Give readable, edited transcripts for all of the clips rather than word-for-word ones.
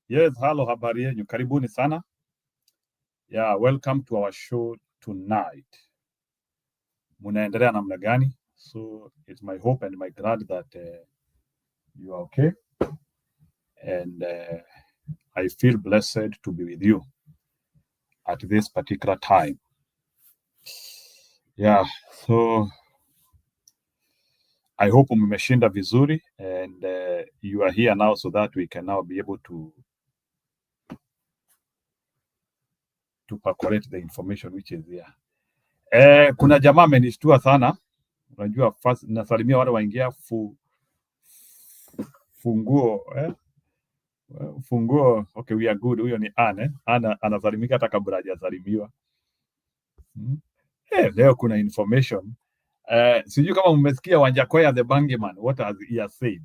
Yes, hello, habari yenu. Karibuni sana. Yeah, welcome to our show tonight. Munaendelea namna gani? So it's my hope and my glad that you are okay. And I feel blessed to be with you at this particular time. Yeah, so I hope mmeshinda vizuri and you are here now so that we can now be able to percolate the information which is here. Kuna jamaa amenishtua sana. Unajua first nasalimia wale waingia funguo. Okay, we are good. Huyo ni Anne. Ana anasalimika hata kabla hajasalimiwa. Leo kuna information. Sijui kama mmesikia Wanjakoya the Bangiman, what he has said.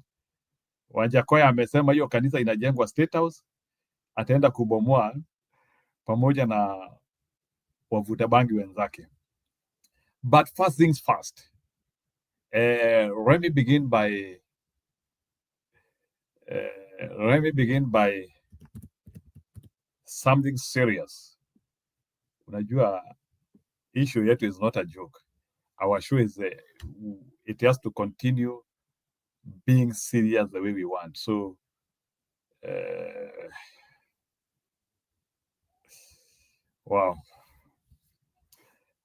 Wanjakoya amesema hiyo kanisa inajengwa State House, ataenda kubomoa pamoja na wavuta bangi wenzake. But first things first. Let me begin by something serious. Unajua issue yetu is not a joke. Our show is it has to continue being serious the way we want. So wow.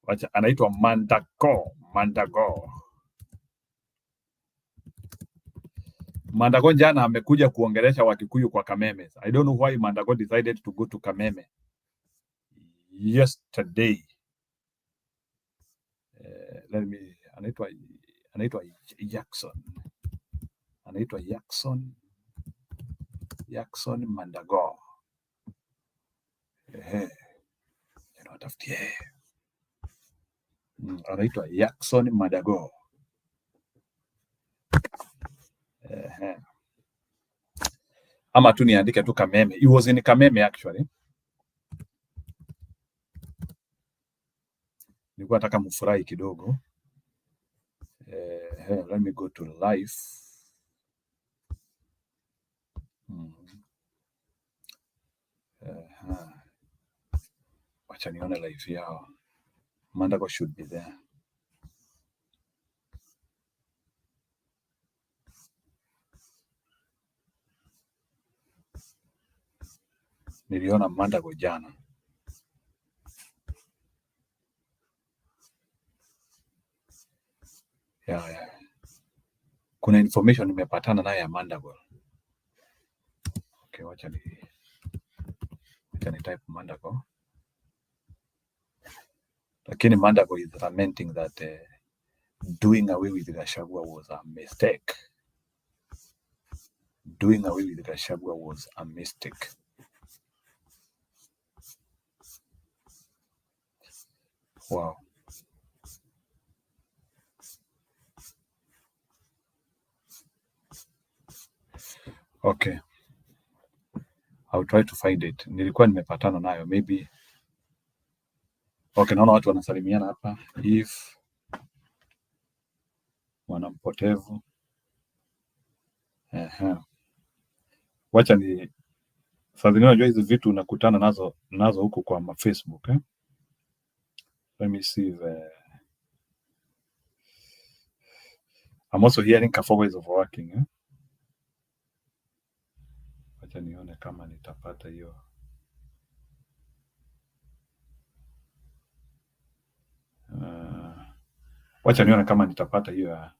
Wacha anaitwa Mandago jana amekuja kuongelesha Wakikuyu kwa Kameme. I don't know why Mandago decided to go to Kameme yesterday. Anaitwa Jackson Mandago. Tafutie. Anaitwa Jackson Mandago. Ama tu niandike tu Kameme. He was in Kameme actually. Nilikuwa nataka mfurahi kidogo. Let me go to live. Wacha nione live yao. Mandago should be there. Niliona Mandago jana. Yeah. Kuna information nimepatana naye ya Mandago. Okay, wacha ni type Mandago. Lakini Mandago is lamenting that doing away with Gachagua was a mistake. Doing away with Gachagua was a mistake. Wow. Okay. I'll try to find it. Nilikuwa nimepatana nayo maybe. Okay, naona watu wanasalimiana hapa. If wanampotevu. Wacha ni sasa unajua hizo vitu unakutana nazo huko kwa Facebook, Let me see if I'm also hearing Kafogo is overworking, Wacha nione kama nitapata hiyo. Wacha nione kama nitapata hiyo.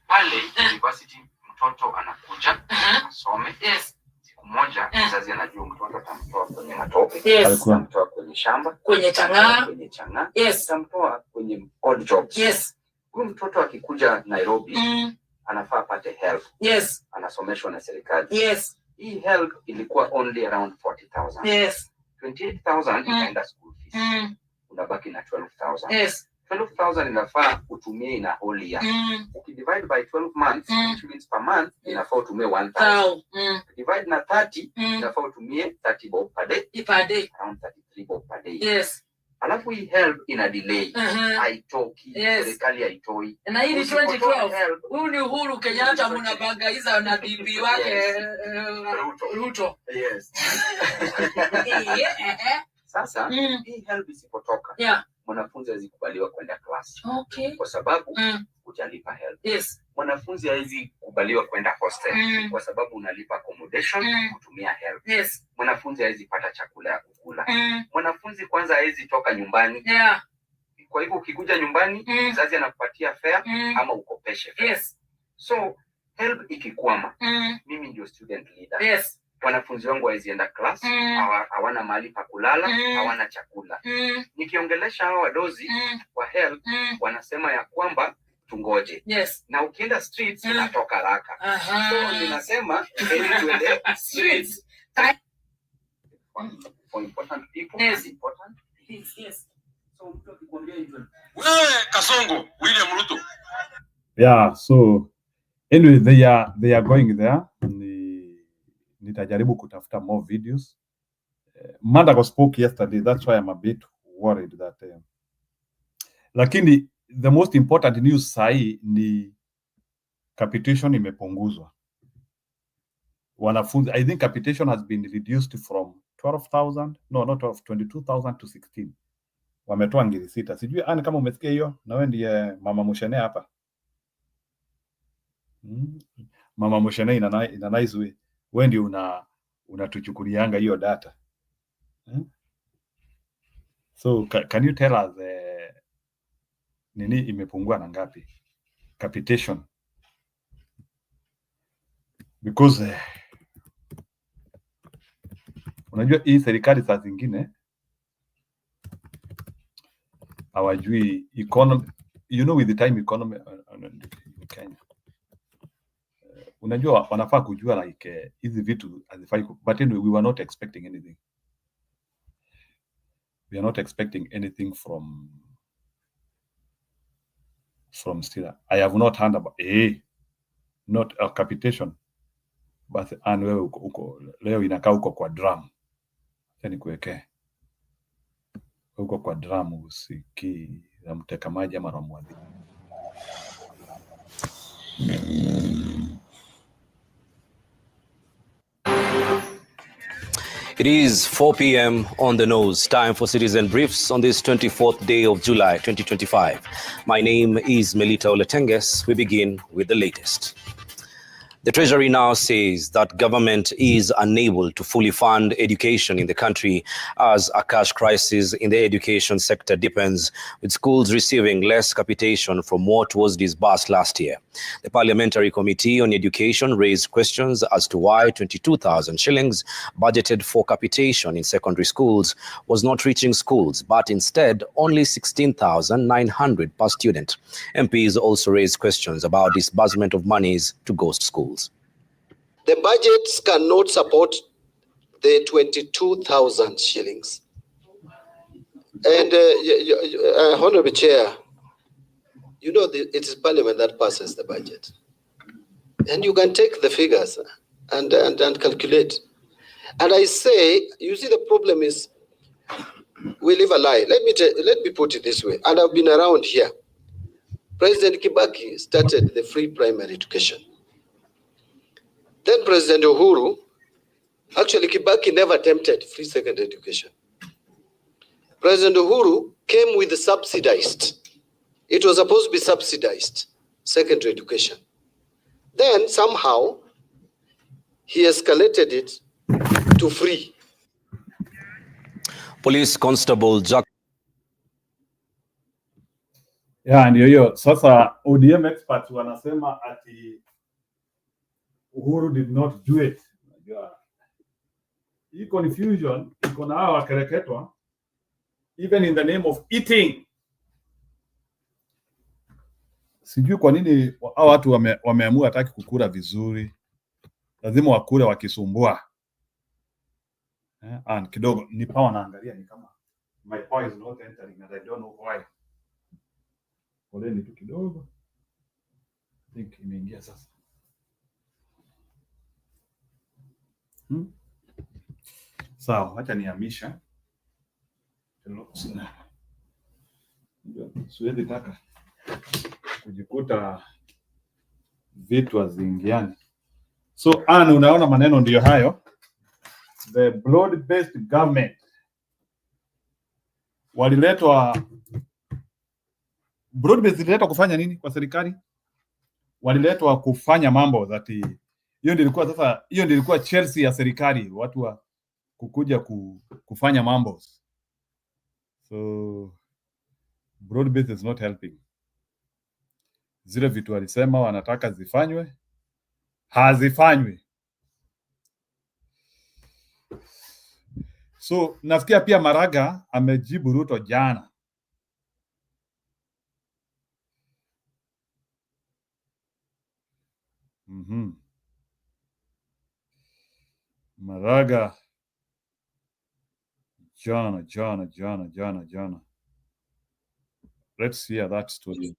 Pale university mtoto anakuja asome. Yes. Siku moja mzazi anajua mtoto atamtoa kwenye matope. Yes. Atamtoa kwenye shamba, kwenye chang'aa. Yes. Atamtoa kwenye odd jobs. Yes. Huyu mtoto akikuja Nairobi anafaa apate help. Yes. Anasomeshwa na serikali. Yes. Hii help ilikuwa only around 40,000. Yes. 28,000 inaenda school fees. Unabaki na 12,000. Yes. 12,000 inafaa utumie in a whole year. Ukidivide by 12 months, which means per month, inafaa utumie 1,000. Divide na 30, inafaa utumie 30 bob per day. Around 33 bob per day. Yes. Alafu hii help ina delay. Haitoki. Serikali haitoi. Na hii 2012. Huyu ni Uhuru Kenyatta mnabangaiza na bibi wake Ruto. Yes. Sasa hii help isipotoka. Mwanafunzi hawezi kubaliwa kwenda class. Okay. Kwa sababu hujalipa help. Yes. Mwanafunzi hawezi kubaliwa kwenda hostel kwa sababu unalipa accommodation kutumia help. Yes. Mwanafunzi hawezi pata chakula ya kukula. Mwanafunzi kwanza hawezi toka nyumbani. Kwa hivyo ukikuja nyumbani mzazi anakupatia fare ama ukopeshe fare. Yes. So help ikikwama, mimi ndio student leader. Yes. Wanafunzi wangu hawezi enda class, hawana mahali pa kulala, hawana chakula. Nikiongelesha hao wadozi wa help wanasema ya kwamba tungoje. Yes. Na ukienda streets unatoka haraka. So ninasema tuende streets. For important people, yes. Important. Yes. So mtu akikwambia hivyo, wewe Kasongo William Ruto. Yeah, so anyway, they are going there. Nitajaribu kutafuta more videos. Maraga spoke yesterday, that's why I'm a bit worried that lakini the most important news sahi ni capitation imepunguzwa. Wanafunzi, I think capitation has been reduced from 12,000, no not 12, 22,000 to 16. Wametoa ngiri 6. Sijui ani kama umesikia hiyo, na wewe ndiye mama Mushene hapa. Mama Mushene ina nice way. Wewe ndio unatuchukulianga hiyo data. So can you tell us nini imepungua na ngapi capitation? Because unajua hii serikali saa zingine hawajui economy, you know, with the time economy in Kenya. Unajua wanafaa kujua like hizi vitu hazifai, but anyway, we were not expecting anything. We are not expecting anything from Stira. I have not heard about not a capitation, but and wewe uko leo inakaa huko kwa drum. Yani kuwekea huko kwa drum usiki na mteka maji ama ramwadhi. It is 4 p.m. on the nose. Time for Citizen Briefs on this 24th day of July 2025. My name is Melita Oletenges. We begin with the latest. The Treasury now says that government is unable to fully fund education in the country as a cash crisis in the education sector deepens, with schools receiving less capitation from what was disbursed last year. The Parliamentary Committee on Education raised questions as to why 22,000 shillings budgeted for capitation in secondary schools was not reaching schools, but instead only 16,900 per student. MPs also raised questions about disbursement of monies to ghost schools. The budgets cannot support the 22,000 shillings. And Honorable Chair, you know it is Parliament that passes the budget. And you can take the figures and calculate. And I say, you see, the problem is we live a lie. Let me put it this way. And I've been around here. President Kibaki started the free primary education. Then President Uhuru, actually Kibaki never attempted free secondary education. President Uhuru came with the subsidized. It was supposed to be subsidized secondary education. Then somehow he escalated it to free. Police Constable Jack. Yeah, ndio hiyo. Sasa ODM experts wanasema ati Uhuru did not do it. Hii confusion iko na hao wakereketwa even in the name of eating. Sijui kwa nini hao watu wameamua hataki kukula vizuri. Lazima wakule wakisumbua. And kidogo ni power naangalia ni kama my power is not entering and I don't know why. Poleni tu kidogo. I think imeingia sasa. Sawa, acha nihamisha. Siwezi taka kujikuta vitu haziingiani. So unaona maneno ndiyo hayo. The broad-based government waliletwa broad-based ililetwa kufanya nini kwa serikali? Waliletwa kufanya mambo that hiyo ndio ilikuwa Chelsea ya serikali, watu wa kukuja kufanya mambo. So broad-based is not helping. Zile vitu walisema wanataka zifanywe hazifanywi. So nafikia pia Maraga amejibu Ruto jana. Maraga jana. Let's hear that story.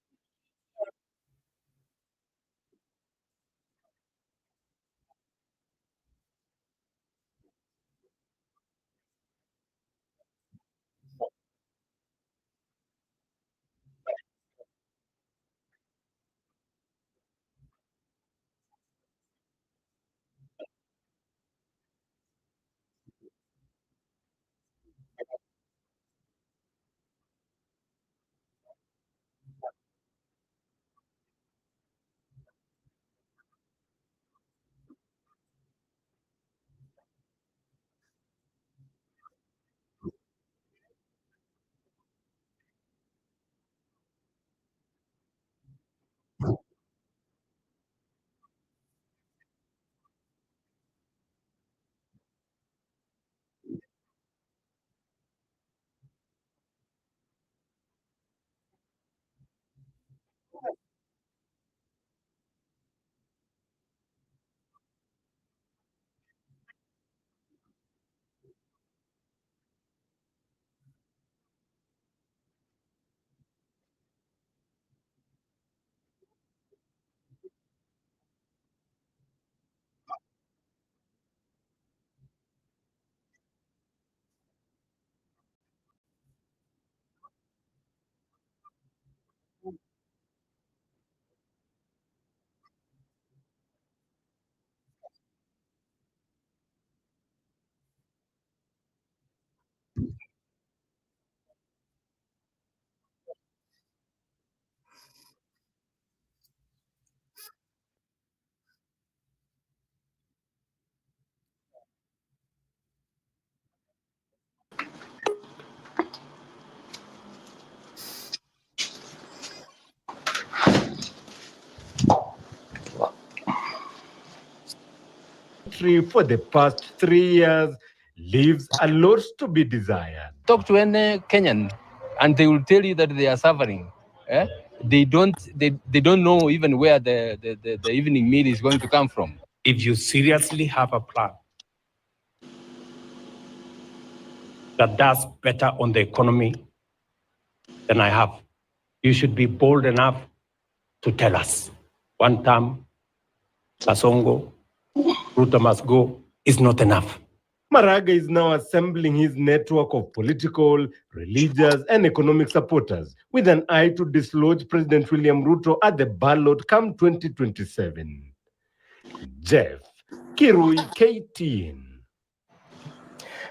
For the past 3 years leaves a lot to be desired. Talk to any Kenyan and they will tell you that they are suffering. They don't know even where the evening meal is going to come from. If you seriously have a plan that does better on the economy than I have, you should be bold enough to tell us. One term, Kasongo, Ruto must go, is not enough. Maraga is now assembling his network of political, religious, and economic supporters with an eye to dislodge President William Ruto at the ballot come 2027. Jeff Kirui, KTN.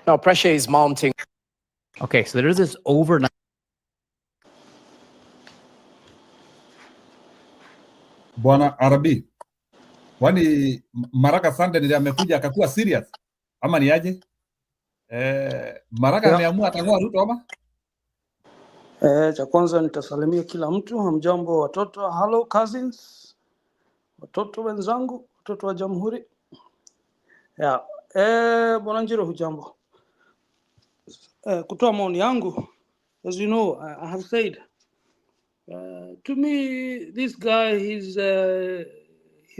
Now, pressure is mounting. Okay, so there is this overnight. Bwana Arabi, kwani Maraga Sunday ndiye amekuja akakuwa serious ama ni aje? Maraga ameamua atang'oa Ruto ama? Cha kwanza nitasalimia kila mtu. Hamjambo watoto, hello cousins, watoto wenzangu, watoto wa Jamhuri. Bwana Njiro, hujambo? Kutoa maoni yangu, as you know, I have said, to me, this guy, he's a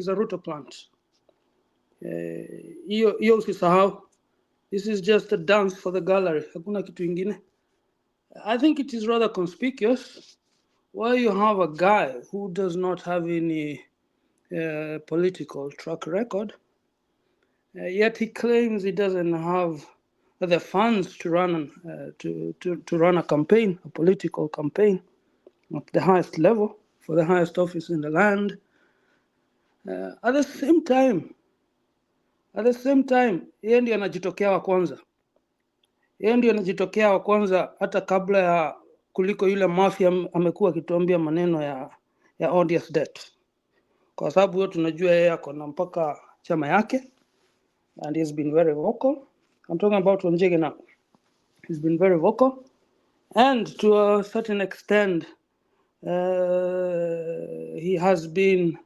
Ruto plant. Hiyo usisahau. This is just a dance for the gallery. Hakuna kitu ingine. I think it is rather conspicuous where you have a guy who does not have any political track record, yet he claims he doesn't have the funds to run to run a campaign, a political campaign at the highest level for the highest office in the land. At the same time, yeye ndiye anajitokea wa kwanza. Yeye ndiye anajitokea wa kwanza hata kabla ya kuliko yule mafia amekuwa akituambia maneno ya odious debt. Kwa sababu hiyo tunajua yeye ako na mpaka chama yake, and he's been very vocal. I'm talking about Wanjigi now. He's been very vocal, and to a certain extent, he has been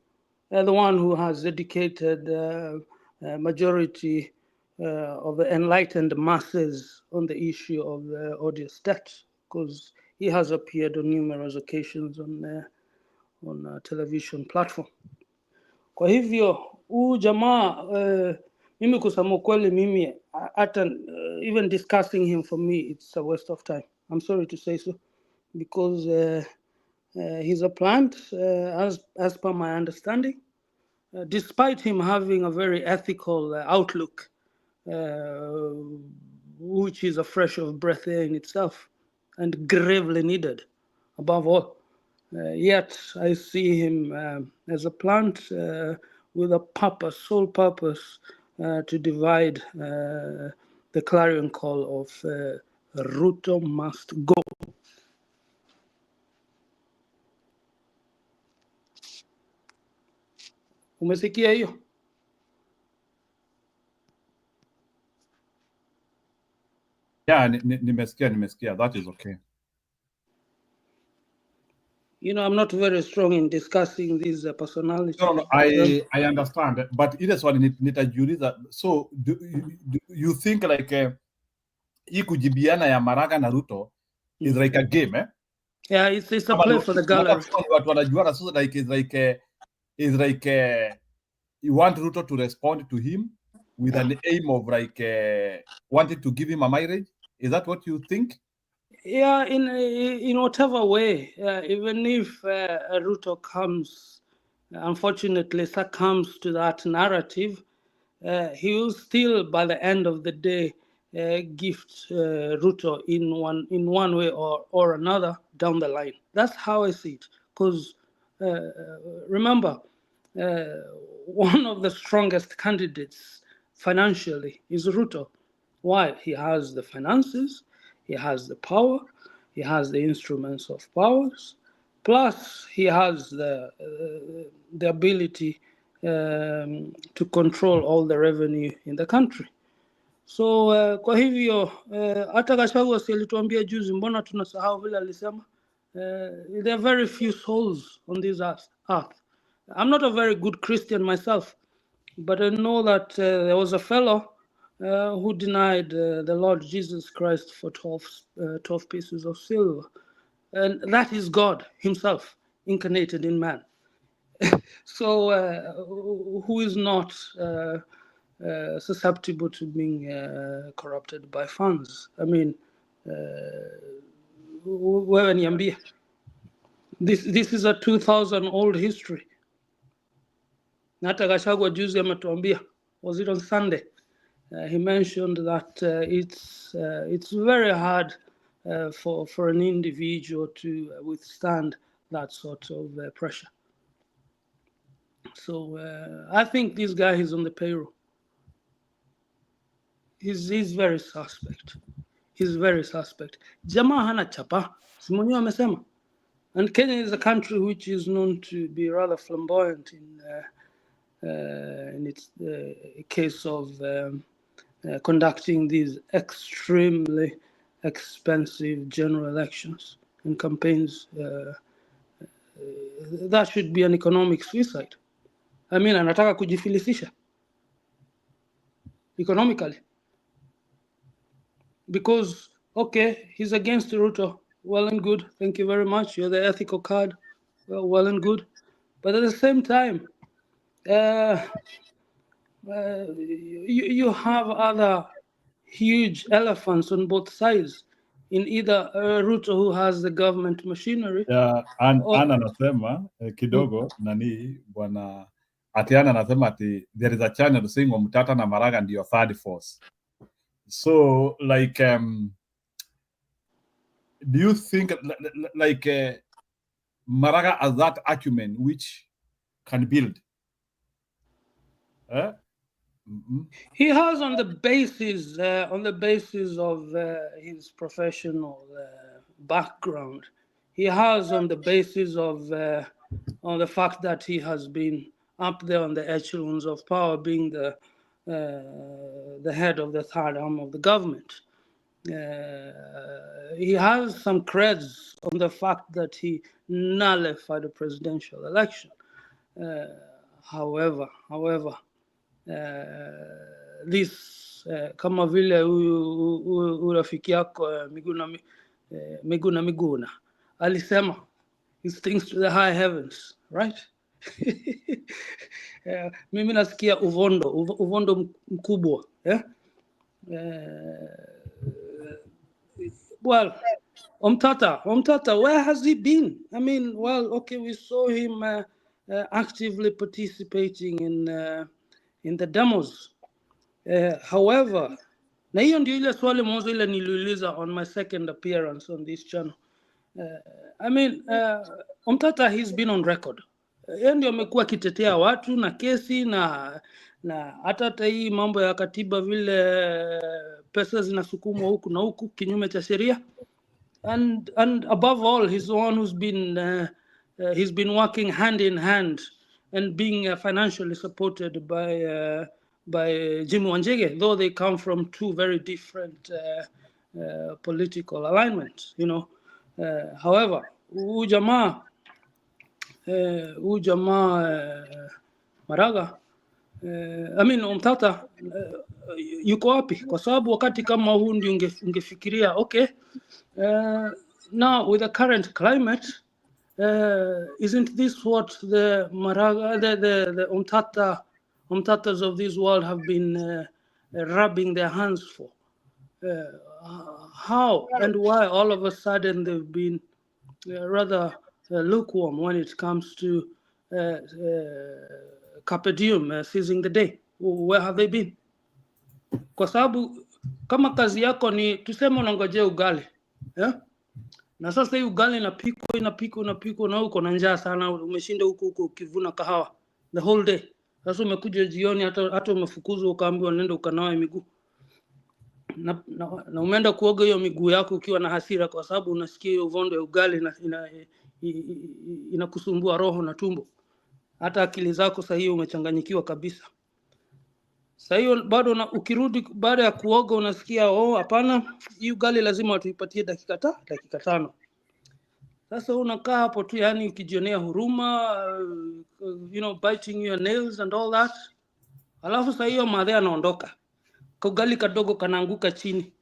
the one who has educated majority of the enlightened masses on the issue of the odious debt, because he has appeared on numerous occasions on a television platform. Kwa hivyo huu jamaa mimi kusema ukweli, mimi hata even discussing him, for me it's a waste of time. I'm sorry to say so, because he's a plant, as per my understanding, despite him having a very ethical outlook, which is a fresh of breath air in itself and gravely needed above all. Yet I see him as a plant with a purpose, sole purpose, to divide the clarion call of Ruto must go. Umesikia hiyo? Yeah, nimesikia. That is okay. You know, I'm not very strong in discussing these personalities. No, I understand, but ile swali nitajiuliza. So do you think like hii kujibiana ya Maraga na Ruto is like a game, eh? Yeah, it's a play for the gallery. Watu wanajuana, so like it's like you want Ruto to respond to him with an aim of like wanting to give him a marriage. Is that what you think? Yeah, in whatever way, even if Ruto comes, unfortunately succumbs to that narrative, he will still, by the end of the day, gift Ruto in one way or another down the line. That's how I see it. Because remember, one of the strongest candidates financially is Ruto. Why? He has the finances, he has the power, he has the instruments of powers, plus he has the ability to control all the revenue in the country. So kwa hivyo hata Gachagua alituambia juzi, mbona tunasahau vile alisema, there are very few souls on this earth. I'm not a very good Christian myself, but I know that there was a fellow who denied the Lord Jesus Christ for 12 pieces of silver. And that is God himself incarnated in man. So who is not susceptible to being corrupted by funds? I mean, wewe niambie, this is a 2,000 old history. Hata Gachagua juzi ametuambia, was it on Sunday? He mentioned that it's very hard for an individual to withstand that sort of pressure. So I think this guy is on the payroll. He's very suspect. He's very suspect. Jamaa hana chapa, si mwenyewe amesema. And Kenya is a country which is known to be rather flamboyant in its case of conducting these extremely expensive general elections and campaigns. That should be an economic suicide. I mean, anataka kujifilisisha economically. Because, okay, he's against Ruto. Well and good. Thank you very much. You're the ethical card. Well and good. But at the same time, you have other huge elephants on both sides. in either Ruto, who has the government machinery. Yeah, Anna anasema kidogo nani bwana Atiana anasema ati there is a channel saying Omtata na Maraga ndio third force. So like do you think like Maraga has that acumen which can build? He has on the basis of his professional background. He has on the basis of on the fact that he has been up there on the echelons of power, being the head of the third arm of the government. He has some creds on the fact that he nullified the presidential election. However, this kama vile urafiki yako Miguna alisema, his things to the high heavens, right? Mimi nasikia uvondo mkubwa, yeah? Well, Omtata, where has he been? I mean, well, okay, we saw him actively participating in the demos. However, na hiyo ndio ile swali mwanzo ile niliuliza on my second appearance on this channel. I mean, Omtata, he's been on record. Yeye ndio amekuwa akitetea watu na kesi na hata hii mambo ya katiba vile pesa zinasukumwa huku na huku kinyume cha sheria. And above all, he's the one who's been working hand in hand and being financially supported by Jimmy Wanjege, though they come from two very different political alignments, you know. However, ujamaa Maraga, I mean Omtata, yuko wapi? Kwa sababu wakati kama huu ndio ungefikiria okay, now with the current climate, isn't this what the Maraga, the Omtatas of this world have been rubbing their hands for? How and why all of a sudden they've been rather lukewarm when it comes to carpe diem, seizing the day? Where have they been? Kwa sababu kama kazi yako ni tuseme unangojea ugali, yeah? Na sasa hii ugali inapikwa na uko na njaa sana, umeshinda huko ukivuna kahawa the whole day. Sasa umekuja jioni hata umefukuzwa ukaambiwa nenda ukanawe miguu. Na umeenda kuoga hiyo miguu yako ukiwa na hasira kwa sababu unasikia hiyo vondo ya ugali inakusumbua roho na tumbo. Hata akili zako sasa hiyo umechanganyikiwa kabisa. Sasa hiyo bado ukirudi baada ya kuoga unasikia hapana, hii ugali lazima watuipatie dakika 5. Sasa unakaa hapo tu yani ukijionea huruma, you know, biting your nails and all that. Alafu sasa hiyo madhe anaondoka. Kaugali kadogo kanaanguka chini.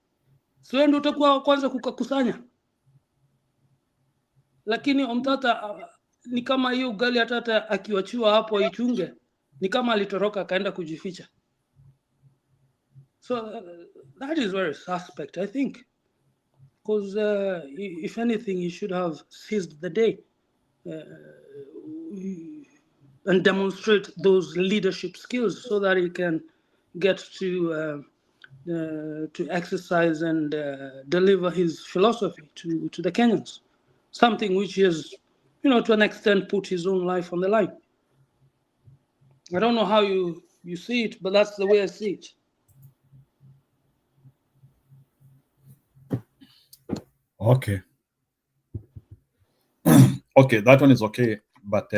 Sio ndio utakuwa kwanza kukakusanya. Lakini Omtata ni kama hiyo ugali hata akiwachiwa hapo ichunge, ni kama alitoroka akaenda kujificha. So that is very suspect, I think. Because if anything, he should have seized the day and demonstrate those leadership skills so that he can get to exercise and deliver his philosophy to the Kenyans. Something which he has, you know, to an extent put his own life on the line. I don't know how you see it, but that's the way I see it. Okay. Okay, that one is okay. But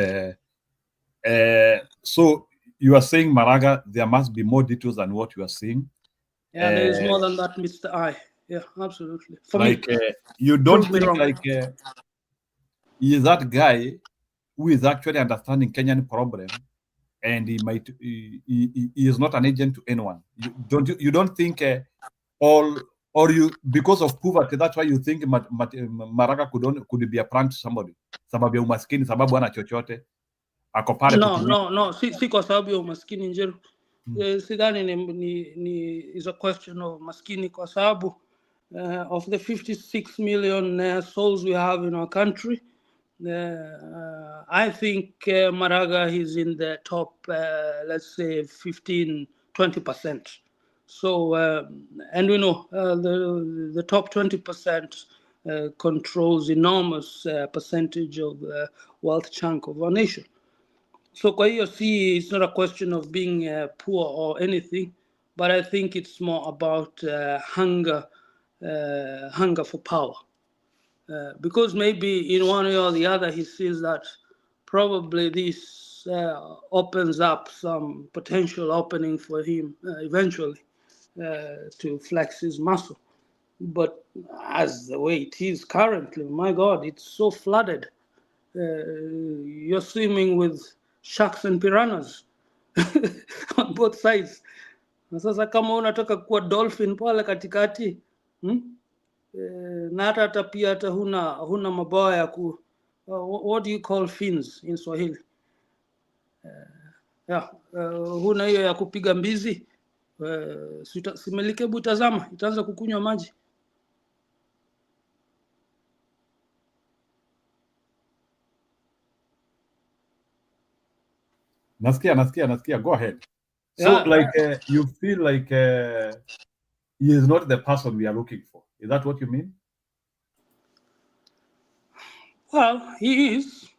so you are saying, Maraga, there must be more details than what you are saying. Yeah, there is more than that, Mr. I. Yeah, absolutely. For like, me, you don't prove me think wrong. like he is that guy who is actually understanding Kenyan problem, and he is not an agent to anyone. You don't think or you, because of poverty, that's why you think Maraga could be a prank to somebody, sababu ya umaskini, sababu ana chochote ako pale. No, si kwa sababu ya umaskini Njeru. Sidhani ni is a question of maskini kwa sababu of the 56 million souls we have in our country, I think Maraga is in the top, let's say, 15-20%. So, and we know the top 20% controls enormous percentage of the wealth chunk of our nation. So kwa hiyo see, it's not a question of being poor or anything, but I think it's more about hunger for power. Because maybe in one way or the other he sees that probably this opens up some potential opening for him eventually to flex his muscle. But as the way it is currently, my God, it's so flooded. You're swimming with sharks and piranhas on both sides. Na sasa kama unataka kuwa dolphin pale katikati, na hata pia hata huna mabawa ya ku what do you call fins in Swahili? Huna hiyo ya kupiga mbizi, simelikebu tazama itaanza kukunywa maji. Nasikia. Go ahead. So, you feel like he is not the person we are looking for. Is that what you mean? Well, he is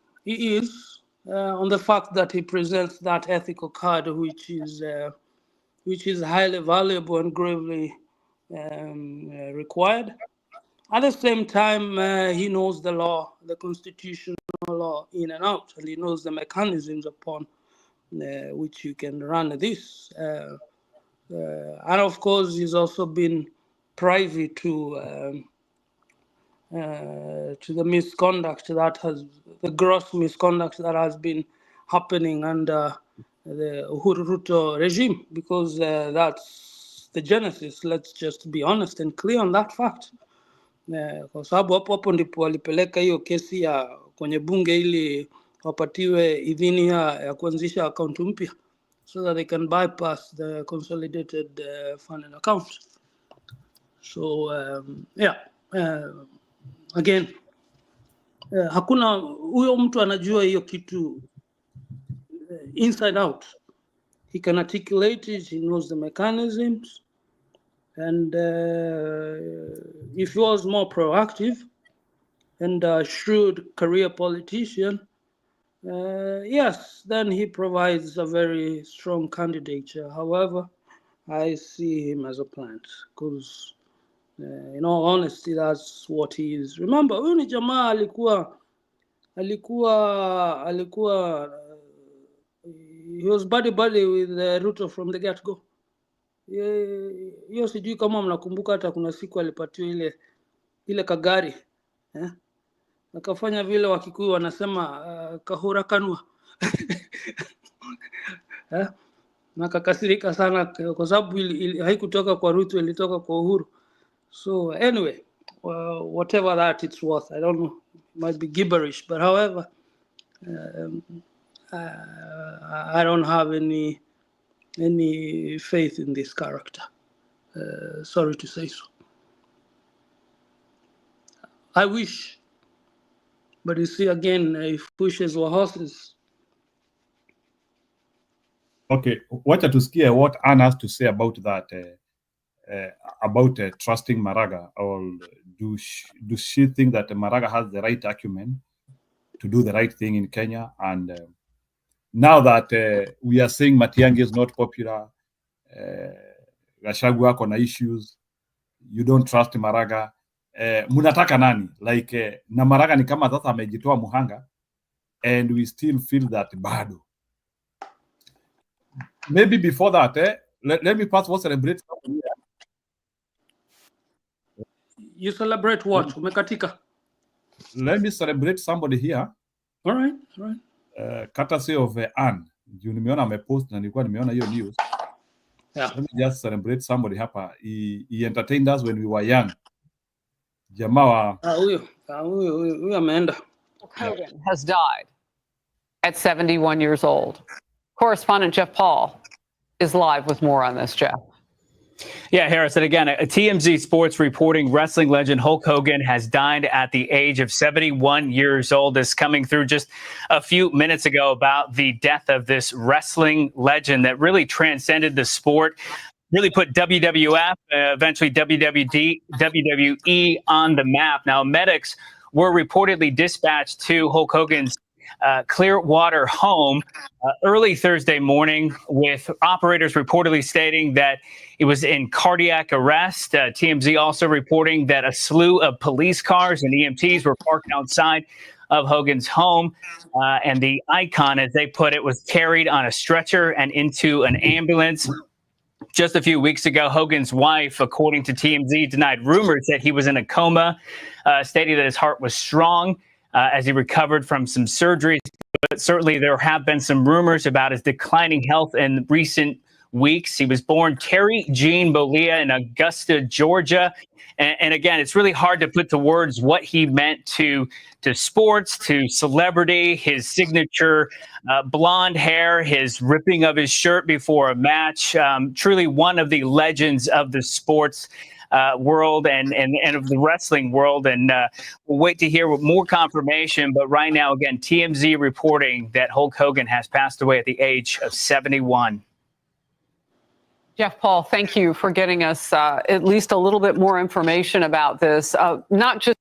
on the fact that he presents that ethical card, which is highly valuable and gravely required. At the same time, he knows the law, the constitutional law in and out, and he knows the mechanisms upon which you can run this. And of course, he's also been privy to the misconduct the gross misconduct that has been happening under the Ruto regime, because that's the genesis. Let's just be honest and clear on that fact. Kwa sababu hapo ndipo walipeleka hiyo kesi ya kwenye bunge ili wapatiwe idhini ya kuanzisha account mpya so that they can bypass the consolidated funding account. So again, hakuna huyo mtu anajua hiyo kitu inside out. He can articulate it, he knows the mechanisms, and if he was more proactive and a shrewd career politician, yes, then he provides a very strong candidature. However, I see him as a plant, because in all honesty, that's what he is. Remember, huyu ni jamaa alikuwa he was buddy with Ruto from the get-go. Hiyo sijui kama mnakumbuka, hata kuna siku alipatiwa ile kagari, akafanya vile Wakikuyu wanasema kahura kanwa na kakasirika sana kwa sababu haikutoka kwa Ruto, ilitoka kwa Uhuru. So anyway, whatever that it's worth, I don't know, it might be gibberish, but however, I don't have any faith in this character. Sorry to say so. I wish, but you see, again, if wishes were horses. Okay, wacha tusikie what Anne has to say about that, about trusting Maraga, or do she think that Maraga has the right acumen to do the right thing in Kenya? And now that we are saying Matiang'i is not popular, Gachagua kona issues, you don't trust Maraga, munataka nani? Like na Maraga ni kama sasa amejitoa muhanga, and we still feel that bado. Maybe before that, let me first celebrate. You celebrate what? Umekatika. Let me celebrate somebody here. All right. Courtesy of Anne. Juu nimeona amepost na nilikuwa nimeona hiyo news. Yeah. Let me just celebrate somebody hapa. He entertained us when we were young. Jamaa huyo ameenda. Hogan has died at 71 years old. Correspondent Jeff Paul is live with more on this, Jeff. Yeah, Harris, and again, a TMZ Sports reporting wrestling legend Hulk Hogan has died at the age of 71 years old. This coming through just a few minutes ago about the death of this wrestling legend that really transcended the sport, really put WWF, eventually WWE on the map. Now, medics were reportedly dispatched to Hulk Hogan's Clearwater home early Thursday morning, with operators reportedly stating that it was in cardiac arrest. TMZ also reporting that a slew of police cars and EMTs were parked outside of Hogan's home. And the icon, as they put it, was carried on a stretcher and into an ambulance. Just a few weeks ago, Hogan's wife, according to TMZ, denied rumors that he was in a coma, stating that his heart was strong as he recovered from some surgeries. But certainly there have been some rumors about his declining health in recent weeks. He was born Terry Jean Bolia in Augusta, Georgia. And again, it's really hard to put to words what he meant to sports, to celebrity, his signature blonde hair, his ripping of his shirt before a match. Truly one of the legends of the sports world and of the wrestling world. And we'll wait to hear more confirmation. But right now, again, TMZ reporting that Hulk Hogan has passed away at the age of 71. Jeff Paul, thank you for getting us at least a little bit more information about this. Not just.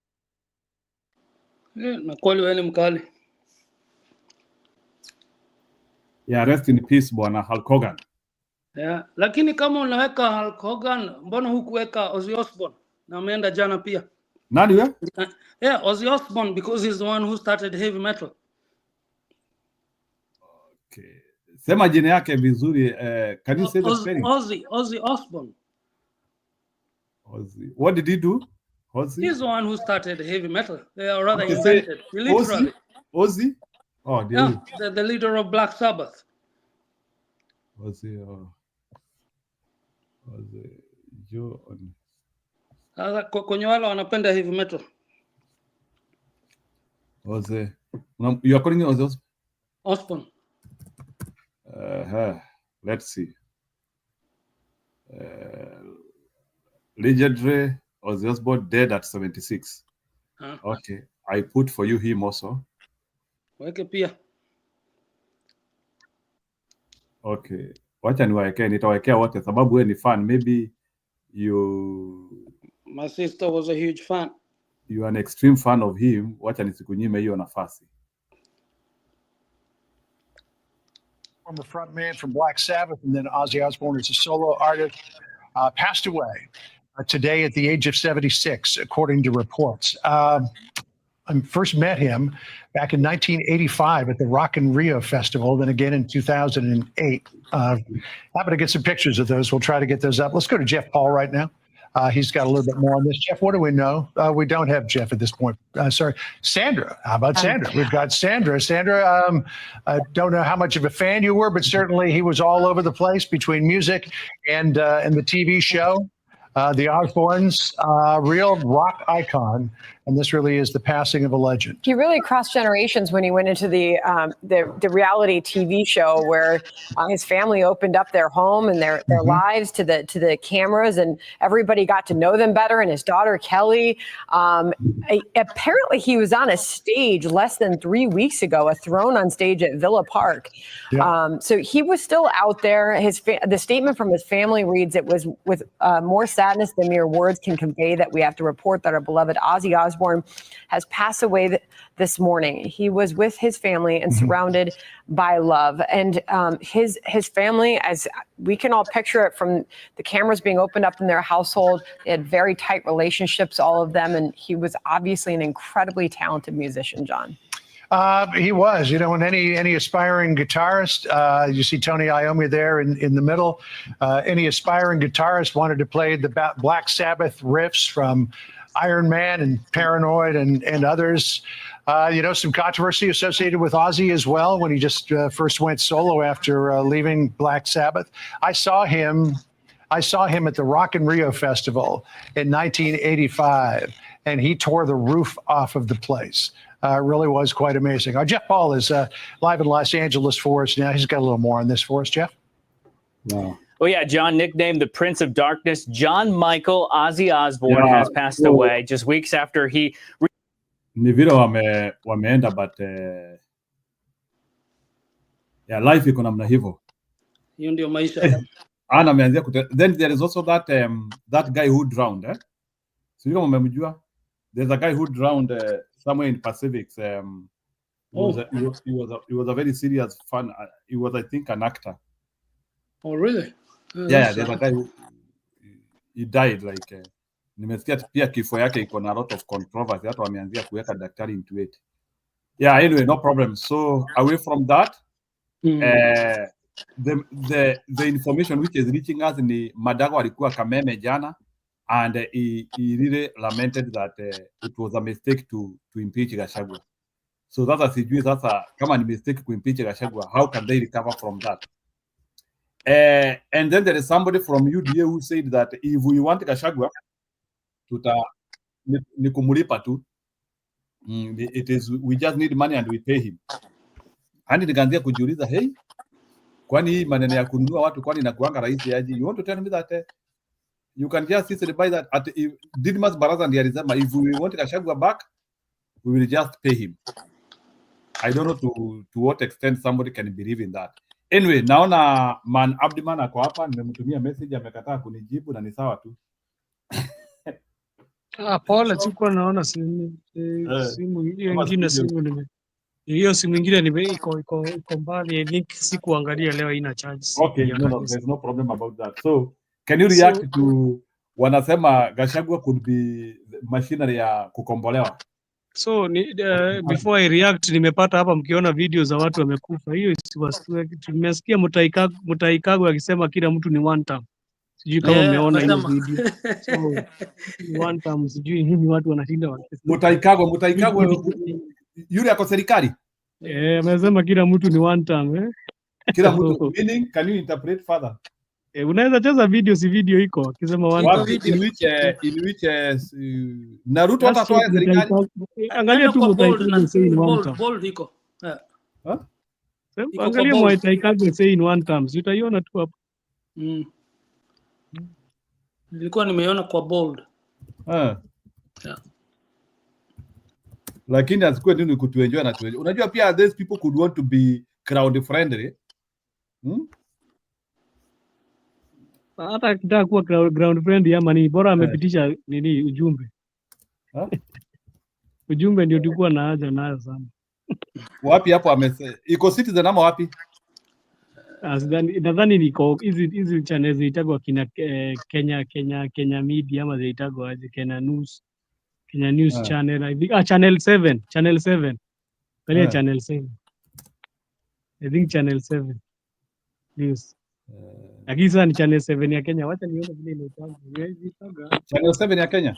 Yeah, rest in peace, Bwana Hulk Hogan. Yeah, lakini kama unaweka Hulk Hogan, mbona hukuweka Ozzy Osbourne? Na ameenda jana pia. Nani wewe? Yeah, Ozzy Osbourne, because he's the one who started heavy metal. Okay. Sema jina yake vizuri. Can you say the spelling? Ozzy Osbourne. Ozzy. What did he do? Ozzy? He's the one who started heavy metal. They are rather invented. Literally. Ozzy? Oh, yeah, the leader of Black Sabbath. Ozzy. Ozzy. Kwenye wale wanapenda heavy metal. Ozzy. You are calling him Ozzy Osbourne. Let's see. Legendary Ozzy Osbourne, dead at 76. Okay, I put for you him also. Weke pia. Okay, wacha niwaekee, nitawekea wote sababu wewe ni fan. Maybe my sister was a huge fan. You are an extreme fan of him. Wacha nisikunyime hiyo nafasi. Former frontman from Black Sabbath, and then Ozzy Osbourne as a solo artist, passed away today at the age of 76, according to reports. I first met him back in 1985 at the Rock in Rio Festival, then again in 2008. Happen to get some pictures of those. We'll try to get those up. Let's go to Jeff Paul right now. He's got a little bit more on this. Jeff, what do we know? We don't have Jeff at this point. Sorry. Sandra. How about Sandra? We've got Sandra. Sandra, I don't know how much of a fan you were, but certainly he was all over the place between music and the TV show. The Osbournes, real rock icon, and this really is the passing of a legend. He really crossed generations when he went into the reality TV show where his family opened up their home and their lives to the cameras, and everybody got to know them better. And his daughter Kelly, apparently he was on a stage less than 3 weeks ago, a throne on stage at Villa Park. Yeah. So he was still out there. The statement from his family reads, "It was with more sadness than mere words can convey that we have to report that our beloved Ozzy Osbourne has passed away this morning. He was with his family and surrounded by love." And his family, as we can all picture it from the cameras being opened up in their household, they had very tight relationships, all of them. And he was obviously an incredibly talented musician, John. He was, and any aspiring guitarist, you see Tony Iommi there in the middle. Any aspiring guitarist wanted to play the Black Sabbath riffs from Iron Man and Paranoid and others. Some controversy associated with Ozzy as well when he just first went solo after leaving Black Sabbath. I saw him at the Rock in Rio Festival in 1985, and he tore the roof off of the place. Really was quite amazing. Jeff Paul is live in Los Angeles for us now. He's got a little more on this for us, Jeff. Wow. Oh yeah, John, nicknamed the Prince of Darkness, John Michael Ozzy Osbourne has passed away just weeks after he. Ni vile wameenda but yeah, life iko namna hivyo. Hiyo ndio maisha. Ana ameanzia then there is also that guy who drowned sio kama mmemjua. There's a guy who drowned somewhere in Pacific. He was a very serious fan. He was, I think, an actor. Oh really? Yeah, there's a guy who he died like nimesikia pia kifo yake iko na a lot of controversy. Hata wameanzia kuweka daktari into it. Yeah, anyway, no problem. So away from that, the information which is reaching us ni Madago alikuwa Kameme jana, and he really lamented that it was a mistake to impeach Gachagua. So that's sijui sasa kama ni mistake to impeach Gachagua, how can they recover from that? And then there is somebody from UDA who said that if we want Gachagua, ni kumulipa tu. It is, we just need money and we pay him. Hadi nikaanzia kujiuliza, hey, kwani hii maneno ya kununua watu kwani inakuanga rahisi aje? You want to tell me that you can just easily buy that at Didmas Baraza ndiye alisema if we want Gachagua back, we will just pay him. I don't know to what extent somebody can believe in that. Anyway, naona Man Abdiman ako hapa, nimemtumia message amekataa kunijibu na ni sawa tu. Pole, sikuwa naona simu hiyo nyingine, hiyo simu nyingine iko mbali, link sikuangalia leo, ina charge. Okay, no, there's no problem about that. So, can you react to wanasema Gachagua could be machinery ya kukombolewa? So before I react, nimepata hapa mkiona video za watu wamekufa. Hiyo tumesikia Mwai Kibaki akisema kila mtu ni one time. Sijui kama umeona hiyo video. So one time sijui nini watu wanashinda wakisema. Mwai Kibaki yule ako serikali? Amesema kila mtu ni one time Kila mtu meaning, can you interpret further? Unaweza cheza video, si video iko akisema one time. In which Naruto hata toa serikali. Angalia tu Mwai Kibaki say one time. Bold iko. Angalia Mwai Kibaki say in one time. Utaiona tu hapo. Nilikuwa nimeona kwa bold. Yeah. Lakini asikuwe nini kutuenjoy na tuenjoy. Unajua pia these people could want to be crowd friendly. Hata akitaka kuwa ground friendly ama ni bora amepitisha nini ujumbe. Ujumbe ndio tulikuwa na haja nayo sana. Wapi hapo iko Citizen ama wapi? Nadhani niko hizi channels zitagwa kina Kenya Media ama zitagwa aje Kenya News channel, I think channel 7 pale channel 7, I think channel 7 news. Akisa ni channel 7 ya Kenya, wacha nione vile inaitwa. Channel 7 ya Kenya?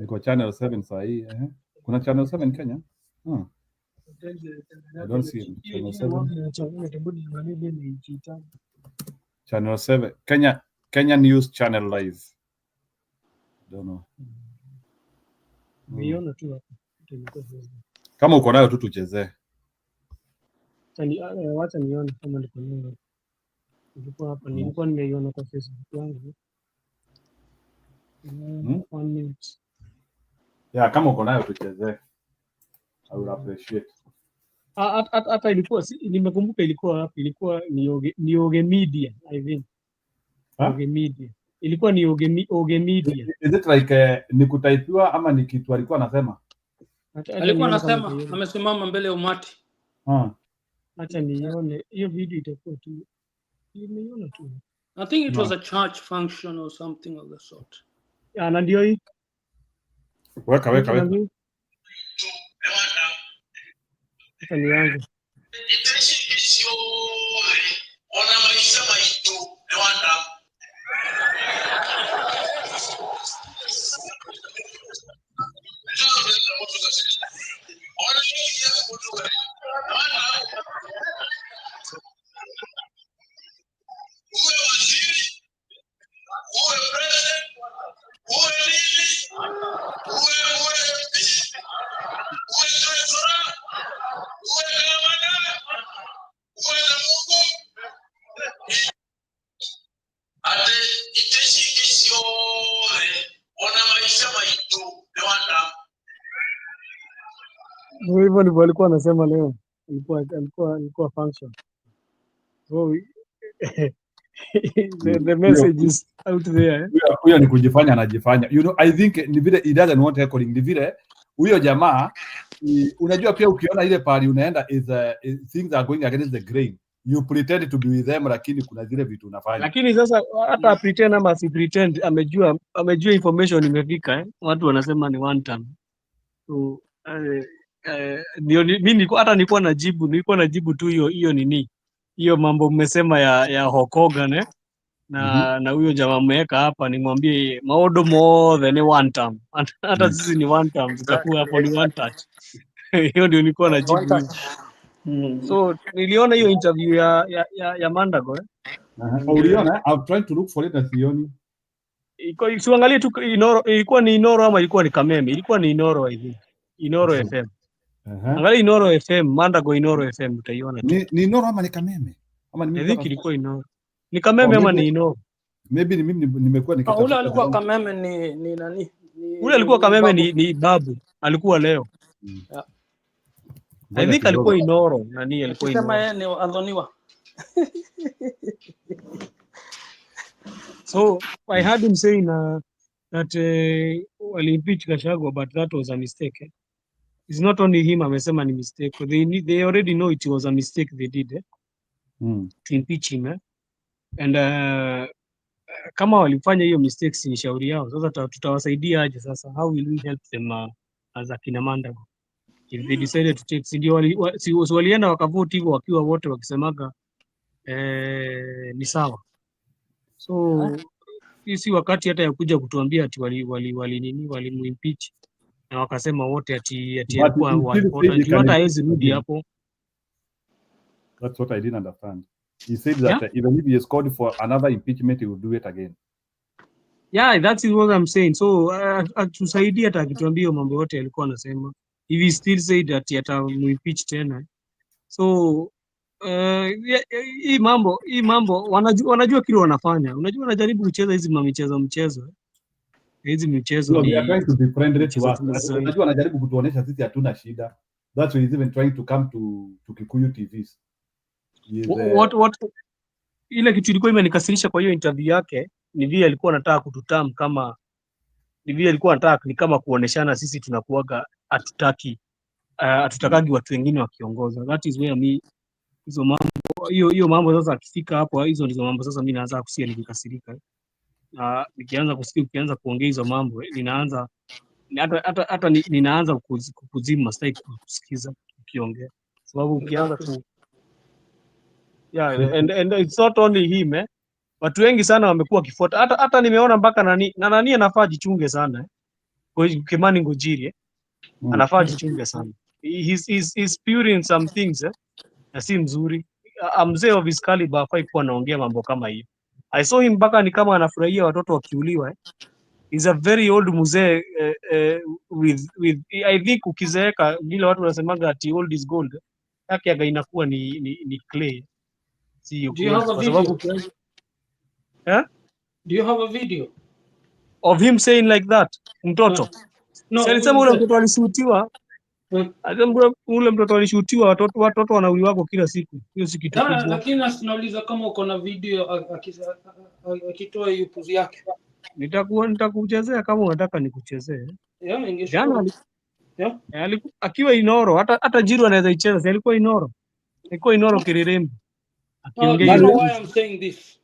Iko channel 7 saa hii Kuna channel 7 Kenya? I don't see it. Channel 7. Channel 7. Kenya News Channel Live. Don't know. Niona tu hapo. Kama uko nayo tu tuchezee. Wacha nione kama niko nayo. Nilikuwa hapa, nilikuwa nimeiona kwa Facebook yangu. 1 minute. Yeah, kama uko nayo tuchezee. I will appreciate. Hata ilikuwa nimekumbuka ilikuwa wapi? Ilikuwa Nioge Media, I think. Nioge Media. Ilikuwa Nioge Media. Is it like ni kutaipiwa ama ni kitu alikuwa anasema? Alikuwa anasema amesimama mbele ya umati. Acha nione hiyo video itakuwa tu. Nimeona tu. I think it was a church function or something of the sort. Na ndio hii. Weka. Acha nianze. hivyo ndivyo alikuwa anasema leo. Alikuwa function. So the message is out there. Huyo ni kujifanya anajifanya. You know, I think ni vile he doesn't want recording. Ni vile huyo jamaa unajua pia ukiona ile pali unaenda is things are going against the grain. You pretend to be with them lakini kuna zile vitu unafanya. Lakini sasa hata pretend ama asi pretend amejua information imefika watu wanasema ni one time. So mimi nilikuwa najibu tu hiyo nini. Hiyo mambo mmesema ya Hokogan na huyo jamaa mmeweka hapa nimwambie maodo more than one time. Hata sisi ni one time tutakuwa hapo ni one touch. Hiyo ndio nilikuwa najibu. So niliona hiyo interview ya Mandago Uliona? I'm trying to look for it na sioni. Siangalie tu ilikuwa ni Inoro ama ilikuwa ni Kameme? Ilikuwa ni Inoro I think. Inoro FM. Angalia Inoro FM, Mandago Inoro FM utaiona tu. Ni Inoro ama ni Kameme? Ama I think ilikuwa Inoro. Ni Kameme ama ni Inoro? Maybe mimi nimekuwa nikitafuta. Ule alikuwa Kameme ni nani? Ule alikuwa Kameme ni Babu. Alikuwa leo. I think alikuwa Inoro. Nani alikuwa Inoro? Sema yeye ni Adhoniwa. So I heard him saying that well, impeach Gachagua, but that was a mistake. It's not only him amesema ni mistake. They already know it was a mistake they did to impeach him. And kama walifanya hiyo mistakes ni shauri yao. Sasa tutawasaidia aje sasa? How will we help them as akina Mandago? If they decided to take, ndio walienda wakavote hivyo wakiwa wote wakisemaga ni sawa. So si wakati hata ya kuja kutuambia ati walimuimpeach na wakasema wote ati alikuwa important. Hata hawezi rudi hapo. That's what I didn't understand. He said that even if he is called for another impeachment, he will do it again. Yeah, that's what I'm saying. So atusaidia hata akituambia mambo yote alikuwa anasema. If he still said that atamuimpeach tena. So hii mambo wanajua kile wanafanya. Unajua wanajaribu kucheza hizi michezo. Hizi michezo they are trying to be friendly to us. Unajua wanajaribu kutuonesha sisi hatuna shida. That's why he's even trying to come to Kikuyu TVs. What ile kitu ilikuwa imenikasirisha kwa hiyo interview yake ni vile alikuwa anataka kututam kama ni vile alikuwa anataka ni kama kuoneshana sisi tunakuaga hatutakagi watu wengine wakiongoza. That is where me hizo mambo hiyo mambo sasa akifika hapo hizo ndizo mambo sasa mimi naanza kusikia nikikasirika. Nikianza kusikia ukianza kuongea hizo mambo ninaanza hata ninaanza kukuzima sitaki kusikiza ukiongea. Sababu ukianza ku and it's not only him watu wengi sana wamekuwa kifuata hata nimeona mpaka nani anafaa jichunge sana Kimani Ngujiri anafaa jichunge sana. He's spewing some things na si mzuri. Mzee of his caliber hafai kuwa anaongea mambo kama hiyo. I saw him mpaka ni kama anafurahia watoto wakiuliwa. He's a very old mzee with I think ukizeeka vile watu wanasemaga ati old is gold yake aga inakuwa ni clay. Do you have a video? Do you have a video of him saying like that? Mtoto. No, alisema ule mtoto alishutiwa. Alisema ule mtoto alishutiwa watoto wanauliwa wako kila siku. Hiyo si kitu kubwa. Lakini nauliza kama uko na video akitoa hiyo puzi yake. Nitakuchezea kama unataka nikuchezee. Jana akiwa Inoro hata Jiru anaweza icheza. Si alikuwa Inoro. Alikuwa Inoro Kirerembe. Do you know why I'm saying this,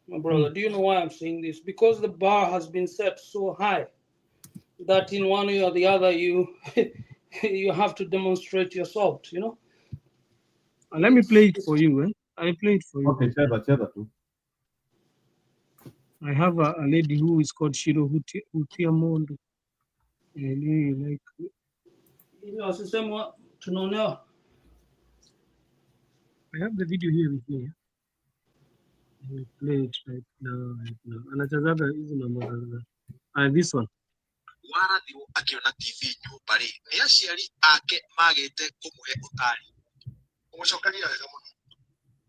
my brother? Do you know why I'm saying this? Because the bar has been set so high that in one way or the other you have to demonstrate your salt, you know? Let me play it for you. I play it for you. Okay, cheza tu. I have a lady who is called Shiro Hutiamondo. Like I have the video here with me. I will play it right now. Anachazaga hizo mambo. This one. Warathirwo akiona TV nyumba ri ni aciari ake magite kumuhe utari umucokagia wega muno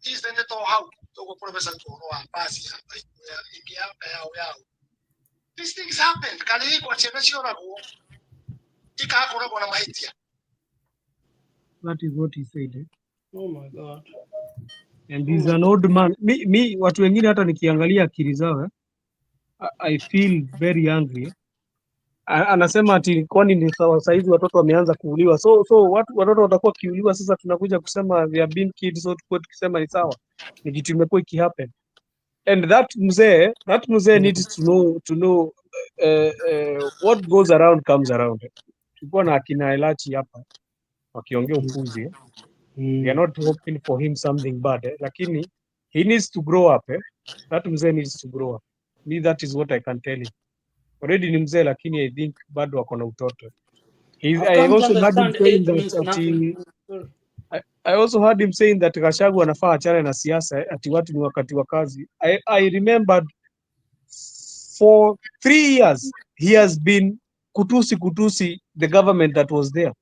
isende to hau tugo professor tuno wa basi hapa yao these things happen kana iko chena cioragwo ikakoragwo na mahitia That is what he said. Eh? Oh my God. And he's an old man. Me watu wengine hata nikiangalia akili zao, I feel very angry. Eh? Anasema ati kwani ni saizi watoto wameanza kuuliwa. So watoto watakuwa kiuliwa, sasa tunakuja kusema they are being killed, so tukue tukisema ni sawa. Ni kitu imekuwa ikihappen. And that mzee needs to know what goes around comes around. Tulikuwa na akina Elachi hapa wakiongea upuzi. We are not hoping for him something bad, lakini he needs to grow up. That mzee needs to grow up. Me, that is what I can tell him. Already ni mzee, lakini I think bado wako na utoto. I also heard him saying that I also heard him saying that Gachagua anafaa achane na siasa, ati watu ni wakati wa kazi. I remembered for 3 years he has been kutusi the government that was there.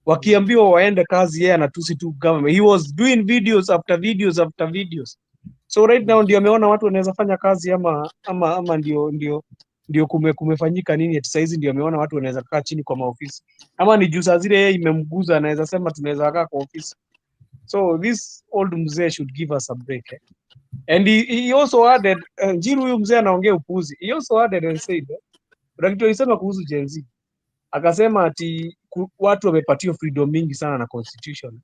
Wakiambiwa waende kazi, yeye anatusi tu government. He was doing videos after videos after videos. So right now ndio ameona watu wanaweza fanya kazi ama ndio kumefanyika nini ati saizi ndio ameona watu wanaweza kaa chini kwa maofisi, ama ni juu saa zile yeye imemguza anaweza sema tunaweza kaa kwa ofisi. So this old mzee should give us a break. And he also added, Njiru huyu mzee anaongea upuzi. He also added and said, Ruto alisema kuhusu Gen Z. Akasema ati watu wamepatiwa freedom mingi sana na constitution.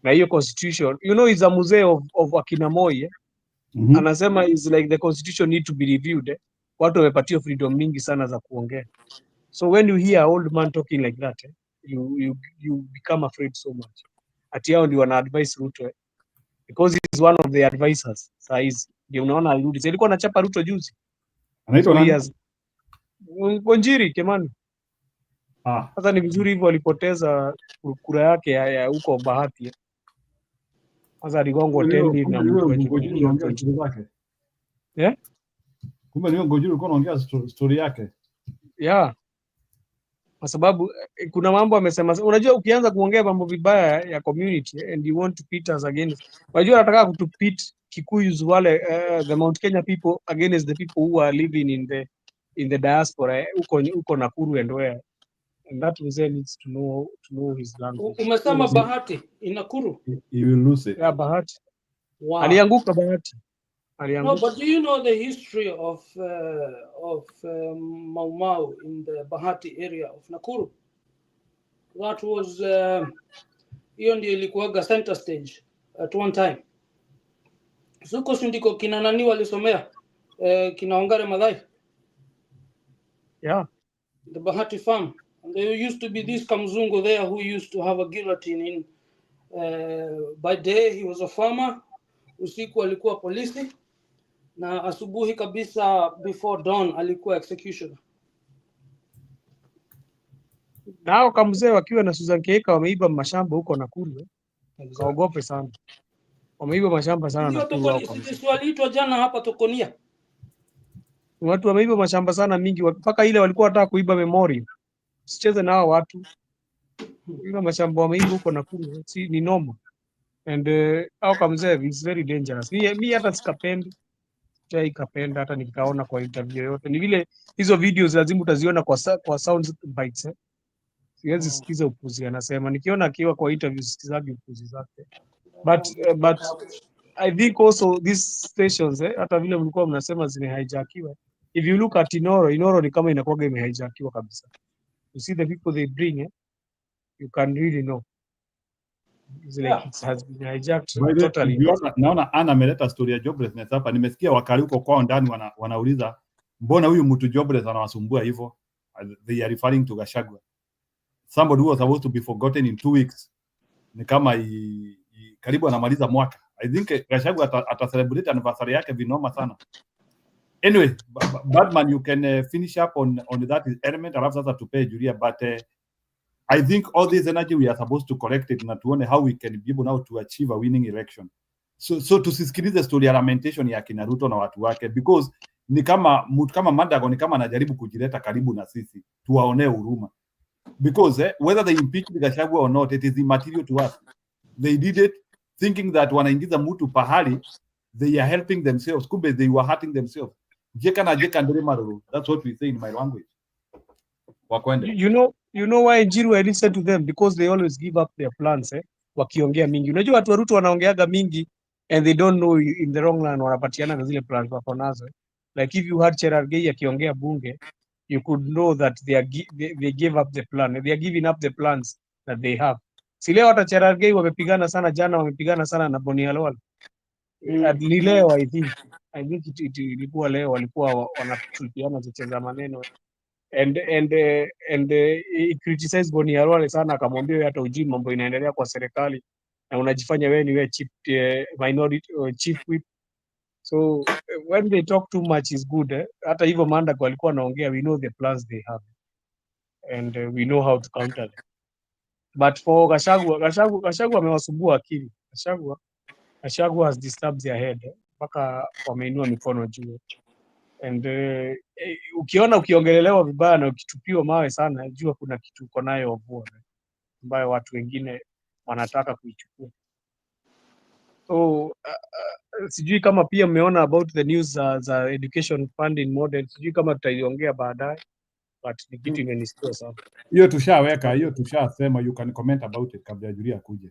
Na hiyo constitution, you know, is a mzee of akina Moi. Anasema is like the constitution need to be reviewed. Watu wamepatiwa freedom mingi sana za kuongea. So when you hear an old man talking like that, you become afraid so much. Ati hao ndio wana advise Ruto. Because he is one of the advisors. Saizi ndio unaona alirudi. Alikuwa anachapa Ruto juzi. Anaitwa nani? Wanjiri Kimani. Sasa ni vizuri hivyo alipoteza kura yake ya huko Bahati. Sasa aligongwa 10 lead na mtu. Yeah? Kumbe niyo Ngojuru ulikuwa unaongea story yake. Yeah. Kwa sababu kuna mambo amesema, unajua ukianza kuongea mambo vibaya ya community and you want to pit us against, unajua anataka kutupit Kikuyus wale the Mount Kenya people against the people who are living in the diaspora uko Nakuru and where, and that mzee needs to know his language. Umesema Bahati in Nakuru? You will lose it. Yeah, Bahati. Wow. Alianguka Bahati. No, but do you know the history of Mau Mau in the Bahati area of Nakuru? That was hiyo ndio ilikuwa center stage at one time. Suko ndiko kina nani walisomea kina Ongare Madhai. Yeah. The Bahati farm. And there used to be this Kamzungu there who used to have a guillotine in by day he was a farmer, usiku alikuwa polisi, na asubuhi kabisa before dawn alikuwa executioner. Nao kamzee wakiwa na Susan Keika wameiba mashamba huko Nakuru. Kaogope sana. Wameiba mashamba sana Nakuru. Waliitwa jana hapa Tokonia. Watu wameiba mashamba sana mingi, mpaka ile walikuwa wanataka kuiba memorial. Sicheze na hao watu. Ile mashamba wameiba huko Nakuru, si ni normal. And au kamzee is very dangerous. Mi hata sikapendi. Ikapenda hata nikaona kwa interview yote. Ni vile hizo videos lazima utaziona kwa sound bites. Siwezi sikiza upuzi anasema. Nikiona akiwa kwa interview sikizagi upuzi zake. But I think also these stations hata vile mlikuwa mnasema zimehijackiwa. If you look at Inoro ni kama inakuwa imehijackiwa kabisa. You see the people they bring, you can really know. It's like it has been hijacked totally. Naona Ana ameleta story ya joblessness hapa. Nimesikia wakali huko kwao ndani wanauliza mbona huyu mtu jobless anawasumbua hivyo? They are referring to Gachagua. Somebody who was supposed to be forgotten in 2 weeks. Ni kama karibu anamaliza mwaka. I think Gachagua ata celebrate anniversary yake vinoma sana. Anyway, Badman, you can finish up on that element. Alafu sasa tupe Julia, but I think all this energy we are supposed to collect it na tuone how we can be able now to achieve a winning election. So tusisikilize story ya lamentation ya kina Ruto na watu wake, because ni kama mtu kama Madago ni kama anajaribu kujileta karibu na sisi tuwaonee huruma, because whether they impeach Gachagua or not, it is immaterial to us. They did it thinking that wanaingiza mtu pahali they are helping themselves, kumbe they were hurting themselves. Jeka na jeka ndere maruru. That's what we say in my language. wakwende. You know why Njiru I listen to them? Because they always give up their plans, wakiongea mingi. Unajua watu wa Ruto wanaongeaga mingi and they don't know in the wrong line wanapatiana na zile plans wako nazo. Like if you had Cherargei akiongea bunge, you could know that they gave up the plan. They are giving up the plans that they have. Si leo hata Cherargei wamepigana sana jana, wamepigana sana na Boni Halwal. Ni leo I think ilikuwa leo walikuwa wanashirikiana kucheza maneno and he criticized Boni Halwal sana, akamwambia wewe hata ujui mambo inaendelea kwa serikali na unajifanya wewe ni wewe chief minority chief whip. So when they talk too much is good. Hata hivyo Mandago walikuwa wanaongea, we know the plans they have and we know how to counter them. But for Gachagua amewasumbua akili. Gachagua has disturbed their head mpaka wameinua mikono juu. And ukiongelelewa vibaya na ukitupiwa mawe sana, jua kuna kitu uko nayo ovua ambayo watu wengine wanataka kuichukua. So sijui kama pia mmeona about the news za education funding model, sijui kama tutaiongea baadaye, but ni kitu imenistua sana. Hiyo tushaweka, hiyo tushasema, you can comment about it kabla Julia akuje.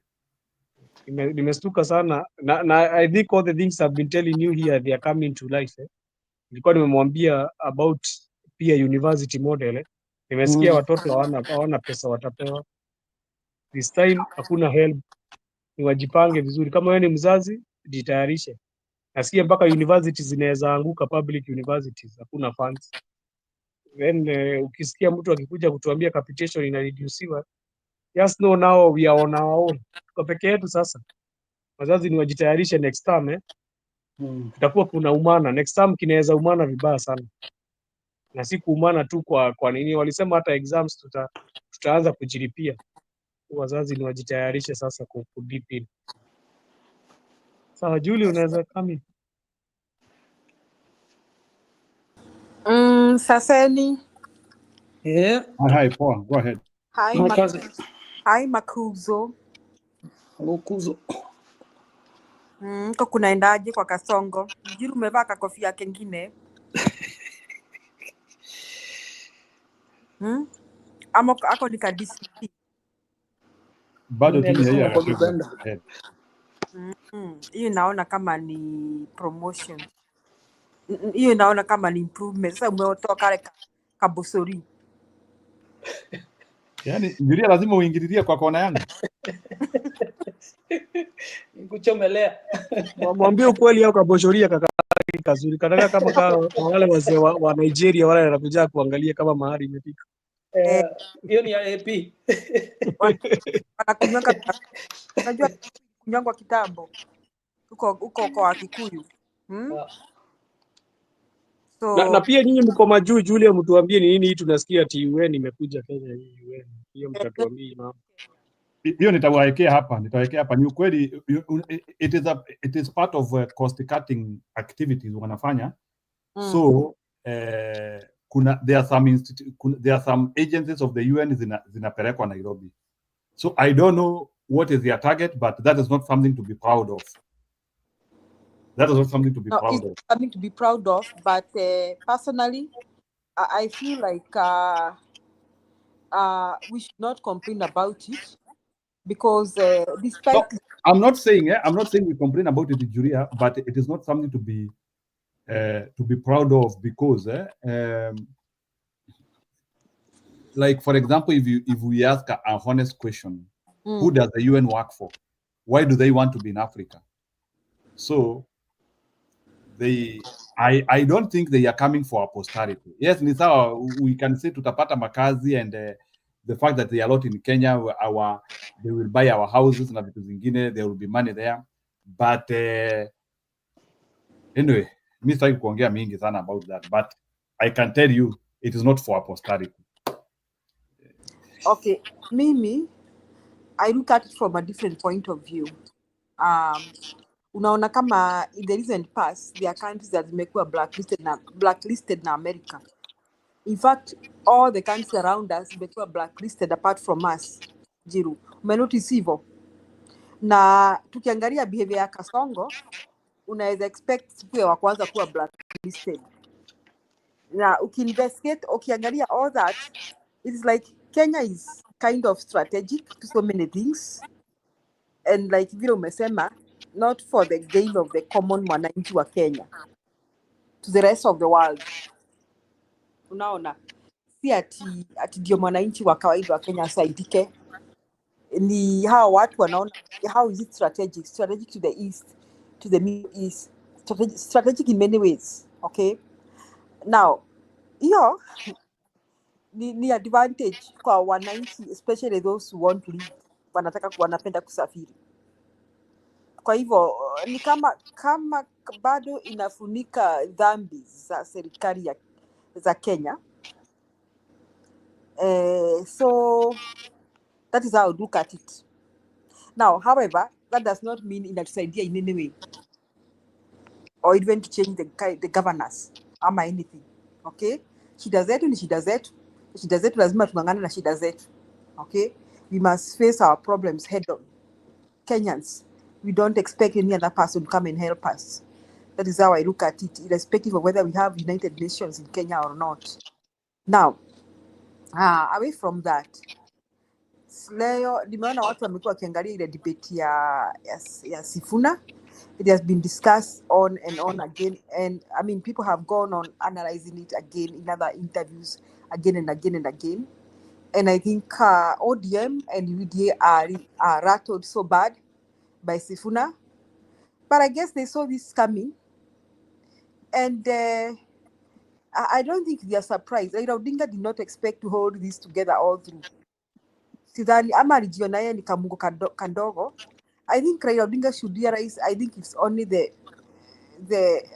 Nimestuka sana na I think all the things I've been telling you here they are coming to life. Nilikuwa nimemwambia about pia university model. Nimesikia watoto hawana pesa watapewa. This time hakuna help. Ni wajipange vizuri. Kama wewe ni mzazi, jitayarishe. Nasikia mpaka universities zinaweza anguka, public universities hakuna funds. Then ukisikia mtu akikuja kutuambia capitation inareduciwa, just know now we are on our own. Kwa peke yetu sasa. Wazazi ni wajitayarishe next term tutakuwa kuna umana next term, kinaweza umana vibaya sana. Na si kuumana tu kwa nini walisema hata exams tutaanza kujilipia. Wazazi ni wajitayarishe sasa kudipi. Sawa Julie, unaweza kami? Saseni. Yeah. Hi, Paul, go ahead. Hi Makuzo. Makuzo. Kwa kunaendaje kwa Kasongo? Njiru umevaa kakofia kengine. Ama ako ni kadisi. Bado tu ni yeye anapenda. Hiyo naona kama ni promotion. Hiyo naona kama ni improvement. Sasa umetoa kale kabosori. Yaani Julia lazima uingililie kwa kona yangu. Nikuchomelea. Mwambie ukweli au kaboshoria kaka kazuri. Kataka kama wale wazee wa Nigeria wale wanakuja kuangalia kama mahali imefika. Hiyo ni ya AP. Wanakunywanga. Unajua kunywangwa kitambo. Uko kwa Kikuyu. So, na pia nyinyi mko majuu Julia, mtuambie ni nini hii tunasikia ati UN imekuja Kenya hii UN. Hiyo mtatuambia mama. Hiyo nitawawekea hapa, Ni ukweli, it is part of cost cutting activities wanafanya. So there are some agencies of the UN zinapelekwa Nairobi. So I don't know what is their target, but that is not something to be proud of. That is not something to be proud of. Something to be proud of, but personally, I feel like we should not complain about it because despite. No, I'm not saying we complain about it, Julia, but it is not something to be proud of because like for example, if we ask a honest question, who does the UN work for? Why do they want to be in Africa? So I don't think they are coming for our posterity. Yes, ni sawa, we can say tutapata makazi and the fact that they are a lot in Kenya, they will buy our houses na vitu zingine, there will be money there. But anyway, mimi sitaki kuongea mingi sana about that, but I can tell you it is not for our posterity. Okay, mimi, I look at it from a different point of view. Unaona kama in the recent past, there are countries that zimekuwa blacklisted na America. In fact, all the countries around us zimekuwa blacklisted apart from us. Jiru, umenotice hivyo? Na tukiangalia behavior ya Kasongo, unaweza expect siku ya kwanza kuwa blacklisted. Na ukiinvestigate, ukiangalia all that, it's like Kenya is kind of strategic to so many things, and like vile umesema, not for the gain of the common mwananchi wa Kenya, to the rest of the world. Unaona, si ati ndio mwananchi wa kawaida wa Kenya asaidike, ni hawa watu wanaona how is it strategic to the east, to the Middle East, strategic in many ways. Okay, now hiyo ni advantage kwa wananchi, especially those who want to live, wanapenda kusafiri. Kwa hivyo ni kama bado inafunika dhambi za serikali za Kenya. So that is how I look at it. Now, however, that does not mean inatusaidia in any way or even to change the governors ama anything. Okay, shida zetu ni shida zetu. Shida zetu lazima tungangane na shida zetu. Okay, we must face our problems head on. Kenyans, we don't expect any other person to come and help us. That is how I look at it, irrespective of whether we have United Nations in Kenya or not. Now, away from that, leo nimeona watu wamekuwa wakiangalia ile debate ya Sifuna. It has been discussed on and on again, and I mean people have gone on analyzing it again in other interviews again and again and again. And I think ODM and UDA are rattled so bad by Sifuna, but I guess they saw this coming, and I don't think they are surprised. Raila Odinga did not expect to hold this together all through. Sidhani ama alijiona yeye ni kamungo kandogo. I think Raila Odinga should realize, I think it's only the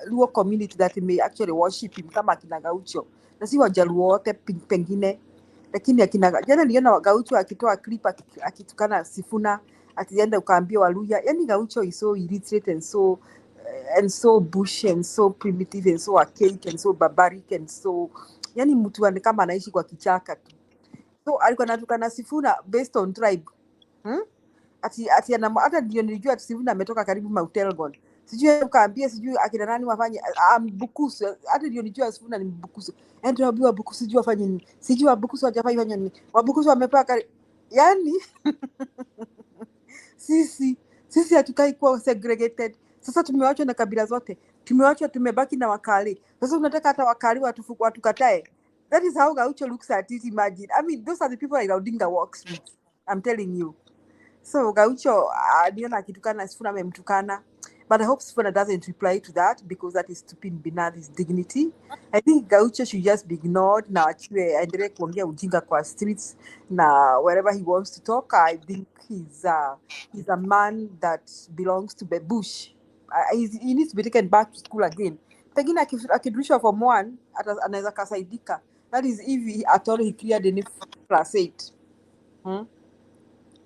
Luo community that may actually worship him kama akina Gaucho. Na si Wajaluo wote pengine. Lakini jana niliona Gaucho akitoa clip akitukana Sifuna, atienda ukaambia Waluya. Yani Gaucho is so illiterate and so bush and so primitive and so archaic and so barbaric and so, yani mtu kama anaishi kwa kichaka tu. So alikuwa anatukana Sifuna based on tribe. Hata ndio nilijua ati Sifuna ametoka karibu Mount Elgon. Sijui ukaambia sijui akina nani wafanye Mbukusu. Hata ndio nilijua Sifuna ni Mbukusu. Ndio wabiwa Mbukusu sijui wafanye nini. Sijui Wabukusu hawajafanya nini. Wabukusu wamepaka yani sisi hatukai kuwa segregated. Sasa tumewachwa na kabila zote. Tumebaki na Wakale. Sasa unataka hata Wakale watukatae. That is how Gaucho looks at it, imagine. I mean, those are the people Raila Odinga works with. I'm telling you. So Gaucho niona akitukana Sifuna amemtukana. But I hope Sifuna doesn't reply to that because that is stooping beneath his dignity. I think Gaucho should just be ignored. Na achiwe aendelee kuongea ujinga kwa streets na wherever he wants to talk. I think he's a man that belongs to the bush. He needs to be taken back to school again. Pengine akirudishwa form 1 anaweza kasaidika. That is if he at all he cleared any class 8.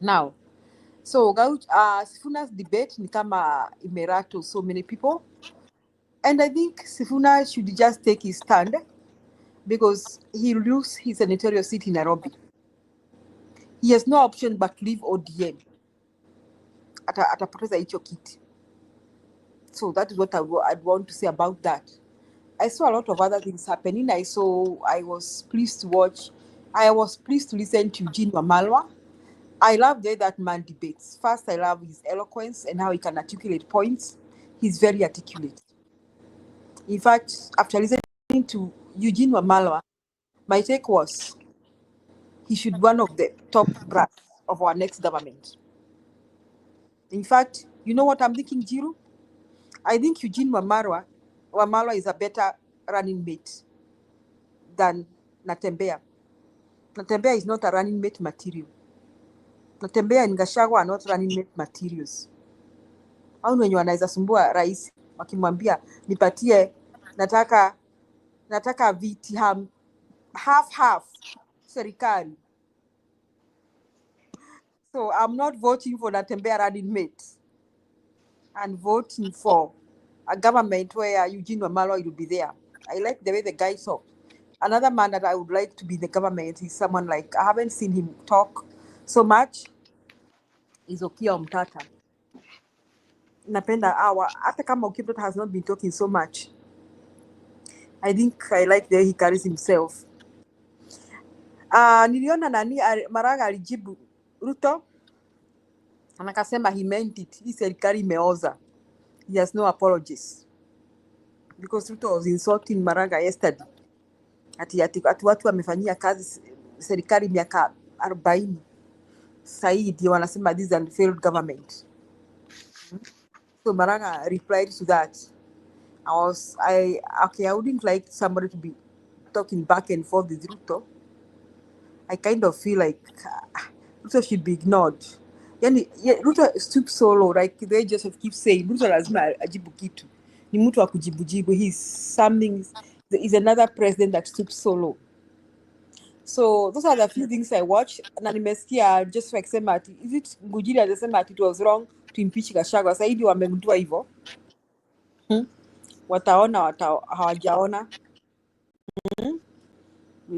Now, so Sifuna's debate ni kama imerato so many people, and I think Sifuna should just take his stand because he'll lose his senatorial seat in Nairobi. He has no option but to leave ODM. Atapoteza hicho kiti. So that is what I'd want to say about that. I saw a lot of other things happening. I was pleased to watch. I was pleased to listen to Eugene Wamalwa. I love the way that man debates. First, I love his eloquence and how he can articulate points. He's very articulate. In fact, after listening to Eugene Wamalwa, my take was he should be one of the top brass of our next government. In fact, you know what I'm thinking, Jiru? I think Eugene Wamalwa is a better running mate than Natembea. Natembea is not a running mate material. Natembea and Gachagua are not running mate materials. Au wenye wanaweza sumbua rais wakimwambia nipatie nataka viti half serikali. So I'm not voting for Natembea running mate. I'm voting for a government where Eugene Wamalwa will be there. I like the way the guy talks. Another man that I would like to be in the government is someone like, I haven't seen him talk so much, is Okia Omtata. Napenda hata kama Okia Omtata has not been talking so much. I think I like the way he carries himself. Niliona Maraga alijibu Ruto na akasema he meant it. Hii serikali imeoza. He has no apologies. Because Ruto was insulting Maraga yesterday. Ati watu wamefanyia kazi serikali miaka 40. Sasa ndio wanasema this is a failed government. So Maraga replied to that. I wouldn't like somebody to be talking back and forth with Ruto. I kind of feel like Ruto should be ignored. Yani, Ruto stoops so low, like they just keep saying Ruto lazima ajibu kitu. Ni mtu wa kujibujibu. He's another president that stoops so low. So those are the few things I watch. Na nimesikia just for example, is it Ngujiri alisema it was wrong to impeach Gachagua. Sasa hivi wamemtoa hivyo. Wataona hawajaona.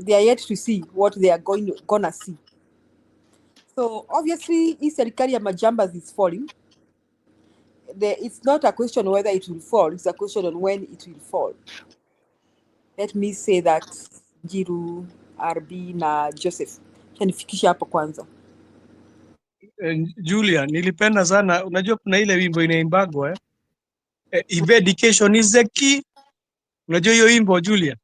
They are yet to see what they are gonna see. So obviously, hii serikali ya majambas is falling. It's not a question whether it will fall, it's a question on when it will fall. Let me say that Jiru, RB na Joseph. Nifikisha hapo kwanza. Julia, nilipenda sana, unajua kuna ile wimbo inaimbagwa if education is the key. Unajua hiyo wimbo Julia?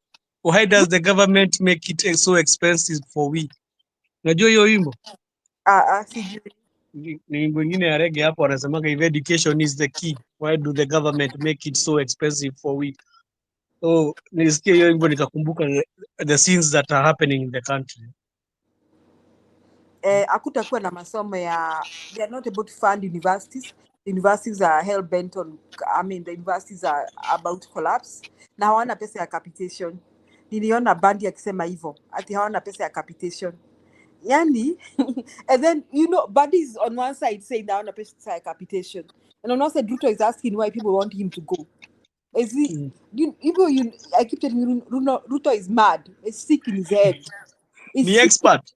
Why does the government make it so expensive for we? Unajua hiyo wimbo? Sijui. Ni wimbo ingine ya reggae hapo wanasemaga if education is the key, why do the government make it so expensive for we? So nilisikia hiyo wimbo nikakumbuka the scenes that are happening in the country. Hakutakuwa na masomo ya, they are not able to fund universities. The universities are hell bent on, the universities are about to collapse. Na hawana pesa ya capitation. Niliona bandi akisema hivyo, ati hawana pesa ya capitation. Yani, and then, buddies on one side saying they hawana pesa ya capitation. And on one side, Ruto is asking why people want him to go. Is he, I keep telling you, Ruto is mad. He's sick in his head. Ni expert.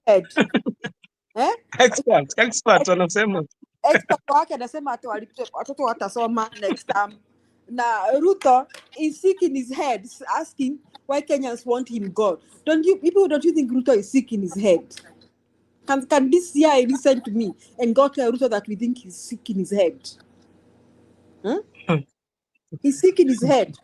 Expert wanasema. Expert wake anasema watoto watasoma next time. Na Ruto is sick in his head, asking why Kenyans want him gone. Don't you think Ruto is sick in his head? Can this guy listen to me and go tell Ruto that we think he's sick in his head? He's sick in his head.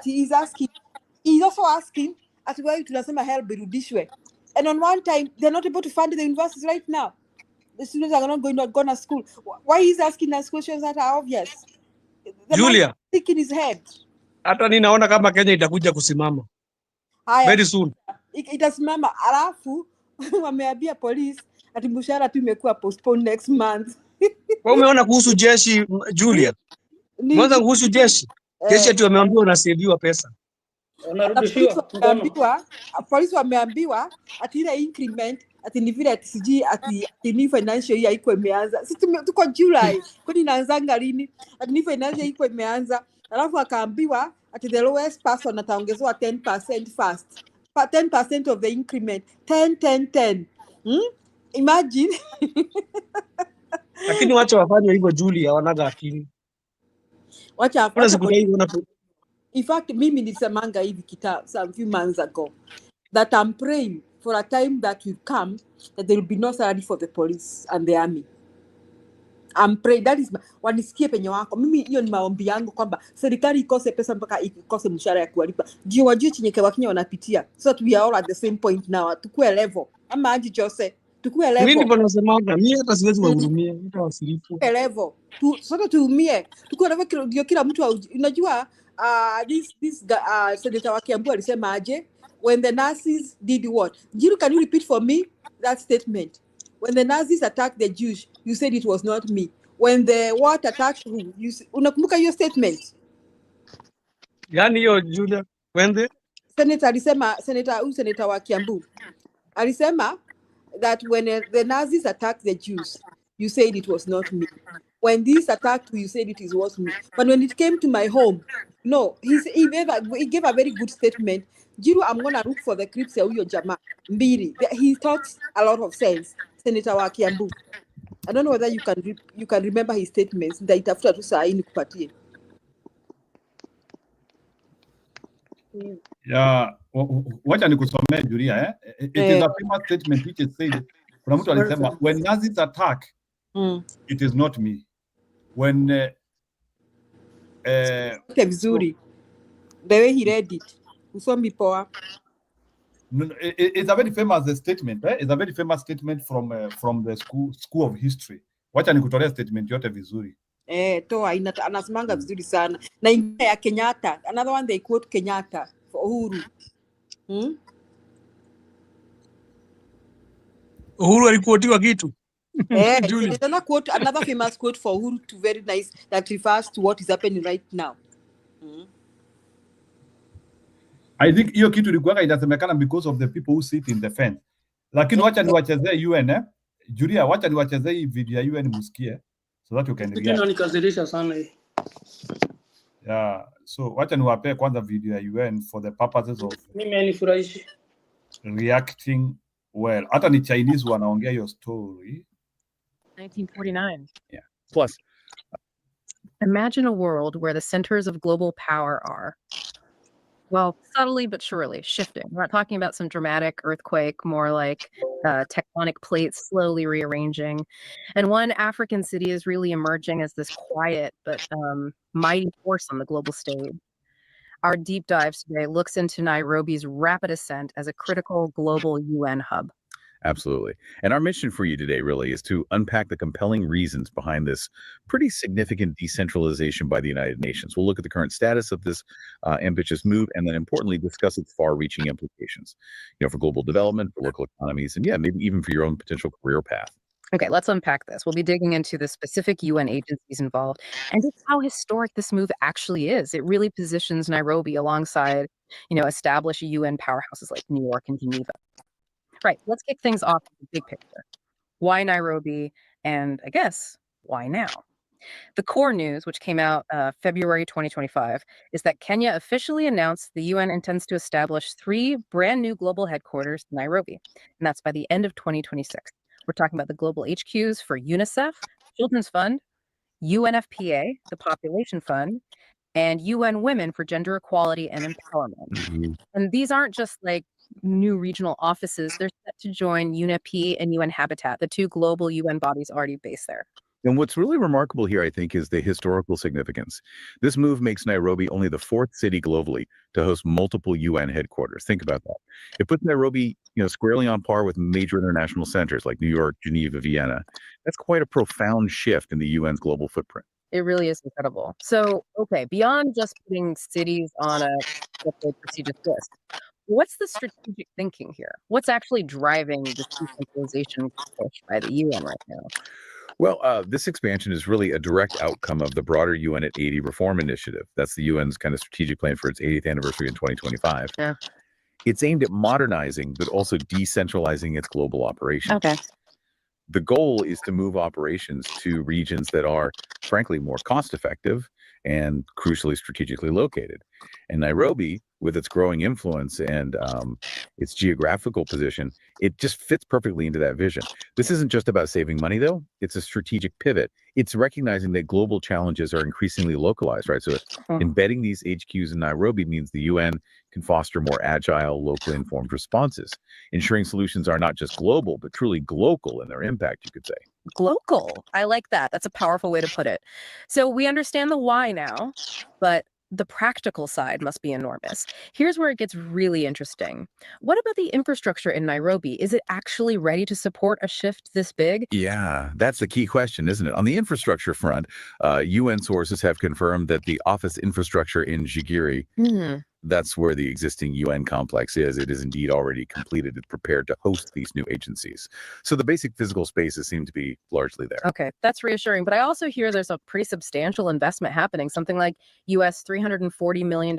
He's also asking at why tunasema help irudishwe. And on one time, they're not able to fund the universities right now. The students are not going to school. Why is asking us questions that are obvious? Julia, sick in his head. Hata ninaona kama Kenya itakuja kusimama. Very soon. Itasimama, alafu wameambia police ati mshahara tu imekuwa postponed next month. Kwa umeona kuhusu jeshi Julia? Mwanzo kuhusu jeshi. Jeshi ati wameambiwa unasaidiwa pesa. Polisi wameambiwa ati ile increment ati ni vile ati siji ati ni financial year iko imeanza. Sisi tuko July. Kwani inaanzanga lini? Ati ni financial year iko imeanza. Alafu akaambiwa ati the lowest person ataongezewa 10% first. 10% of the increment. 10. Imagine. Lakini wacha wafanye hivyo Julia, wanaga akili. Wacha afanye. In fact, mimi nilisemanga hivi some few months ago that I'm praying for a time that will come that there will be no salary for the police and the army. I'm praying, that is wanisikie penye wako. Mimi hiyo ni maombi yangu kwamba serikali ikose pesa mpaka ikose mshahara ya kuwalipa. Ndio wajue chenye Wakenya wanapitia. So that we are all at the same point now. Tukue level. Ama aje Jose. Tukue level. Mimi bwana nasemaga, mimi hata siwezi kuhurumia, hata wasilifu. Level. Sote tuumie. Tukue level ndio kila mtu unajua this Senator wa Kiambu alisema aje, when the Nazis did what? Jiru, can you repeat for me that statement? When the Nazis attacked the Jews, you said it was not me. When the what attacked who? Unakumbuka hiyo statement? Yani hiyo Julia, when the Senator wa Kiambu alisema that when the Nazis attacked the Jews, you said it was not me. When this attacked, you said it was me. But when it came to my home, no, he gave a very good statement. Jiru, I'm gonna look for the clips ya huyo jamaa mbili. He talks a lot of sense. Senator wa Kiambu. I don't know whether you can remember his statements. Ndaitafuta tu saa hii nikupatie. Yeah, wacha nikusomee Julia, It is a famous statement which is said, kuna mtu alisema, when Nazis attack, it is not me. When vizuri. The way he read it. Usomi poa. It's a very famous statement, It's a very famous statement from the school of history. Wacha nikutolea statement yote vizuri. Toa anasimanga vizuri sana. Na ingine ya Kenyatta, another one they quote Kenyatta for Uhuru. Uhuru alikuotiwa kitu. There's another famous quote for Uhuru, too, very nice, that refers to what is happening right now. I think hiyo kitu ilikuwa inasemekana because of the people who sit in the fence. Lakini wacha niwachezee UN, Julia, wacha niwachezee hii video ya UN musikie so that you can react. Nikasirisha sana hii. Yeah, so wacha niwape kwanza video ya UN for the purposes of reacting well. Hata ni Chinese wanaongea hiyo story. 1949. Yeah. Plus, imagine a world where the centers of global power are, well, subtly but surely shifting. We're not talking about some dramatic earthquake, more like tectonic plates slowly rearranging. And one African city is really emerging as this quiet but mighty force on the global stage. Our deep dives today looks into Nairobi's rapid ascent as a critical global UN hub. Absolutely. And our mission for you today really is to unpack the compelling reasons behind this pretty significant decentralization by the United Nations. We'll look at the current status of this ambitious move, and then importantly, discuss its far-reaching implications, for global development, for local economies, and maybe even for your own potential career path. Okay, let's unpack this. We'll be digging into the specific UN agencies involved and just how historic this move actually is. It really positions Nairobi alongside, established UN powerhouses like New York and Geneva. Right, let's kick things off with the big picture. Why Nairobi? And I guess, why now? The core news, which came out February 2025, is that Kenya officially announced the UN intends to establish 3 brand new global headquarters in Nairobi, and that's by the end of 2026. We're talking about the global HQs for UNICEF, Children's Fund, UNFPA, the Population Fund, and UN Women for Gender Equality and Empowerment. Mm-hmm. And these aren't just like new regional offices. They're set to join UNEP and UN Habitat, the 2 global UN bodies already based there. And what's really remarkable here, I think, is the historical significance. This move makes Nairobi only the 4th city globally to host multiple UN headquarters. Think about that. It puts Nairobi, squarely on par with major international centers like New York, Geneva, Vienna. That's quite a profound shift in the UN's global footprint. It really is incredible. So, okay, beyond just putting cities on a prestigious list, what's the strategic thinking here? What's actually driving this decentralization push by the UN right now? Well, this expansion is really a direct outcome of the broader UN at 80 reform initiative. That's the UN's kind of strategic plan for its 80th anniversary in 2025. Yeah. It's aimed at modernizing, but also decentralizing its global operations. Okay. The goal is to move operations to regions that are, frankly, more cost-effective and crucially strategically located. And Nairobi, with its growing influence and its geographical position, it just fits perfectly into that vision. This isn't just about saving money, though. It's a strategic pivot. It's recognizing that global challenges are increasingly localized, right? So embedding these HQs in Nairobi means the UN can foster more agile, locally informed responses, ensuring solutions are not just global, but truly glocal in their impact, you could say. Glocal. I like that. That's a powerful way to put it. So we understand the why now, but the practical side must be enormous. Here's where it gets really interesting. What about the infrastructure in Nairobi? Is it actually ready to support a shift this big? Yeah, that's the key question, isn't it? On the infrastructure front, UN sources have confirmed that the office infrastructure in Jigiri, that's where the existing UN complex is. It is indeed already completed and prepared to host these new agencies. So the basic physical spaces seem to be largely there. Okay, that's reassuring. But I also hear there's a pretty substantial investment happening, something like US $340 million,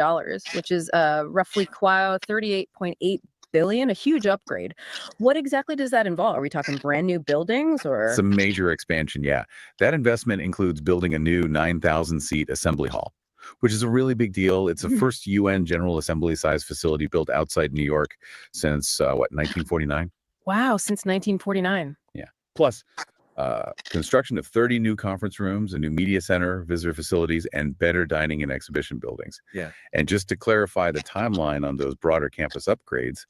which is roughly $38.8 billion, a huge upgrade. What exactly does that involve? Are we talking brand new buildings or? Some major expansion, yeah. That investment includes building a new 9,000-seat assembly hall, which is a really big deal. It's the first UN General Assembly size facility built outside New York since, 1949? Wow, since 1949. Yeah. Plus, Construction of 30 new conference rooms, a new media center, visitor facilities, and better dining and exhibition buildings. Yeah. And just to clarify the timeline on those broader campus upgrades,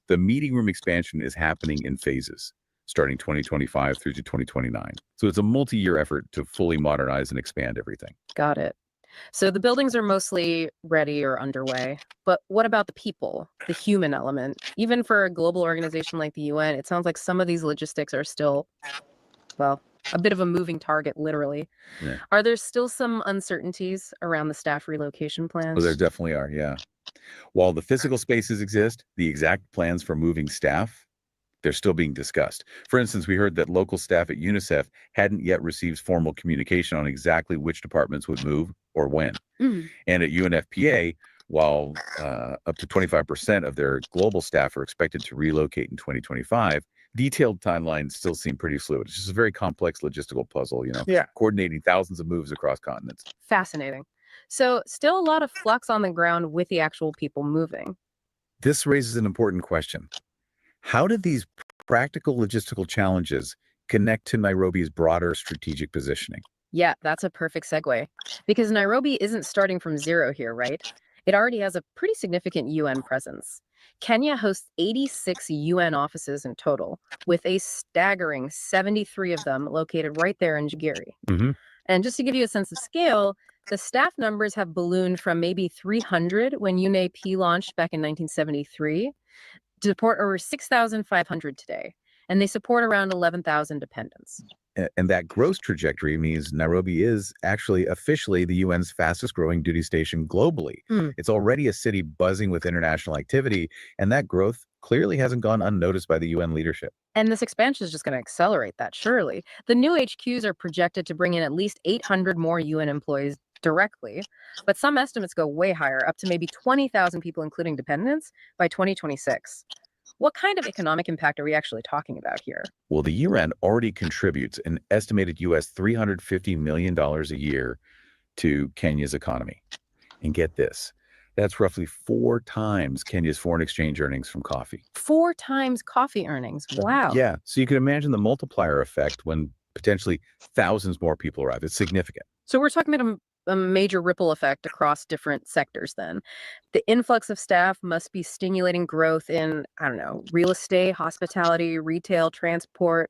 the meeting room expansion is happening in phases, starting 2025 through to 2029. So it's a multi-year effort to fully modernize and expand everything. Got it. So the buildings are mostly ready or underway, but what about the people, the human element? Even for a global organization like the UN, it sounds like some of these logistics are still, well, a bit of a moving target, literally. Yeah. Are there still some uncertainties around the staff relocation plans? Well, there definitely are, yeah. While the physical spaces exist, the exact plans for moving staff, they're still being discussed. For instance, we heard that local staff at UNICEF hadn't yet received formal communication on exactly which departments would move or when. Mm. And at UNFPA, while up to 25% of their global staff are expected to relocate in 2025, detailed timelines still seem pretty fluid. It's just a very complex logistical puzzle, coordinating thousands of moves across continents. Fascinating. So still a lot of flux on the ground with the actual people moving. This raises an important question. How did these practical logistical challenges connect to Nairobi's broader strategic positioning? Yeah, that's a perfect segue. Because Nairobi isn't starting from zero here, right? It already has a pretty significant UN presence. Kenya hosts 86 UN offices in total, with a staggering 73 of them located right there in Jigiri. Mm-hmm. And just to give you a sense of scale, the staff numbers have ballooned from maybe 300 when UNAP launched back in 1973 to support over 6,500 today. And they support around 11,000 dependents. And that growth trajectory means Nairobi is actually officially the UN's fastest growing duty station globally. It's already a city buzzing with international activity, and that growth clearly hasn't gone unnoticed by the UN leadership. And this expansion is just going to accelerate that, surely. The new HQs are projected to bring in at least 800 more UN employees directly, but some estimates go way higher, up to maybe 20,000 people, including dependents, by 2026. What kind of economic impact are we actually talking about here? Well, the UN already contributes an estimated US $350 million a year to Kenya's economy. And get this, that's roughly 4 times Kenya's foreign exchange earnings from coffee. 4 times coffee earnings. Wow. Yeah, so you can imagine the multiplier effect when potentially thousands more people arrive. It's significant. So we're talking about a major ripple effect across different sectors then. The influx of staff must be stimulating growth in, I don't know, real estate, hospitality, retail, transport,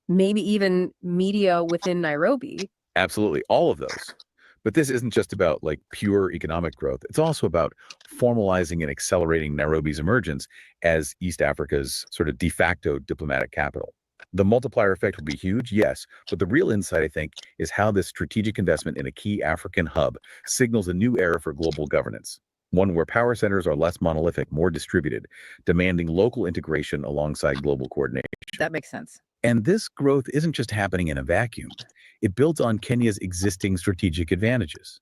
maybe even media within Nairobi. Absolutely, all of those. But this isn't just about like pure economic growth. It's also about formalizing and accelerating Nairobi's emergence as East Africa's sort of de facto diplomatic capital. The multiplier effect will be huge, yes, but the real insight, I think, is how this strategic investment in a key African hub signals a new era for global governance, one where power centers are less monolithic, more distributed, demanding local integration alongside global coordination. That makes sense. And this growth isn't just happening in a vacuum. It builds on Kenya's existing strategic advantages.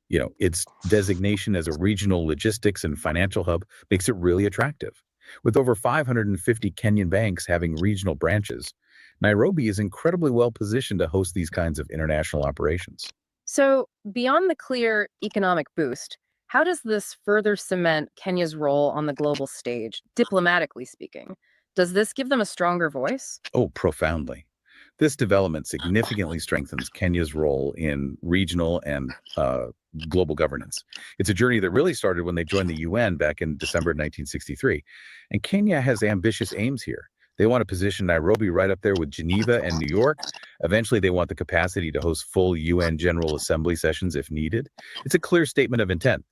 Its designation as a regional logistics and financial hub makes it really attractive. With over 550 Kenyan banks having regional branches, Nairobi is incredibly well positioned to host these kinds of international operations. So, beyond the clear economic boost, how does this further cement Kenya's role on the global stage, diplomatically speaking? Does this give them a stronger voice? Oh, profoundly. This development significantly strengthens Kenya's role in regional and global governance. It's a journey that really started when they joined the UN back in December 1963. And Kenya has ambitious aims here. They want to position Nairobi right up there with Geneva and New York. Eventually, they want the capacity to host full UN General Assembly sessions if needed. It's a clear statement of intent,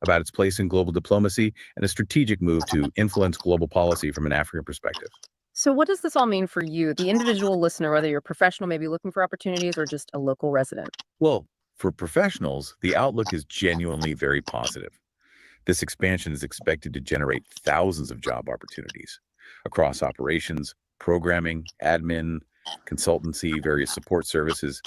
about its place in global diplomacy and a strategic move to influence global policy from an African perspective. So what does this all mean for you, the individual listener, whether you're a professional, maybe looking for opportunities, or just a local resident? Well, for professionals, the outlook is genuinely very positive. This expansion is expected to generate thousands of job opportunities across operations, programming, admin, consultancy, various support services.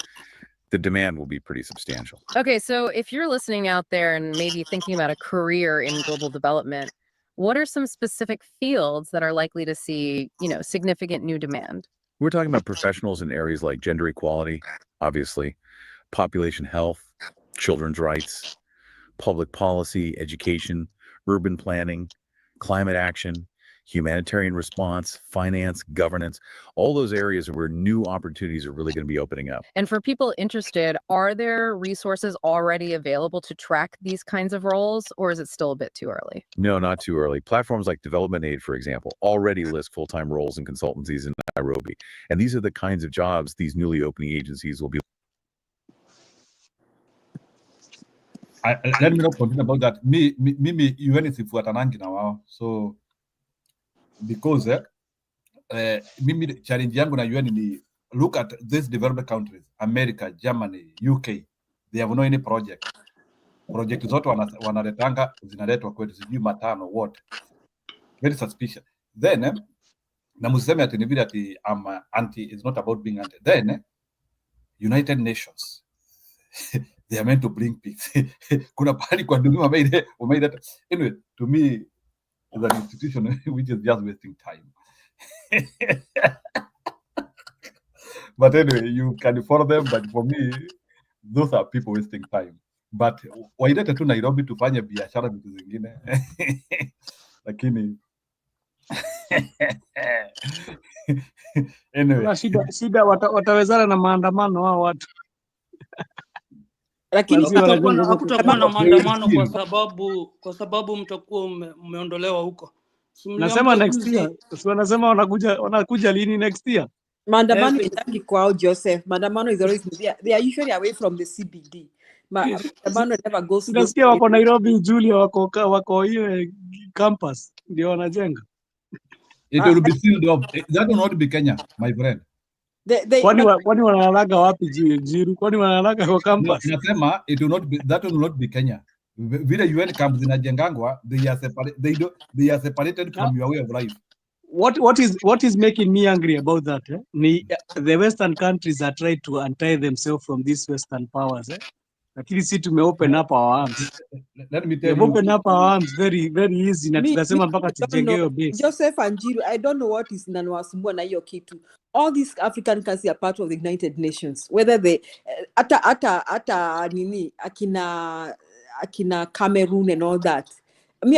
The demand will be pretty substantial. Okay, so if you're listening out there and maybe thinking about a career in global development, what are some specific fields that are likely to see, significant new demand? We're talking about professionals in areas like gender equality, obviously, population health, children's rights, public policy, education, urban planning, climate action, humanitarian response, finance, governance, all those areas where new opportunities are really going to be opening up. And for people interested, are there resources already available to track these kinds of roles, or is it still a bit too early? No, not too early. Platforms like Development Aid, for example, already list full-time roles in consultancies in Nairobi. And these are the kinds of jobs these newly opening agencies will be. Let me not continue about that. Mimi UN sifuatanangi na wao. So because mimi challenge yangu na UN ni look at these developed countries, America, Germany, UK. They have no any project. Project zote wanaletanga zinaletwa kwetu sijui matano what. Very suspicious. Then na museme ati ni vile ati anti is not about being anti. Then United Nations they are meant to bring peace. Kuna pahali kwa dunia wameileta. Anyway, to me, it's an institution which is just wasting time. But anyway, you can follow them, but for me, those are people wasting time. But wailete tu Nairobi tufanye biashara vitu zingine. Lakini anyway, shida watawezana na maandamano hao watu. Lakini hakutakuwa na maandamano kwa sababu mtakuwa mmeondolewa huko. Nasema next year. So wanasema wanakuja lini next year? Maandamano is kwao Joseph. Maandamano is always they are usually away from the CBD. Maandamano never goes. Nasikia wako Nairobi, Julia wako hiyo campus ndio wanajenga. It will be sealed up. That will not be Kenya, my friend. Kwani wanalaga wapi Jiru? Kwani wanalaga kwa campus? Nasema that will not be Kenya. Vile UN camps zinajengangwa, they are separated from your way of life. What is making me angry about that? The Western countries are trying to untie themselves from these Western powers. Lakini si tume open up our arms. Let me tell you. Open up our arms very very easy na tunasema mpaka tujengewe base. Joseph and Jiru, I don't know what is nanwasumbua na hiyo kitu. All these African countries are part of the United Nations. Whether they ata nini akina Cameroon and all that.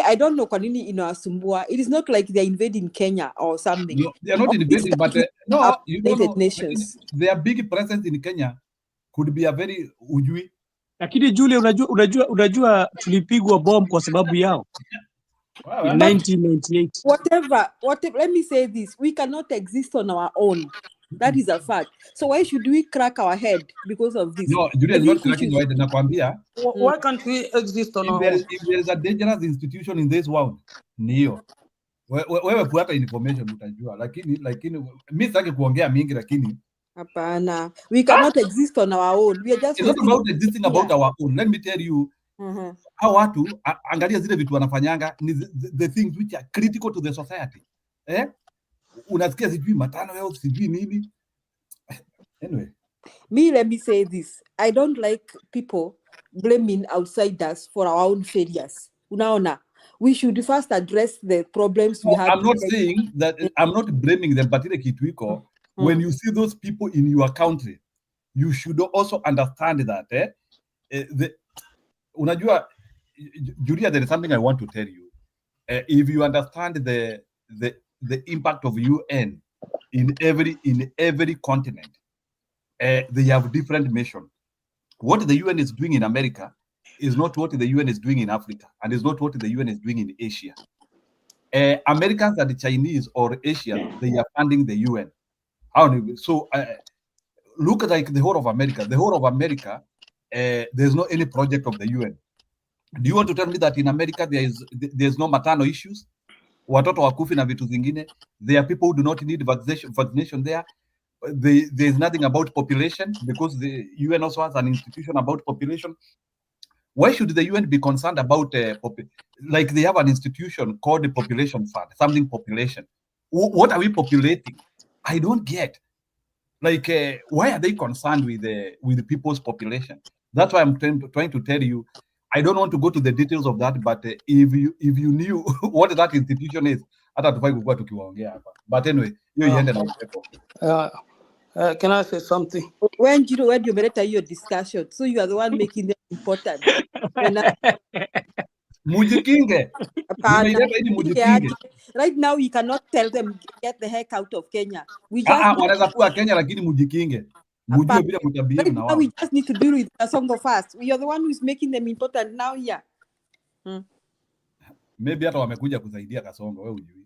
I don't know kwa nini inawasumbua. It is not like they are invading Kenya or something. No, they are not invading, but no, you don't know. Nations. Their big presence in Kenya could be a very ujui. Lakini Julia, unajua tulipigwa bomb kwa sababu yao. In 1998. Whatever, let me say this, we cannot exist on our own. That is a fact. So why should we crack our head because of this? No, Julia is not cracking your head. Nakwambia. Why can't we exist on our own? If there is a dangerous institution in this world, niyo. Wewe kuata information utajua. Lakini mimi sitaki kuongea mingi lakini hapana. We cannot exist on our own. We are just. It's not about existing about our own. Let me tell you. How watu angalia zile vitu wanafanyanga ni the things which are critical to the society. Unasikia sijui matano yao sijui nini. Anyway, let me say this. I don't like people blaming outsiders for our own failures. Unaona, we should first address the problems we have. I'm not saying that I'm not blaming them, but when you see those people in your country, you should also understand that unajua, Julia, there is something I want to tell you. If you understand the impact of UN in every continent, they have different mission. What the UN is doing in America is not what the UN is doing in Africa, and is not what the UN is doing in Asia. Americans and the Chinese or Asians, they are funding the UN. So look at like the whole of America. The whole of America, there's no any project of the UN. Do you want to tell me that in America there's no maternal issues? Watoto wakufi na vitu zingine. There are people who do not need vaccination there. There's nothing about population because the UN also has an institution about population. Why should the UN be concerned about like they have an institution called the Population Fund, something population? What are we populating? I don't get. Like, why are they concerned with the people's population? That's why I'm trying to tell you. I don't want to go to the details of that, but if you knew what that institution is, hata tufai kukua tukiwaongea hapa. But anyway, hiyo iende na upepo. Can I say something? When you made your discussion, so you are the one making them important. Mujikinge. Right now, you cannot tell them get the heck out of Kenya. We just wanaweza kuwa Kenya lakini mujikinge. Mujue bila mtabehave na wao. we just need to deal with Kasongo first. We are the one who is making them important now here. Maybe hata wamekuja kusaidia Kasongo, wewe hujui.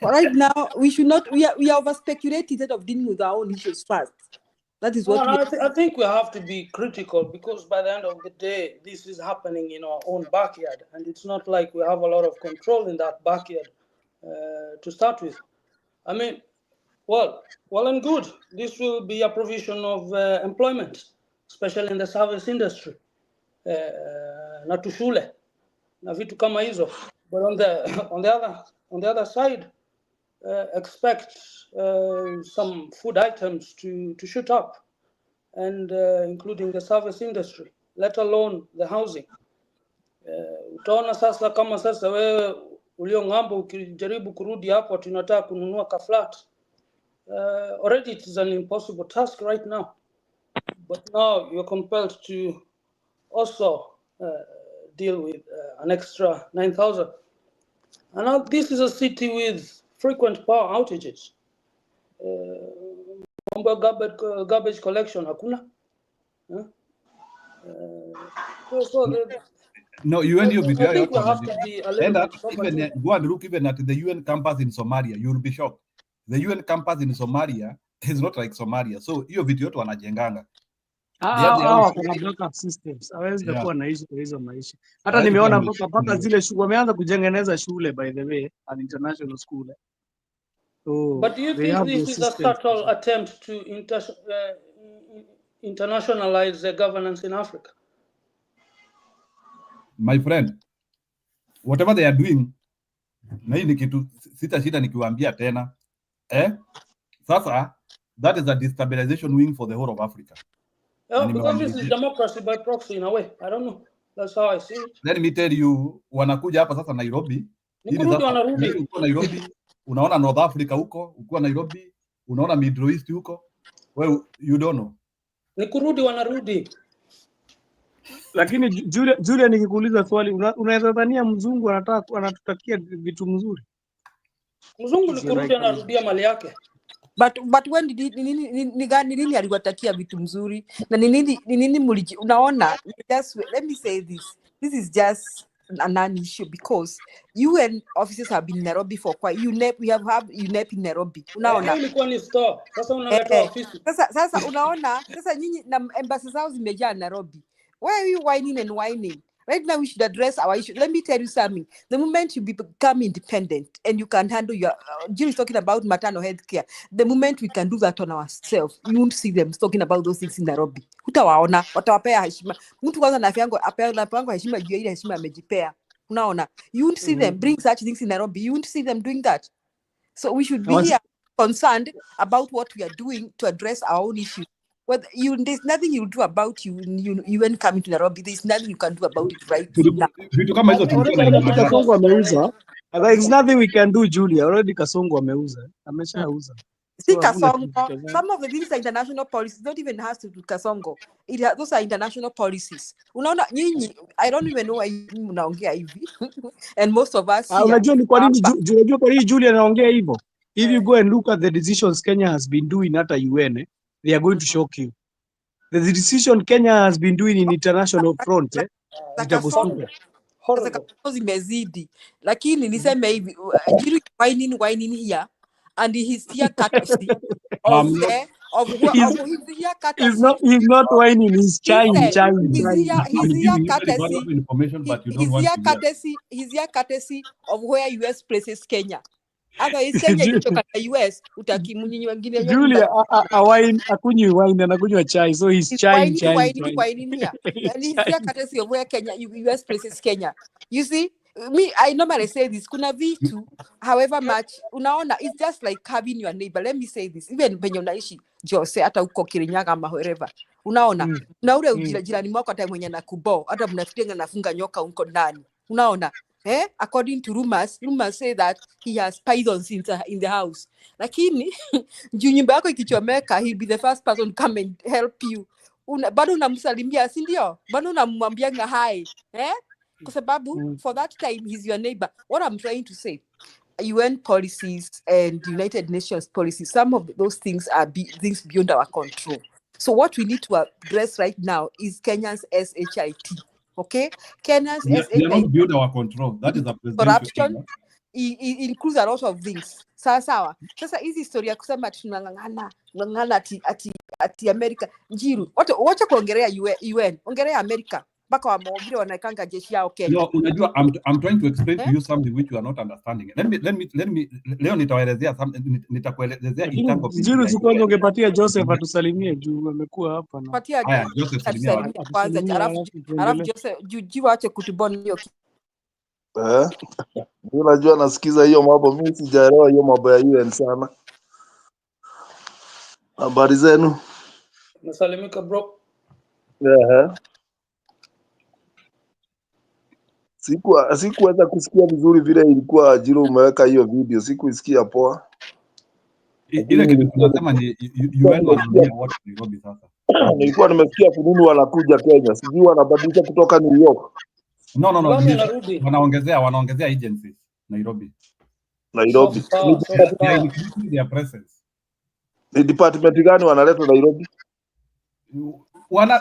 Right now, we should not. We are over speculating instead of dealing with our own issues first. That is what I think we have to be critical, because by the end of the day, this is happening in our own backyard, and it's not like we have a lot of control in that backyard to start with. I mean, well and good. This will be a provision of employment, especially in the service industry. Na tushule, na vitu kama hizo. But on the other side, expect some food items to shoot up, and including the service industry, let alone the housing. Utaona sasa kama sasa wewe ulio ng'ambo ukijaribu kurudi hapo tunataka kununua ka flat. Already it is an impossible task right now, but now you're compelled to also deal with an extra 9,000. And now this is a city with frequent power outages. Garbage collection hakuna. No, you and your video. I think we have to be a little bit even go and look even at the UN campus in Somalia, you'll be shocked. The UN campus in Somalia is not like Somalia. So hiyo video tu wanajenganga. Kuna backup systems. Hawezi kuwa na hizo maisha. Hata nimeona mpaka zile shule wameanza kujengeneza shule, by the way, an international school. So, but do you think this is a subtle attempt to internationalize the governance in Africa? My friend, whatever they are doing, na hii ni kitu sitashinda nikiwaambia tena. Sasa, that is a destabilization wing for the whole of Africa. Because this is democracy by proxy in a way. I don't know. That's how I see it. Let me tell you, wanakuja hapa sasa Nairobi. Uko Nairobi, unaona North Africa huko, uko Nairobi, unaona Middle East huko. Well, you don't know. Ni kurudi wanarudi. Lakini Julia nikikuuliza swali, unaweza dhania mzungu anatutakia vitu mzuri? Mzungu ni kurudi anarudia mali yake. But when did nini aliwatakia vitu mzuri na nini muliji unaona, just let me say this is just a non-issue, because UN offices have been in Nairobi for quite we have UNEP in Nairobi, unaona ilikuwa ni store sasa unaleta ofisi sasa unaona sasa nyinyi na embassy zao zimejaa Nairobi. Why are you whining and whining? Right now, we should address our issue. Let me tell you something. The moment you become independent and you can handle your... Jill is talking about maternal health care. The moment we can do that on ourselves, you won't see them talking about those things in Nairobi. Hutawaona, watawapea heshima. Mtu kwanza na afyangu heshima juu ya ile heshima amejipea. Unaona? You won't see them bring such things in Nairobi. You won't see them doing that. So we should be here concerned about what we are doing to address our own issues. Well, there's nothing you do about you when coming to Nairobi. There's nothing you can do about it right now. There's nothing we can do, Julia. Already Kasongo ameuza. Ameshauza. See, Kasongo, some of the things are international policies. Don't even have to do Kasongo. Those are international policies. Unaona, I don't even know why mnaongea hivi. And most of us... Unajua ni kwa nini Julia anaongea hivyo? If you go and look at the decisions Kenya has been doing at the UN, they are going to shock you. The decision Kenya has been doing in international front, zitakustuka. Zimezidi. Lakini niseme hivi, whining here, and he's here courtesy of his here courtesy. He's not whining, he's trying. He's here courtesy of where US places Kenya. Otherwise, Kenya kutoka US utakimunyinyi wengine Julia akunywi wine anakunywa chai, so he's whining here. And he's here courtesy of where Kenya US places Kenya. You see, me, I normally say this, kuna vitu however much unaona, it's just like having your neighbor. Let me say this, even when unaishi Jose hata uko Kirinyaga ama wherever, unaona na ule jirani mwako hata mwenye nakubo hata mnafikiria nafunga nyoka huko ndani, unaona. According to rumors say that he has pythons in the house. Lakini juu nyumba yako ikichomeka, he'll be the first person to come and help you. Bado unamsalimia, si ndio? Bado unamwambia hi. Kwa sababu for that time he's your neighbor. What I'm trying to say, UN policies and United Nations policies, some of those things are things beyond our control. So what we need to address right now is Kenya's SHIT. Okay? Kenya's They are not SHIT beyond our control. That is a presidential corruption area. it includes a lot of things. Sawa. Sasa hizi historia kusema tunang'ang'ana ati America njiru. Wacha kuongelea UN. Ongelea America. Mpaka wamwambie wanaekanga jeshi yao Kenya. No, unajua I'm trying to explain to you something which you are not understanding. Let me leo nitakuelezea itango. Njiru siku kwanza ungepatia Joseph atusalimie juu amekuwa hapa na. Patia Haya, Joseph salimia kwanza alafu Joseph Jiru ache kutuboni hiyo. Unajua nasikiza hiyo mambo, mimi sijaelewa hiyo mambo ya UN sana. Habari zenu? Nasalimika bro. Sikuweza kusikia vizuri vile ilikuwa Jiro umeweka hiyo video, sikuisikia poa. Ile kitu tunasema ni UN wanaambia watu Nairobi sasa. Nilikuwa nimesikia kunini wanakuja Kenya. Sijui wanabadilisha kutoka New York. No. Wanaongezea agencies Nairobi. Their presence. Ni department gani wanaleta Nairobi?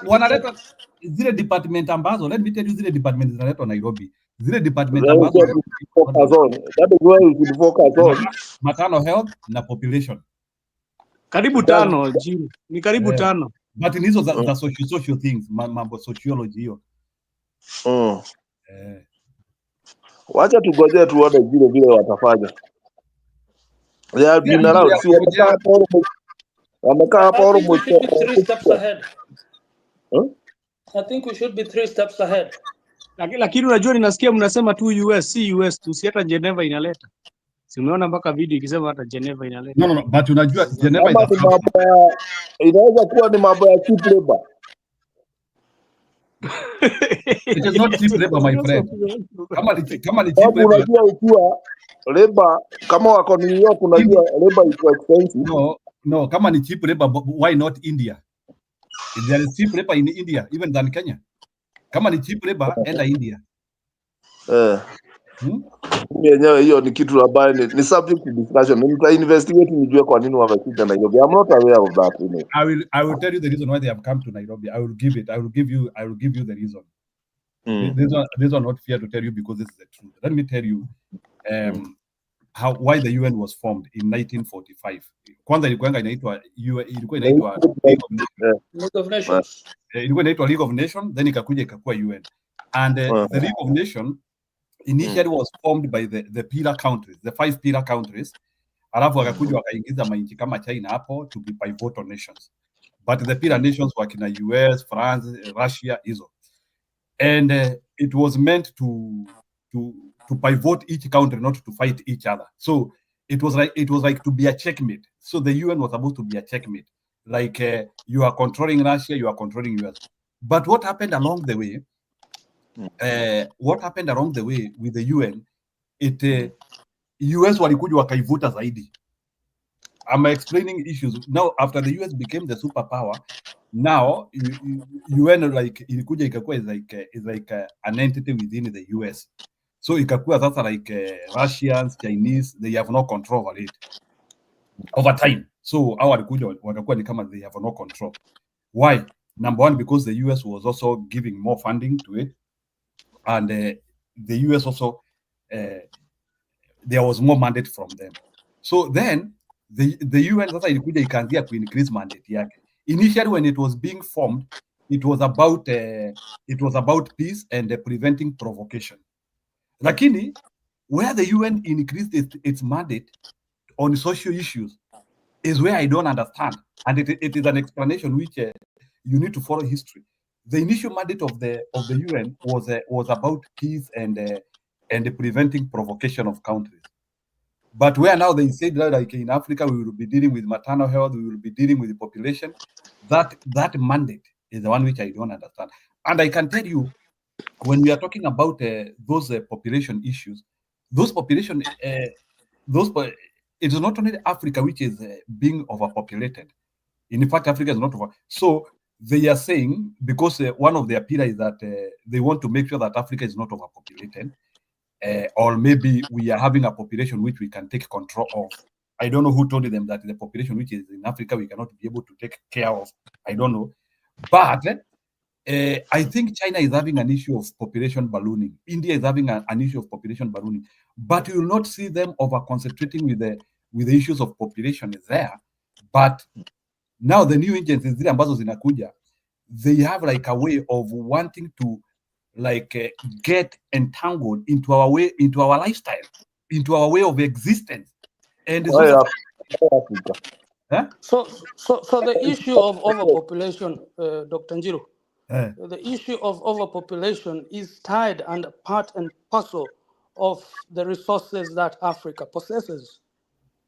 Wanaleta zile department ambazo, let me tell you, zile department zinaletwa Nairobi. Zile department ambazo that is why we should focus on maternal health na population. Karibu tano, Jim. Ni karibu tano. But hizo za social things, mambo sociology hiyo. Wacha tugoje tuone vile watafanya. They have been around. Si wamekaa hapo almost 3 steps ahead. I think we should be 3 steps ahead. Lakini unajua ninasikia mnasema tu US, si US tu, si hata Geneva inaleta. Si umeona mpaka video ikisema hata Geneva inaleta. No, but unajua Geneva inaweza kuwa ni mambo ya cheap labor. It is not cheap labor, my friend. Kama ni cheap labor. Unajua ukiwa labor kama wako New York, unajua labor is expensive. No, kama ni cheap labor, why not India? If there is cheap labor in India, even than Kenya. Kama ni cheap labor, enda India. Yenyewe hiyo ni kitu ambayo ni subject to discussion. Nita investigate nijue kwa nini wamekuja Nairobi. I'm not aware of that. I will tell you the reason why they have come to Nairobi. I will give you the reason. These are not fair to tell you because this is the truth. Let me tell you why the UN was formed in 1945. Kwanza ilikuwa inaitwa League of Nations. Ilikuwa inaitwa League of Nations, then ikakuwa UN. And the League of Nations initially was formed by the pillar countries, the 5 pillar countries. Alafu wakakuja wakaingiza mainchi kama China hapo to be pivotal nations. But the pillar nations were kina US, France, Russia, hizo. And it was meant to pivot each country, not to fight each other. So it was like to be a checkmate. So the UN was supposed to be a checkmate. Like you are controlling Russia, you are controlling US. But what happened along the way? With the UN, US walikuja wakaivuta zaidi. I'm explaining issues now. After the US became the superpower, now UN like ilikuja ikakuwa is like an entity within the US. So ikakuwa sasa like Russians, Chinese, they have no control over it over time. So our walikuja watakuwa ni kama they have no control. Why? Number one, because the US was also giving more funding to it. And the US also, there was more mandate from them. So then the UN sasa ilikuja ikaanzia ku increase mandate yake. Initially when it was being formed, it was about peace and preventing provocation. Lakini where the UN increased its mandate on social issues is where I don't understand, and it is an explanation which you need to follow history. The initial mandate of the UN was about peace and preventing provocation of countries. But where now they said that like in Africa we will be dealing with maternal health, we will be dealing with the population. That mandate is the one which I don't understand. And I can tell you, when we are talking about those population issues, it is not only Africa which is being overpopulated. In fact, Africa is not over. So they are saying, because one of their pillars is that they want to make sure that Africa is not overpopulated, or maybe we are having a population which we can take control of. I don't know who told them that the population which is in Africa we cannot be able to take care of. I don't know. But I think China is having an issue of population ballooning. India is having an issue of population ballooning. But you will not see them over-concentrating with the issues of population there. But now the new agencies, zile ambazo zinakuja, they have like a way of wanting to get entangled into our lifestyle, into our way of existence. And So the issue of overpopulation, Dr. Njiro, the issue of overpopulation is tied and part and parcel of the resources that Africa possesses.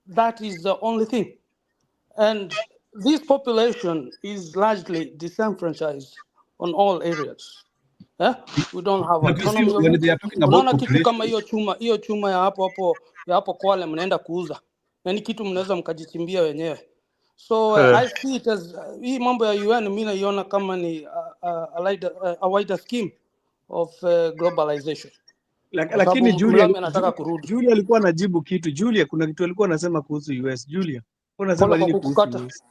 That is the only thing. And this population is largely disenfranchised on all areas. We don't have autonomy. When they are talking about Unaona kitu kama population, hiyo chuma ya hapo Kwale mnaenda kuuza. Na ni kitu mnaweza mkajichimbia wenyewe. So I see it as hii mambo ya UN mimi naiona kama ni a wider scheme of globalization. Lakini Julia alikuwa anajibu kitu. Julia, kuna kitu alikuwa anasema kuhusu US. Julia, unasema nini kuhusu US?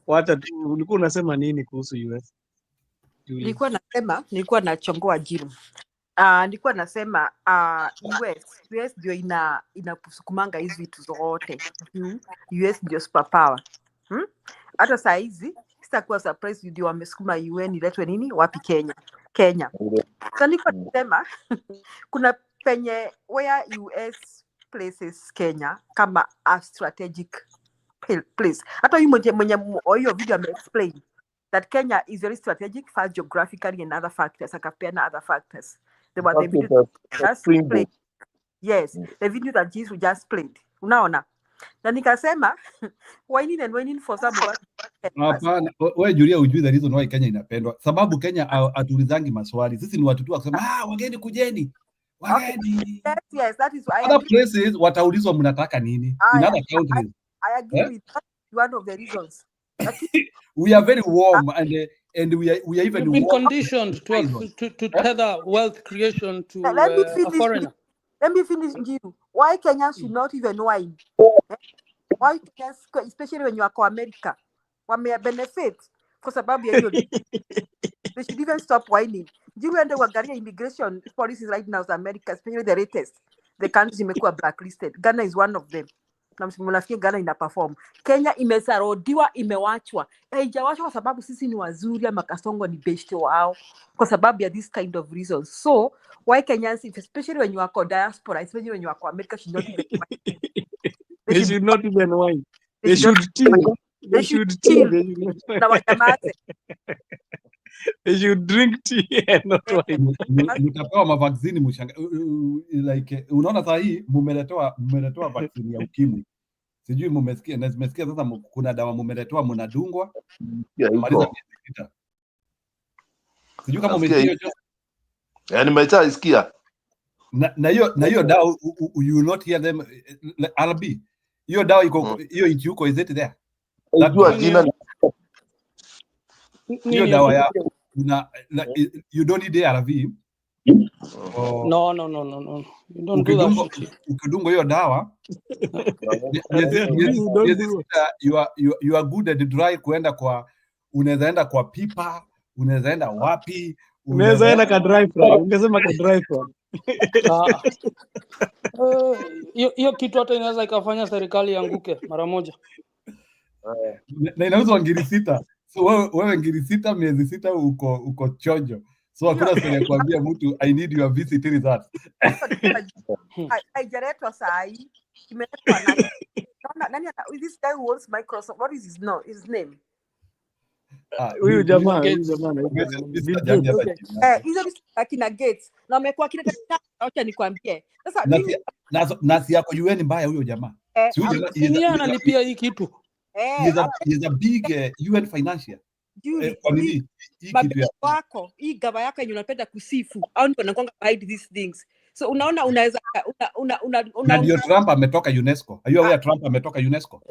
Wacha ulikuwa unasema nini kuhusu US? Julia. Nilikuwa nachongoa Jiru. Nilikuwa nasema US ndio inakusukumanga hizi vitu zote. US ndio superpower. Hata saa hizi sitakuwa surprise ndio wamesukuma UN iletwe nini wapi Kenya. So nilikuwa nasema kuna penye where US places Kenya kama a strategic place. Hata huyu mwenye hiyo video ame-explain that Kenya is very strategic, first geographically and other factors, akapeana other factors. There were the video just played. Yes, the video that Jesus just played. Unaona? Na nikasema whining for some of us. Hapana, wewe Julia ujui the reason why Kenya inapendwa. Sababu Kenya atulizangi maswali. Sisi ni watu tu kusema wageni kujeni. Wageni. Yes, that is why other places wataulizwa mnataka nini? In other countries. I agree with that. One of the reasons. We are very warm and we are even been conditioned to tether wealth creation to a foreigner. Let me finish, Njiru. Why Kenyans should not even wine? Why Kenyans, especially when you are America, wame benefit kwa sababu ya hiyo. They should even stop whining. Njiru ende wagaria immigration policies right now in America, especially the latest. The countries imekuwa blacklisted. Ghana is one of them. Na mnafikiri Ghana ina perform. Kenya imesarodiwa, imewachwa. Haijawachwa kwa sababu sisi ni wazuri ama Kasongo ni beshte wao. Kwa sababu ya this kind of reasons. So, why Kenyans, especially when you are diaspora, especially when you are America, should not even whine. They should not even whine. They should chill. They should chill. They should drink tea and not wine. Mtapewa mavaccine mshanga like unaona saa hii mumeletewa vaccine ya ukimwi. Sijui mumesikia na nimesikia sasa kuna dawa mumeletewa mnadungwa. Maliza miezi 6. Sijui kama umesikia hiyo. Yaani nimesikia. Na hiyo dawa you will not hear them RB. Hiyo dawa iko hiyo inchi huko is it there? Unajua jina hiyo dawa ya you don't need ARV. No. You don't do that. Ukidunga hiyo dawa you are good at dry kuenda kwa unaweza enda kwa pipa, unaweza enda wapi? Unaweza enda ka dry fry. Ungesema ka dry fry. Hiyo kitu hata inaweza ikafanya serikali ianguke mara moja. Na inauzwa ngiri 6. So wewe ngiri 6 miezi 6 uko chojo. So hakuna sema kuambia mtu I need your visit results. Haijaletwa saa hii. Imeletwa nani this guy who owns Microsoft, what is his name? Huyu jamaa hizo akina Gates na amekuwa kile acha nikwambie sasa mimi nasi yako UN mbaya huyo jamaa sio analipia hii kitu is a big UN financial kwa nini hii kitu yako hii gava yako yenye unapenda kusifu au niko nakonga hide these things so unaona unaweza na ndio Trump ametoka UNESCO. Hiyo wewe Trump ametoka UNESCO.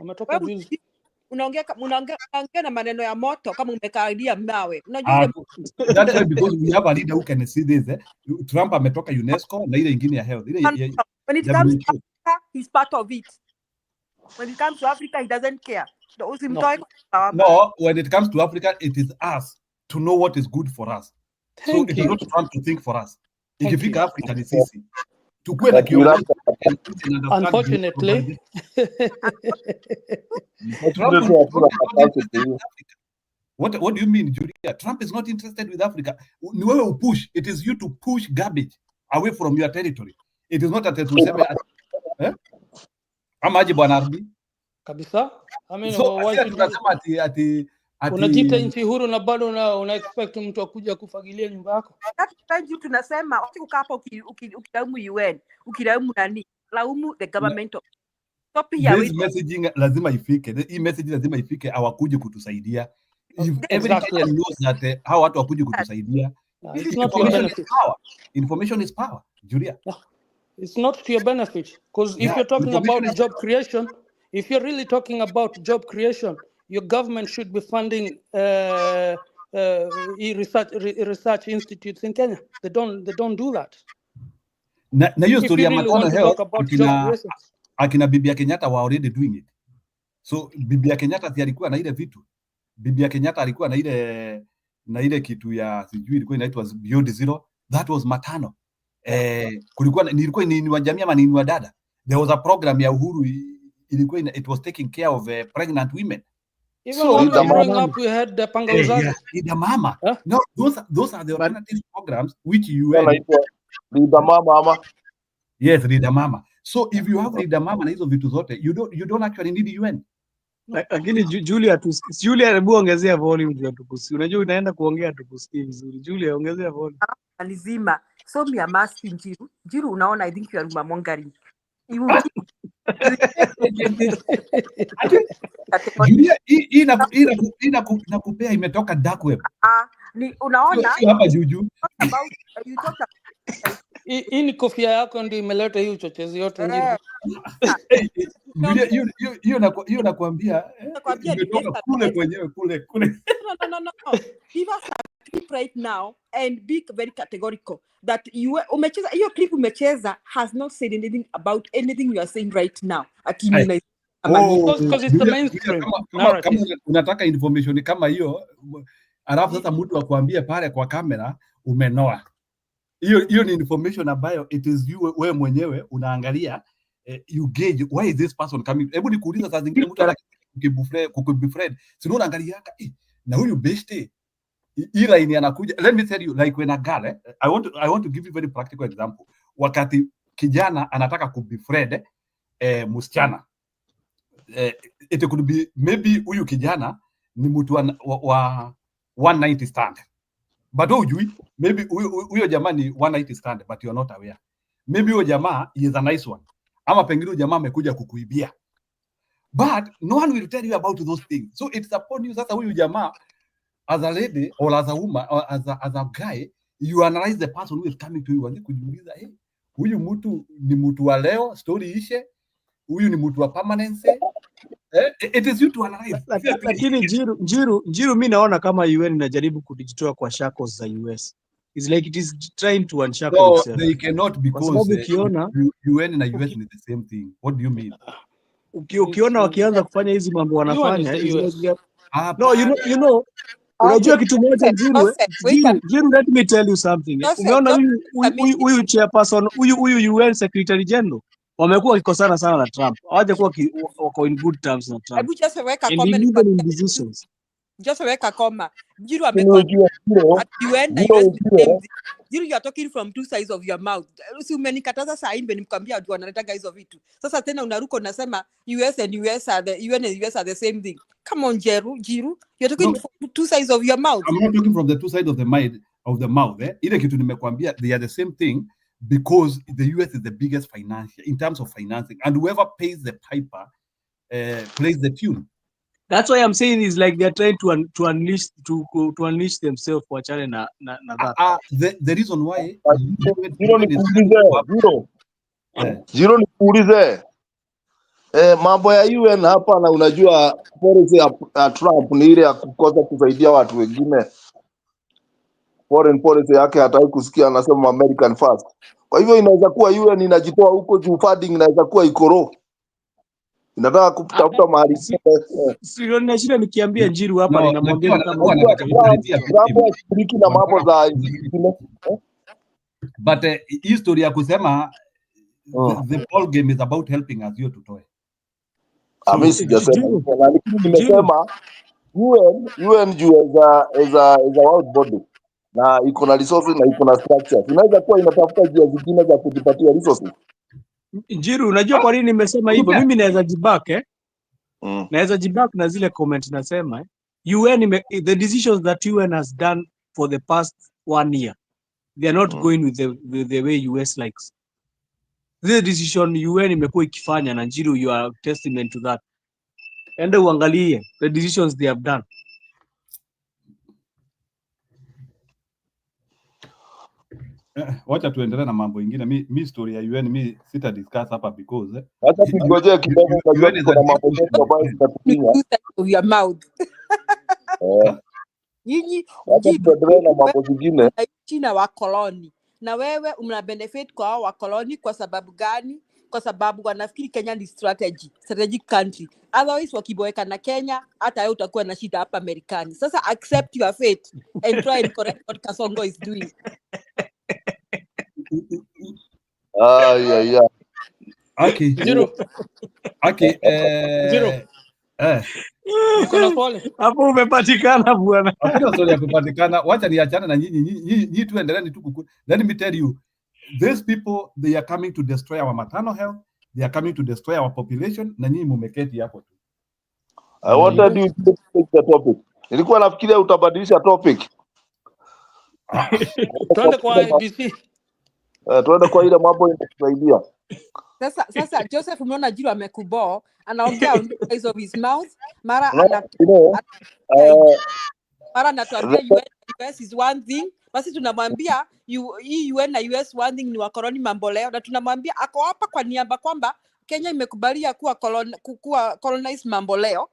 Ametoka juzi. Unaongea na maneno ya moto kama umekalia mawe. Unajua that's why, because we have a leader who can see this. Trump ametoka UNESCO na ile ingine ya health. When it comes to Africa, he's part of it. When it comes to Africa, he doesn't care. No, when it comes to Africa, it is us to know what is good for us. So it is not Trump to think for us. Ikifika Africa ni sisi. Tukue na kiongozi. Unfortunately. What do you mean, Julia? Trump is not interested with Africa. Ni wewe upush. It is you to push garbage away from your territory. It is not that tuseme ama aje bwana Arbi. Kabisa. I mean, so tunasema ati unajiita nchi huru na bado una expect mtu akuja kufagilia nyumba yako. That's tunasema ukikaa hapo ukilaumu UN, ukilaumu nani? Laumu the government. This messaging lazima ifike. Hii message lazima ifike, hawakuje kutusaidia. If every Kenyan knows that how watu wakuje kutusaidia. Information is power, Julia. It's not to your benefit, because if you're talking about job creation, if you're really talking about job creation, your government should be funding research institutes in Kenya. They don't do that. Na hiyo story ya matano health akina Bibi Kenyatta were already doing it. So Bibi Kenyatta alikuwa na ile vitu. Bibi Kenyatta alikuwa na ile kitu ya sijui ilikuwa inaitwa Beyond Zero. That was matano. Nilikuwa ni wa jamii ama ni wa dada. There was a program ya Uhuru ilikuwa it was taking care of pregnant women. Even so, when growing up, we had the Pangaluzazi. Ida Mama. Huh? No, those are the alternative programs which you Rida Mama. Yes, Rida Mama. So if you have Rida Mama na hizo vitu zote, you don't actually need UN. Lakini Julia hebu ongezea volume ndio tukusikie. Unajua unaenda kuongea tukusikie vizuri. Julia ongezea volume. Alizima. So mi amasi Njiru unaona I think you are mongering. Inakupea imetoka dark web. Ni unaona hapa juju. Hii ni kofia yako ndio imeleta hii uchochezi yote Njiru. Hiyo nakwambia imetoka kule kwenyewe kule. No. Give us a clip right now and be very categorical that umecheza hiyo clip umecheza has not said anything about anything you are saying right now. Because it's the mainstream. Kama unataka information kama hiyo, alafu sasa mtu akwambie pale kwa kamera umenoa. Hiyo ni information ambayo it is you wewe mwenyewe unaangalia you gauge why is this person coming. Hebu nikuuliza saa zingine mtu anakukubefriend. Sio unaangalia na huyu besti ila ini anakuja. Let me tell you, like when a girl, I want to give you very practical example. Wakati kijana anataka kubefriend msichana, it could be maybe huyu kijana ni mtu wa one night stand, but hujui maybe huyo jamaa ni one night stand but you are not aware. Maybe huyo jamaa is a nice one, ama pengine huyo jamaa amekuja kukuibia, but no one will tell you about those things. So it's upon you sasa huyu jamaa as a lady or as a woman or as a guy, you analyze the person who is coming to you and kujiuliza huyu mtu ni mtu wa leo story ishe, huyu ni mtu wa permanence. It is you to analyze. Lakini Njiru mimi naona kama UN inajaribu kujitoa kwa shackles za US. It's like it is trying to unshackle itself. They cannot because UN na US is the same thing. What do you mean? Ukiona wakianza kufanya hizi mambo wanafanya no, you know unajua kitu moja Njiru, let me tell you something. Umeona huyu chairperson huyu UN Secretary General wamekuwa wakikosana sana na Trump. Hawajakuwa wako in good terms na Trump. Hebu just weka comment in decisions. Just weka koma. Njiru amekuwa UN na US. Njiru, you are talking from two sides of your mouth. Si umenikataza saa hii nikwambia watu wanaleta hizo vitu. Sasa tena unaruka unasema US and US are the UN and US are the same thing. Come on Njiru, you're talking from two sides of your mouth. I'm not talking from the two sides of the mouth. Ile kitu nimekwambia they are the same thing because the US is the biggest financier in terms of financing, and whoever pays the piper plays the tune. That's why I'm saying is like they're trying to unleash themselves for challenge na that. The reason why Zero nikuulize. Mambo ya UN hapa, na unajua policy ya Trump ni ile ya kukosa kusaidia watu wengine. Foreign policy yake hataki kusikia, anasema American first. Kwa hivyo inaweza kuwa UN inajitoa huko juu, funding inaweza kuwa ikoro, inataka kutafuta mahali. Sio na shida nikiambia Njiru hapa No, ninamwambia kama Trump shiriki na mambo za but history ya kusema the ball game is about helping us hiyo tutoe. Mimi sijasema, nimesema UN juu as a world body na iko na resources na iko na structures, inaweza kuwa inatafuta njia zingine za kujipatia resources. Njiru, unajua kwa nini nimesema hivyo? Mimi naweza jibak naweza jibak na zile comment nasema UN the decisions that UN has done for the past 1 year, they are not going with the way US likes. The decision UN imekuwa ikifanya, na Njiru, you are testament to that. Ende uangalie the decisions they have done. Wacha tuendelee na mambo ingine. Mi story ya UN mi sita discuss hapa because hata tungoje kidogo, unajua kuna mambo mengi ambayo zitatumia your mouth. Nyinyi na mambo zingine China wa koloni, na wewe una benefit kwa wa koloni. Kwa sababu gani? Kwa sababu wanafikiri Kenya ni strategic country. Otherwise wakiboeka na Kenya, hata wewe utakuwa na shida hapa Marekani. Sasa accept your fate and try and correct what Kasongo is doing. Yeah. Okay. Zero. Kuna pole. Hapo umepatikana bwana. Hakuna story ya kupatikana. Wacha niachane na nyinyi tuendelee tu. Let me tell you, these people, they are coming to destroy our maternal health, they are coming to destroy our population, na nyinyi mumeketi hapo tu. I wanted you to take the topic. Nilikuwa nafikiria utabadilisha topic. Tuende kwa ABC. Tuende kwa ile mambo inatusaidia. Sasa Joseph, umeona Njiru amekubo, anaongea on the size of his mouth. Mara anatuambia US is one thing, basi tunamwambia UN na US one thing ni wakoloni mambo leo, na tunamwambia ako hapa kwa niaba kwamba Kenya imekubalia kuwa colonize mambo leo.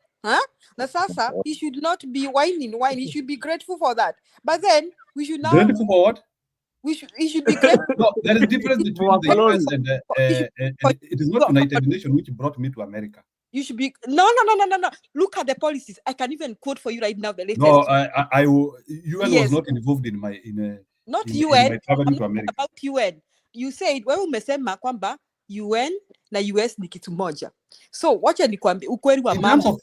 Na sasa he should not be whining, he should be grateful for that. But then we should now grateful for what? He should be grateful. No, there is difference between the US and it is not United Nations which brought me to America. You should be no. Look at the policies. I can even quote for you right now the latest. No, UN was not involved in my not UN. My traveling to America. About UN, you said wewe umesema kwamba UN na US ni kitu moja. So wacha nikwambie ukweli wa mambo.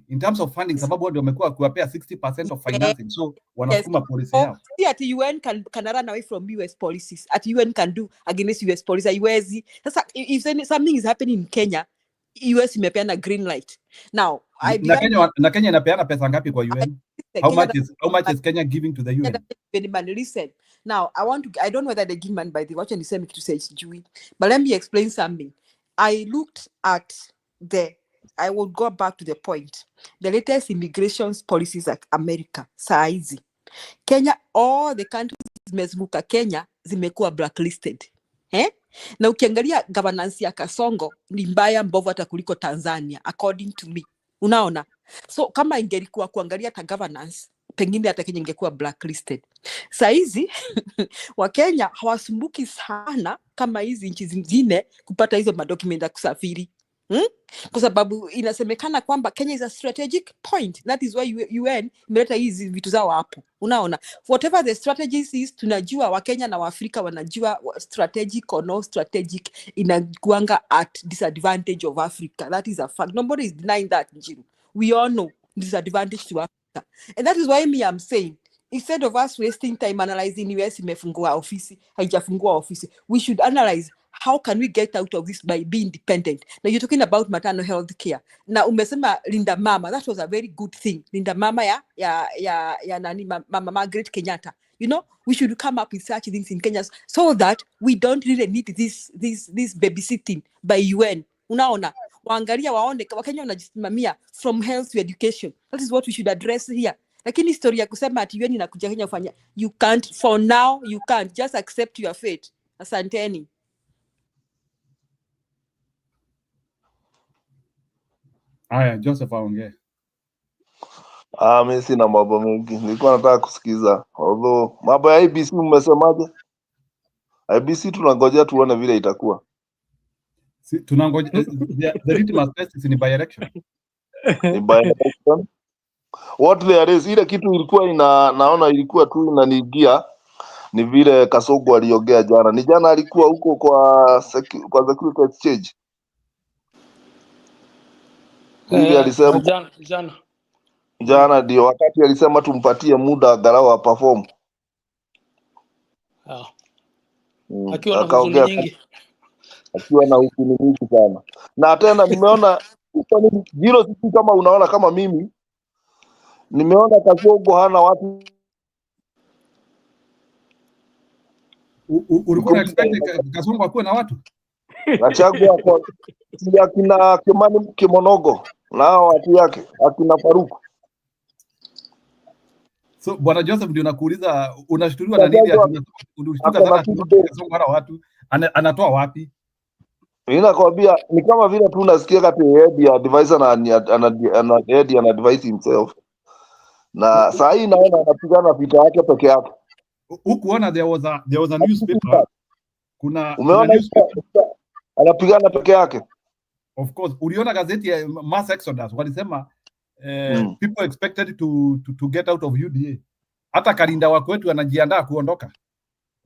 In terms of funding, sababu ndio wamekuwa kuwapea 60% of financing. So wanasukuma policy yao. See, at UN can run away from US policies. At UN can do against US policy. US. Sasa if something is happening in Kenya, US imepeana green light. Now, na Kenya inapeana pesa ngapi kwa UN? How much is Kenya giving to the UN? Listen. Now, I don't know whether they give money by the watch and the same to say Jewy. But let me explain something. I looked at I will go back to the point. The latest immigration policies at America, saizi. Kenya, all the countries zimezunguka Kenya zimekuwa blacklisted. Na ukiangalia governance ya Kasongo ni mbaya mbovu hata kuliko Tanzania, according to me. Unaona? So kama ingelikuwa kuangalia hata governance, pengine hata Kenya ingekuwa blacklisted. Saizi wa Kenya hawasumbuki sana kama hizi nchi zingine kupata hizo madocument ya kusafiri. Kwa sababu inasemekana kwamba Kenya is a strategic point. That is why UN imeleta hizi vitu zao hapo. Unaona? Whatever the strategies is, tunajua Wakenya na Waafrika wanajua strategic or no strategic inakuanga at disadvantage of Africa. That is a fact. Nobody is denying that, Njiru. We all know disadvantage to Africa. And that is why I'm saying, instead of us wasting time analyzing US imefungua ofisi, haijafungua ofisi, we should analyze how can we get out of this by being independent. Now you're talking about maternal health care. Now umesema Linda Mama, that was a very good thing. Linda Mama ya nani Mama Margaret Kenyatta. You know, we should come up with such things in Kenya so that we don't really need this babysitting by UN. Unaona, waangalia waone Wakenya wanajisimamia from health to education. That is what we should address here. Lakini historia kusema ati UN inakuja Kenya ufanya, you can't, for now you can't, just accept your fate. Asanteni. Haya, Joseph aongee. Mimi sina mambo mengi. Nilikuwa nataka kusikiza. Although mambo ya IBC mmesemaje? IBC tunangojea tuone vile itakuwa. Tunangoja the litmus test ni by election. Ni by election. What there is, ile kitu ilikuwa naona ilikuwa tu inanigia ni vile Kasongo aliongea jana. Ni jana alikuwa huko kwa Security Exchange. Ile alisema jana ndio wakati alisema tumpatie muda angalau perform. Akiwa na huzuni nyingi. Akiwa na huzuni nyingi sana. Na tena nimeona Jiro, sisi kama unaona kama mimi nimeona Kasongo hana watu. Ulikuwa na expect Kasongo akuwe na watu? Gachagua kwa akina Kimani Kimonogo na watu yake akina Faruku. So Bwana Joseph ndio nakuuliza, unashtuliwa na nini? Unashtuka sana Kasongo hana watu, anatoa wapi? Ninakwambia ni kama vile tu unasikia kati head ya advisor na head ana advise himself. Na saa hii naona anapigana vita yake peke yake. Hukuona there was a newspaper. Kuna newspaper anapigana peke yake. Of course, uliona gazeti ya mass exodus walisema people expected to get out of UDA. Hata Kalinda wako wetu anajiandaa kuondoka.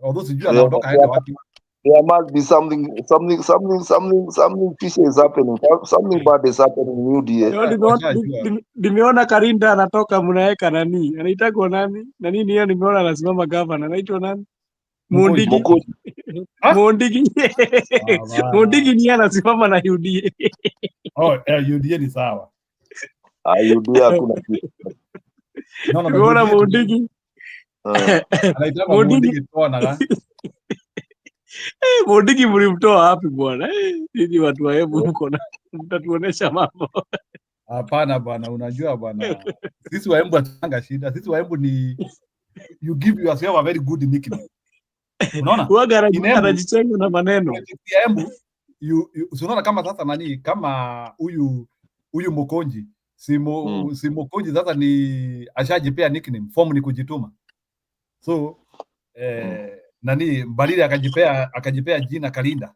Although sijui anaondoka aende wapi. There must be something fishy is happening. Something bad is happening in UDA. Nimeona Kalinda anatoka, mnaweka nani? Anaitwa nani? Na nini hiyo nimeona anasimama governor. Anaitwa nani? Mondigi. Mondigi. Mondigi ni anasimama na UDA. UDA ni sawa. UDA hakuna kitu. Nimeona Mondigi. Anaitwa Mondigi tona. Mondigi mlimtoa wapi bwana? Hivi watu wa Embu mko na mtatuonesha mambo. Hapana bwana, unajua bwana. Sisi wa Embu hatuna shida. Sisi wa Embu ni you give yourself a very good nickname. Unaona? Huaga anajichenga na maneno. Embu unaona kama sasa nani kama huyu Mokonji si Mokonji sasa ni ashajipea nickname, form ni kujituma. So nani Mbalili akajipea jina Kalinda.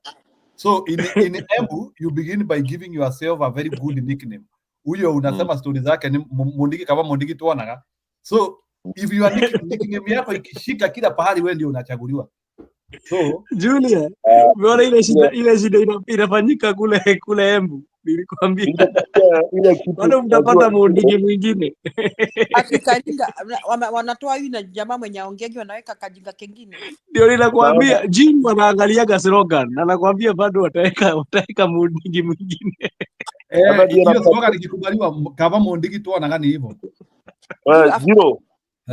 So in Embu you begin by giving yourself a very good nickname. Huyo unasema stories zake ni Mondigi kama Mondigi tuonaga. So if you are nickname yako ikishika kila pahali wewe ndio unachaguliwa. So Julia, umeona ile shida inafanyika kule Embu. Nilikwambia bado mtapata Mondigi mwingine. Akikalinda wanatoa huyu na jamaa mwenye aongeaji wanaweka kajinga kingine. Ndio ninakwambia Jim wanaangaliaga slogan na nakwambia bado wataweka Mondigi mwingine. Hiyo slogan ikikubaliwa kama Mondigi tu anagani hivyo.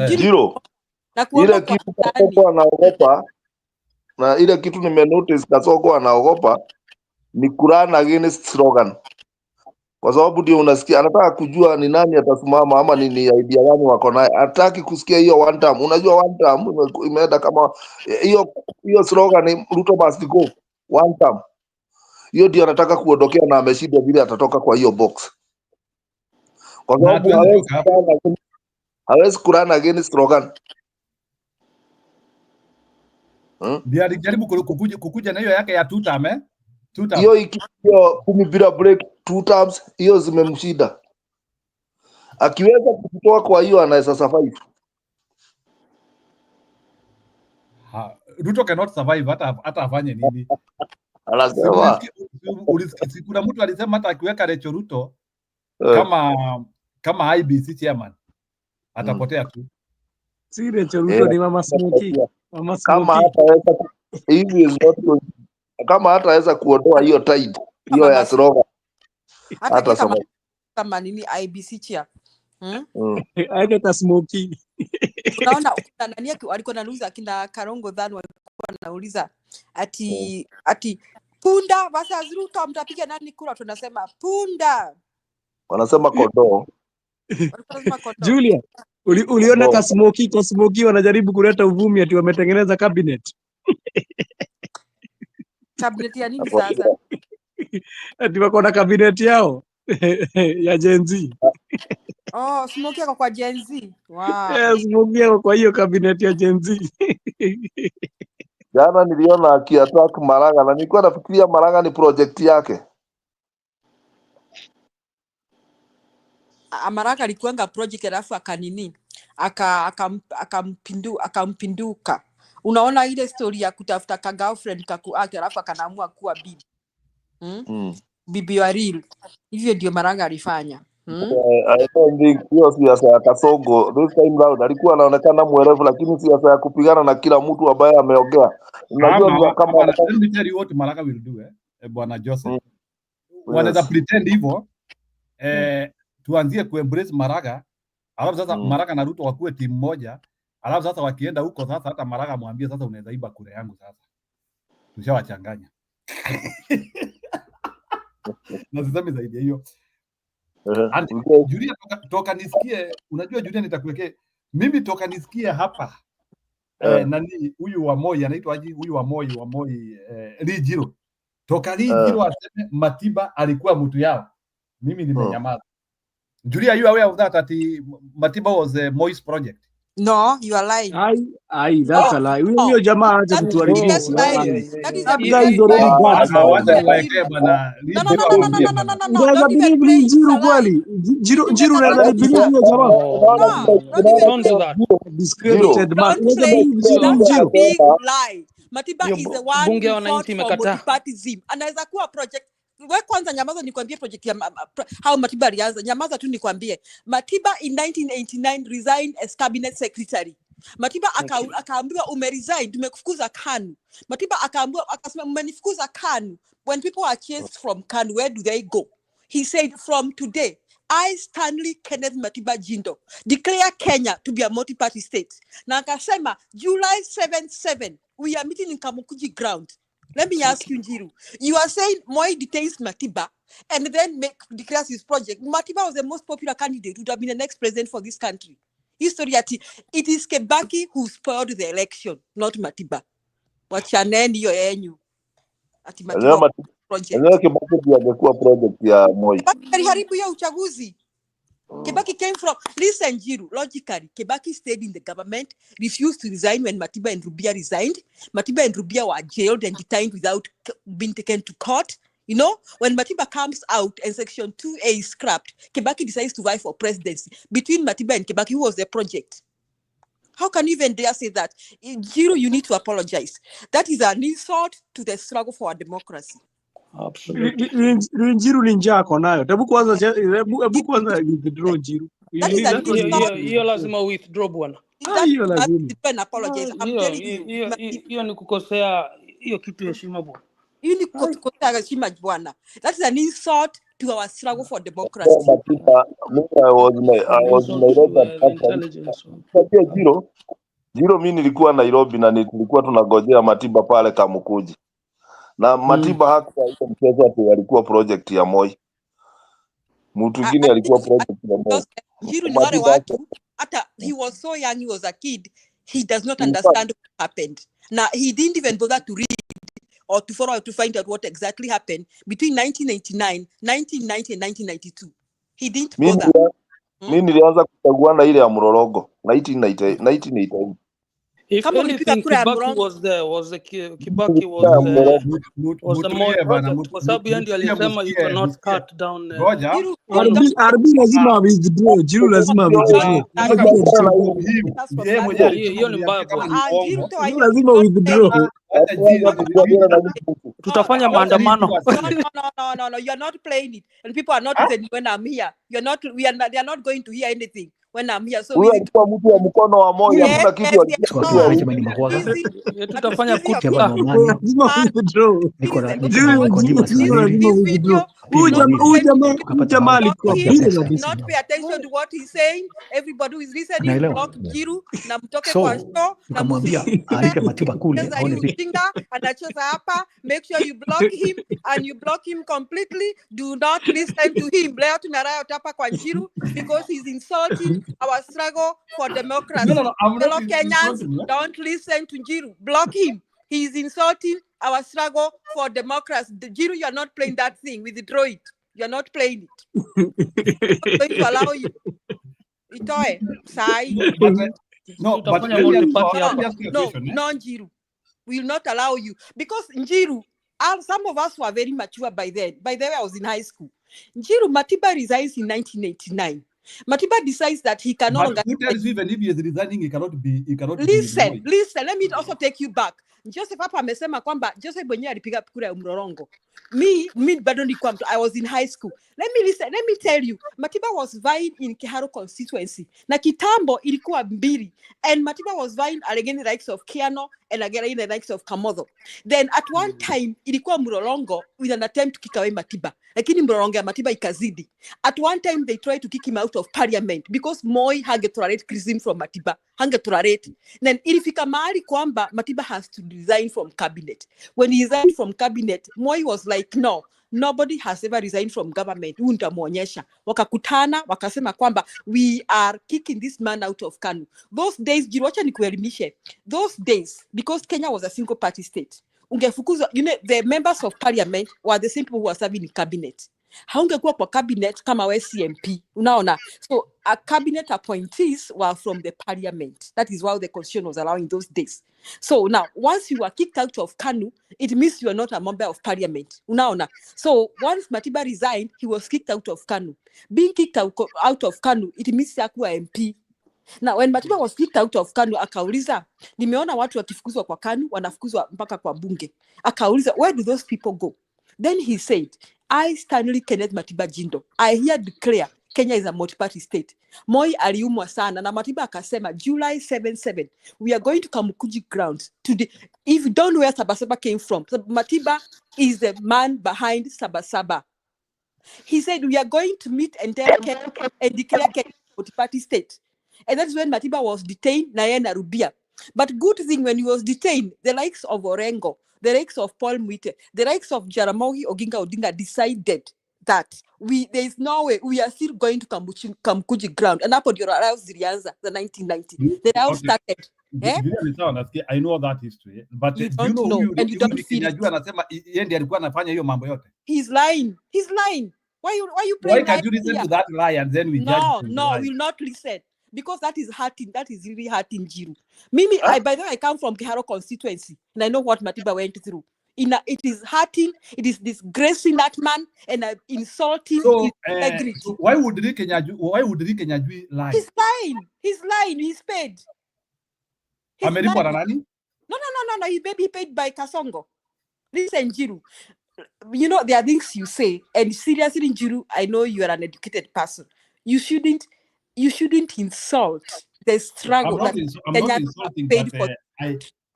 Jiro. Ile kitu Kasongo anaogopa na ile kitu nimenotice Kasongo anaogopa ni Quran against slogan. Kwa sababu ndio unasikia anataka kujua ni nani atasimama ama ni idea gani wako naye. Hataki kusikia hiyo one term. Unajua one term imeenda kama hiyo slogan ni Ruto must go one term. Hiyo ndio anataka kuondokea na ameshindwa vile atatoka kwa hiyo box. Kwa sababu hawezi Quran against slogan. Ndio alijaribu kukuja na hiyo yake ya two term hiyo ikio 10 bila break 2 terms hiyo zimemshida. Akiweza kutoka kwa hiyo anaweza survive. Ruto cannot survive hata afanye nini. Anasema kuna mtu alisema hata akiweka Rachel Ruto kama IBC chairman atapotea tu. Si Rachel Ruto ni mama Smoky. Kama hataweza hivi kama hataweza kuondoa hiyo tide hiyo ya slogan hata kama nini IBC chair. Aje ta Smoky. Unaona nani alikuwa anauliza kina Karongo Dhan walikuwa anauliza ati punda versus Ruto mtapiga nani kura, tunasema punda. Wanasema kondoo. Julia, uliona Kasmoki wanajaribu kuleta uvumi ati wametengeneza cabinet. Cabinet ya nini sasa? Ati wako na cabinet yao. ya Gen Z. Oh, Smoky ako kwa Gen Z. Wow. Yes, Smoky ako kwa hiyo cabinet ya Gen Z. Jana niliona akiattack Maraga na nilikuwa nafikiria Maraga ni project yake. Maraga alikuanga project alafu akanini akampinduka. Unaona ile story ya kutafuta ka girlfriend kakuake alafu akanaamua kuwa bibi. Bibi wa real. Hivyo ndio Maraga alifanya. I don't think hiyo siasa ya Kasongo this time round alikuwa anaonekana mwerevu, lakini siasa ya kupigana na kila mtu ambaye ameongea. Unajua kama let me tell you what Maraga will do Bwana Joseph. Wanaweza pretend hivyo tuanzie kuembrace Maraga, alafu sasa Maraga na Ruto wakuwe timu moja, alafu sasa wakienda huko sasa hata Maraga mwambie sasa unaweza iba kura yangu sasa. Tushawachanganya. Na sisemi zaidi hiyo. Julia toka nisikie, unajua Julia nitakuwekea mimi toka nisikie hapa nani huyu wa Moi anaitwa aje, huyu wa Moi Rijiro, toka Rijiro aseme Matiba alikuwa mtu yao, mimi nimenyamaza. Julia, you aware of that Matiba was Moi's project? No, you are lying. That's a lie. Huyo jamaa acha kutuharibia. That is a guy is already got. Unaweza believe ni Njiru kweli? Njiru unaweza believe huyo jamaa? Don't do that. Discredited man. Unaweza believe Njiru? Big lie. Matiba is the one bunge who fought for multipartyism. Anaweza kuwa project. Wewe kwanza nyamaza nikwambie project ya how Matiba alianza. Nyamaza tu nikwambie. Matiba in 1989 resigned as cabinet secretary. Matiba akaambiwa umeresign, tumekufukuza KANU. Matiba akaambiwa akasema mmenifukuza KANU. When people are chased from KANU, where do they go? He said, from today, I, Stanley Kenneth Matiba Jindo, declare Kenya to be a multi-party state. Na akasema July 7, we are meeting in Kamukuji ground. Let me ask you, Njiru. You are saying Moi detains Matiba and then declares his project. Matiba was the most popular candidate, would have been the next president for this country. History it is Kibaki who spoiled the election, not Matiba. Wachaneni yo yenyu. Ati Matiba project. Kibaki ndio angekuwa project ya Moi. Aliharibu ya uchaguzi. Kibaki came from, listen Njiru, logically, Kibaki stayed in the government, refused to resign when Matiba and Rubia resigned. Matiba and Rubia were jailed and detained without being taken to court. You know, when Matiba comes out and Section 2A is scrapped, Kibaki decides to vie for presidency. Between Matiba and Kibaki, who was the project? How can you even dare say that? Njiru, you need to apologize. That is an insult to the struggle for our democracy. Absolutely. Njiru ni njaa ako nayo. Hebu kwanza withdraw Njiru. Hiyo lazima withdraw bwana. Hiyo lazima. Apologize. I'm telling you. Hiyo ni kukosea hiyo kitu heshima bwana. Hiyo ni kukosea heshima bwana. That is an insult to our struggle for democracy. I was Jiro mimi nilikuwa Nairobi na nilikuwa tunagojea Matiba pale Kamukuji. Na Matiba hakuwa ile mchezo ati alikuwa project ya Moi. Mtu mwingine alikuwa project ya Moi. Jiro ni wale watu hata he was so young, he was a kid, he does not understand what happened. Now he didn't even bother to read or to follow to find out what exactly happened between 1989, 1990 and 1992. He didn't bother. Mimi nilianza kuchaguana ile ya Murorogo 1988. If anything, Kibaki was the more project. Kwa sababu yeye ndiye alisema you cannot cut down. Arbi lazima withdraw. Jiru lazima withdraw. Hiyo ni mbaya bwana. Lazima withdraw. Tutafanya maandamano. No, you are not playing it, and people are not even when I'm here. They are not going to hear anything when I'm here. So huyu alikuwa mtu wa mkono wa Moi, hakuna kitu tutafanya kutu. Jamaa alikuwa not pay attention to what he's saying. Everybody who is listening block Njiru na mtoke kwa show na mwambia alipe Matiba kule aone vipi anacheza hapa. Make sure you block him and you block him completely. Do not listen to him. Leo tunaraya hapa kwa Njiru because he's insulting our struggle for democracy. Fellow Kenyans, don't listen to Njiru. Block him. He is insulting our struggle for democracy. Njiru, you are not playing that thing. Withdraw it. You're not playing it. I'm going to allow you. Itoe, sai. No, but let me ask you a question. No, Njiru. We will not allow you. Because Njiru, some of us were very mature by then. By the way, I was in high school. Njiru, Matiba resigns in 1989. Matiba decides that he can no longer. Who tells you even if he is resigning, he cannot be. Listen. Let me also take you back. Joseph hapa amesema kwamba Joseph mwenyewe alipiga kura ya mlolongo. Me bado nilikuwa mtu. I was in high school. Let me tell you. Matiba was vying in Kiharo constituency. Na kitambo ilikuwa mbili. And Matiba was vying against the likes of Kiano and against the likes of Kamotho. Then at one time ilikuwa mlolongo with an attempt to kick away Matiba. Lakini mlolongo ya Matiba ikazidi. At one time they tried to kick him out of parliament because Moi hangetolerate criticism from Matiba. Hangetolerate. Then ilifika mahali kwamba Matiba has to resign from cabinet. When he resigned from cabinet, Moi was like, no, nobody has ever resigned from government. Untamuonyesha. Wakakutana, wakasema kwamba we are kicking this man out of KANU. Those days, jirocha ni kuelimishe. Those days, because Kenya was a single party state, ungefukuzwa, the members of parliament were the same people who were serving in cabinet. Haungekuwa kwa cabinet kama we CMP. Unaona? So a cabinet appointees were from the parliament. That is why the constitution was allowing those days. So now, once you are kicked out of KANU, it means you are not a member of parliament. Unaona? So once Matiba resigned, he was kicked out of KANU. Being kicked out of KANU, it means hakuwa MP. Now, when Matiba was kicked out of KANU, akauliza, nimeona watu wakifukuzwa kwa KANU, wanafukuzwa mpaka kwa bunge. Akauliza, where do those people go? Then he said, I, Stanley Kenneth Matiba Jindo, I here declare Kenya is a multi-party state. Moi aliumwa sana na Matiba akasema July 7-7, we are going to Kamukuji grounds. If you don't know where Sabasaba came from, Matiba is the man behind Sabasaba. He said, we are going to meet and tell Kenya and declare Kenya a multi-party state. And that's when Matiba was detained, Nayena Rubia. But good thing, when he was detained, the likes of Orengo, the likes of Paul Mwite, the likes of Jaramogi Oginga Odinga decided that there is no way we are still going to Kamukuji ground. And hapo ndio Rao zilianza, the 1990. They now started. I know that history, but you don't know, and you don't feel it. Anasema yeye ndiye alikuwa anafanya hiyo mambo yote. He's lying. Why you playing? Why can't you listen to that lie and then we judge? No, we'll not listen. Because that is hurting. That is really hurting Jiru. Mimi, by the way, I come from Kiharo constituency, and I know what Matiba went through. It is hurting. It is disgracing that man and insulting his integrity. So why would Rike Nyajui lie? He's lying. He's paid. Amelipwa na nani? No. He paid by Kasongo. Listen, Jiru. There are things you say, and seriously, Jiru, I know you are an educated person. You shouldn't insult the struggle. I'm not insulting, but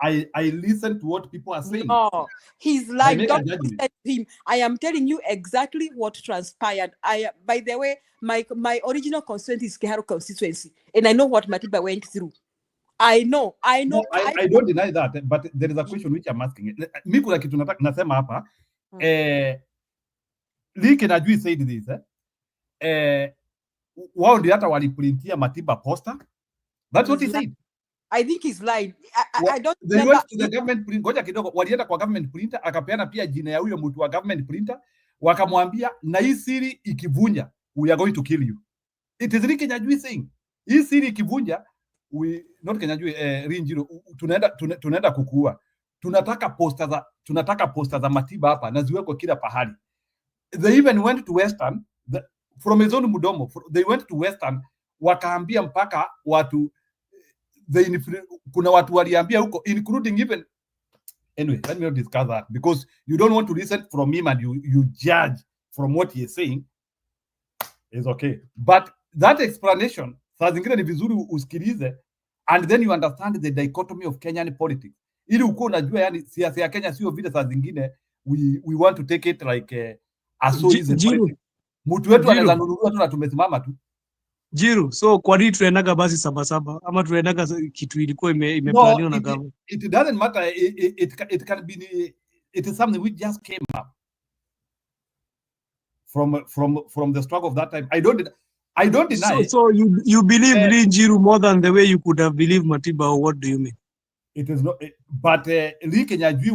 I listen to what people are saying. No, he's like, don't listen to him. I am telling you exactly what transpired. By the way, my original constituency is Kiharo constituency, and I know what Matiba went through. I know. No, I don't deny that, but there is a question which I'm asking. Mimi kuna kitu nasema hapa. Rike Nyajui said this. Wao ndio hata waliprintia Matiba poster. That's what he said. I think he's lying. I don't they went to the government printer. Ngoja kidogo, walienda kwa government printer, akapeana pia jina ya huyo mtu wa government printer, wakamwambia na hii siri ikivunja, we are going to kill you. It is Rike Nyajui saying, hii siri ikivunja, we not Kenyajui Rinjiro, tunaenda kukuua. Tunataka poster za Matiba hapa na ziwekwe kila pahali. They even went to Western from his own mudomo. They went to Western, wakaambia mpaka watu kuna watu waliambia huko, including even anyway, let me not discuss that because you don't want to listen from him and you judge from what he is saying. It's okay, but that explanation saa zingine ni vizuri usikilize and then you understand the dichotomy of Kenyan politics, ili uko unajua yani siasa ya Kenya sio vile saa zingine we want to take it like as so easy. Mtu wetu anaweza nunuliwa tu na tumesimama tu. Jiru, so kwa nini tunaendaga basi Sabasaba ama tunaendaga kitu ilikuwa imeplaniwa na government? It doesn't matter. It can be, it is something which just came up from the struggle of that time. I don't deny. So you believe Jiru more than the way you could have believed Matiba, or what do you mean? It is not, but Rike Nyajui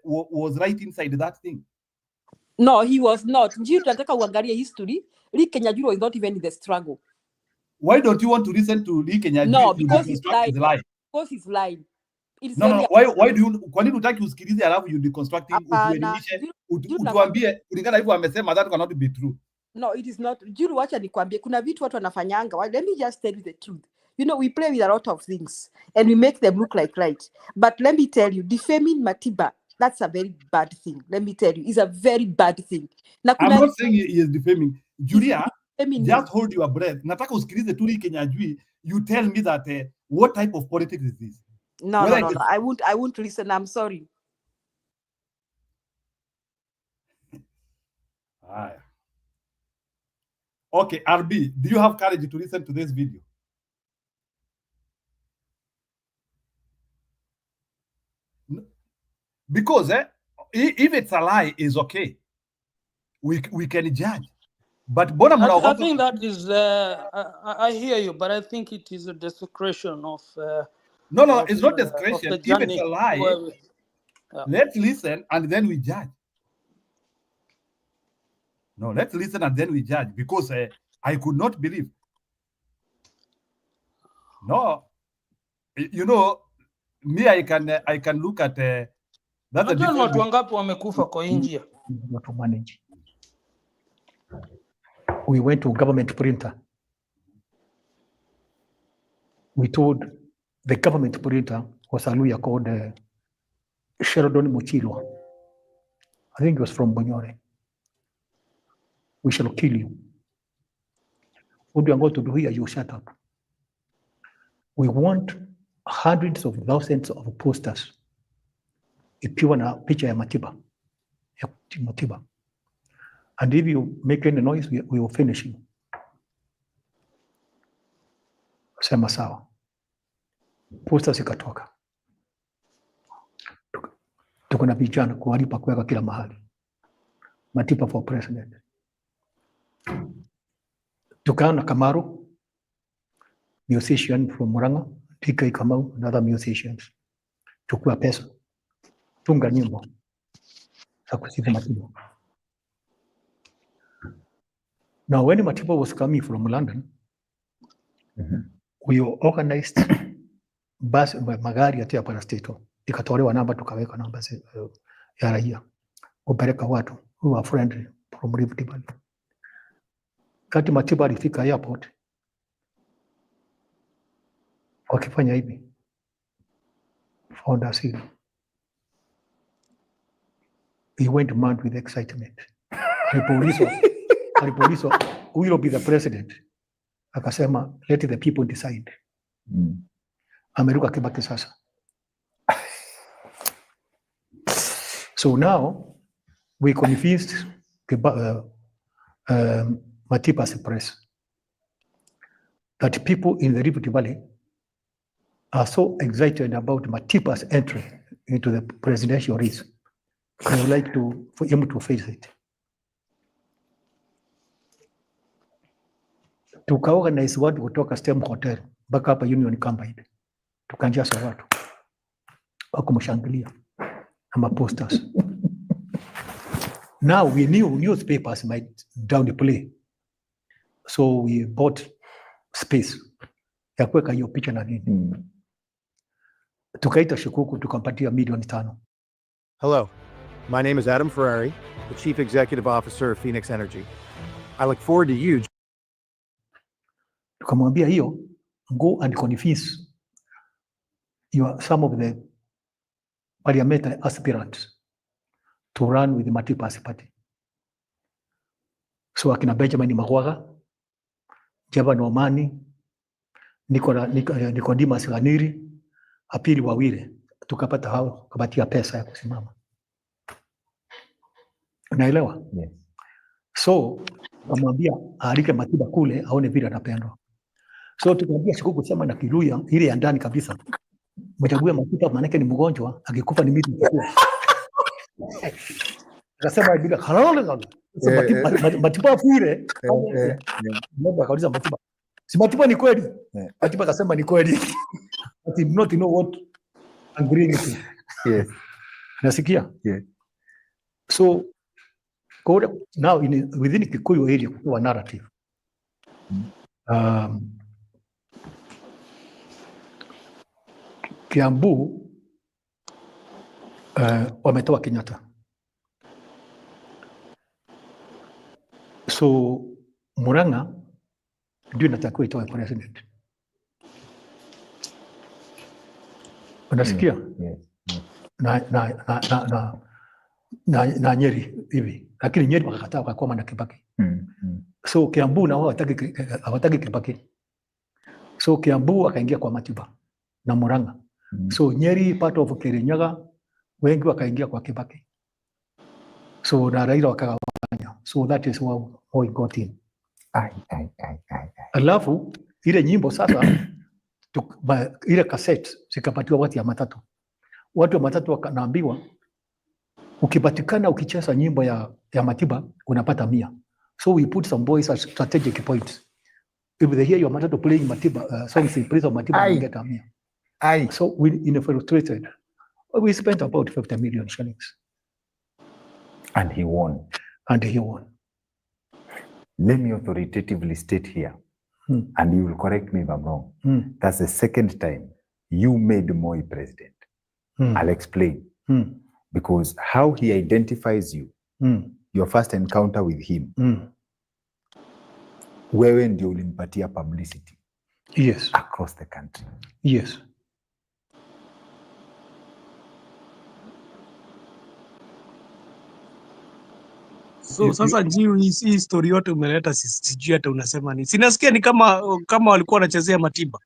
was right inside that thing. No, he was not. Njiru tunataka uangalie history. Lee Kenyajuru was not even in the struggle. Why don't you want to listen to Lee Kenyajuru? No, because he's lying. Because he's lying. It's No. Why do you? Kwa nini utaki usikilize alafu you deconstructing utuelimishe utuambie kulingana hivyo amesema that cannot be true. No, it is not. Juru, wacha nikwambie kuna vitu watu wanafanyanga. Let me just tell you the truth. You know, we play with a lot of things and we make them look like right. But let me tell you, defaming Matiba, that's a very bad thing. Let me tell you, it's a very bad thing. I'm not saying he is defaming. Julia, just hold your breath. Nataka usikilize tu Lee Kenyajui. You tell me that what type of politics is this? No. I won't listen. I'm sorry. Okay, RB, do you have courage to listen to this video? Because if it's a lie, is okay. We can judge. But I think that is. I hear you, but I think it is a desecration of. No, it's not desecration. If it's a lie, let's listen and then we judge. No, let's listen and then we judge, because I could not believe. No, you know, me, I can look at that's a different. Watu wangapi wamekufa kwa India? To manage. We went to government printer. We told the government printer was a lawyer called Sheldon Muchilwa. I think he was from Bonyore. We shall kill you. What we are going to do here, you shut up. We want hundreds of thousands of posters. Ikiwa na picha ya Matiba. And if you make any noise, we will finish you. Sema sawa. Posters ikatoka. Tuko na vijana kuwalipa kuweka kila mahali. Matiba for president. Tukaona Kamaru, musician from Muranga, TK Kamau, and other musicians. Chukua pesa. Tunga nyimbo. Sakusifu Matiba. Now, when Matiba was coming from London, we organized bus magari ya para state. Ikatolewa namba, tukaweka namba ya raia. Kupeleka watu who are friendly from Rift Valley. Kati Matiba alifika airport, wakifanya hivi, found us here. He went mad with excitement. Alipoulizwa, who will be the president? Akasema, let the people decide. Ameruka Kibaki sasa. So now, we convinced Matiba's press that people in the Rift Valley are so excited about Matiba's entry into the presidential race. They would like for him to face it. Tukaorganize watu kutoka STEM Hotel mpaka hapa Union Combine. Tukanjaza watu wakumshangilia na posters. Now we knew newspapers might downplay, so we bought space ya kuweka hiyo picha na nini. Tukaita Shikuku, tukampatia $5 million. Hello, my name is Adam Ferrari, the Chief Executive Officer of Phoenix Energy. I look forward to you. Tukamwambia hiyo, go and convince some of the parliamentary aspirants to run with the Matiba's party. So akina Benjamin Magwaga, Javan Omani, Nicodemus Ganiri, Apili Wawire, tukapata hao kapatia pesa ya kusimama. Unaelewa? Yes. So kamwambia alike Matiba kule aone vile anapendwa. So tukamwambia Shikuku sema na Kiluya ile ya ndani kabisa. Mchague Matiba maana ni mgonjwa, akikufa ni mimi tukua. Akasema bila halala. Matiba afire. Mbona akauliza Matiba. Si Matiba ni kweli? Matiba akasema ni kweli. But he did not know what agreeing to. Yes. Nasikia? Yes. So Now within Kikuyu area kuwa narrative. Kiambu wametoa Kenyatta. So Muranga ndio inatakiwa itoe president. Unasikia? Na Nyeri hivi. Lakini Nyeri wakakataa kwa Mwai Kibaki. So Kiambu na wao hawataki Kibaki. So Kiambu akaingia kwa Matiba na Muranga. So Nyeri part of Kirinyaga wengi wakaingia kwa Kibaki. So na Raila wakagawanya. So that is how we got in. Alafu ile nyimbo sasa ile cassette zikapatiwa watu ya matatu. Watu wa matatu wanaambiwa ukipatikana ukicheza nyimbo ya Matiba unapata 100. So we put some boys at strategic points. If they hear your matatu playing Matiba songs in praise of Matiba, you get 100. So we infiltrated. We spent about 50 million shillings. And he won. Let me authoritatively state here, and you will correct me if I'm wrong. That's the second time you made Moi president. I'll explain. Because how he identifies you, your first encounter with him, wewe ndio ulimpatia publicity. Yes. Across the country. Yes. So sasa Njiru, hii story yote umeleta, sijui hata unasema nini. Sinasikia ni kama walikuwa wanachezea Matiba.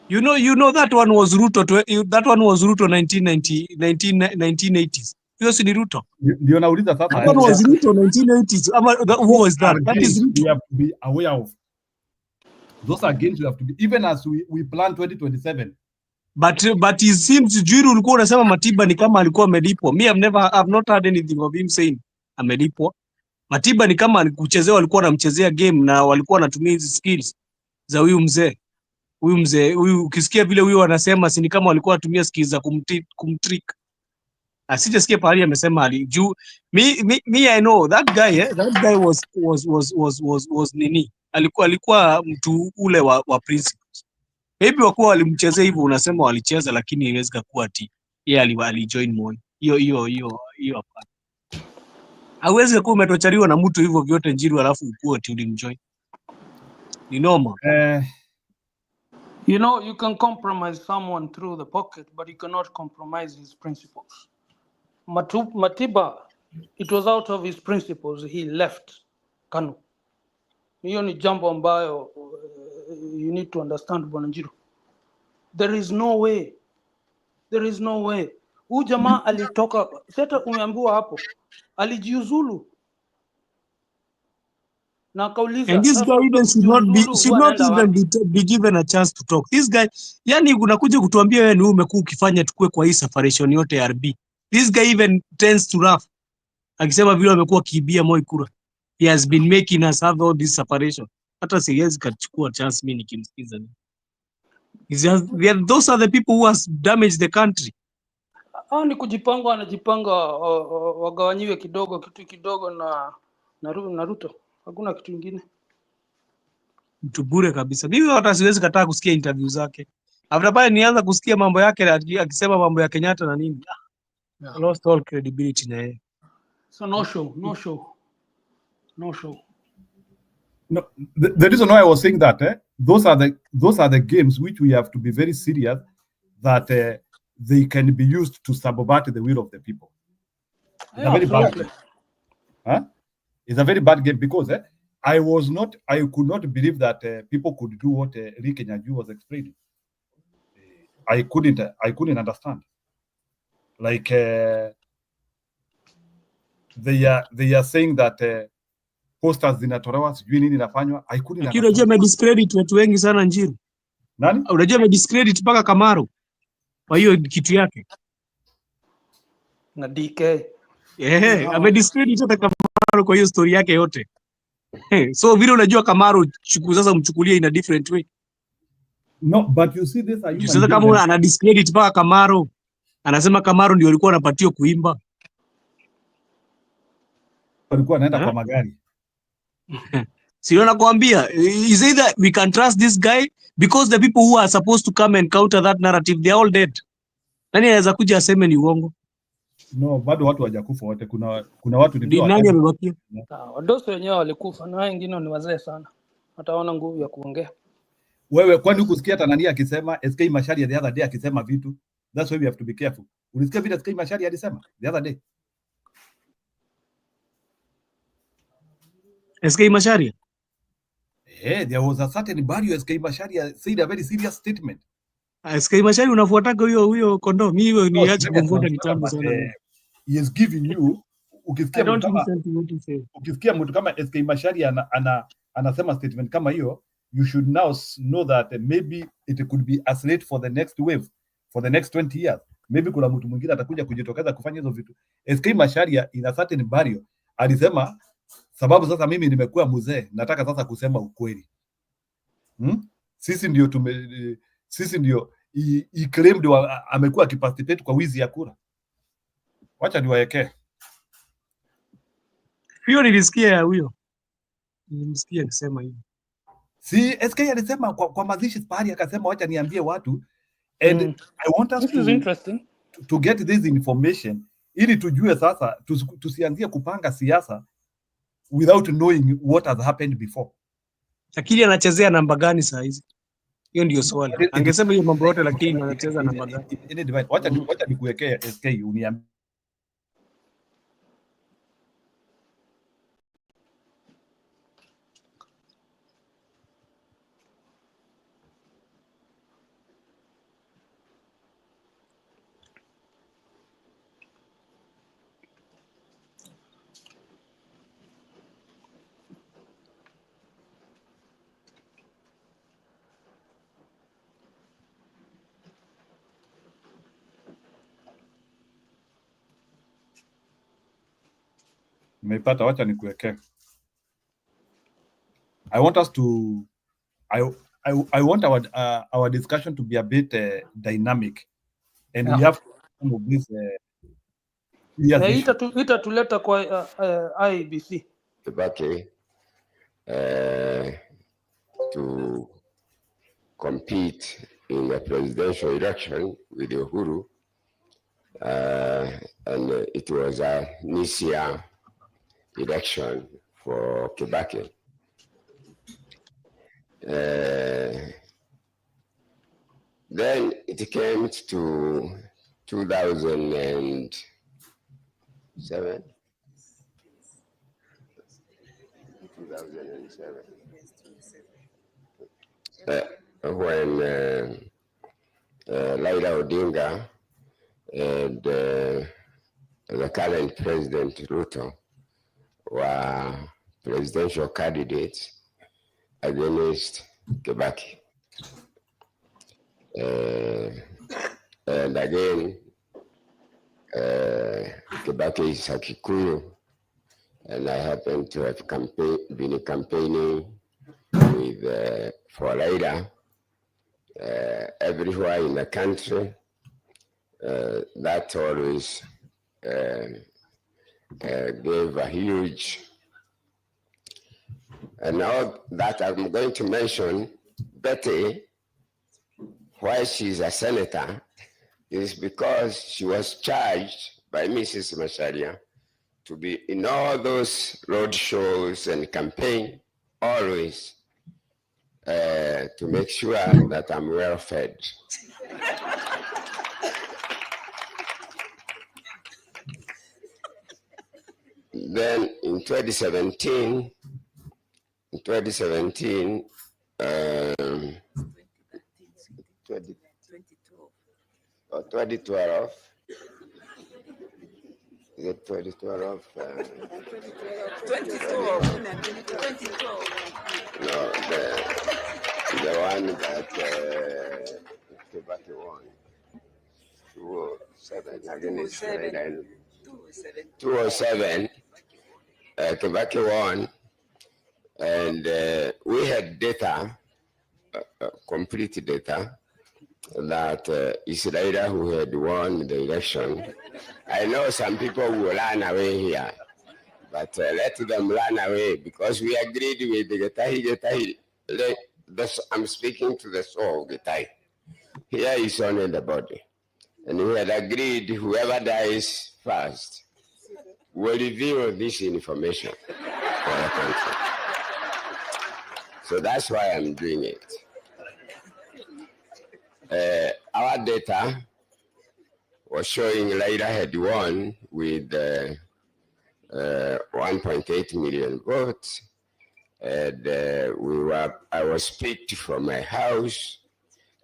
You know that one was Ruto. That one was Ruto 1980s. Hiyo si ni Ruto. Ndio nauliza sasa. That one was Ruto 1980s. Who was that? That is Ruto. We have to be aware of. Those are games we have to be, even as we plan 2027. But it seems Njiru ulikuwa unasema Matiba ni kama alikuwa amelipwa. Me I've not heard anything of him saying amelipwa. Matiba ni kama alikuchezea, walikuwa wanamchezea game na walikuwa wanatumia hizi skills za huyu mzee. Huyu ukisikia vile huyu anasema si ni kama walikuwa wanatumia skills za kumtrick. Asijasikia pahali amesema alijuu. Me I know that guy, that guy was nini? Alikuwa mtu ule wa principles. Maybe wakuwa walimchezea hivyo, unasema walicheza, lakini iwezeka kuwa ati yeye alijoin Moi. Hiyo hapana. Hawezi kuwa umetochariwa na mtu hivyo vyote Njiru alafu ukue ati ulimjoin. Ni normal. You know, you can compromise someone through the pocket, but you cannot compromise his principles. Matiba, it was out of his principles he left KANU. Hiyo ni jambo ambayo you need to understand, Bwana Njiru. There is no way. Huyu jamaa alitoka, sasa umeambiwa hapo, alijiuzulu. Na kauliza, and this guy even should not even be given a chance to talk. This guy, yani unakuja kutuambia wewe ni umekuwa ukifanya tukue kwa hii separation yote ya RB. This guy even tends to laugh. Akisema vile amekuwa kiibia Moi kura. He has been making us have all this separation. Hata siwezi kachukua chance mimi nikimsikiza. Those are the people who has damaged the country. Ni kujipanga, anajipanga wagawanyiwe kitu kidogo na Ruto. Hakuna kitu kingine. Mtu bure kabisa. Mimi hata siwezi kataa kusikia interview zake. After pale nianza kusikia mambo yake akisema mambo ya Kenyatta na nini. I lost all credibility na yeye. So no show. No, the reason why I was saying that, those are the games which we have to be very serious that they can be used to subvert the will of the people. It's a very bad game. It's a very bad game because I could not believe that people could do what Ricky Nyaju was explaining. I couldn't understand. Like they are saying that posters zinatolewa sijui nini inafanywa. I couldn't understand. Unajua amediscredit watu wengi sana Njiru. Nani? Unajua amediscredit mpaka Kamaro kwa hiyo kitu yake. Na DK. Amediscredit hata Kamaro kwa hiyo story yake yote. So vile unajua Kamaro sasa mchukulie in a different way. No, but you see this sasa kama ana discredit mpaka Kamaro. Anasema Kamaro ndio alikuwa anapatiwa kuimba. walikuwa wanaenda kwa magari. Sio nakwambia, is either we can trust this guy because the people who are supposed to come and counter that narrative they are all dead. Nani anaweza kuja aseme ni uongo? No, bado watu hawajakufa wote. Kuna watu ndio nani amebakia? Wadosi wenyewe walikufa na wengine ni wazee sana. Hataona nguvu ya kuongea. Wewe kwani ukusikia hata nani akisema SK Macharia the other day akisema vitu? That's why we have to be careful. Ulisikia vile SK Macharia alisema the other day? SK Macharia? There was a certain barrier. SK Macharia said a very serious statement. SK Macharia unafuataka huyo kondo? Mimi hiyo niache kumvuta kitambo sana. He is giving you ukisikia mtu kama SK Macharia anasema statement kama hiyo, you should now know that maybe it could be as late for the next wave for the next 20 years. Maybe kuna mtu mwingine atakuja kujitokeza kufanya hizo vitu. SK Macharia in a certain barrier alisema sababu sasa mimi nimekuwa mzee, nataka sasa kusema ukweli. Sisi ndio he claimed amekuwa akiparticipate kwa wizi ya kura. Wacha niwaekee. Hiyo nilisikia huyo. Nilimsikia akisema hivi. Si SK alisema kwa mazishi pahali akasema wacha niambie watu and I want us to get this information ili tujue sasa tusianzie kupanga siasa without knowing what has happened before. Lakini anachezea namba gani saa hizi? Hiyo ndio swali. Angesema hiyo mambo yote lakini anacheza namba gani? Wacha nikuwekee SK uniambie. Nimepata, wacha nikuwekee. I want us to I want our discussion to be a bit dynamic and we have some of this itatuleta kwa IEBC. Kibaki to compete in a presidential election with Uhuru, and it was a Nisia election for Kibaki. Then it came to 2007. When Raila Odinga and the current President Ruto were presidential candidates against Kibaki. And again, Kibaki is a Kikuyu, and I happen to have been campaigning with for Raila everywhere in the country. That always gave a huge, and now that I'm going to mention, Betty, why she's a senator, is because she was charged by Mrs. Macharia to be in all those road shows and campaign, always to make sure that I'm well fed. Then in 2017, 2012, is it 2012? 2012. No, the one that Kibaki won. 207 against Raila. 207. Kibaki won, and we had data, complete data, that it's Raila who had won the election. I know some people will run away here, But let them run away because we agreed with the Getahi. I'm speaking to the soul of Getahi. Here is only the body. And we had agreed whoever dies first will reveal this information for the country. So that's why I'm doing it. Our data was showing Laila had won with 1.8 million votes. And I was picked from my house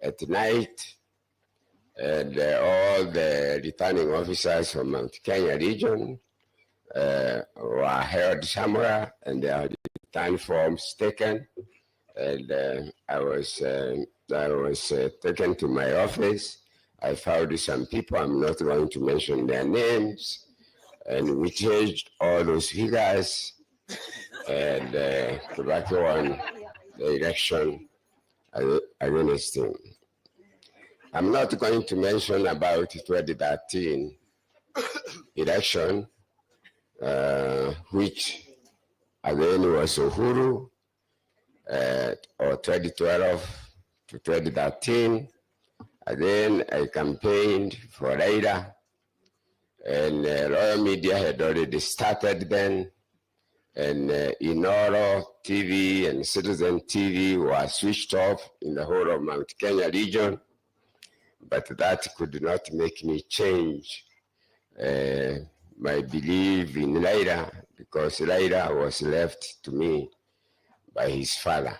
at night, and all the returning officers from Mount Kenya region were held somewhere, and their return forms taken. And I was taken to my office. I found some people, I'm not going to mention their names, and we changed all those figures, and Kibaki won the election against him. I'm not going to mention about 2013 election, which again was Uhuru, or 2012 to 2013. Again, I campaigned for Raila, and Royal Media had already started then, and Inoro TV and Citizen TV were switched off in the whole of Mount Kenya region, but that could not make me change my belief in Raila, because Raila was left to me by his father.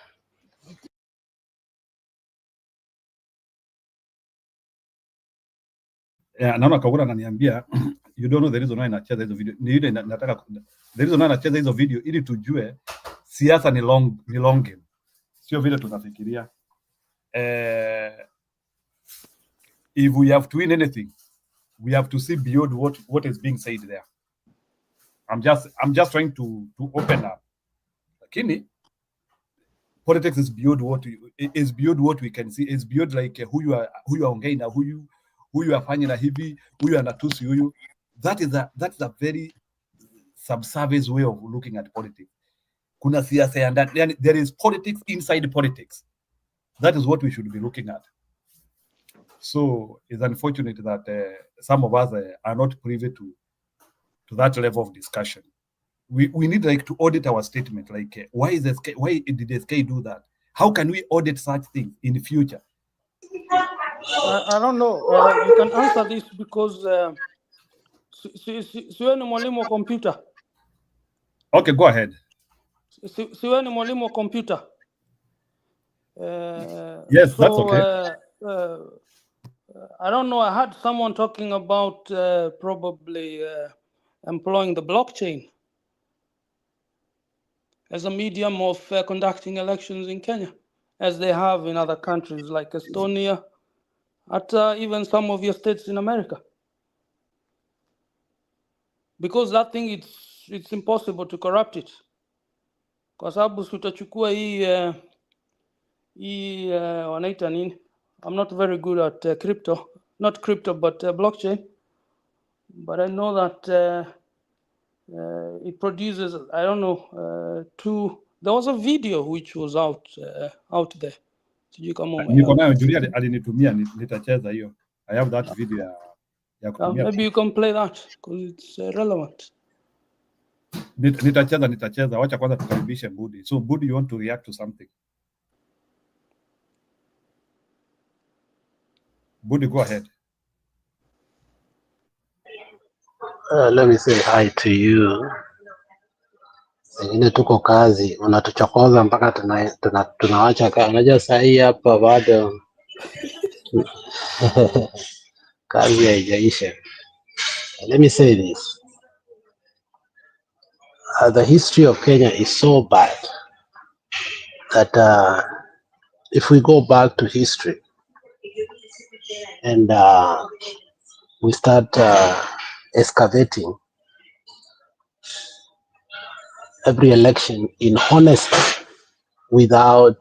Naona Kagura ananiambia you don't know the reason why nacheza hizo video. Ni ile nataka the reason why nacheza hizo video ili tujue siasa ni long game. Sio vile tunafikiria. If we have to win anything, we have to see beyond what is being said there. I'm just trying to open up. Lakini politics is beyond what we can see. It's beyond like who you are ongei na huyu afanye na hivi, huyu anatusi huyu. That's a very subservice way of looking at politics. Kuna siasa ya ndani, yani there is politics inside politics. That is what we should be looking at. So it's unfortunate that some of us are not privy to that level of discussion. We need like to audit our statement. Like why did the SK do that? How can we audit such things in the future? I don't know. You can answer this because siwe ni mwalimu wa computer. Okay, go ahead. Siwe ni mwalimu wa computer. Yes, that's okay. I don't know. I heard someone talking about probably employing the blockchain as a medium of conducting elections in Kenya, as they have in other countries like Estonia, at even some of your states in America. Because that thing, it's impossible to corrupt it. Kwa sababu utachukua hii wanaita nini? I'm not very good at crypto, not crypto, but blockchain. But I know that it produces, I don't know, there was a video which was out there. Sijui kama niko nayo Julia alinitumia, nitacheza hiyo. I have that video ya kutumia. Maybe you can play that because it's relevant. Nitacheza. Wacha kwanza tukaribishe Budi. So Budi, you want to react to something? Budi, go ahead. Let me say hi to you. Wengine tuko kazi, unatuchokoza mpaka tunawacha kazi. Unajua saa hii hapa bado kazi haijaisha. Let me say this. The history of Kenya is so bad that if we go back to history and we start excavating every election in honesty, without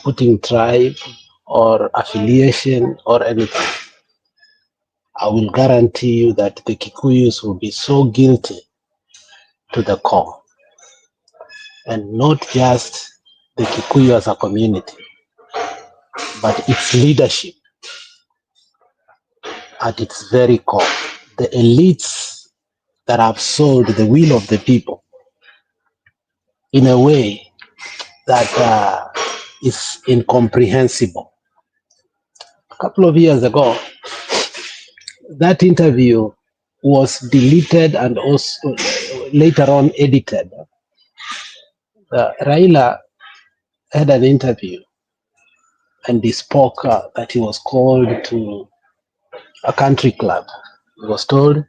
putting tribe or affiliation or anything, I will guarantee you that the Kikuyus will be so guilty to the core. And not just the Kikuyu as a community, but its leadership at its very core. The elites that have sold the will of the people in a way that is incomprehensible. A couple of years ago, that interview was deleted and also later on edited. Raila had an interview and he spoke that he was called to a country club. He was told,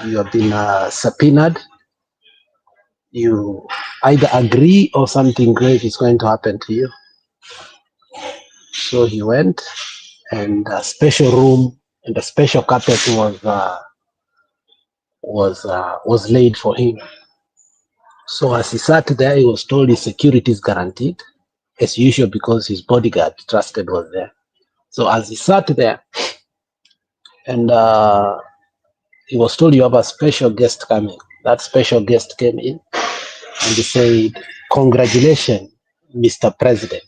you have been subpoenaed. You either agree or something grave is going to happen to you. So he went, and a special room and a special carpet was laid for him. So as he sat there, he was told his security is guaranteed, as usual, because his bodyguard trusted was there. So as he sat there, and he was told, you have a special guest coming. That special guest came in and he said, congratulations, Mr. President.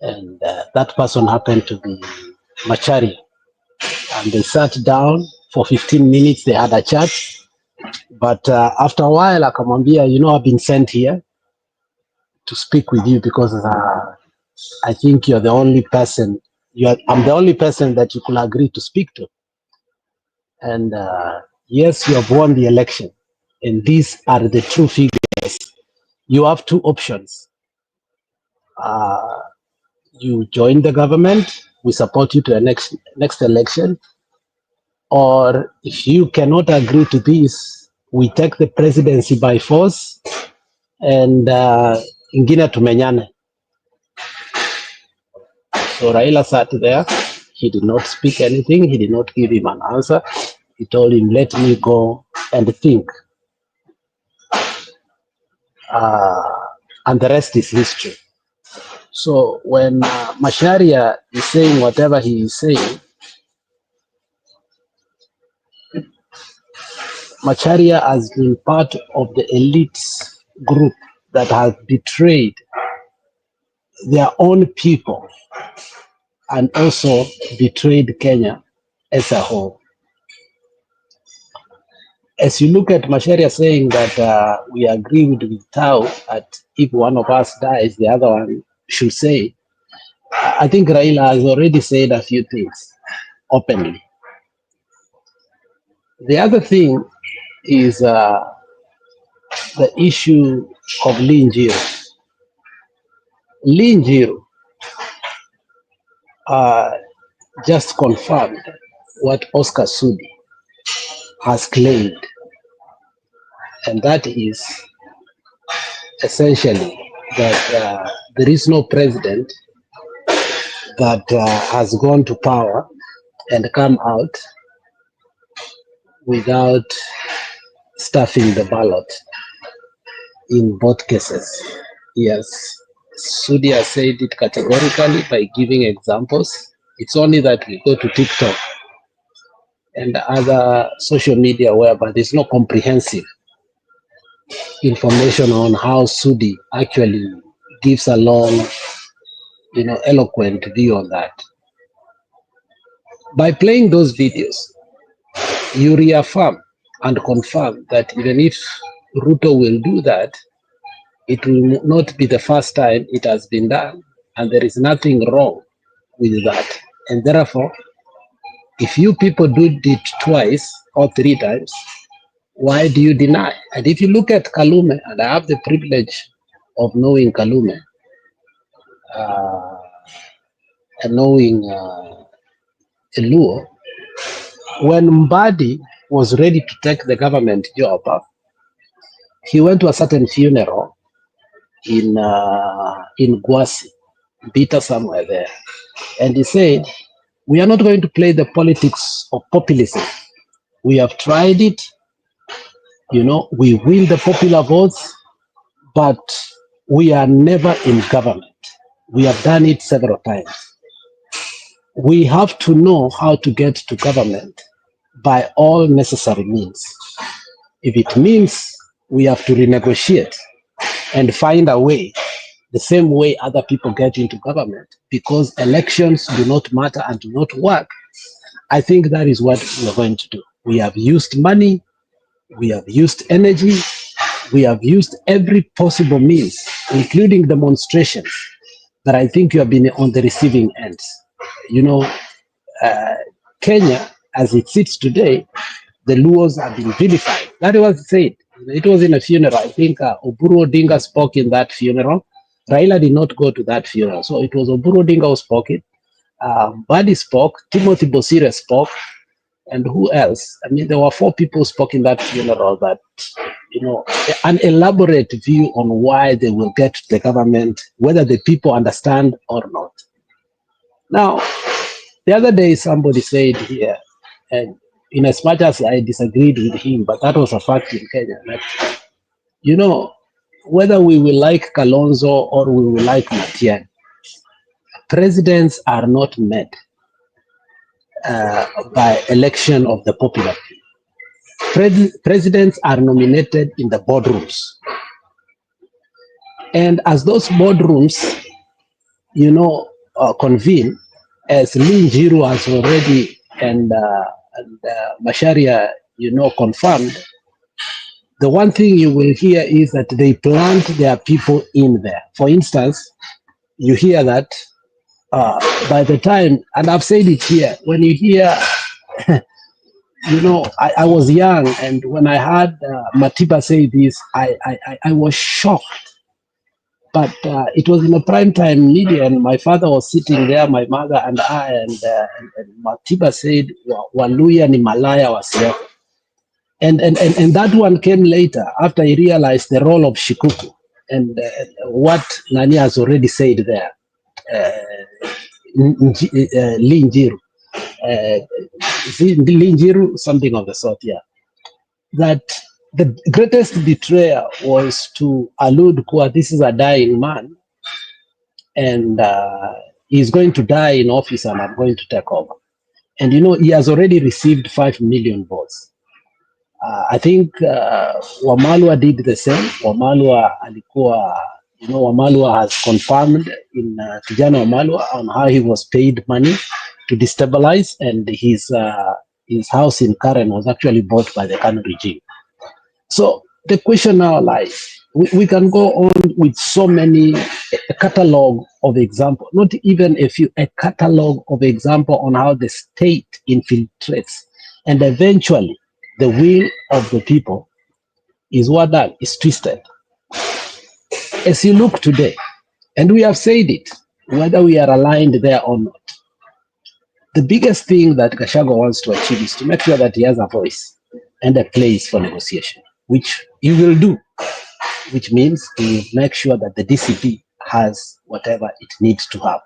And that person happened to be Machari. And they sat down for 15 minutes, they had a chat. But after a while, akamwambia, you know, I've been sent here to speak with you because I think you're the only person, I'm the only person that you could agree to speak to. And yes, you have won the election. And these are the true figures. You have two options. You join the government, we support you to the next election. Or if you cannot agree to this, we take the presidency by force and ingine tumenyane. So Raila sat there. He did not speak anything. He did not give him an answer. He told him, let me go and think. And the rest is history. So when Macharia is saying whatever he is saying, Macharia has been part of the elite group that has betrayed their own people and also betrayed Kenya as a whole. As you look at Macharia saying that we agree with Tao that if one of us dies, the other one should say, I think Raila has already said a few things openly. The other thing is the issue of Linjiru. Linjiru just confirmed what Oscar Sudi has claimed, and that is essentially that there is no president that has gone to power and come out without stuffing the ballot in both cases. Yes, Sudi has said it categorically by giving examples. It's only that we go to TikTok and other social media whereby there's no comprehensive information on how Sudi actually gives a long, eloquent view on that. By playing those videos, you reaffirm and confirm that even if Ruto will do that, it will not be the first time it has been done, and there is nothing wrong with that. And therefore, if you people do it twice or three times, why do you deny? And if you look at Kalume, and I have the privilege of knowing Kalume, and knowing Eluo, when Mbadi was ready to take the government job, he went to a certain funeral in Gwasi, Bita somewhere there, and he said, we are not going to play the politics of populism. We have tried it, we win the popular votes, but we are never in government. We have done it several times. we have to know how to get to government by all necessary means. If it means we have to renegotiate and find a way, the same way other people get into government, because elections do not matter and do not work, I think that is what we are going to do. We have used money, we have used energy, we have used every possible means, including demonstrations, but I think you have been on the receiving end. You know, Kenya, as it sits today, the Luos have been vilified. That was said. It was in a funeral. I think Oburu Odinga spoke in that funeral. Raila did not go to that funeral. So it was Oburu Odinga who spoke it. Badi spoke, Timothy Bosire spoke, and who else? I mean, there were 4 people who spoke in that funeral that, you know, an elaborate view on why they will get to the government, whether the people understand or not. Now, the other day somebody said here, and in as much as I disagreed with him, but that was a fact in Kenya, that, you know, whether we will like Kalonzo or we will like Matiang'i, presidents are not made by election of the popular people. Presidents are nominated in the boardrooms. And as those boardrooms, you know, convene, as Lin Jiru has already and Macharia, you know, confirmed, the one thing you will hear is that they plant their people in there. For instance, you hear that by the time, and I've said it here, when you hear, you know, I was young, and when I heard Matiba say this, I was shocked. But it was in a primetime media, and my father was sitting there, my mother and I, and Matiba said, Waluya ni malaya wasioko. And that one came later, after he realized the role of Shikuku, and what Nani has already said there, Linjiru, Linjiru, something of the sort, yeah. That the greatest betrayal was to allude Kuwa, this is a dying man, and he's going to die in office and I'm going to take over. And you know, he has already received 5 million votes. I think Wamalwa did the same. Wamalwa alikuwa, you know, Wamalwa has confirmed in Kijana Wamalwa on how he was paid money to destabilize, and his house in Karen was actually bought by the Kanu regime. So the question now lies, we can go on with so many, a catalog of examples, not even a few, a catalog of examples on how the state infiltrates, and eventually the will of the people is what that is twisted. As you look today, and we have said it, whether we are aligned there or not, the biggest thing that Gachagua wants to achieve is to make sure that he has a voice and a place for negotiation, which he will do, which means he will make sure that the DCP has whatever it needs to have.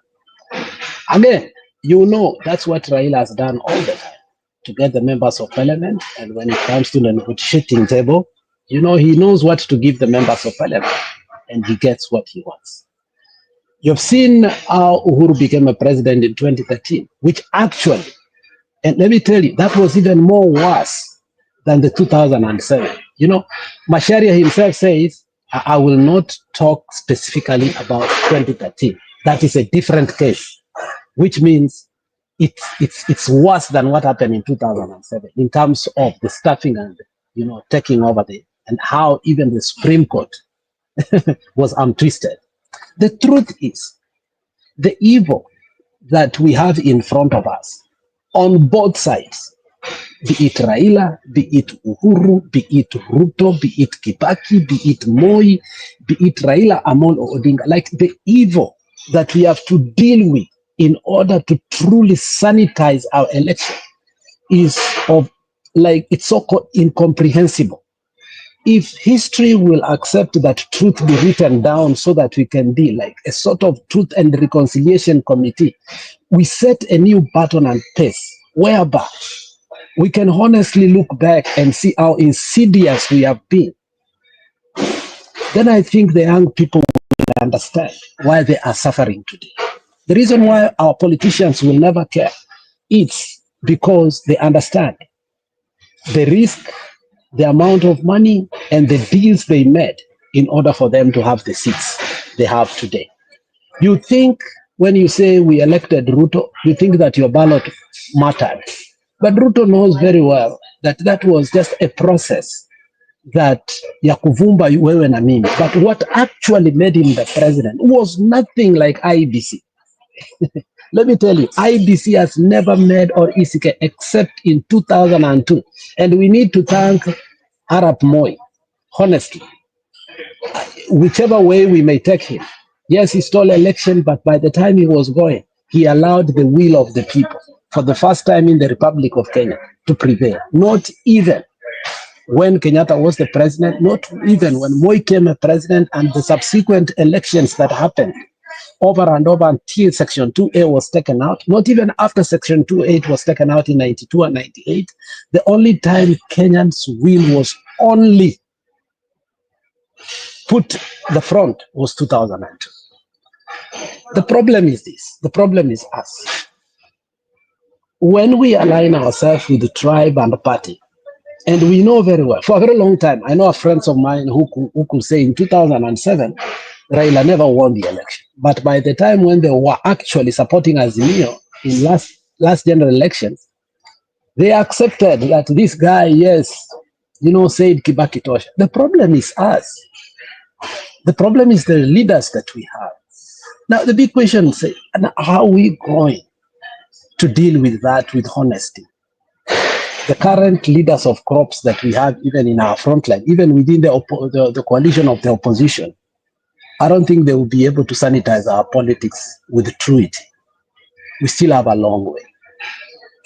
Again, you know, that's what Raila has done all the time, to get the members of parliament, and when it comes to the negotiating table, you know, he knows what to give the members of parliament, and he gets what he wants. You've seen how Uhuru became a president in 2013, which actually, and let me tell you, that was even more worse than the 2007. You know, Macharia himself says, I will not talk specifically about 2013. That is a different case, which means it's worse than what happened in 2007 in terms of the staffing and, you know, taking over and how even the Supreme Court was untwisted. The truth is, the evil that we have in front of us on both sides, be it Raila, be it Uhuru, be it Ruto, be it Kibaki, be it Moi, be it Raila Amolo Odinga, like the evil that we have to deal with in order to truly sanitize our election is of, like, it's so incomprehensible. If history will accept that truth be written down so that we can be like a sort of truth and reconciliation committee, we set a new pattern and pace whereby we can honestly look back and see how insidious we have been. Then I think the young people will understand why they are suffering today. The reason why our politicians will never care, it's because they understand the risk, the amount of money, and the deals they made in order for them to have the seats they have today. You think when you say we elected Ruto, you think that your ballot mattered. But Ruto knows very well that that was just a process that ya kuvumba wewe na mimi. But what actually made him the president was nothing like IBC. Let me tell you, IBC has never made or ECK except in 2002. And we need to thank Arap Moi, honestly. Whichever way we may take him. Yes, he stole election, but by the time he was going, he allowed the will of the people for the first time in the Republic of Kenya to prevail. Not even when Kenyatta was the president, not even when Moi came a president, and the subsequent elections that happened over and over until Section 2A was taken out, not even after Section 2A was taken out in 92 and 98, the only time Kenyans' will was only put the front was 2002. The problem is this, the problem is us. When we align ourselves with the tribe and the party, and we know very well, for a very long time, I know friends of mine who could say in 2007, Raila never won the election. But by the time when they were actually supporting Azimio in last general elections, they accepted that this guy, yes, said Kibaki Tosha. The problem is us. The problem is the leaders that we have. Now, the big question is, how are we going to deal with that with honesty? The current leaders of crops that we have, even in our front line, even within the coalition of the opposition, I don't think they will be able to sanitize our politics with truth. We still have a long way.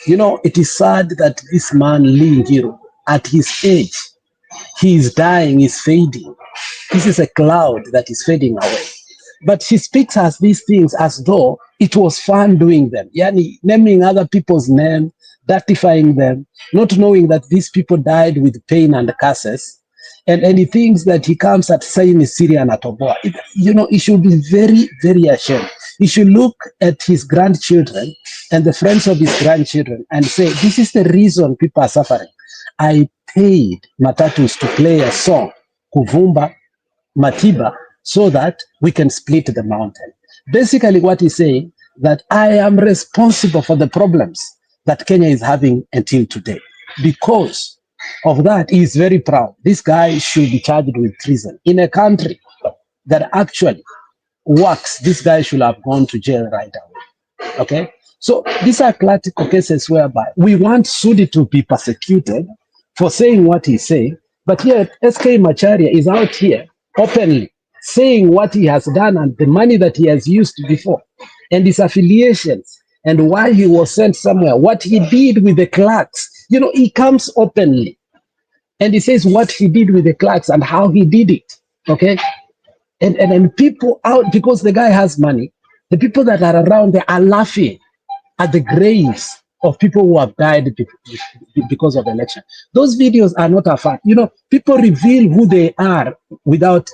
It is sad that this man, Lee Njiru, at his age, he is dying, is fading. This is a cloud that is fading away. But he speaks as these things as though it was fun doing them. Yani, naming other people's names, datifying them, not knowing that these people died with pain and curses. And he thinks that he comes at saying Syria and Atoboa. He should be very, very ashamed. He should look at his grandchildren and the friends of his grandchildren and say, this is the reason people are suffering. I paid Matatus to play a song, Kuvumba, Matiba, so that we can split the mountain. Basically what he's saying, that I am responsible for the problems that Kenya is having until today. Because of that, he is very proud. This guy should be charged with treason. In a country that actually works, this guy should have gone to jail right away. Okay? So these are classical cases whereby we want Sudi to be persecuted for saying what he's saying, but yet SK Macharia is out here openly saying what he has done and the money that he has used before and his affiliations and why he was sent somewhere, what he did with the clerks. He comes openly and he says what he did with the clerks and how he did it. Okay? And people out, because the guy has money, the people that are around there are laughing at the graves of people who have died because of the election. Those videos are not a fact. People reveal who they are without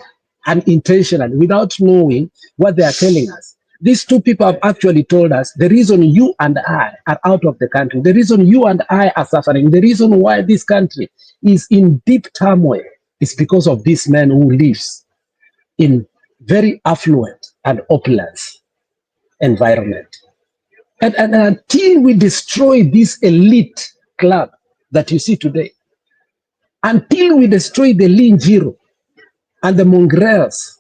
unintentionally, without knowing what they are telling us. These two people have actually told us the reason you and I are out of the country, the reason you and I are suffering, the reason why this country is in deep turmoil is because of this man who lives in very affluent and opulent environment. And until we destroy this elite club that you see today, until we destroy the Lee Njiru and the mongrels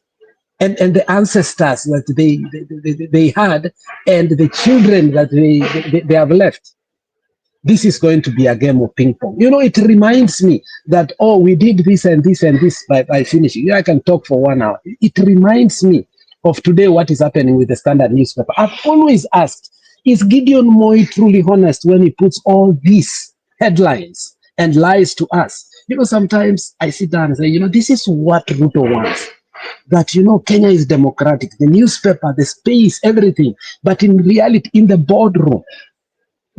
and the ancestors that they had and the children that they have left, this is going to be a game of ping pong. It reminds me that, we did this and this and this by finishing. I can talk for 1 hour. It reminds me of today what is happening with the Standard newspaper. I've always asked, is Gideon Moi truly honest when he puts all these headlines and lies to us? Sometimes I sit down and say, this is what Ruto wants. That, Kenya is democratic, the newspaper, the space, everything. But in reality, in the boardroom,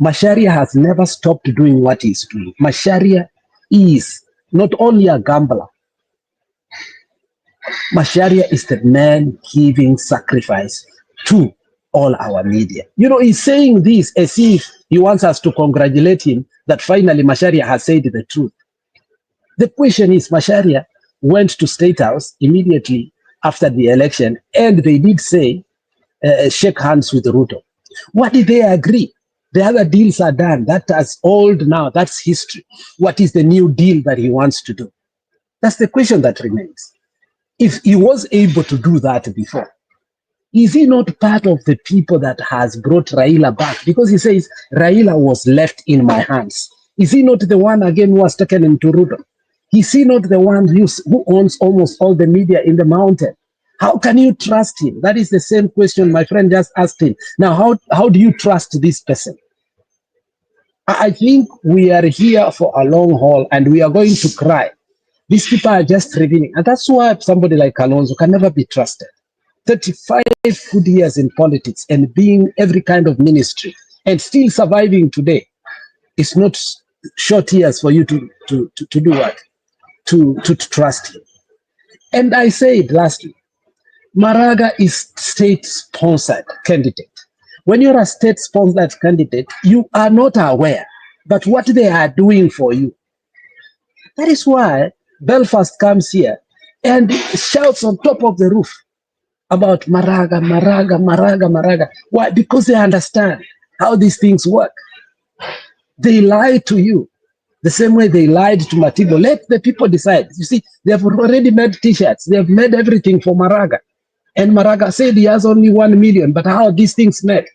Macharia has never stopped doing what he's doing. Macharia is not only a gambler. Macharia is the man giving sacrifice to all our media. You know, he's saying this as if he wants us to congratulate him that finally Macharia has said the truth. The question is, Macharia went to State House immediately after the election, and they did say, shake hands with Ruto. What did they agree? The other deals are done. That's old now. That's history. What is the new deal that he wants to do? That's the question that remains. If he was able to do that before, is he not part of the people that has brought Raila back? Because he says Raila was left in my hands. Is he not the one again who was taken into Ruto? Is he not the one who owns almost all the media in the mountain? How can you trust him? That is the same question my friend just asked him. Now, how do you trust this person? I think we are here for a long haul and we are going to cry. These people are just revealing. And that's why somebody like Kalonzo can never be trusted. 35 good years in politics and being every kind of ministry and still surviving today. It's not short years for you to do what? To trust him. And I said lastly, Maraga is state-sponsored candidate. When you're a state-sponsored candidate, you are not aware but what they are doing for you. That is why Belfast comes here and shouts on top of the roof about Maraga, Maraga, Maraga, Maraga. Why? Because they understand how these things work. They lie to you the same way they lied to Matiba. Let the people decide. You see, they have already made t-shirts. They have made everything for Maraga. And Maraga said he has only 1 million. But how are these things made?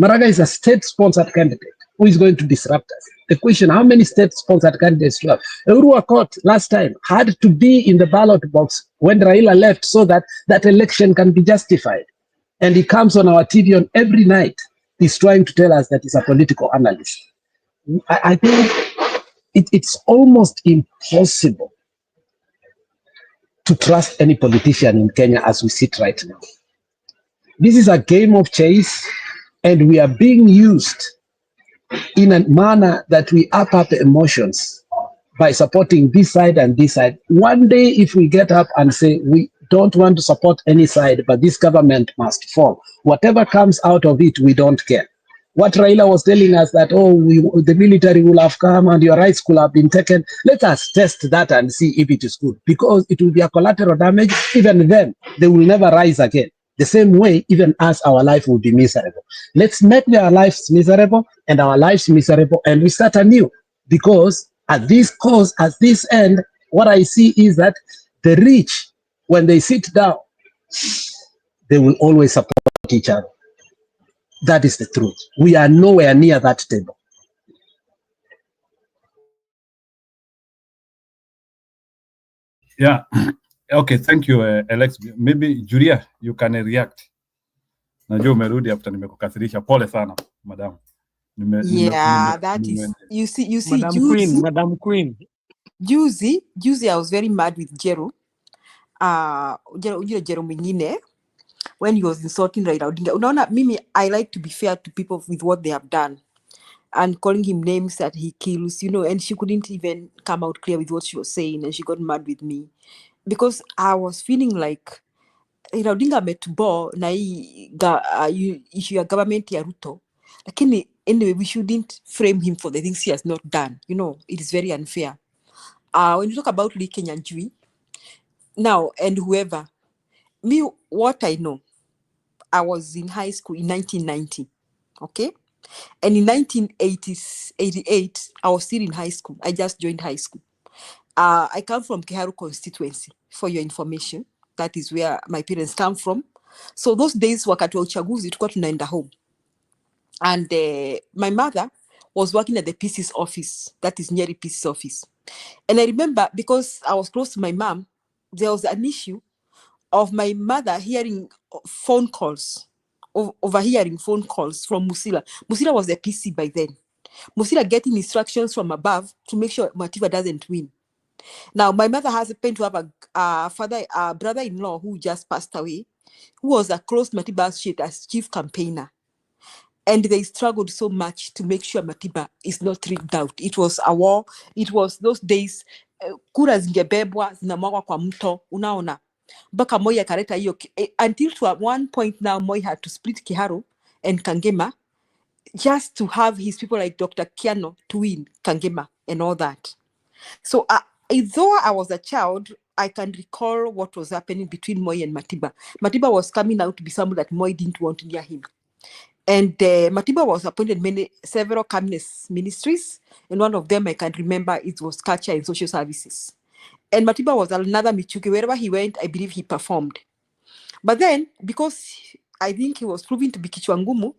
Maraga is a state-sponsored candidate who is going to disrupt us. The question, how many state-sponsored candidates do you have? Uhuru Akot last time had to be in the ballot box when Raila left so that that election can be justified. And he comes on our TV on every night. He's trying to tell us that he's a political analyst. I think it's almost impossible to trust any politician in Kenya as we sit right now. This is a game of chase, and we are being used in a manner that we up emotions by supporting this side and this side. One day, if we get up and say we don't want to support any side, but this government must fall, whatever comes out of it, we don't care. What Raila was telling us that, the military will have come and your rights could have been taken. Let us test that and see if it is good, because it will be a collateral damage. Even then, they will never rise again. The same way, even as our life will be miserable. Let's make their lives miserable and our lives miserable, and we start anew. Because at this cause, at this end, what I see is that the rich, when they sit down, they will always support each other. That is the truth. We are nowhere near that table. Yeah. Okay, thank you, Alex. Maybe Julia, you can react. Najua umerudi after nimekukasirisha. Pole sana, madam. That is, you see, Madam Queen. Juicy, I was very mad with Jero. Jero mwingine, when he was insulting Raila Odinga. Unaona, mimi, I like to be fair to people with what they have done. And calling him names that he kills, and she couldn't even come out clear with what she was saying, and she got mad with me. Because I was feeling like Raila Odinga ametubo na issue ya government ya Ruto. Lakini anyway, we shouldn't frame him for the things he has not done. It is very unfair. When you talk about Lee Kenyan now and whoever, me, what I know, I was in high school in 1990, okay? And in 1988, I was still in high school. I just joined high school. I come from Kiharu constituency, for your information. That is where my parents come from. So those days, wakati wa uchaguzi, tulikuwa tunaenda home. And my mother was working at the PC's office, that is Nyeri PC's office. And I remember, because I was close to my mom, there was an issue of my mother hearing phone calls, overhearing phone calls from Musila. Musila was the PC by then. Musila getting instructions from above to make sure Matiba doesn't win. Now, my mother has a pain to have a brother-in-law who just passed away, who was a close Matiba associate as chief campaigner. And they struggled so much to make sure Matiba is not rigged out. It was a war. It was those days, kura zingebebwa zinamwagwa kwa mto, unaona. Mpaka Moi akaleta hiyo, until to one point now Moi had to split Kiharu and Kangema, just to have his people like Dr. Kiano to win Kangema and all that. So though I was a child, I can recall what was happening between Moi and Matiba. Matiba was coming out to be someone that Moi didn't want near him. And Matiba was appointed several cabinet ministries, and one of them I can remember, it was culture and social services. And Matiba was another Michuki. Wherever he went, I believe he performed. But then, because I think he was proven to be Kichwangumu,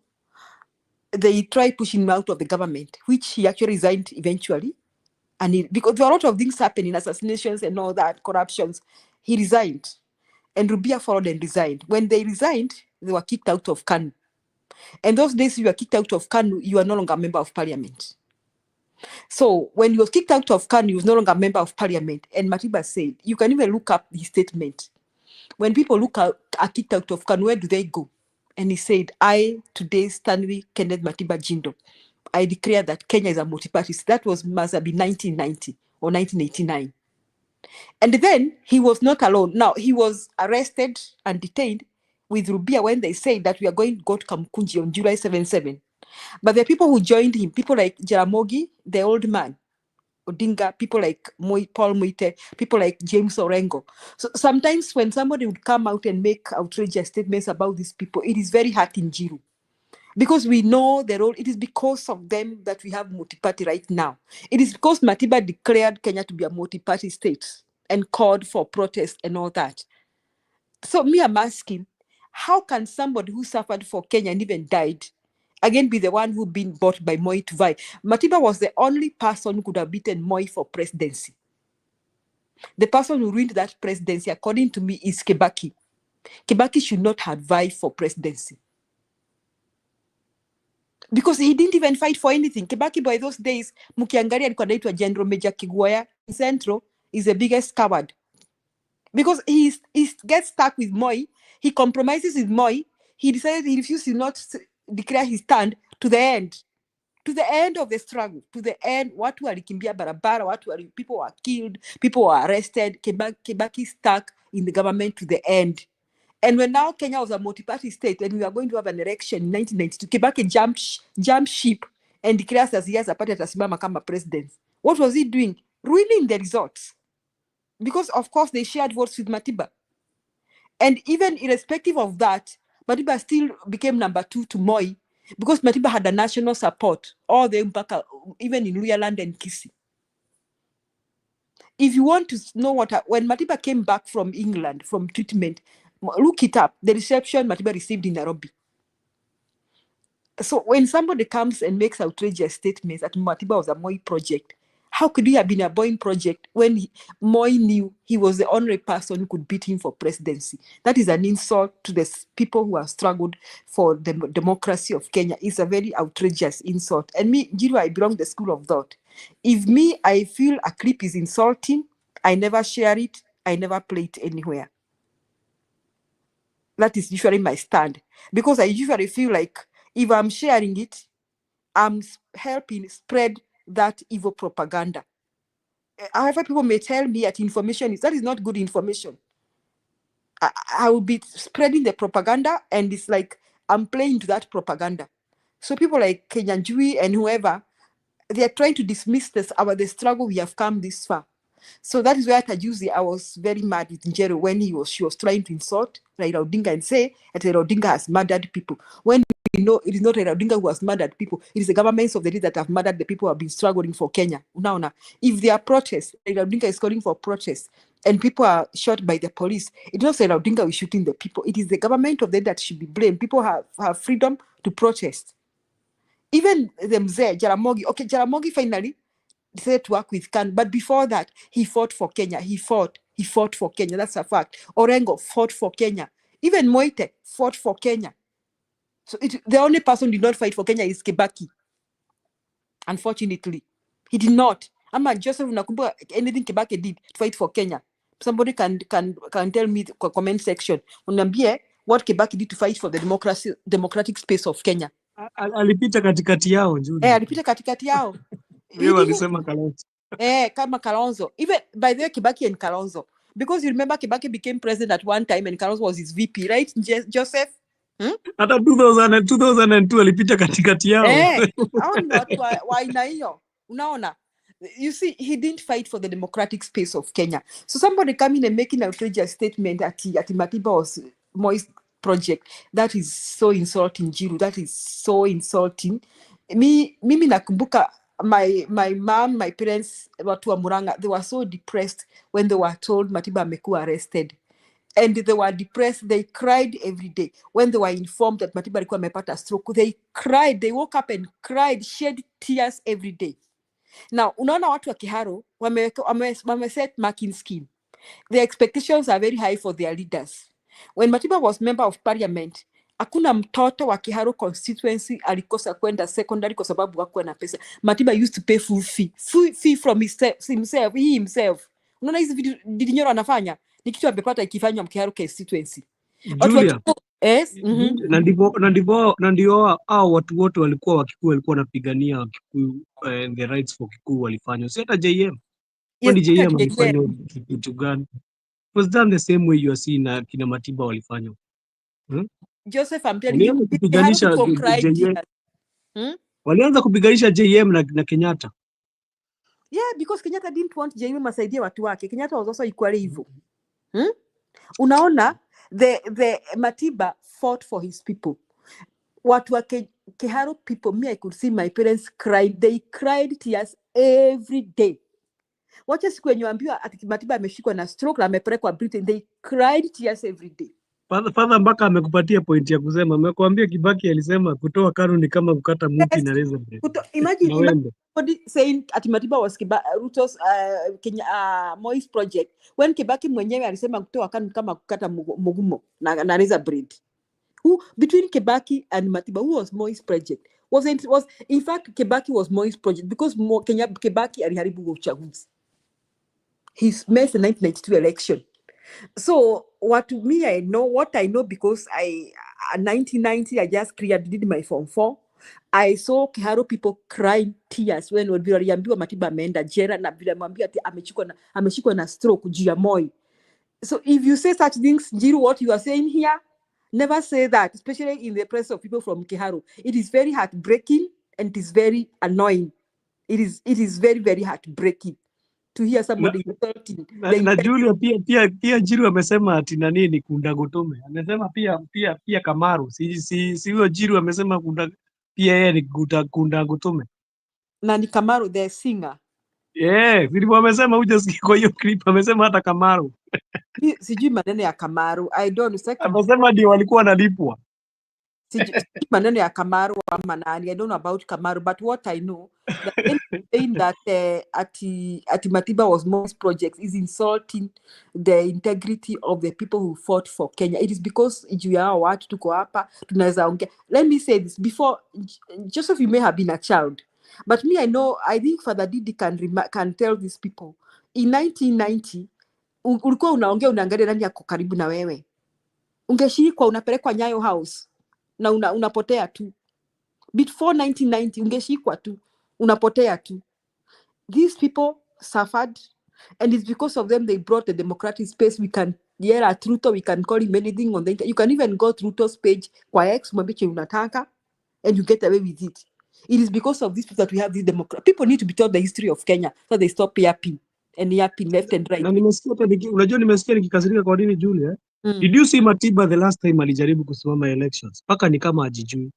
they tried pushing him out of the government, which he actually resigned eventually. And because there are a lot of things happening, assassinations and all that, corruptions, he resigned. And Rubia followed and resigned. When they resigned, they were kicked out of KANU. And those days you were kicked out of KANU, you are no longer a member of parliament. So when he was kicked out of KANU, he was no longer a member of parliament. And Matiba said, you can even look up his statement. When people are kicked out of KANU, where do they go? And he said, I, today, Stanley Kenneth Matiba Jindo, I declare that Kenya is a multi-party. That must have been 1990 or 1989. And then he was not alone. Now, he was arrested and detained with Rubia when they said that we are going to go to Kamkunji on July 7-7. But there are people who joined him, people like Jaramogi, the old man, Odinga, people like Paul Muite, people like James Orengo. So sometimes when somebody would come out and make outrageous statements about these people, it is very hard in Jiru. Because we know the role, it is because of them that we have multi-party right now. It is because Matiba declared Kenya to be a multi-party state and called for protest and all that. So me, I'm asking, how can somebody who suffered for Kenya and even died, again be the one who been bought by Moi to vie? Matiba was the only person who could have beaten Moi for presidency. The person who ruined that presidency, according to me, is Kibaki. Kibaki should not have vied for presidency. Because he didn't even fight for anything. Kibaki, by those days, Mukiangari alikuwa anaitwa General Major Kigwaya. Central is the biggest coward. Because he gets stuck with Moi, he compromises with Moi, he decided he refuses to not declare his stand to the end. To the end of the struggle, to the end, watu walikimbia barabara, people were killed, people were arrested. Kibaki stuck in the government to the end. And when now Kenya was a multi-party state and we are going to have an election in 1992, Kibaki jumped ship and declares as he has a party atasimama kama president. What was he doing? Ruining the results. Because of course they shared votes with Matiba. And even irrespective of that, Matiba still became number 2 to Moi because Matiba had a national support all the way back, even in Luyaland and Kisii. If you want to know when Matiba came back from England, from treatment, look it up, the reception Matiba received in Nairobi. So when somebody comes and makes outrageous statements that Matiba was a Moi project, how could he have been a Moi project when Moi knew he was the only person who could beat him for presidency? That is an insult to the people who have struggled for the democracy of Kenya. It's a very outrageous insult. And me, Jiru, I belong to the school of thought. If I feel a clip is insulting, I never share it. I never play it anywhere. That is usually my stand. Because I usually feel like if I'm sharing it, I'm helping spread that evil propaganda. However, people may tell me that that is not good information. I will be spreading the propaganda, and it's like I'm playing to that propaganda. So people like Kenyan Jui and whoever, they are trying to dismiss the struggle we have come this far. So that is why I was very mad with Njero when she was trying to insult Raila Odinga and say that Raila Odinga has murdered people. When we know it is not Raila Odinga who has murdered people, it is the governments of the day that have murdered the people who have been struggling for Kenya. Now, if there are protests, Raila Odinga is calling for protests, and people are shot by the police, it is not Raila Odinga who is shooting the people. It is the government of the day that should be blamed. People have freedom to protest. Even the Mzee, Jaramogi, okay, Jaramogi finally decided to work with KANU, but before that, he fought for Kenya. He fought for Kenya. That's a fact. Orengo fought for Kenya. Even Moite fought for Kenya. So the only person who did not fight for Kenya is Kibaki. Unfortunately, he did not. I'm not Joseph Nakumbuka anything Kibaki did to fight for Kenya. Somebody can tell me the comment section. Unambie what Kibaki did to fight for the democratic space of Kenya. Alipita katikati yao. Alipita katikati yao. Walisema Kalonzo. Kama Kalonzo. Even by the way, Kibaki and Kalonzo. Because you remember Kibaki became president at one time and Kalonzo was his VP, right? Joseph? Hata 2002 alipita katikati yao. Hao ni watu wa aina hiyo. Unaona? You see, he didn't fight for the democratic space of Kenya. So somebody coming and making an outrageous statement at Matiba was Moi's project. That is so insulting, Jiru. That is so insulting. Mimi nakumbuka my mom, my parents, watu wa Muranga, they were so depressed when they were told Matiba amekuwa arrested. And they were depressed. They cried every day. When they were informed that Matiba alikuwa amepata stroke, they cried. They woke up and cried, shed tears every day. Now, unaona watu wa Kiharu wame-set marking scheme. The expectations are very high for their leaders. When Matiba was member of parliament, hakuna mtoto wa Kiharu constituency alikosa kwenda secondary kwa sababu hakuwa na pesa. Matiba used to pay full fee from himself. Unaona hizi vitu Didinyoro anafanya ni kitu amepata ikifanywa Mkiharu constituency. Julia. Na ndio hao watu wote walikuwa wanapigania Wakikuyu, the rights for Kikuyu walifanya. Si hata JM. Kwani JM alifanya kitu gani? It was done the same way you are seeing na kina Matiba walifanya. Joseph, I'm telling you, walianza kupiganisha JM na Kenyatta. Yeah, because Kenyatta didn't want JM asaidie watu wake. Kenyatta was also equally evil. Unaona, the Matiba fought for his people. Watu wa Kiharu people, me, I could see my parents crying. They cried tears every day. Wacha siku yenye ambiwa ati Matiba ameshikwa na stroke na amepelekwa Britain, they cried tears every day. Father mpaka amekupatia point ya kusema, amekuambia Kibaki alisema kutoa KANU ni kama kukata mti na razor blade. Imagine saying ati Matiba was Ruto's Moi's project, when Kibaki mwenyewe alisema kutoa KANU kama kukata mugumo na razor blade. Who between Kibaki and Matiba, who was Moi's project? In fact Kibaki was Moi's project because Kibaki aliharibu uchaguzi. He messed the 1992 election. So what I know because 1990 I just did my form 4. I saw Kiharu people crying tears when waliambiwa Matiba ameenda jela na bila mwambia ati ameshikwa na stroke juu ya Moi. So if you say such things, Jiru, what you are saying here, never say that, especially in the presence of people from Kiharu. It is very heartbreaking and it is very annoying. It is very, very heartbreaking to hear somebody insulting. Na Julia pia Jiru amesema ati nani ni Kunda Gutume. Amesema pia Kamaru. Si huyo Jiru amesema pia yeye ni Kunda Gutume. Na ni Kamaru the singer. Ndio amesema hujasikia kwa hiyo clip, amesema hata Kamaru. Sijui maneno ya Kamaru. I don't know. Amesema ndio walikuwa wanalipwa. Sijui maneno ya Kamaru ama nani. I don't know about Kamaru, but what I know saying that ati Matiba was Moi's project is insulting the integrity of the people who fought for Kenya. It is because juu ya watu tuko hapa tunaweza ongea. Let me say this before, Joseph, you may have been a child, but me I think Father Didi can tell these people in 1990 ulikuwa unaangalia nani yako karibu na wewe, ungeshikwa unapelekwa Nyayo House na unapotea tu. Before 1990 ungeshikwa tu unapotea tu. These people suffered, and it's because of them they brought the democratic space. We can yell at Ruto, we can call him anything on the internet. You can even go to Ruto's page kwa X mwambie unataka and you get away with it. It is because of these people that we have this democracy. People need to be taught the history of Kenya so they stop yapping left and right. Na nimesikia nikikasirika kwa nini Julia? Did you see Matiba the last time alijaribu kusimama elections? Paka ni kama ajijui.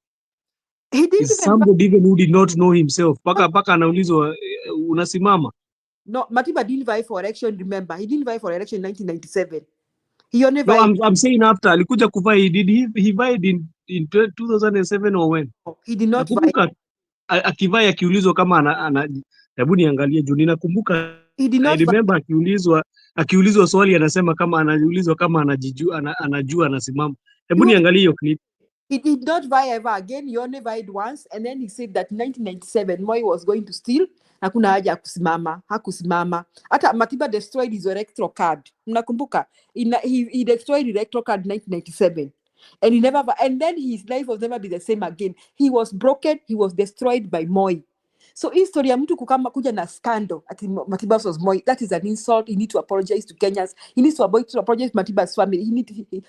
He didn't somebody even who did not know himself. Paka anaulizwa unasimama. No, Matiba didn't vie for election, remember. He didn't vie for election in 1997. He only I'm saying after alikuja kuvai, he vied in 2007 or when? He did not vie. Akivai akiulizwa kama hebu niangalie juu ninakumbuka. I remember akiulizwa swali anasema kama anaulizwa kama anajua anasimama. Hebu niangalie hiyo clip. He did not vie ever again. He only vied once, and then he said that in 1997 Moi was going to steal. Hakuna haja hakusimama. Hata Matiba destroyed his electoral card. Mnakumbuka? He destroyed his electoral card in 1997. And he never, and then his life was never be the same again. He was broken, he was destroyed by Moi. So history ya mtu kuja na scandal at Matiba was Moi, that is an insult. He need to apologize to Kenyans. He needs to apologize to Matiba's family.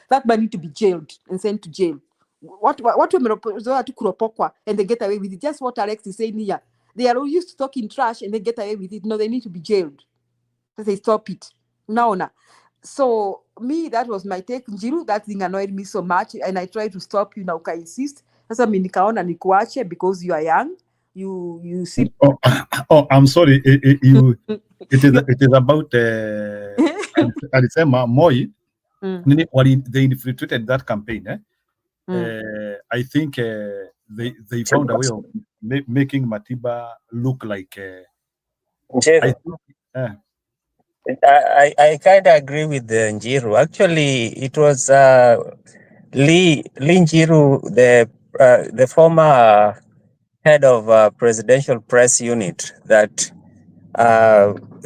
That man need to be jailed and sent to jail. what wamezoea tu kuropokwa and they get away with it. Just what Alex is saying here. They are all used to talking trash and they get away with it. No, they need to be jailed. So they stop it. Naona. So me, that was my take. Njiru, that thing annoyed me so much and I tried to stop you na uka insist. Sasa mimi nikaona nikuache because you are young. You see. Oh, I'm sorry. It is about alisema Moi. They infiltrated that campaign. I think they found a way of making Matiba look like. I kind of agree with Njiru. Actually, it was Lee Njiru, the former head of presidential press unit, that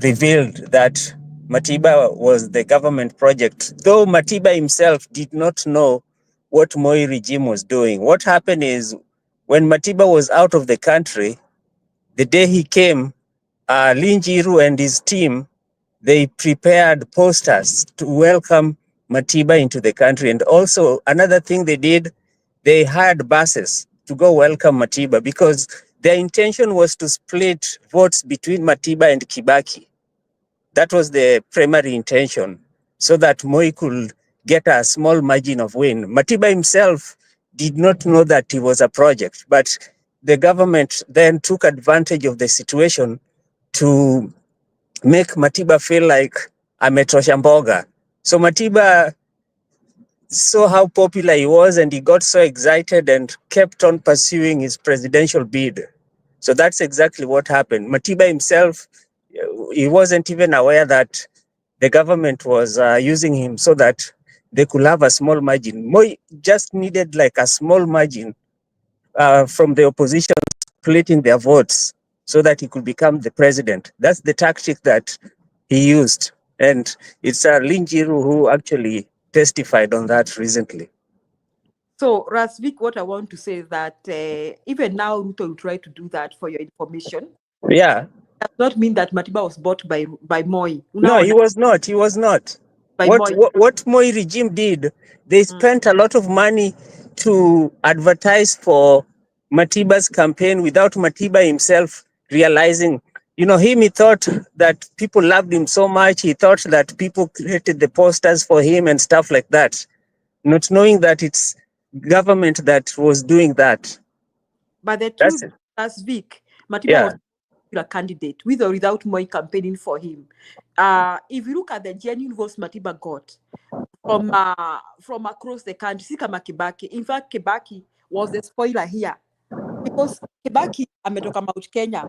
revealed that Matiba was the government project, though Matiba himself did not know what Moi regime was doing. What happened is, when Matiba was out of the country, the day he came, Lee Njiru and his team, they prepared posters to welcome Matiba into the country. And also another thing they did, they hired buses to go welcome Matiba because their intention was to split votes between Matiba and Kibaki. That was the primary intention, so that Moi could get a small margin of win. Matiba himself did not know that he was a project, but the government then took advantage of the situation to make Matiba feel like ametosha mboga. So Matiba saw how popular he was and he got so excited and kept on pursuing his presidential bid. So that's exactly what happened. Matiba himself, he wasn't even aware that the government was using him so that they could have a small margin. Moi just needed like a small margin from the opposition splitting their votes so that he could become the president. That's the tactic that he used. And it's Lee Njiru who actually testified on that recently. So, Rasvik, what I want to say is that even now, Ruto will try to do that for your information. Yeah. Does not mean that Matiba was bought by Moi. No, he was not. He was not. What Moi regime did, they spent a lot of money to advertise for Matiba's campaign without Matiba himself realizing. You know, he thought that people loved him so much. He thought that people created the posters for him and stuff like that, not knowing that it's government that was doing that. But the truth, last week, Matiba was a candidate with or without Moi campaigning for him. If you look at the genuine votes Matiba got from across the country, see kama Kibaki. In fact, Kibaki was the spoiler here because Kibaki ametoka Mount Kenya.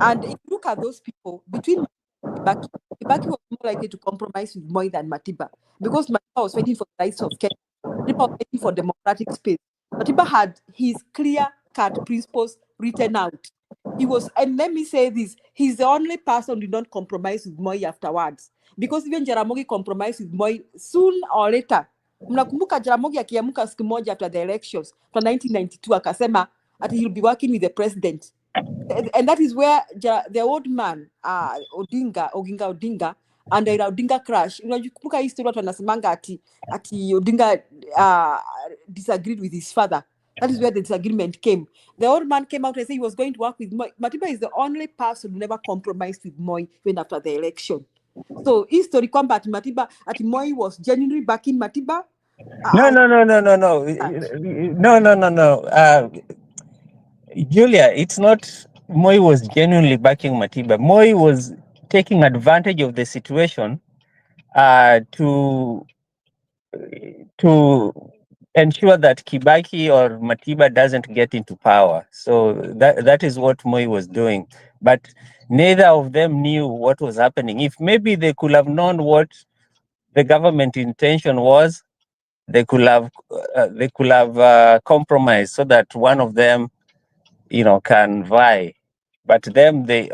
And if you look at those people, between Kibaki was more likely to compromise with Moi than Matiba because Matiba was fighting for the rights of Kenya. Matiba was fighting for democratic space. Matiba had his clear-cut principles written out. He was, and let me say this, he's the only person who did not compromise with Moi afterwards. Because even Jaramogi compromised with Moi soon or later. Mnakumbuka Jaramogi akiamuka siku moja after the elections for 1992 akasema that he'll be working with the president. And that is where the old man, Oginga and the Odinga crash. Unakumbuka hii story watu wanasemanga ati Odinga disagreed with his father. That is where the disagreement came. The old man came out and said he was going to work with Moi. Matiba is the only person who never compromised with Moi even after the election. So history kwamba ati Matiba, ati Moi was genuinely backing Matiba. No. Julia, it's not Moi was genuinely backing Matiba. Moi was taking advantage of the situation to ensure that Kibaki or Matiba doesn't get into power. So that is what Moi was doing. But neither of them knew what was happening. If maybe they could have known what the government intention was, they could have compromised so that one of them, can vie. But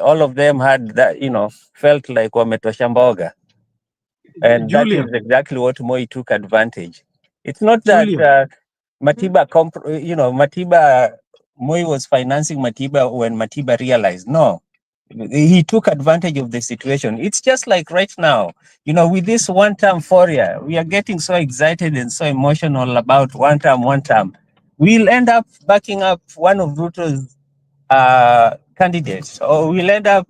all of them had that, felt like wametosha mboga. And Julia. that is exactly what Moi took advantage. It's not that Matiba, Moi was financing Matiba when Matiba realized. No, he took advantage of the situation. It's just like right now, with this one-term euphoria, we are getting so excited and so emotional about one term. we'll end up backing up one of Ruto's candidates, or we'll end up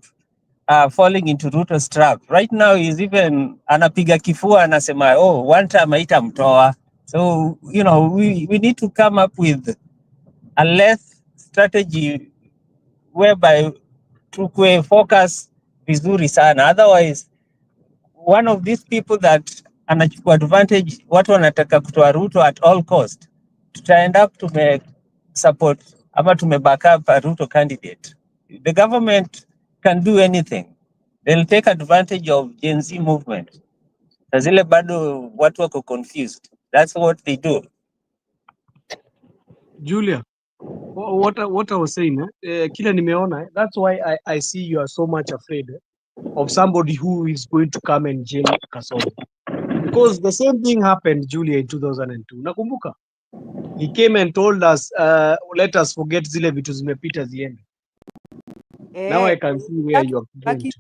falling into Ruto's trap. Right now, he's even anapiga kifua anasema, oh, one time haitamtoa. So, you know, we need to come up with a less strategy whereby tukue focus vizuri sana. Otherwise, one of these people that anachukua advantage, watu wanataka kutoa Ruto at all cost, tuta end up tume support ama tume back up a Ruto candidate. The government can do anything. They'll take advantage of Gen Z movement. Na zile bado watu wako confused. That's what they do. Julia, what I was saying, kila nimeona, that's why I see you are so much afraid of somebody who is going to come and jail Kasongo. Because the same thing happened, Julia, in 2002. Nakumbuka? He came and told us, let us forget zile vitu zimepita ziende. Now I can see where you are going to.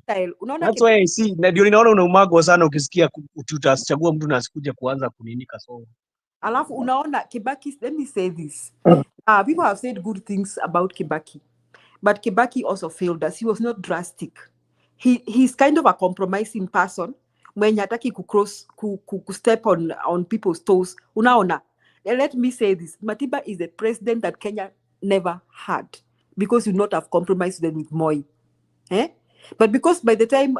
That's why I see, na ndio ninaona unaumagwa sana ukisikia tutachagua mtu na asikuje kuanza kunini Kasongo. Alafu unaona Kibaki, let me say this. People have said good things about Kibaki, but Kibaki also failed us. He was not drastic. He's kind of a compromising person. When hataki ku step on people's toes. Unaona. Let me say this. Matiba is the president that Kenya never had, because you not have compromised them with Moi. But because by the time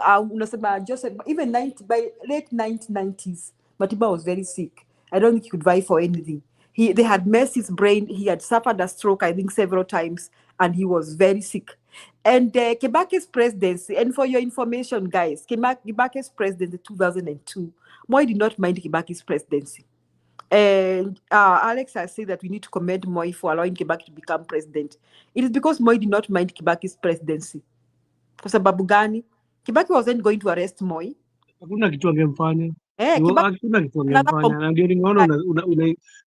Joseph, even by late 1990s, Matiba was very sick. I don't think he could vie for anything. They had messed his brain. He had suffered a stroke, I think, several times, and he was very sick. And Kibaki's presidency, and for your information, guys, Kibaki's presidency 2002, Moi did not mind Kibaki's presidency. And Alex has said that we need to commend Moi for allowing Kibaki to become president. It is because Moi did not mind Kibaki's presidency. Kwa sababu gani? Kibaki wasn't going to arrest Moi. Hakuna kitu angemfanya. Kibaki Hakuna kitu angemfanya. Na ndio nimeona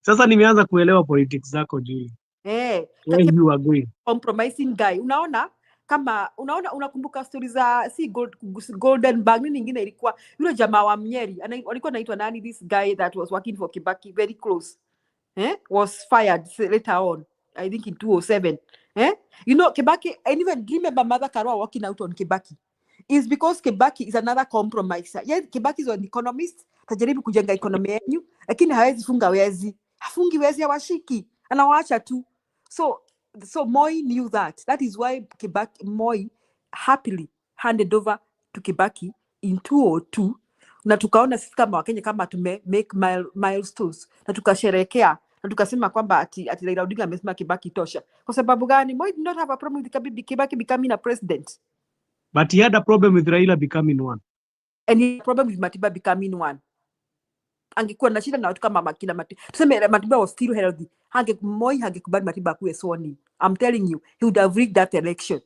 sasa nimeanza kuelewa politics zako Julie. Where you are going. Compromising guy. Unaona kama unakumbuka stories za Golden Bag nini nyingine ilikuwa yule jamaa wa Mnyeri alikuwa anaitwa nani, this guy that was working for Kibaki very close. Was fired later on, I think in 2007. You know, Kibaki, and even remember Mother Karua working out on Kibaki. Is because Kibaki is another compromiser. Yes, Kibaki is an economist, tajaribu kujenga economy yenu, lakini hawezi funga wezi. Hafungi wezi hawashiki, anawaacha tu. So Moi knew that. That is why Moi happily handed over to Kibaki in 2002. Na tukaona sisi kama Wakenya kama tume make milestones. Na tukasherekea. Na tukasema kwamba ati Raila Odinga amesema Kibaki tosha. Kwa sababu gani? Moi did not have a problem with Kibaki becoming a president. But he had a problem with Raila becoming one. And he had a problem with Matiba becoming one. Angekuwa na shida na watu kama Makina Matiba. Tuseme Matiba was still healthy. Moi hangekubali Matiba kuwe sworn in. I'm telling you, he would have rigged that election.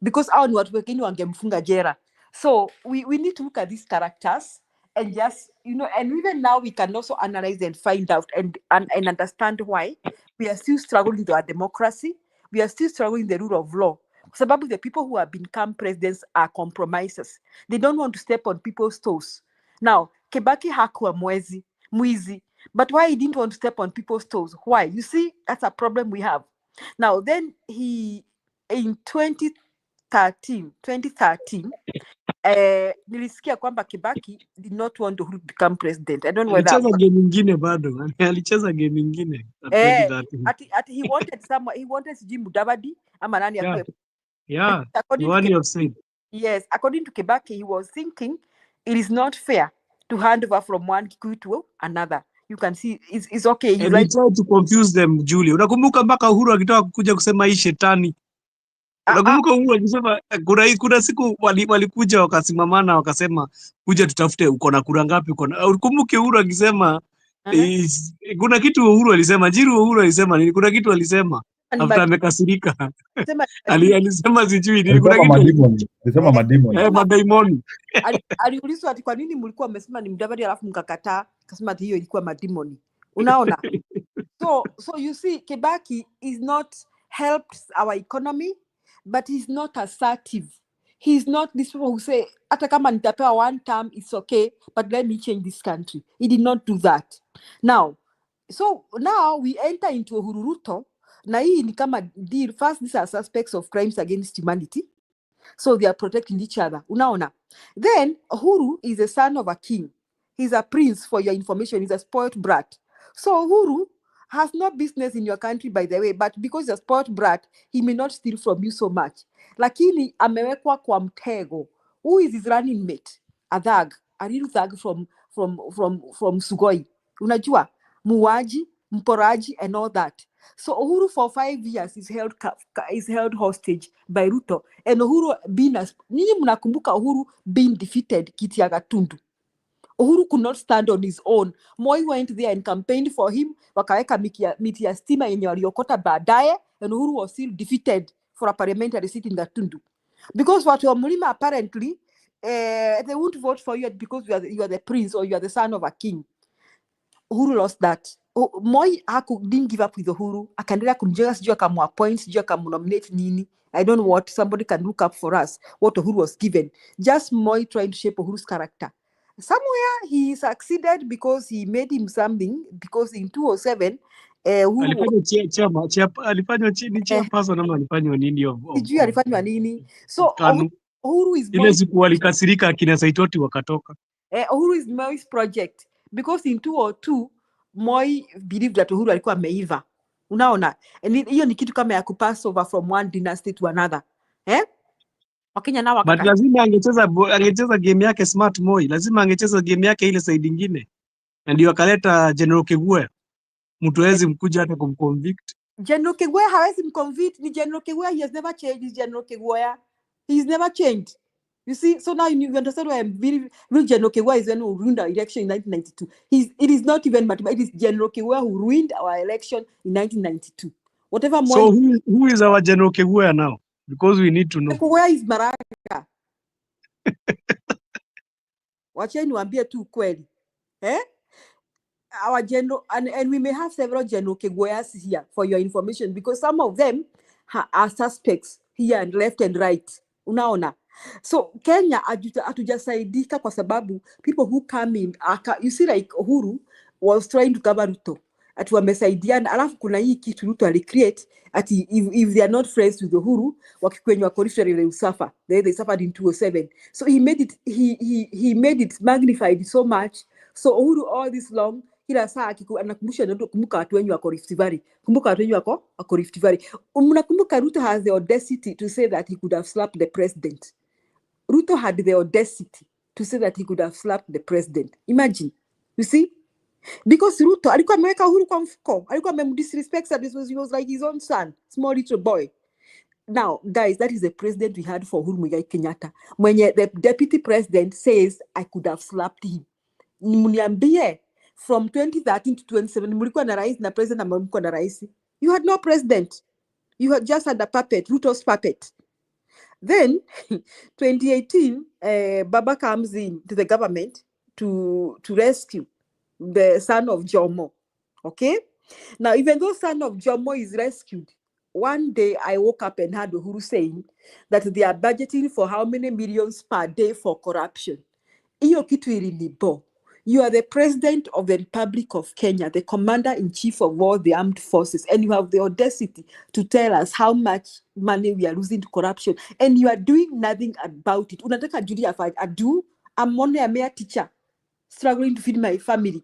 Because hao ni watu wengine wangemfunga jera. So we need to look at these characters and just, you know, and even now we can also analyze and find out and understand why we are still struggling with our democracy. We are still struggling with the rule of law. Sababu the people who have become presidents are compromisers. They don't want to step on people's toes. Now, Kibaki hakuwa mwizi. But why he didn't want to step on people's toes? Why? You see, that's a problem we have. Now, then in 2013, nilisikia kwamba Kibaki did not want to become president. I don't know whether alicheza game nyingine bado. Alicheza game nyingine. Ati he wanted sijui Mudavadi ama nani akwe. Yeah, the one you have said. Yes, according to Kibaki, he was thinking it is not fair to hand over from one Kikuyu to another. You can see it's okay. And he tried to confuse them, Julie. Unakumbuka mpaka Uhuru akitaka kuja kusema hii shetani. Unakumbuka Uhuru akisema kuna siku walikuja wakasimamana wakasema kuja tutafute uko na kura ngapi uko na. Unakumbuka Uhuru akisema kuna kitu Uhuru alisema, Uhuru alisema nini? Kuna kitu alisema after amekasirika. Alisema sijui nini, kuna kitu alisema madaimoni. Aliulizwa ati kwa nini mlikuwa mmesema ni Mudavadi alafu mkakataa, akasema ati hiyo ilikuwa madimoni. Unaona? So you see, Kibaki is not helped our economy, but he's not assertive. He's not this people who say, hata kama nitapewa one term, it's okay, but let me change this country. He did not do that. Now, So now we enter into Uhuru Ruto. Na hii ni kama deal. First, these are suspects of crimes against humanity. So they are protecting each other. Unaona. Then Uhuru is the son of a king. He's a prince, for your information. He's a spoiled brat. So Uhuru has no business in your country, by the way, but because he's a spoiled brat, he may not steal from you so much. Lakini amewekwa kwa mtego. Who is his running mate? A thug. A real thug from Sugoi. Unajua? Muwaji, mporaji, and all that. So Uhuru for 5 years is held hostage by Ruto. And Uhuru nyinyi mnakumbuka Uhuru being defeated kiti ya Gatundu. Uhuru could not stand on his own. Moi went there and campaigned for him. Wakaweka miti ya stima yenye waliokota baadaye, and Uhuru was still defeated for a parliamentary seat in Gatundu. Because watu wa Mlima apparently, they won't vote for you because you are the prince or you are the son of a king. Uhuru lost that. Moi didn't give up with Uhuru. Akaendelea kumjenga, sijui akamappoint, sijui akamnominate nini. I don't know what. Somebody can look up for us what Uhuru was given. Just Moi trying to shape Uhuru's character. Somewhere he succeeded because he made him something, because in 2007 alifanywa chairperson ama alifanywa nini sijui alifanywa nini. So Uhuru is ile siku walikasirika akina Saitoti wakatoka. Uhuru is Moi's project because in 2002 Moi believed that Uhuru alikuwa ameiva. Unaona? And hiyo ni kitu kama ya kupass over from one dynasty to another. Wakenya nao But lazima angecheza game yake smart Moi. Lazima angecheza game yake ile side nyingine. Na ndio akaleta General Kegwe. Mtu hawezi mkuja hata kumconvict. General Kegwe hawezi mconvict. Ni General Kegwe, he has never changed. He's General Kegwe. He's never changed. You see, so now you understand why I'm very General Kegwe is when who ruined our election in 1992. It is not even Matiba, it is General Kegwe who ruined our election in 1992. Whatever more. So who is our General Kegwe now? Because we need to know. Kegwe is Maraga. Wacheni niwaambie tu kweli. Our general, and we may have several General Kegweas here for your information, because some of them are suspects here and left and right. Unaona? So Kenya hatujasaidika kwa sababu people who come in, you see like Uhuru was trying to cover Ruto. Ati wamesaidiana, alafu kuna hii kitu Ruto alicreate, ati if they are not friends with Uhuru, wakikwenywa corruption they will suffer. They suffered in 2007. So he made it magnified so much. So Uhuru all this long, kila saa anakumbusha ndio kumbuka watu wenyu wako Rift Valley. Kumbuka watu wenyu wako Rift Valley. Mnakumbuka Ruto has the audacity to say that he could have slapped the president. Ruto had the audacity to say that he could have slapped the president. Imagine. You see? Because Ruto alikuwa ameweka Uhuru kwa mfuko. Alikuwa amemdisrespect, he was like his own son, small little boy. Now, guys, that is the president we had for Uhuru Muigai Kenyatta. When the deputy president says, I could have slapped him. Niambie, from 2013 to 2017, mulikuwa na rais na president na mulikuwa na rais. You had no president. You had just had a puppet, Ruto's puppet. Then, 2018, Baba comes in to the government to rescue the son of Jomo. Okay? Now, even though son of Jomo is rescued, one day I woke up and heard Uhuru saying that they are budgeting for how many millions per day for corruption. Iyo kitu ilinibo. You are the president of the Republic of Kenya, the commander-in-chief of all the armed forces, and you have the audacity to tell us how much money we are losing to corruption, and you are doing nothing about it. Unataka Julia adu? I'm only a mere teacher, struggling to feed my family.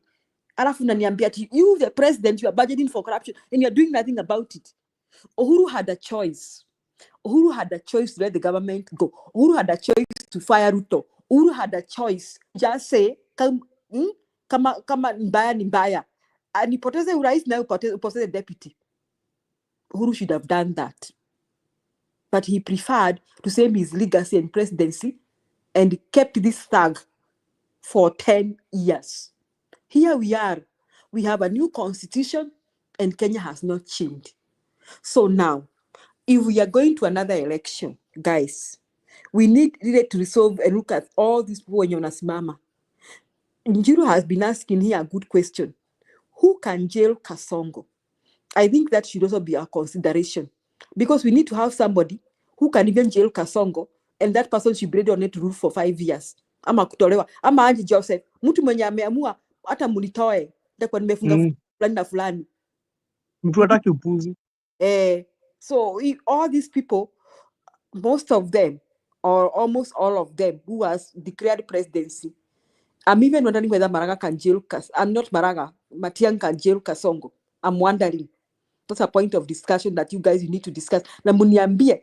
Alafu unaniambia you, the president, you are budgeting for corruption, and you are doing nothing about it. Uhuru had a choice. Uhuru had a choice to let the government go. Uhuru had a choice to fire Ruto. Uhuru had a choice. Just say, kama mbaya ni mbaya. Nipoteze urais na upoteze deputy. Uhuru should have done that. But he preferred to save his legacy and presidency and kept this thug for 10 years. Here we are. We have a new constitution and Kenya has not changed. So now, if we are going to another election, guys, we need really to resolve and look at all these people when you're Nasimama. Njiru has been asking here a good question. Who can jail Kasongo? I think that should also be a consideration, because we need to have somebody who can even jail Kasongo, and that person should be ready on it to rule for 5 years. Ama kutolewa. Ama Anji Joseph. Mtu mwenye ameamua hata munitoe. Ndakwa nimefunga fulani na fulani. Mtu hataki upuzi. So all these people, most of them, or almost all of them, who has declared presidency, I'm even wondering whether Maraga can jail I'm not Maraga, Matiang can jail Kasongo. I'm wondering. That's a point of discussion that you guys need to discuss. Na muniambie,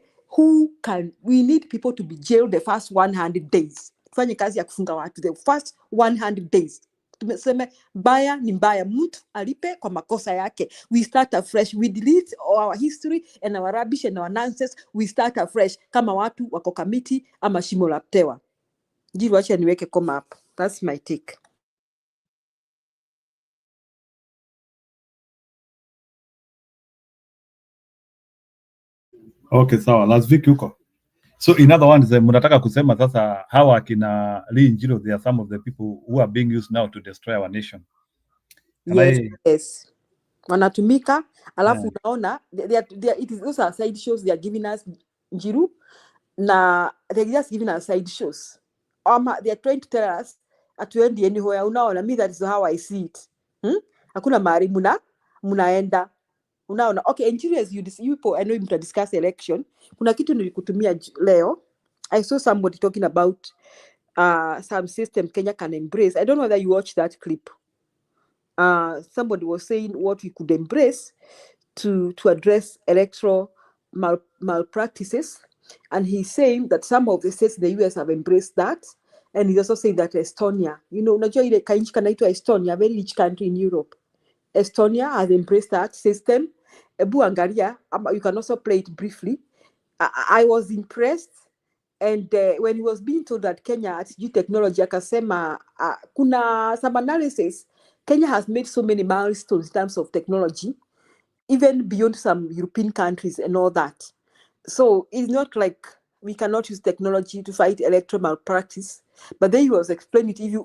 we need people to be jailed the first 100 days. Fanye kazi ya kufunga watu the first 100 days. Tumesema mbaya ni mbaya, mtu alipe kwa makosa yake. We start afresh. We delete our history and our rubbish and our nonsense. We start afresh. Kama watu wako kamiti ama shimo la tewa. Jiru wacha niweke koma up. That's my take. Okay, sawa. Last week huko. So in other words, mnataka kusema sasa hawa kina Lee Njiro, they are some of the people who are being used now to destroy our nation. Yes. Wanatumika, alafu unaona, it is those are side shows they are giving us Njiru, na they're just giving us side shows. They are trying to tell us atuendi anywhere. Unaona, me that is how I see it. Hakuna mahali munaenda. Unaona, okay, Njiru, as you people, I know you discuss election. Kuna kitu nilikutumia leo. I saw somebody talking about some system Kenya can embrace. I don't know whether you watched that clip. Somebody was saying what we could embrace to address electoral malpractices, and he's saying that some of the states in the US have embraced that, and he's also saying that Estonia, unajua ile kanchi kanaitwa Estonia, very rich country in Europe. Estonia has embraced that system. Ebu angalia, you can also play it briefly. I was impressed. And when he was being told that Kenya at technology, akasema kuna some analysis. Kenya has made so many milestones in terms of technology, even beyond some European countries and all that. So it's not like we cannot use technology to fight electoral malpractice. But then he was explaining it. If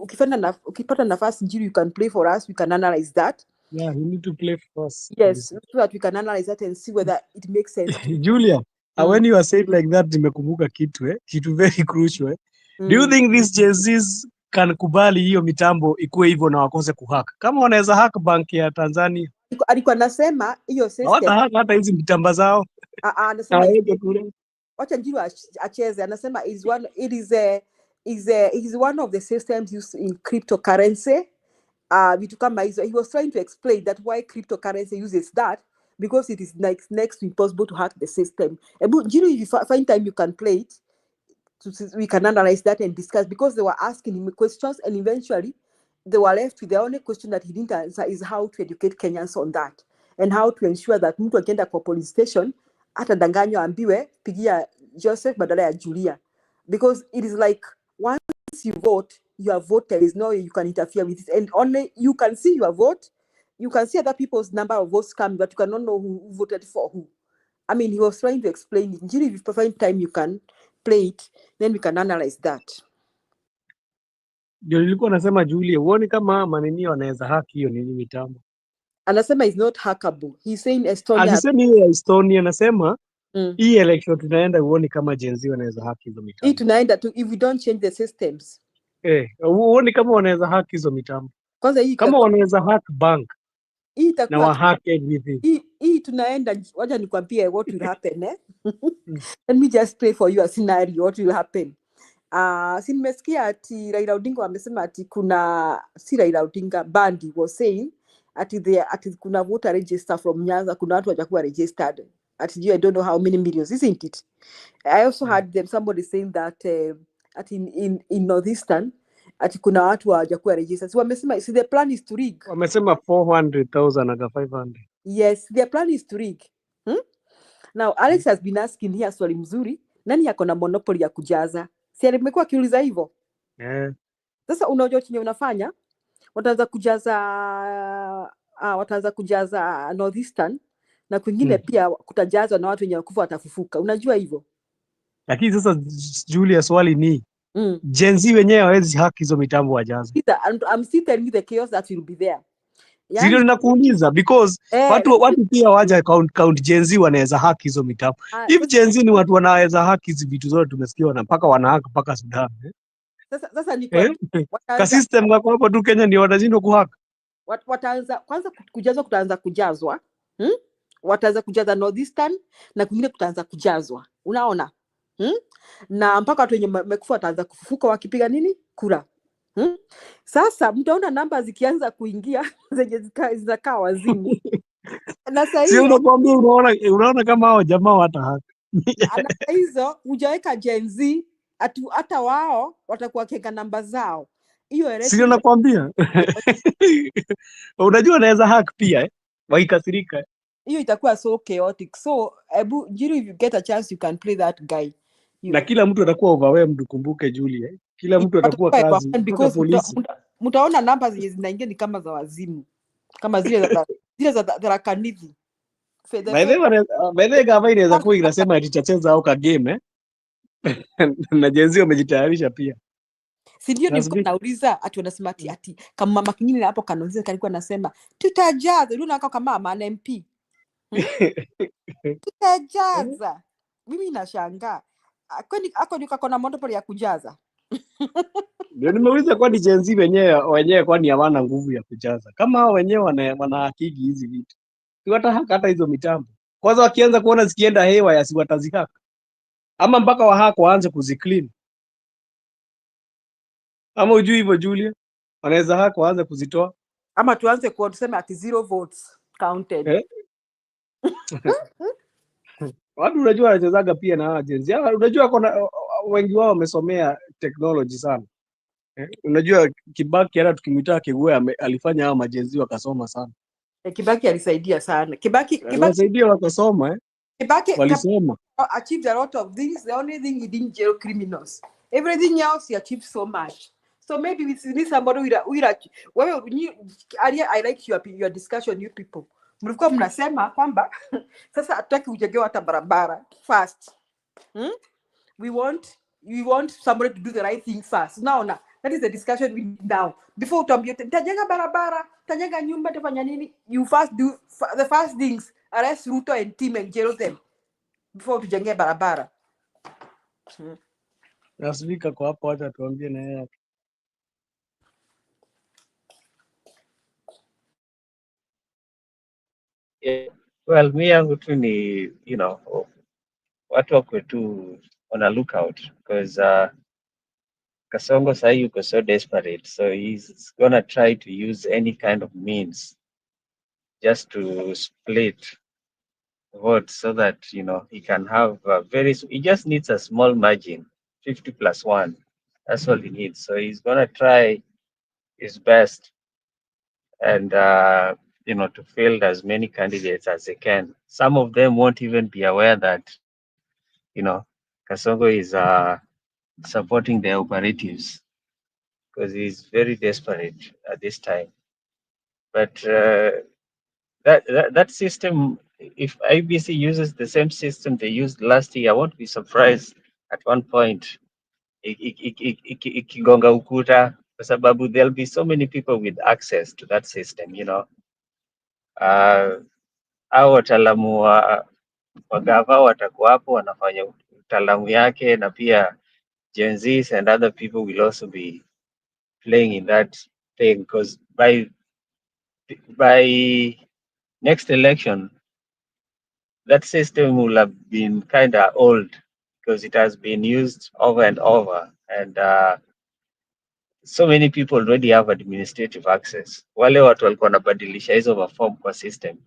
ukipata nafasi Njiru, you can play for us. We can analyze that. Yeah, we need to play for us. Yes, so that we can analyze that and see whether it makes sense. Julia, when you are saying like that, nimekumbuka kitu very crucial. Do you think these Gen-Zs can kubali hiyo mitambo ikuwe hivyo na wakose kuhack? Kama wanaweza hack bank ya Tanzania. Alikuwa nasema hiyo system. Hata hizi mitamba zao. Anasema wacha Njiru acheze. Anasema it is one of the systems used in cryptocurrency. Vitu kama hizo. He was trying to explain that why cryptocurrency uses that, because it is next to impossible to hack the system. Njiru, if you find time, you can play it. We can analyze that and discuss, because they were asking him questions, and eventually they were left with the only question that he didn't answer is how to educate Kenyans on that, and how to ensure that mtu akienda kwa police station atadanganywa ambiwe pigia Joseph badala ya Julia, because it is like once you vote, you have voted. There is no way you can interfere with it, and only you can see your vote. You can see other people's number of votes coming, but you cannot know who voted for who. I mean, he was trying to explain it. If you find time, you can play it, then we can analyze that. Ndio nilikuwa nasema Julia, uone kama maneno wanaweza hack hiyo nini mitambo. Anasema is not hackable. He's saying Estonia. Akisema hiyo Estonia, anasema hii election tunaenda, uone kama Gen-Z wanaweza hack hizo mitambo. Hii tunaenda tu if we don't change the systems. Uone kama wanaweza hack hizo mitambo. Kwanza hii kama wanaweza hack bank. Na wa hack everything. Hii tunaenda, wacha nikwambie what will happen Let me just pray for you a scenario what will happen. Si nimesikia ati Raila Odinga wamesema ati kuna si Raila Odinga, Bandi was saying ati kuna voter register from Nyanza, kuna watu hawajakuwa registered ati I don't know how many millions, isn't it? I also heard them somebody saying that ati in Northeastern ati kuna watu hawajakuwa registered. So wamesema the plan is to rig. Wamesema 400,000 na 500. Yes, their plan is to rig. Now Alex has been asking here swali mzuri, nani yako na monopoly ya kujaza? Si alimekuwa akiuliza hivyo? Sasa unajua chenye unafanya, wataanza kujaza Northeastern na kwingine pia kutajazwa na watu wenye kufa watafufuka. Unajua hivyo? Lakini sasa Julia, swali ni Gen-Z wenyewe hawezi hack hizo mitambo wajaza. I'm still telling you the chaos that will be there. Zile nakuuliza because watu pia waja count Gen-Z wanaweza hack hizo mitambo. If Gen-Z ni watu wanaweza hack hizi vitu zote tumesikia mpaka wana hack mpaka Sudan. Sasa ni kwa ka system kako hapo tu Kenya ndio wanashindwa kuhack. wataanza kwanza kujazwa, kutaanza kujazwa wataanza kujaza Northeastern na kwingine kutaanza kujazwa, unaona na mpaka watu wenye mekufa wataanza kufufuka wakipiga nini kura. Sasa mtaona namba zikianza kuingia zenye zinakaa wazimu na saa Sio hiyo unakwambia, unaona kama hao jamaa watahaka na hizo hujaweka Gen Z hata wao watakuwa kenga namba zao. Hiyo sio election nakwambia. Unajua anaweza hack pia waikasirika. hiyo itakuwa so chaotic. So ebu Jiru, if you get a chance you can play that guy. Na kila mtu atakuwa overwhelmed, ukumbuke Julie. Kila mtu atakuwa kazi mpaka because polisi. mtaona namba zenye zinaingia ni kama za wazimu, kama zile za Tharaka-Nithi. By the way, gava inaweza kuwa inasema ati chacheza au ka game na jenzi wamejitayarisha pia. Si ndio nilikuwa nauliza ati wanasema ati kama mama kingine hapo Kanonzia kalikuwa anasema tutajaza, unaona kama mama ana MP. Tutajaza. Mimi nashangaa. Kwani ako ndio kako na monopoly ya kujaza? Ndio nimeuliza kwani jenzi wenyewe kwani hawana nguvu ya kujaza. Kama hao wenyewe wana akili hizi vitu. Si hata hizo mitambo. Kwanza wakianza kuona zikienda hewa ya si watazihaka. Ama mpaka wahako waanze kuziclean. Ama ujui hivyo Julia? Wanaweza hako waanze kuzitoa. Ama tuanze kwa tuseme ati 0 votes counted. Watu unajua wanachezaga pia na agency. Unajua kuna wengi wao wamesomea technology sana. Unajua Kibaki hata tukimwita Kigwe alifanya hao majenzi wakasoma sana. Kibaki alisaidia sana. Kibaki alisaidia wakasoma Kibaki walisoma. Achieved a lot of things. The only thing he didn't jail criminals. Everything else he achieved so much. So maybe we need somebody I like your discussion, you people. Mlikuwa mnasema kwamba sasa hatutaki ujengewe hata barabara first. We want somebody to do the right thing first. Naona that is the discussion we need now. Before utambie tajenga barabara, tajenga nyumba, tafanya nini? You first do the first things. Arrest Ruto and team and jail them before tujenge barabara. Nasifika kwa hapo, hata tuambie na yeye. Yeah. Well, mi yangu tu ni, watu wakwe tu on a lookout because Kasongo sahi yuko so desperate, so he's gonna try to use any kind of means just to split votes so that he can have he just needs a small margin, 50+1. That's all he needs. So he's gonna try his best and to field as many candidates as they can. Some of them won't even be aware that Kasongo is supporting the operatives because he's very desperate at this time. But that system, if IBC uses the same system they used last year, I won't be surprised at one point ikigonga ukuta, kwa sababu there'll be so many people with access to that system, au wataalamu wa gava watakuwa hapo wanafanya utaalamu yake, na pia Gen Zs and other people will also be playing in that thing, because by next election that system will have been kind of old because it has been used over and over, and so many people already have administrative access. Wale watu walikuwa wanabadilisha hizo maform kwa system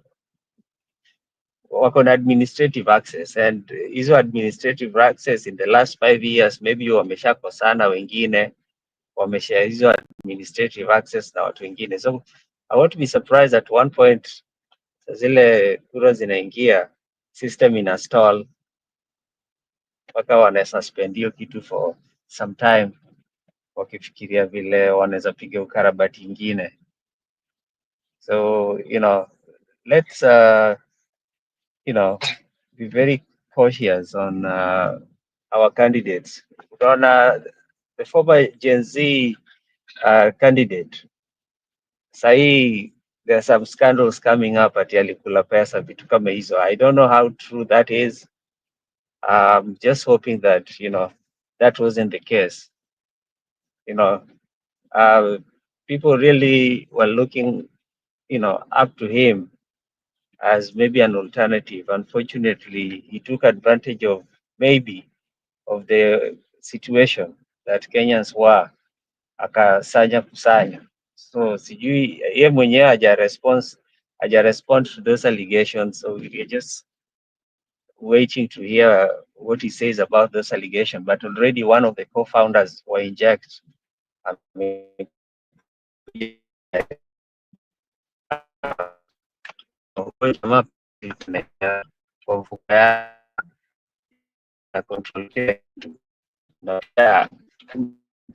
wako na administrative access, and hizo administrative access in the last 5 years maybe wameshakosana, wengine wameshare hizo administrative access na watu wengine. So I won't be surprised at one point zile kura zinaingia, system ina stall mpaka wana suspend hiyo kitu for some time, wakifikiria vile wanaweza piga ukarabati ingine. So let's be very cautious on our candidates. Utaona the former Gen Z candidate sahi, there are some scandals coming up ati alikula pesa, vitu kama hizo. I don't know how true that is. Just hoping that that wasn't the case. People really were looking up to him as maybe an alternative. Unfortunately, he took advantage of the situation that Kenyans were, akasanya kusanya. So sijui ye mwenyewe haja respond to those allegations, so we're just waiting to hear what he says about those allegations. But already one of the co-founders were injected.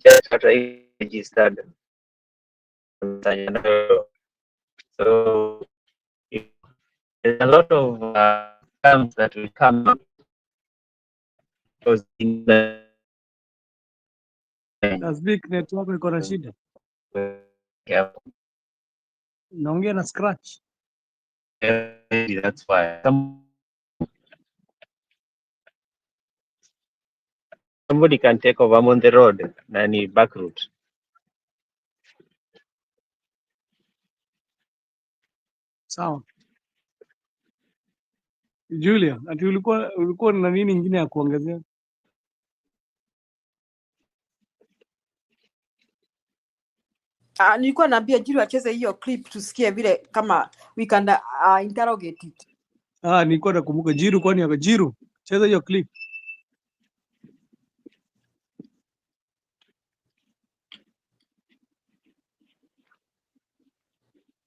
Just registered. So there's a lot of terms that will come up because in the Nasbik network iko na shida. Naongea na scratch. That's why somebody can take over. I'm on the road, nani back route. Sawa. Julia, ati ulikuwa na nini nyingine ya kuongezea? Nilikuwa naambia Jiru acheze hiyo clip tusikie vile kama we can interrogate it. Nilikuwa nakumbuka Jiru, kwani Jiru, cheza hiyo clip.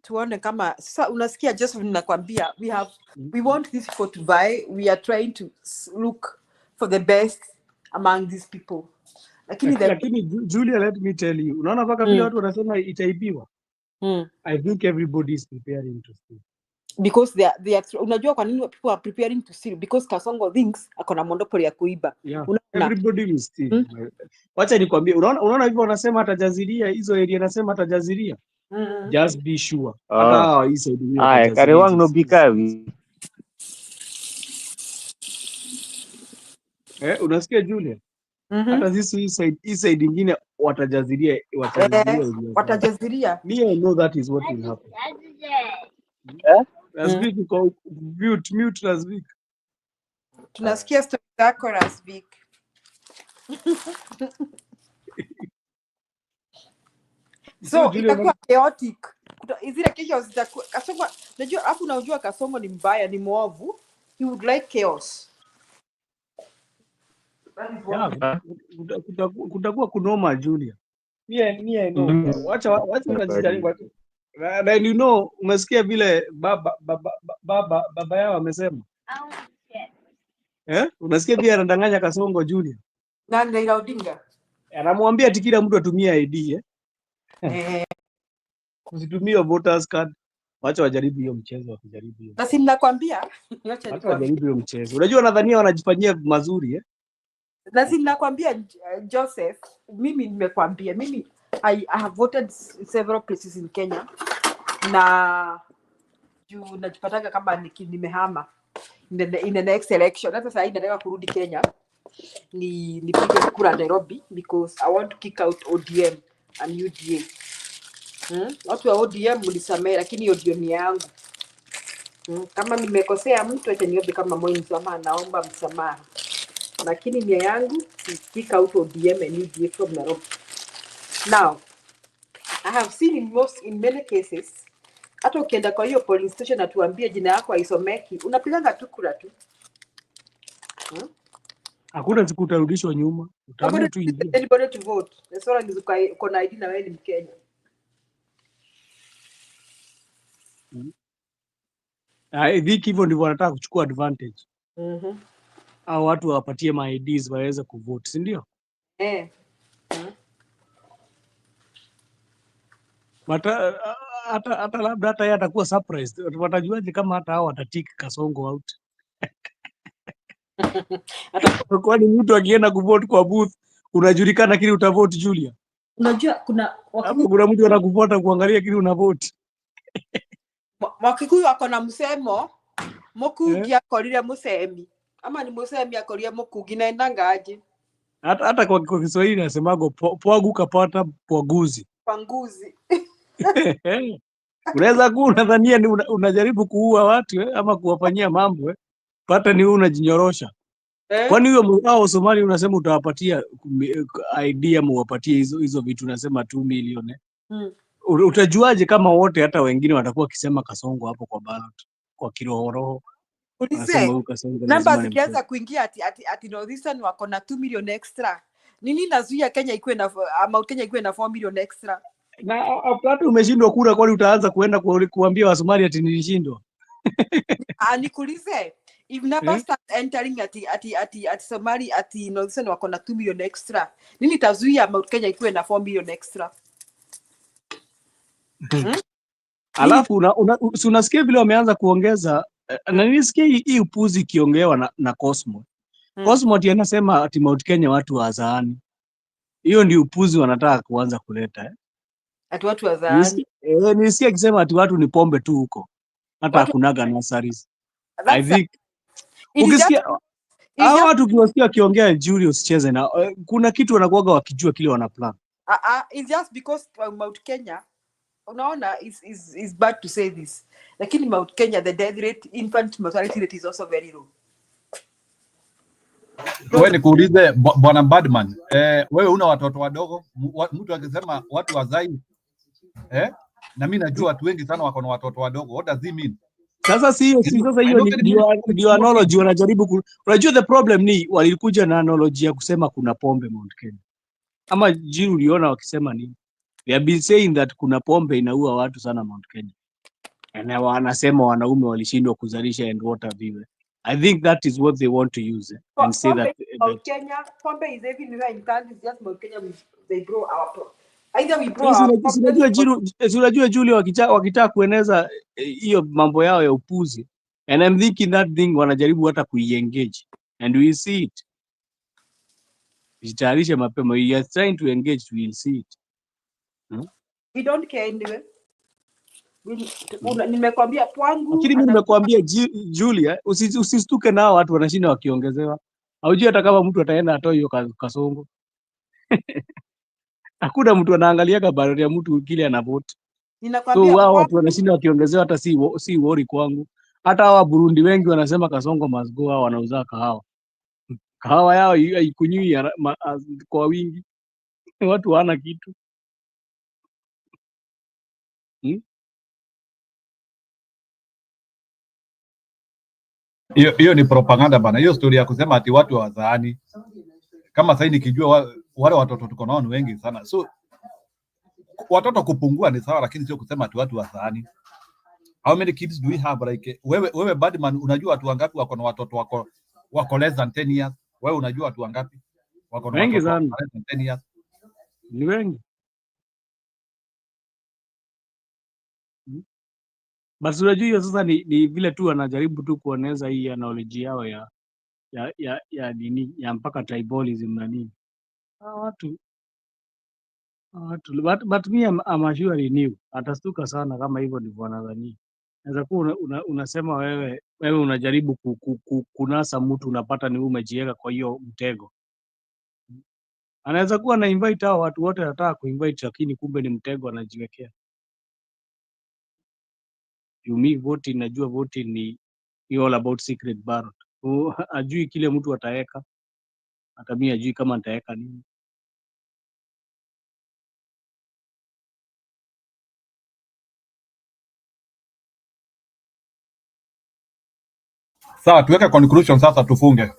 Tuone kama sasa unasikia Joseph, ninakwambia we want these people to buy. We are trying to look for the best among these people. Lakini Julia, let me tell you, unaona mpaka vile watu wanasema itaibiwa. I think everybody is preparing to steal. Because they are unajua kwa nini people are preparing to steal? Because Kasongo thinks akona monopoly ya kuiba. Yeah, everybody will steal. Wacha nikwambie, unaona hivyo wanasema atajaziria hizo area, nasema atajaziria. Just be sure. Hata hii side hiyo atajaziria. Karewang no bikawi. Unasikia Julia? Hata sisi hii side nyingine watajaziria. Watajaziria. Me, I know that is what will happen. Nasbik uko mute Nasbik. Tunasikia story zako Nasbik. So itakuwa chaotic. Zile kesho zitakuwa Kasongo, unajua afu unajua Kasongo ni mbaya, ni mwovu. He would like chaos. Kutakuwa kunoma Julia. Mie no. Wacha unajitaribu. Na you know, umesikia vile baba yao amesema. Unasikia vile anadanganya Kasongo Julia. Nani Raila Odinga? Anamwambia ati kila mtu atumie ID usitumie voters card. Wacha wajaribu hiyo mchezo, wakijaribu hiyo. Na si ninakwambia, wacha wajaribu hiyo mchezo. Unajua nadhania wanajifanyia mazuri Na si ninakwambia Joseph, mimi nimekwambia, I have voted several places in Kenya na juu najipatanga kama nimehama in the next election. Hata sasa nataka kurudi Kenya nipige kura Nairobi because I want to kick out ODM and UDA. Watu wa ODM mlisamea, lakini ODM ni yangu. Kama nimekosea mtu acha niombe kama Mwai msamaha, naomba msamaha. Lakini nia yangu kick out ODM and UDA from Nairobi. Now, I have seen in many cases, hata ukienda kwa hiyo polling station atuambie jina yako haisomeki, unapiganga tu kura tu. Hakuna siku utarudishwa nyuma. Utaamua tu ingia. Anybody to vote. That's all uko na ID na wewe ni Mkenya. Viki hivyo ndivyo wanataka kuchukua advantage. Au watu wapatie ma IDs waweze kuvote, si ndio? Hata labda hata yeye atakuwa surprised. Watajuaje kama hata hao watatiki Kasongo out? Kwani mtu akienda kuvote kwa booth unajulikana kile utavote Julia? Unajua kuna mtu anakufuata kuangalia kile unavote. Wakikuyu wako na msemo mukugi akorire musemi ama ni musemi akoria mukugi na endanga aje. Hata kwa Kiswahili nasemago pwagu kapata pwaguzi. Panguzi. Unaweza kuwa unadhania ni unajaribu kuua watu ama kuwafanyia mambo pata ni unajinyorosha. Kwani huyo hao Somali unasema utawapatia idea muwapatie hizo vitu unasema 2 milioni. Utajuaje kama wote hata wengine watakuwa wakisema Kasongo hapo kwa ballot kwa kiroho? Unasema huyu Kasongo namba zikianza kuingia ati Northeastern wako na 2 million extra. Nini nazuia Kenya ikuwe na Kenya ikuwe na 4 million extra? Na hata umeshindwa kura, kwani utaanza kuenda kuambia Wasomali ati nilishindwa? Nikuulize, if numbers start entering ati Somali ati Northeastern wako na 2 million extra, nini tazuia Mount Kenya ikuwe na 4 million extra? Alafu unasikia vile wameanza kuongeza na nisikia hii upuzi ikiongewa na Cosmo. Cosmo ati anasema ati Mount Kenya watu wazaani. Hiyo ndio upuzi wanataka kuanza kuleta ati watu wazaani. Nisikia akisema ati watu ni pombe tu huko. Hata hakunaga nurseries. I think ukisikia hao watu ukiwasikia wakiongea Julius cheze na kuna kitu wanakuaga wakijua kile wana plan. It's just because Mount Kenya unaona is bad to say this, lakini Mount Kenya the death rate, infant mortality rate is also very low. Wewe nikuulize bwana Badman, wewe una watoto wadogo? Mtu akisema watu wazai na mimi najua watu wengi sana wako na watoto wadogo. What does it mean? Sasa hiyo ndio analogy wanajaribu unajua the problem ni walikuja na analogy ya kusema kuna pombe Mount Kenya. Ama jini uliona wakisema nini? They have been saying that kuna pombe inaua watu sana Mount Kenya. Na wanasema wanaume walishindwa kuzalisha and water vive. I think that is what they want to use and say that Mount Kenya pombe is everywhere in countries, just Mount Kenya they grow our either we grow our unajua Julie wakitaka kueneza hiyo mambo yao ya upuzi, and I'm thinking that thing wanajaribu hata kuiengage and we see it. Jitayarishe mapema, we are trying to engage, we will see it. We don't care anyway. Nimekwambia kwangu. Lakini mimi nimekwambia Julia, usistuke nao watu wanashinda wakiongezewa. Haujui hata kama mtu ataenda atoe hiyo Kasongo. Hakuna mtu anaangaliaga ballot ya mtu kile ana vote. Ninakwambia wao watu wanashinda wakiongezewa, hata si worry kwangu. Hata hawa Burundi wengi wanasema Kasongo must go, hao wanauza kahawa yao haikunywi kwa wingi. Watu hawana kitu. Hiyo ni propaganda bana. Hiyo story ya kusema ati watu wazaani. Kama sasa nikijua wale watoto tuko nao ni wengi sana. So watoto kupungua ni sawa, lakini sio kusema ati watu wazaani. How many kids do we have? Like wewe Badman, unajua watu wangapi wako na watoto wako less than 10 years? Wewe unajua watu wangapi wako na watoto less than 10 years? Ni wengi. Basi unajua hiyo sasa ni vile tu wanajaribu tu kuoneza hii analogy yao ya nini ya mpaka tribalism na nini. Watu but me I'm sure new atastuka sana kama hivyo ndivyo wanadhania. Naweza kuwa unasema wewe unajaribu kunasa mtu, unapata ni umejiweka kwa hiyo mtego. Anaweza kuwa na invite hao watu wote anataka kuinvite, lakini kumbe ni mtego anajiwekea. Voting, najua voting ni all about secret ballot. Ajui kile mtu ataweka, hata mimi ajui kama nitaweka nini. Sawa, tuweke conclusion sasa, tufunge.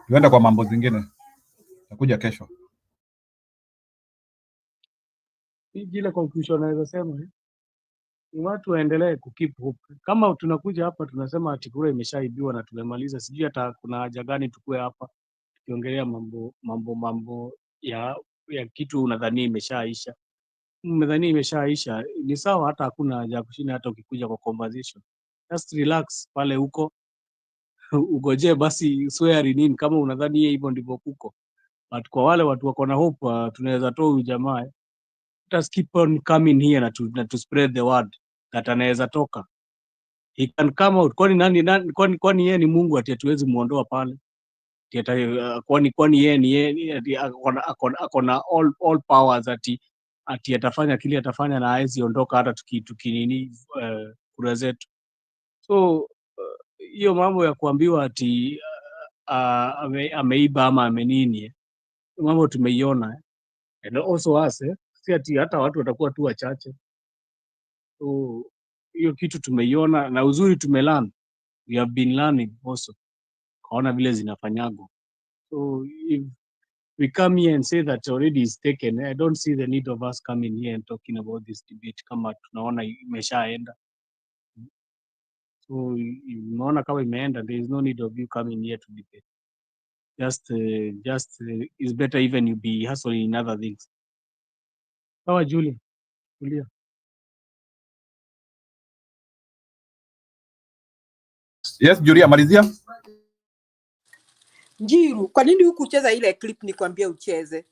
Tuende kwa mambo zingine. Takuja kesho. Ile conclusion naweza sema ni watu waendelee kukeep hope. Kama tunakuja hapa tunasema ati kura imeshaibiwa na tumemaliza, sijui hata kuna haja gani tukue hapa tukiongelea mambo ya kitu unadhani imeshaisha. Umedhani imeshaisha ni sawa, hata hakuna haja ya kushinda. Hata ukikuja kwa conversation, just relax pale huko ugoje basi swear nini kama unadhani hivyo ndivyo kuko. But kwa wale watu wako na hope, tunaweza toa huyu jamaa, just keep on coming here na to spread the word that anaweza toka, he can come out. Kwani yeye ni Mungu ati hatuwezi muondoa pale? Kwani yeye ni akona all powers ati ati atafanya kile atafanya na hawezi ondoka hata tukinini kura zetu. So hiyo mambo ya kuambiwa ati ameiba ama amenini, mambo tumeiona. And also us, si ati hata watu watakuwa tu wachache. So hiyo kitu tumeiona na uzuri tumelearn. We have been learning also. Kaona vile zinafanyagwa. So if we come here and say that already is taken, I don't see the need of us coming here and talking about this debate kama tunaona imeshaenda. So unaona kama imeenda, there is no need of you coming here to debate. Just it's better even you be hustling in other things. Sawa Julia. Yes, Julia, malizia. Njiru, kwa nini hukucheza ile clip nikwambia ucheze?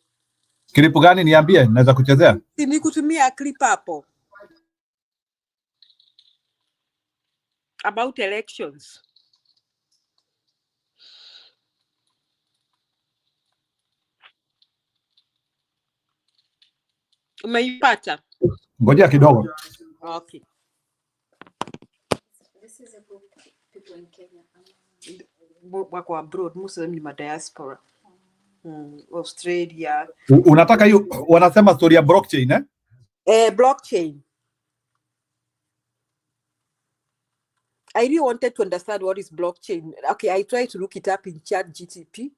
Clip gani niambie, naweza kuchezea? Si nikutumia clip hapo. About elections. Umeipata? Ngojea kidogo. Okay. This is about people in Kenya. Wako abroad, most of them in diaspora. Australia. Unataka hiyo wanasema story ya blockchain Blockchain. I really wanted to understand what is blockchain. Okay, I tried to look it up in ChatGPT.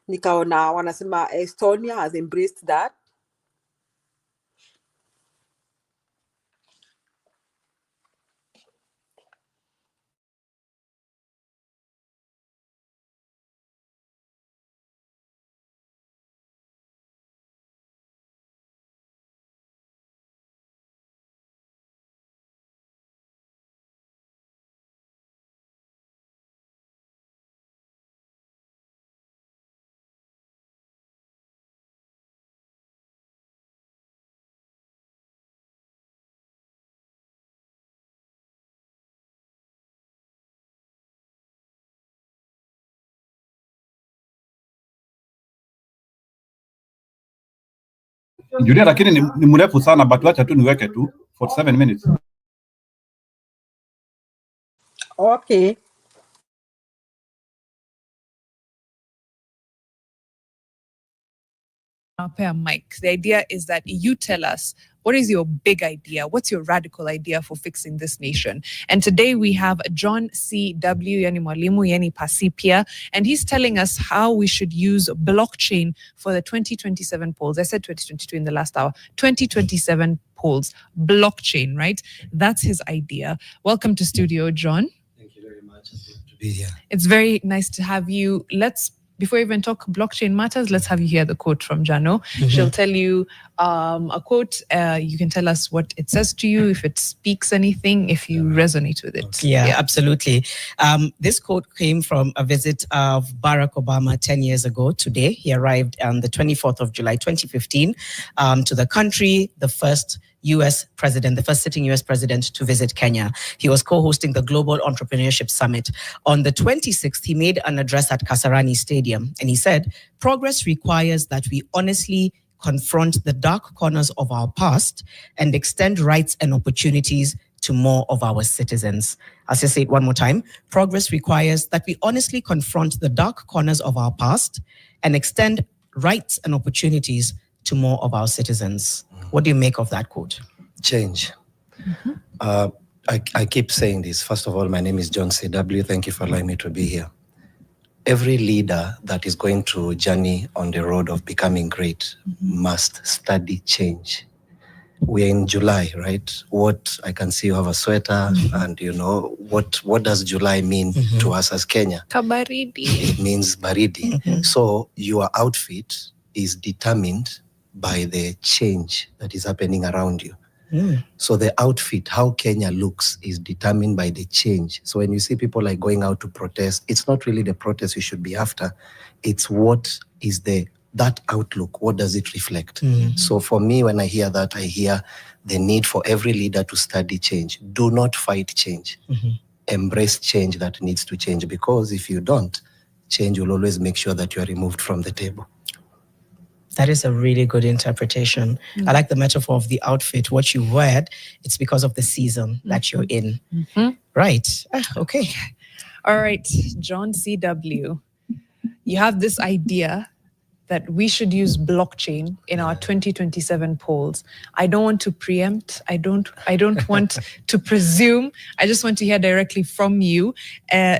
Nikaona wanasema Estonia has embraced that. Julia, lakini ni mrefu sana, but wacha tu niweke tu 47 minutes. Okay. Pair mic. The idea is that you tell us, what is your big idea? What's your radical idea for fixing this nation? And today we have John C.W. Yani Mwalimu, Yani Pasipia, and he's telling us how we should use blockchain for the 2027 polls. I said 2022 in the last hour. 2027 polls. Blockchain, right? That's his idea. Welcome to studio, John. Thank you very much. It's good to be here. It's very nice to have you. Before we even talk blockchain matters, let's have you hear the quote from Jano. Mm-hmm. She'll tell you a quote. You can tell us what it says to you, if it speaks anything, if you resonate with it. Okay. Yeah, absolutely. This quote came from a visit of Barack Obama 10 years ago today. He arrived on the 24th of July, 2015, to the country, the first sitting US president to visit Kenya. He was co-hosting the Global Entrepreneurship Summit. On the 26th, he made an address at Kasarani Stadium, and he said, "Progress requires that we honestly confront the dark corners of our past and extend rights and opportunities to more of our citizens." I'll just say it one more time. Progress requires that we honestly confront the dark corners of our past and extend rights and opportunities to more of our citizens. What do you make of that quote? Change. Mm-hmm. I keep saying this. First of all, my name is John C.W. Thank you for allowing me to be here. Every leader that is going to journey on the road of becoming great must study change. We're in July, right? What I can see you have a sweater, and you know what does July mean to us as Kenya? Kabaridi. It means baridi. So your outfit is determined by the change that is happening around you. So the outfit, how Kenya looks, is determined by the change. So when you see people like going out to protest, it's not really the protest you should be after. It's what is that outlook, what does it reflect? So for me, when I hear that, I hear the need for every leader to study change. Do not fight change. Embrace change that needs to change, because if you don't, change will always make sure that you are removed from the table. That is a really good interpretation. I like the metaphor of the outfit. What you wear, it's because of the season that you're in. Right. Okay. All right, John CW, you have this idea that we should use blockchain in our 2027 polls. I don't want to preempt. I don't want to presume. I just want to hear directly from you.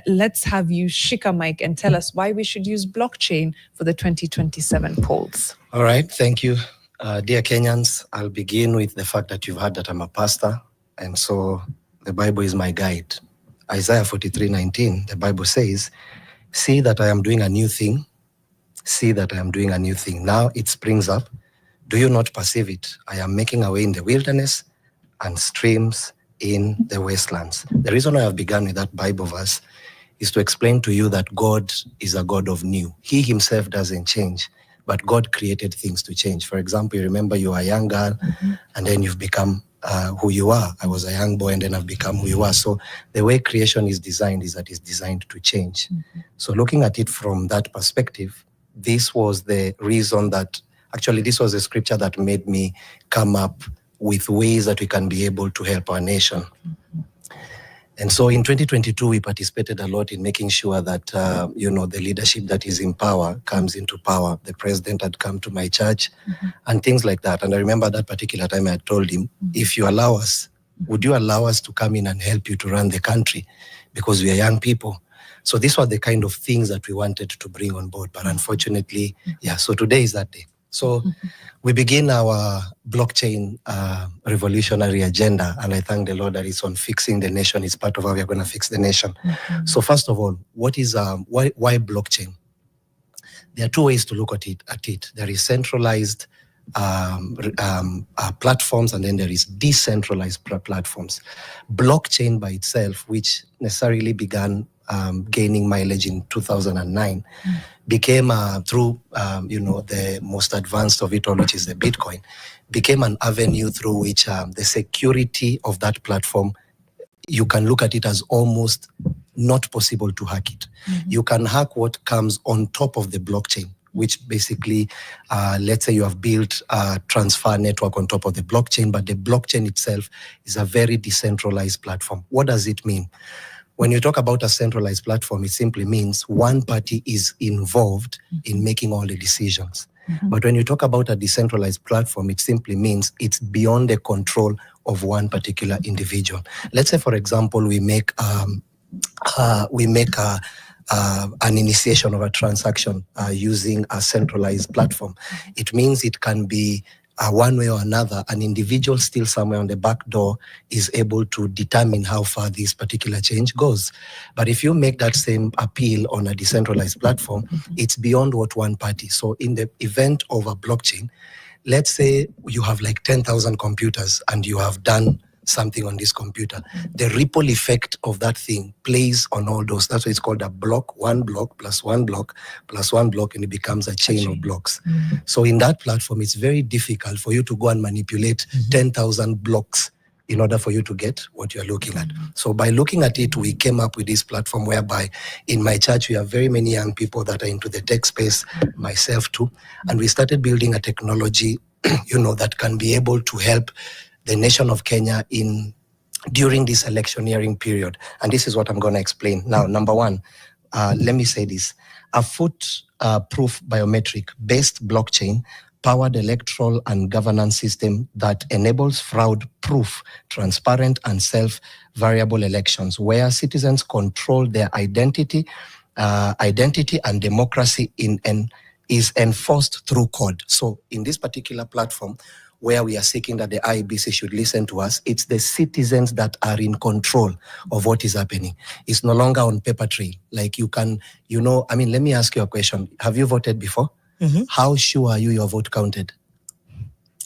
Let's have you shake a mic and tell us why we should use blockchain for the 2027 polls. All right, thank you. Dear Kenyans, I'll begin with the fact that you've heard that I'm a pastor, and so the Bible is my guide. Isaiah 43:19, the Bible says, "See that I am doing a new thing. See that I am doing a new thing. Now it springs up. Do you not perceive it? I am making a way in the wilderness and streams in the wastelands." The reason I have begun with that Bible verse is to explain to you that God is a God of new. He himself doesn't change, but God created things to change. For example, you remember you were a young girl and then you've become who you are. I was a young boy and then I've become who you are. So the way creation is designed is that it's designed to change. So looking at it from that perspective, this was the reason that, actually this was the scripture that made me come up with ways that we can be able to help our nation. And so in 2022, we participated a lot in making sure that, the leadership that is in power comes into power. The president had come to my church and things like that. And I remember that particular time I told him, if you allow us, would you allow us to come in and help you to run the country? Because we are young people. So these were the kind of things that we wanted to bring on board. But unfortunately, so today is that day. So we begin our blockchain revolutionary agenda, and I thank the Lord that it's on fixing the nation. It's part of how we are going to fix the nation. So first of all, what is why blockchain? There are two ways to look at it. There is centralized platforms, and then there is decentralized platforms. Blockchain by itself, which necessarily began gaining mileage in 2009, became through the most advanced of it all, which is the Bitcoin, became an avenue through which the security of that platform, you can look at it as almost not possible to hack it. You can hack what comes on top of the blockchain, which basically, let's say you have built a transfer network on top of the blockchain, but the blockchain itself is a very decentralized platform. What does it mean? When you talk about a centralized platform, it simply means one party is involved in making all the decisions. But when you talk about a decentralized platform, it simply means it's beyond the control of one particular individual. Let's say, for example, we make an initiation of a transaction using a centralized platform. It means it can be one way or another, an individual still somewhere on the back door is able to determine how far this particular change goes. But if you make that same appeal on a decentralized platform, it's beyond what one party. So in the event of a blockchain, let's say you have like 10,000 computers and you have done something on this computer. The ripple effect of that thing plays on all those. That's why it's called a block, one block plus one block plus one block, and it becomes a chain of blocks. So in that platform, it's very difficult for you to go and manipulate 10,000 blocks in order for you to get what you're looking at. So by looking at it, we came up with this platform whereby in my church, we have very many young people that are into the tech space, myself too, and we started building a technology, that can be able to help the nation of Kenya during this electioneering period. And this is what I'm going to explain. Now, number one, let me say this. A foot-proof biometric-based blockchain powered electoral and governance system that enables fraud-proof, transparent, and self-variable elections where citizens control their identity and democracy is enforced through code. So in this particular platform, where we are seeking that the IEBC should listen to us, it's the citizens that are in control of what is happening. It's no longer on paper trail. Like you can, let me ask you a question. Have you voted before? How sure are you your vote counted?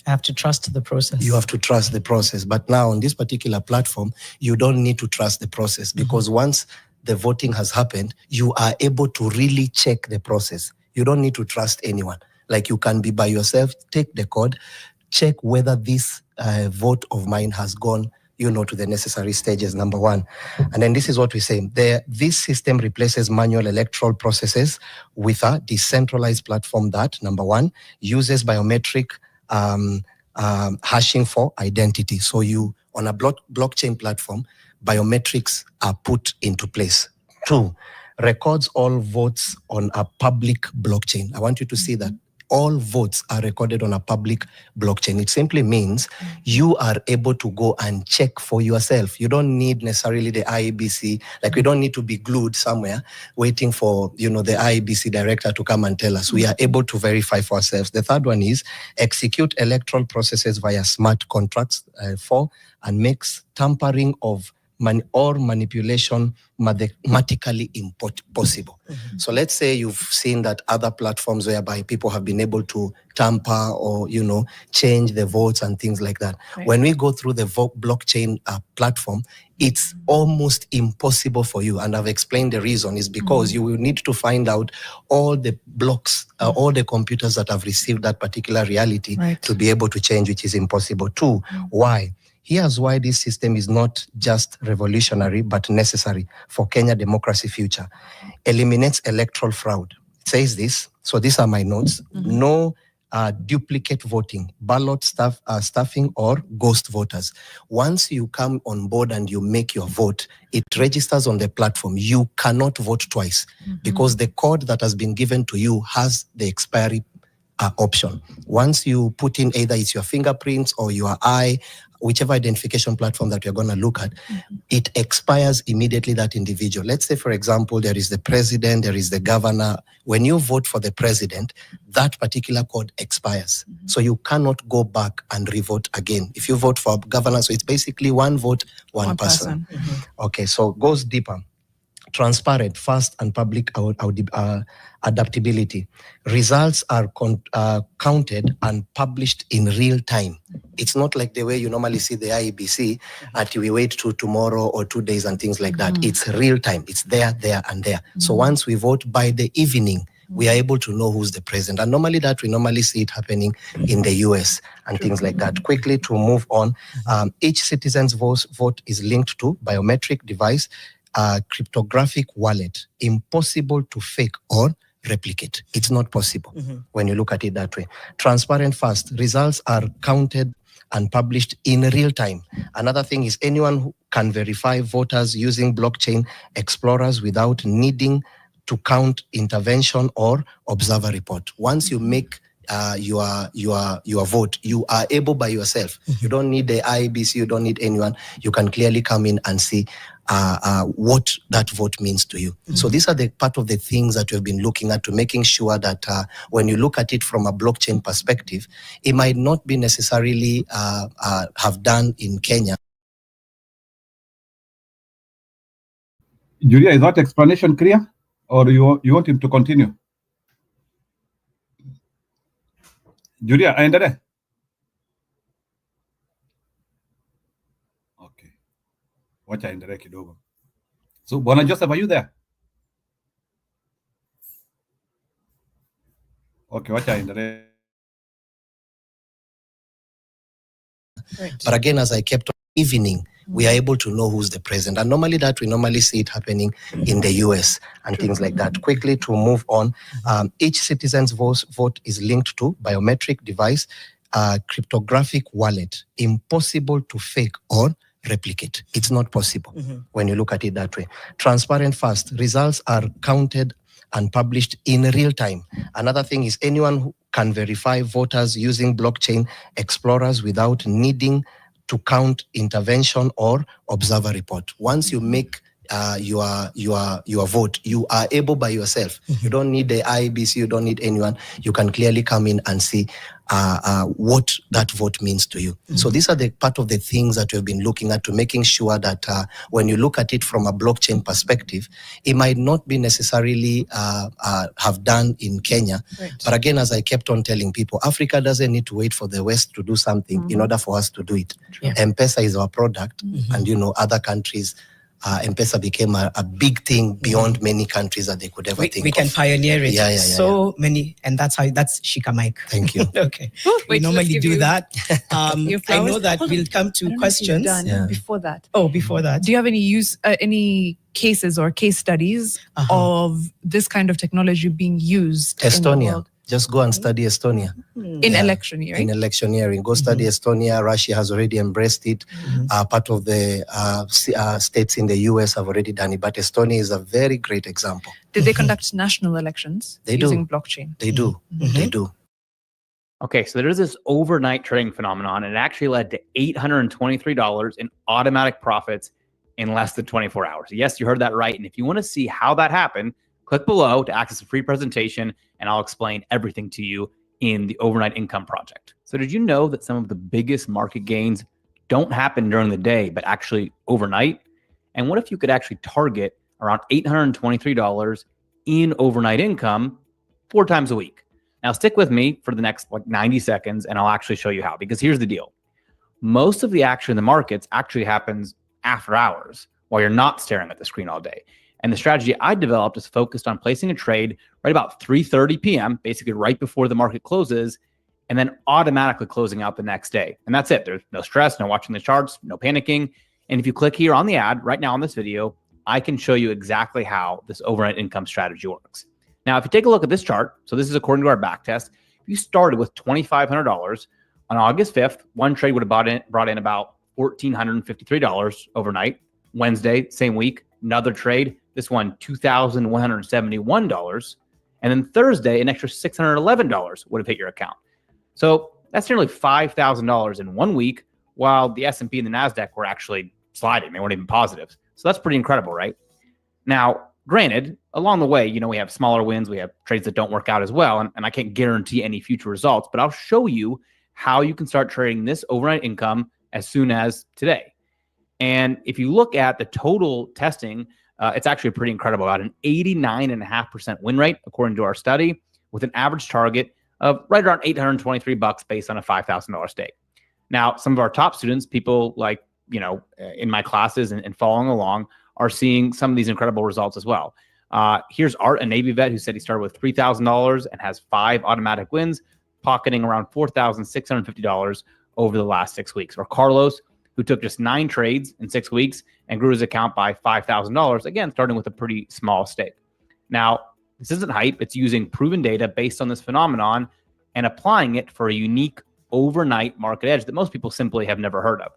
I have to trust the process. You have to trust the process. But now on this particular platform, you don't need to trust the process because once the voting has happened, you are able to really check the process. You don't need to trust anyone. Like you can be by yourself, take the code, check whether this vote of mine has gone to the necessary stages, number one. And then this is what we say. This system replaces manual electoral processes with a decentralized platform that, number one, uses biometric hashing for identity. So on a blockchain platform, biometrics are put into place. Two, records all votes on a public blockchain. I want you to see that all votes are recorded on a public blockchain. It simply means you are able to go and check for yourself. You don't need necessarily the IEBC, like we don't need to be glued somewhere waiting for, the IEBC director to come and tell us. We are able to verify for ourselves. The third one is execute electoral processes via smart contracts, and makes tampering of or manipulation mathematically impossible. So let's say you've seen that other platforms whereby people have been able to tamper or, change the votes and things like that. Right. When we go through the blockchain platform, it's almost impossible for you. And I've explained the reason is because you will need to find out all the blocks, all the computers that have received that particular reality to be able to change, which is impossible. Two, why? Here's why this system is not just revolutionary, but necessary for Kenya democracy future. Eliminates electoral fraud. It says this. So these are my notes. No duplicate voting, ballot stuffing, or ghost voters. Once you come on board and you make your vote, it registers on the platform. You cannot vote twice because the code that has been given to you has the expiry option. Once you put in either it's your fingerprints or your eye, whichever identification platform that you're going to look at, it expires immediately, that individual. Let's say, for example, there is the president, there is the governor. When you vote for the president, that particular code expires. So you cannot go back and revote again. If you vote for governor, so it's basically one vote, one person. Okay, so it goes deeper. Transparent, fast, and public adaptability. Results are counted and published in real time. It's not like the way you normally see the IEBC until we wait till tomorrow or 2 days and things like that. It's real time. It's there, and there. So once we vote by the evening, we are able to know who's the president. And normally we normally see it happening in the US and things like that. Quickly to move on, each citizen's vote is linked to biometric device, cryptographic wallet, impossible to fake or replicate. It's not possible when you look at it that way. Transparent, fast. Results are counted and published in real time. Another thing is anyone who can verify voters using blockchain explorers without needing to count intervention or observer report. Once you make your vote, you are able by yourself. You don't need the IEBC, you don't need anyone. You can clearly come in and see what that vote means to you. So these are the part of the things that we've been looking at to making sure that when you look at it from a blockchain perspective, it might not be necessarily have done in Kenya. Julia, is that explanation clear? Or you want him to continue? Julia, aendelee? Okay. Wacha aendelee kidogo. So, Bwana Joseph, are you there? Okay, wacha aendelee. But again, as I kept on evening, we are able to know who's the president. And normally we normally see it happening in the US and things like that. Quickly to move on, each citizen's vote is linked to biometric device, cryptographic wallet, impossible to fake or replicate. It's not possible when you look at it that way. Transparent, fast. Results are counted and published in real time. Another thing is anyone who can verify voters using blockchain explorers without needing to count intervention or observer report. Once you make your vote, you are able by yourself. You don't need the IEBC, you don't need anyone. You can clearly come in and see what that vote means to you. So these are the part of the things that we've been looking at to making sure that when you look at it from a blockchain perspective, it might not be necessarily have done in Kenya. But again, as I kept on telling people, Africa doesn't need to wait for the West to do something in order for us to do it. M-Pesa is our product, and other countries M-Pesa became a big thing beyond many countries that they could ever think We can of. pioneer it. Yeah. So many, and that's Shika Mike. Thank you. Okay. We Wait, normally let's give do you that. your I flowers. know that Hold we'll on. come I to don't know if you've questions. done before that. Oh, before that. Do you have any cases or case studies of this kind of technology being used in the Estonia. world? Just go and study Estonia. In electioneering? In electioneering. Go study Estonia. Russia has already embraced it. Part of the states in the US have already done it. But Estonia is a very great example. Did they conduct national elections using blockchain? They do. They do. Okay, so there's this overnight trading phenomenon, and it actually led to $823 in automatic profits in less than 24 hours. Yes, you heard that right. And if you want to see how that happened, click below to access a free presentation, and I'll explain everything to you in the Overnight Income Project. So did you know that some of the biggest market gains don't happen during the day, but actually overnight? And what if you could actually target around $823 in overnight income 4 times a week? Now stick with me for the next 90 seconds, and I'll actually show you how, because here's the deal. Most of the action in the markets actually happens after hours while you're not staring at the screen all day. And the strategy I developed is focused on placing a trade right about 3:30 p.m., basically right before the market closes, and then automatically closing out the next day. And that's it. There's no stress, no watching the charts, no panicking. And if you click here on the ad right now on this video, I can show you exactly how this overnight income strategy works. Now, if you take a look at this chart, so this is according to our back test, if you started with $2,500 on August 5th, one trade would have brought in about $1,453 overnight. Wednesday, same week, another trade. This one, $2,171. And then Thursday, an extra $611 would have hit your account. So that's nearly $5,000 in 1 week, while the S&P and the NASDAQ were actually sliding. They weren't even positives. So that's pretty incredible, right? Now, granted, along the way, we have smaller wins. We have trades that don't work out as well. And I can't guarantee any future results, but I'll show you how you can start trading this overnight income as soon as today. And if you look at the total testing, it's actually pretty incredible, about an 89.5% win rate, according to our study, with an average target of right around $823 based on a $5,000 stake. Now, some of our top students, people like, in my classes and following along, are seeing some of these incredible results as well. Here's Art, a Navy vet, who said he started with $3,000 and has 5 automatic wins, pocketing around $4,650 over the last 6 weeks. Or Carlos, who took just 9 trades in 6 weeks and grew his account by $5,000, again, starting with a pretty small stake. Now, this isn't hype. It's using proven data based on this phenomenon and applying it for a unique overnight market edge that most people simply have never heard of.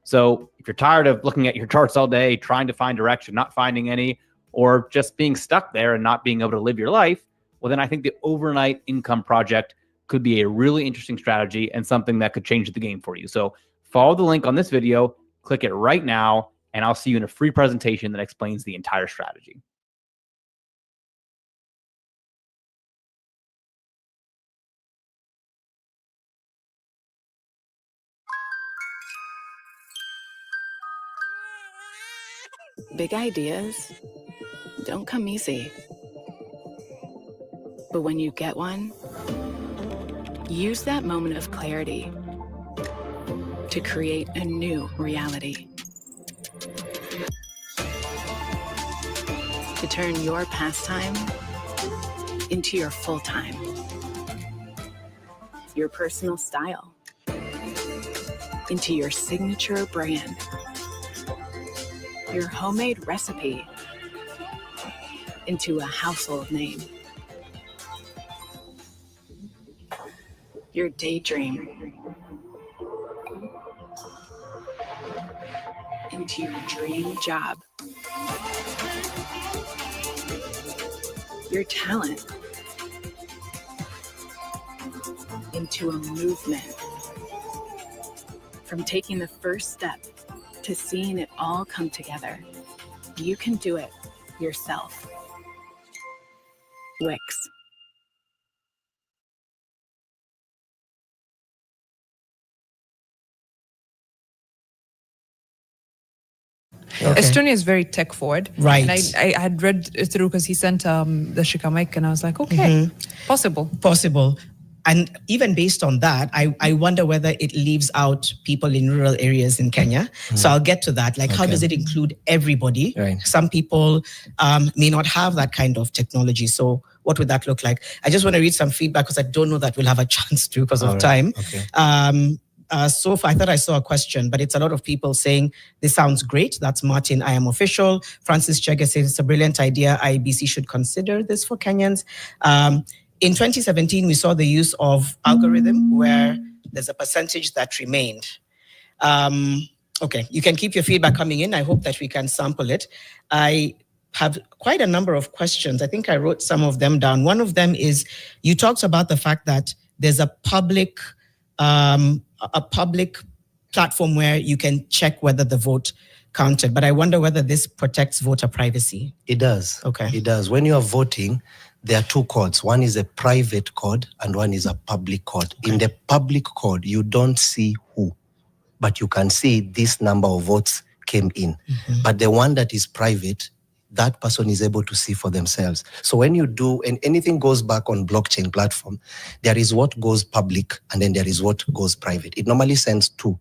So if you're tired of looking at your charts all day, trying to find direction, not finding any, or just being stuck there and not being able to live your life, well, then I think the Overnight Income Project could be a really interesting strategy and something that could change the game for you. So follow the link on this video, click it right now, and I'll see you in a free presentation that explains the entire strategy. Big ideas don't come easy. But when you get one, use that moment of clarity to create a new reality. To turn your pastime into your full-time. Your personal style into your signature brand. Your homemade recipe into a household name. Your daydream into your dream job. Your talent into a movement. From taking the first step to seeing it all come together, you can do it yourself. Wix. Okay. Estonia is very tech forward. Right. And I had read through because he sent the Shika Mike, and I was like, okay, possible. Possible. And even based on that, I wonder whether it leaves out people in rural areas in Kenya. So I'll get to that. Like, how does it include everybody? Right. Some people may not have that kind of technology. So what would that look like? I just want to read some feedback because I don't know that we'll have a chance to because of time. Okay. So far, I thought I saw a question, but it's a lot of people saying, this sounds great. That's Martin, I am official. Francis Chege says it's a brilliant idea. IEBC should consider this for Kenyans. In 2017, we saw the use of algorithm where there's a percentage that remained. Okay, you can keep your feedback coming in. I hope that we can sample it. I have quite a number of questions. I think I wrote some of them down. One of them is, you talked about the fact that there's a public platform where you can check whether the vote counted, but I wonder whether this protects voter privacy. It does. Okay. It does. When you are voting, there are two codes. One is a private code and one is a public code. Okay. In the public code, you don't see who, but you can see this number of votes came in. But the one that is private, that person is able to see for themselves. So when you do, and anything goes back on blockchain platform, there is what goes public and then there is what goes private. It normally sends two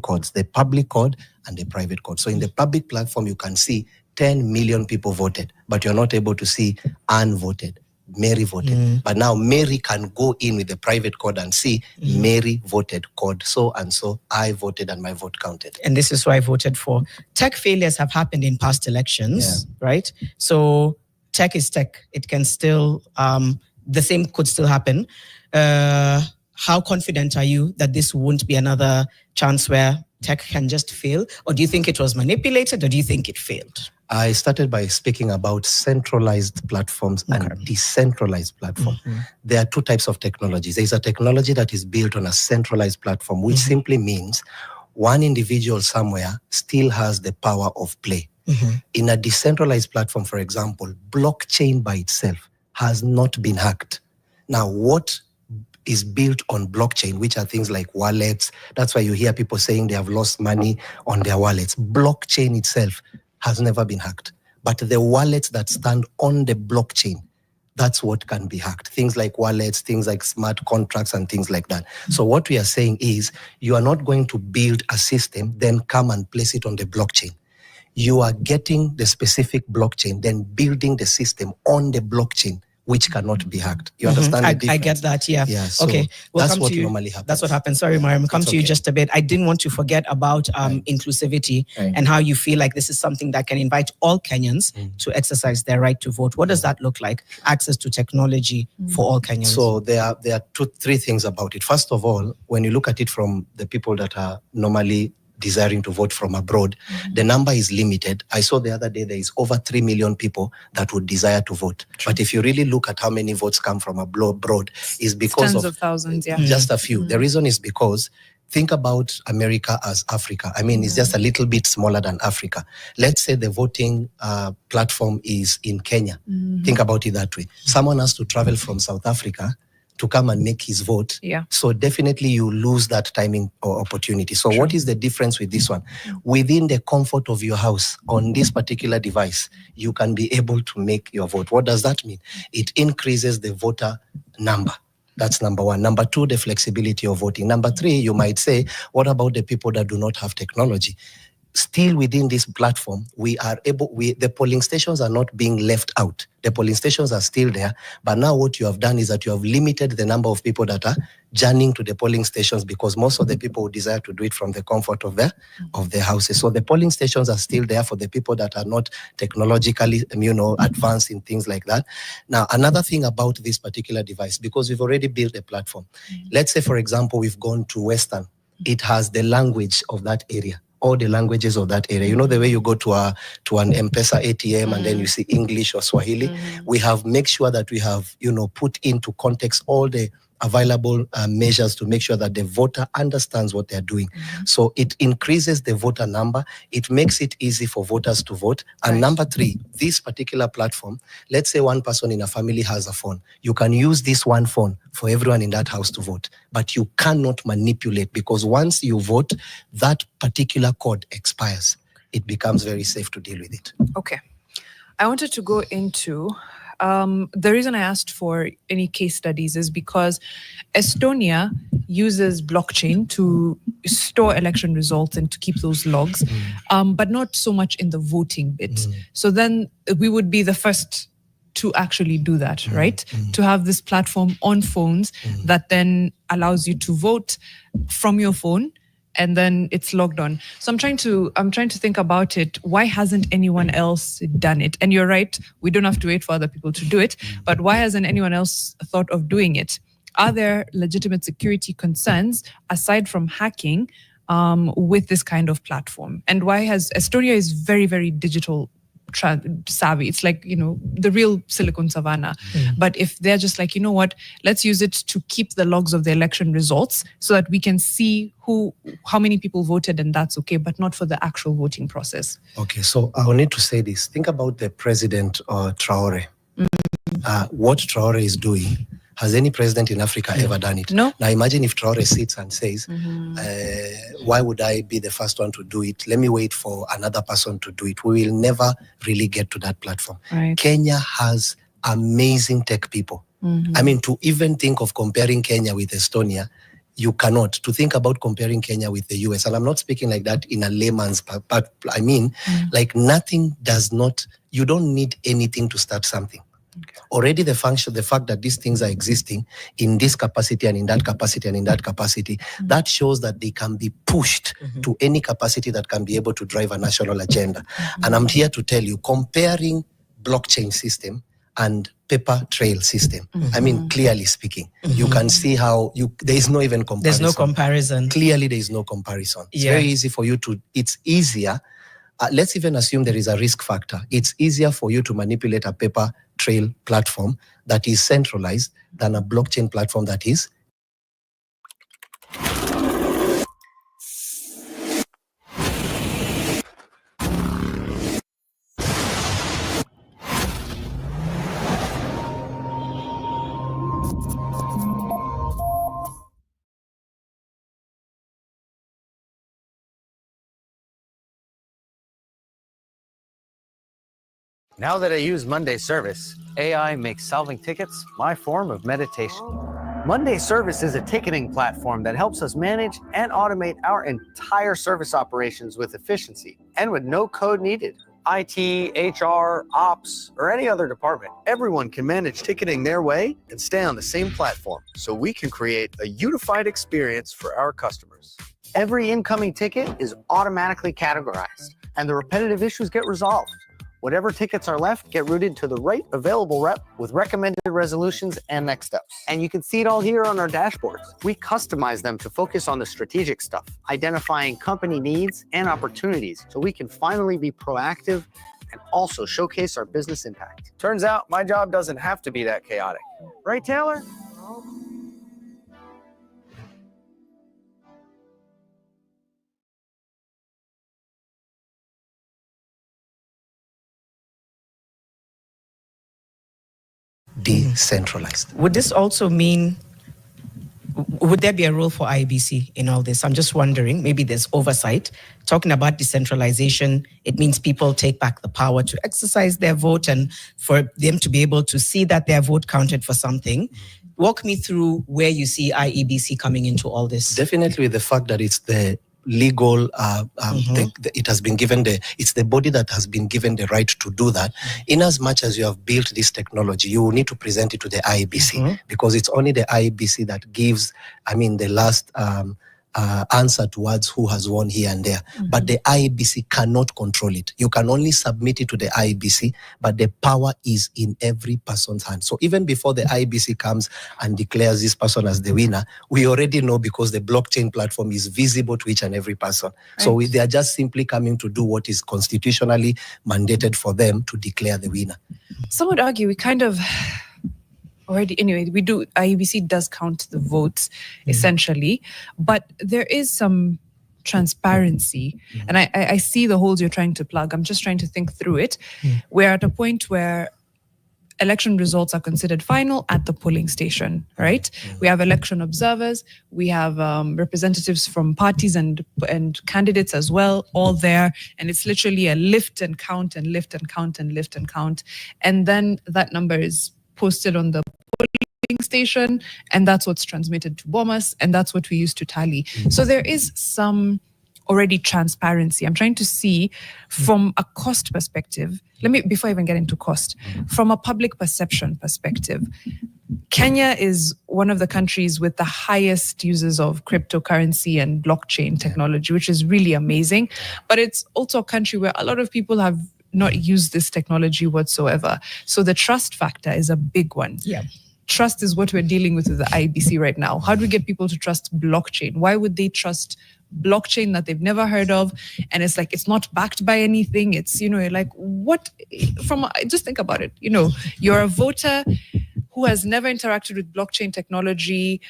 codes, the public code and the private code. So in the public platform, you can see 10 million people voted, but you're not able to see Anne voted, Mary voted. But now Mary can go in with the private code and see Mary voted code so and so, I voted and my vote counted. And this is who I voted for. Tech failures have happened in past elections, right? So tech is tech. It can still, the same could still happen. How confident are you that this won't be another chance where tech can just fail? Or do you think it was manipulated, or do you think it failed? I started by speaking about centralized platforms and decentralized platforms. There are two types of technologies. There's a technology that is built on a centralized platform, which simply means one individual somewhere still has the power of play. In a decentralized platform, for example, blockchain by itself has not been hacked. Now, what is built on blockchain, which are things like wallets, that's why you hear people saying they have lost money on their wallets. Blockchain itself has never been hacked. But the wallets that stand on the blockchain, that's what can be hacked. Things like wallets, things like smart contracts and things like that. So what we are saying is, you are not going to build a system, then come and place it on the blockchain. You are getting the specific blockchain, then building the system on the blockchain, which cannot be hacked. You understand the difference? I get that, yeah. So okay, we'll that's what normally happens. That's what happens. Sorry, Mariam, come to you just a bit. I didn't want to forget about inclusivity and how you feel like this is something that can invite all Kenyans to exercise their right to vote. What does that look like? Access to technology for all Kenyans. So there are three things about it. First of all, when you look at it from the people that are normally desiring to vote from abroad, the number is limited. I saw the other day there is over 3 million people that would desire to vote. But if you really look at how many votes come from abroad, is because tens of thousands, just a few. The reason is because think about America as Africa. I mean, it's just a little bit smaller than Africa. Let's say the voting platform is in Kenya. Think about it that way. Someone has to travel from South Africa to come and make his vote. So definitely you lose that timing or opportunity. So what is the difference with this one? Within the comfort of your house, on this particular device, you can be able to make your vote. What does that mean? It increases the voter number. That's number one. Number two, the flexibility of voting. Number three, you might say, what about the people that do not have technology? Still within this platform, the polling stations are not being left out. The polling stations are still there. But now what you have done is that you have limited the number of people that are journeying to the polling stations, because most of the people would desire to do it from the comfort of their houses. So the polling stations are still there for the people that are not technologically, advanced in things like that. Now, another thing about this particular device, because we've already built a platform. Let's say, for example, we've gone to Western. It has the language of that area. All the languages of that area. You know, the way you go to an M-Pesa ATM and then you see English or Swahili, we have make sure that we have, put into context all the available measures to make sure that the voter understands what they're doing. So it increases the voter number. It makes it easy for voters to vote. And number three, this particular platform, let's say one person in a family has a phone. You can use this one phone for everyone in that house to vote. But you cannot manipulate, because once you vote, that particular code expires. It becomes very safe to deal with it. Okay. I wanted to go into The reason I asked for any case studies is because Estonia uses blockchain to store election results and to keep those logs, but not so much in the voting bit. So then we would be the first to actually do that, right? To have this platform on phones that then allows you to vote from your phone, and then it's logged on. So I'm trying to think about it. Why hasn't anyone else done it? And you're right, we don't have to wait for other people to do it, but why hasn't anyone else thought of doing it? Are there legitimate security concerns aside from hacking with this kind of platform? And why has Estonia is very, very digital savvy. It's like, the real Silicon Savannah. But if they're just like, you know what, let's use it to keep the logs of the election results so that we can see how many people voted, and that's okay, but not for the actual voting process. Okay, so I will need to say this. Think about the president Traore. What Traore is doing, has any president in Africa ever done it? No. Now imagine if Traore sits and says, why would I be the first one to do it? Let me wait for another person to do it. We will never really get to that platform. Right. Kenya has amazing tech people. I mean, to even think of comparing Kenya with Estonia, you cannot. To think about comparing Kenya with the US, and I'm not speaking like that in a layman's, but I mean, like you don't need anything to start something. Already the fact that these things are existing in this capacity and in that capacity and in that capacity, that shows that they can be pushed to any capacity that can be able to drive a national agenda. And I'm here to tell you, comparing blockchain system and paper trail system, I mean, clearly speaking, you can see how there is no even comparison. There's no comparison. Clearly, there is no comparison. It's very easy for you it's easier. Let's even assume there is a risk factor. It's easier for you to manipulate a paper trail platform that is centralized than a blockchain platform that is. Now that I use Monday Service, AI makes solving tickets my form of meditation. Monday Service is a ticketing platform that helps us manage and automate our entire service operations with efficiency and with no code needed. IT, HR, ops, or any other department, everyone can manage ticketing their way and stay on the same platform so we can create a unified experience for our customers. Every incoming ticket is automatically categorized and the repetitive issues get resolved. Whatever tickets are left get routed to the right available rep with recommended resolutions and next steps. And you can see it all here on our dashboards. We customize them to focus on the strategic stuff, identifying company needs and opportunities so we can finally be proactive and also showcase our business impact. Turns out my job doesn't have to be that chaotic. Right, Taylor? Decentralized. Would this also mean, would there be a role for IEBC in all this? I'm just wondering, maybe there's oversight. Talking about decentralization, it means people take back the power to exercise their vote and for them to be able to see that their vote counted for something. Walk me through where you see IEBC coming into all this. Definitely the fact that it's the legal, it has been given it's the body that has been given the right to do that. In as much as you have built this technology, you will need to present it to the IEBC because it's only the IEBC that gives, the last answer towards who has won here and there. But the IEBC cannot control it. You can only submit it to the IEBC, but the power is in every person's hand. So even before the IEBC comes and declares this person as the winner, we already know because the blockchain platform is visible to each and every person. Right. So they are just simply coming to do what is constitutionally mandated for them to declare the winner. Some would argue we kind of already, anyway, IEBC does count the votes essentially, but there is some transparency. And I see the holes you're trying to plug. I'm just trying to think through it. We're at a point where election results are considered final at the polling station, right? We have election observers, we have representatives from parties and candidates as well, all there. And it's literally a lift and count and lift and count and lift and count. And then that number is posted on the polling station, and that's what's transmitted to Bomas, and that's what we use to tally. So there is some already transparency. I'm trying to see from a cost perspective, before I even get into cost, from a public perception perspective, Kenya is one of the countries with the highest users of cryptocurrency and blockchain technology, which is really amazing. But it's also a country where a lot of people have not used this technology whatsoever. So the trust factor is a big one. Yeah. Trust is what we're dealing with the IBC right now. How do we get people to trust blockchain? Why would they trust blockchain that they've never heard of? And it's like, it's not backed by anything. It's, you're like, what? Just think about it. You're a voter who has never interacted with blockchain technology,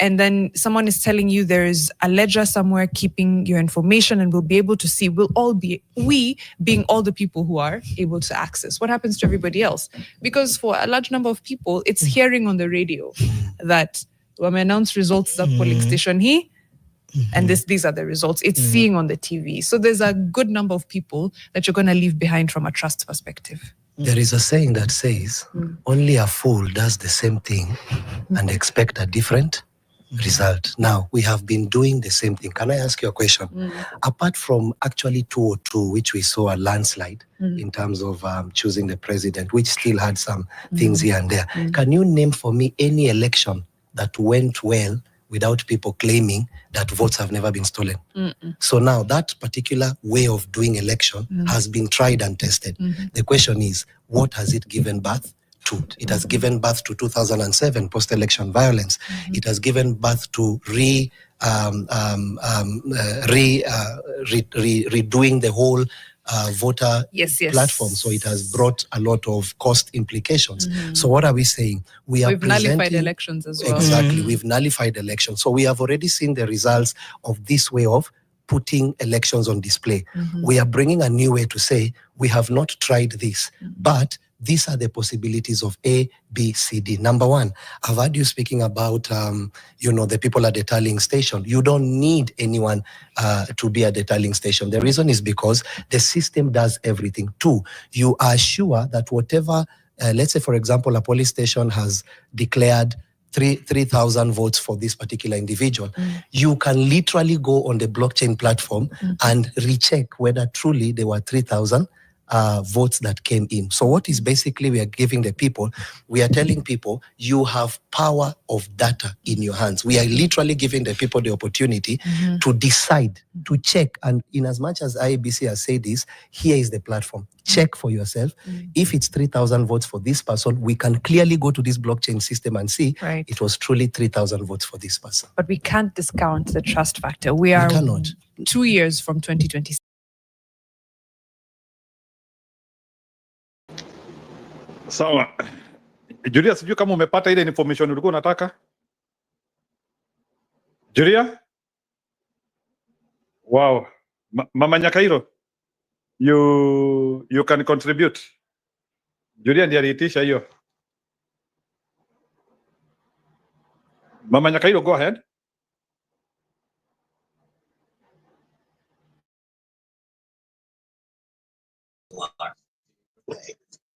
and then someone is telling you there is a ledger somewhere keeping your information and we'll be able to see, we being all the people who are able to access. What happens to everybody else? Because for a large number of people, it's hearing on the radio that when we announce results at the polling station here, and these are the results. It's seeing on the TV. So there's a good number of people that you're going to leave behind from a trust perspective. There is a saying that says, only a fool does the same thing and expect a different result. Now, we have been doing the same thing. Can I ask you a question? Apart from actually 2002, which we saw a landslide in terms of choosing the president, which still had some things here and there, can you name for me any election that went well without people claiming that votes have never been stolen? So now that particular way of doing election has been tried and tested. The question is, what has it given birth to? It has given birth to 2007 post-election violence. It has given birth to redoing the whole voter platform. So it has brought a lot of cost implications. So what are we saying? We've nullified elections as well. Exactly, we've nullified elections. So we have already seen the results of this way of putting elections on display. We are bringing a new way to say, we have not tried this, but these are the possibilities of A, B, C, D. Number one, I've heard you speaking about, the people at the tallying station. You don't need anyone to be at the tallying station. The reason is because the system does everything. Two, you are sure that whatever, let's say, for example, a police station has declared 3,000 votes for this particular individual. You can literally go on the blockchain platform and recheck whether truly there were 3,000 votes that came in. So what is basically we are giving the people, we are telling people you have power of data in your hands. We are literally giving the people the opportunity to decide, to check. And in as much as IEBC has said this, here is the platform. Check for yourself. If it's 3,000 votes for this person, we can clearly go to this blockchain system and see it was truly 3,000 votes for this person. But we can't discount the trust factor. We cannot. 2 years from 2026. Sawa. Julia, sijui kama umepata ile information ulikuwa unataka? Julia? Wow. Mama Nyakairo, you can contribute. Julia ndiye aliitisha hiyo. Mama Nyakairo, go ahead.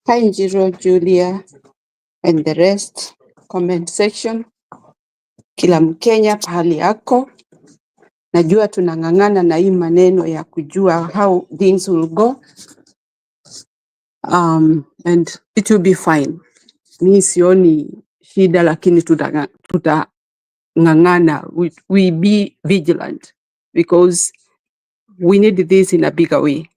Hi, Njiro, Julia, and the rest. Comment section. Kila Mkenya pahali yako. Najua tunang'ang'ana na hii maneno ya kujua how things will go. And it will be fine. Mi sioni shida, lakini tutang'ang'ana. We be vigilant because we need this in a bigger way.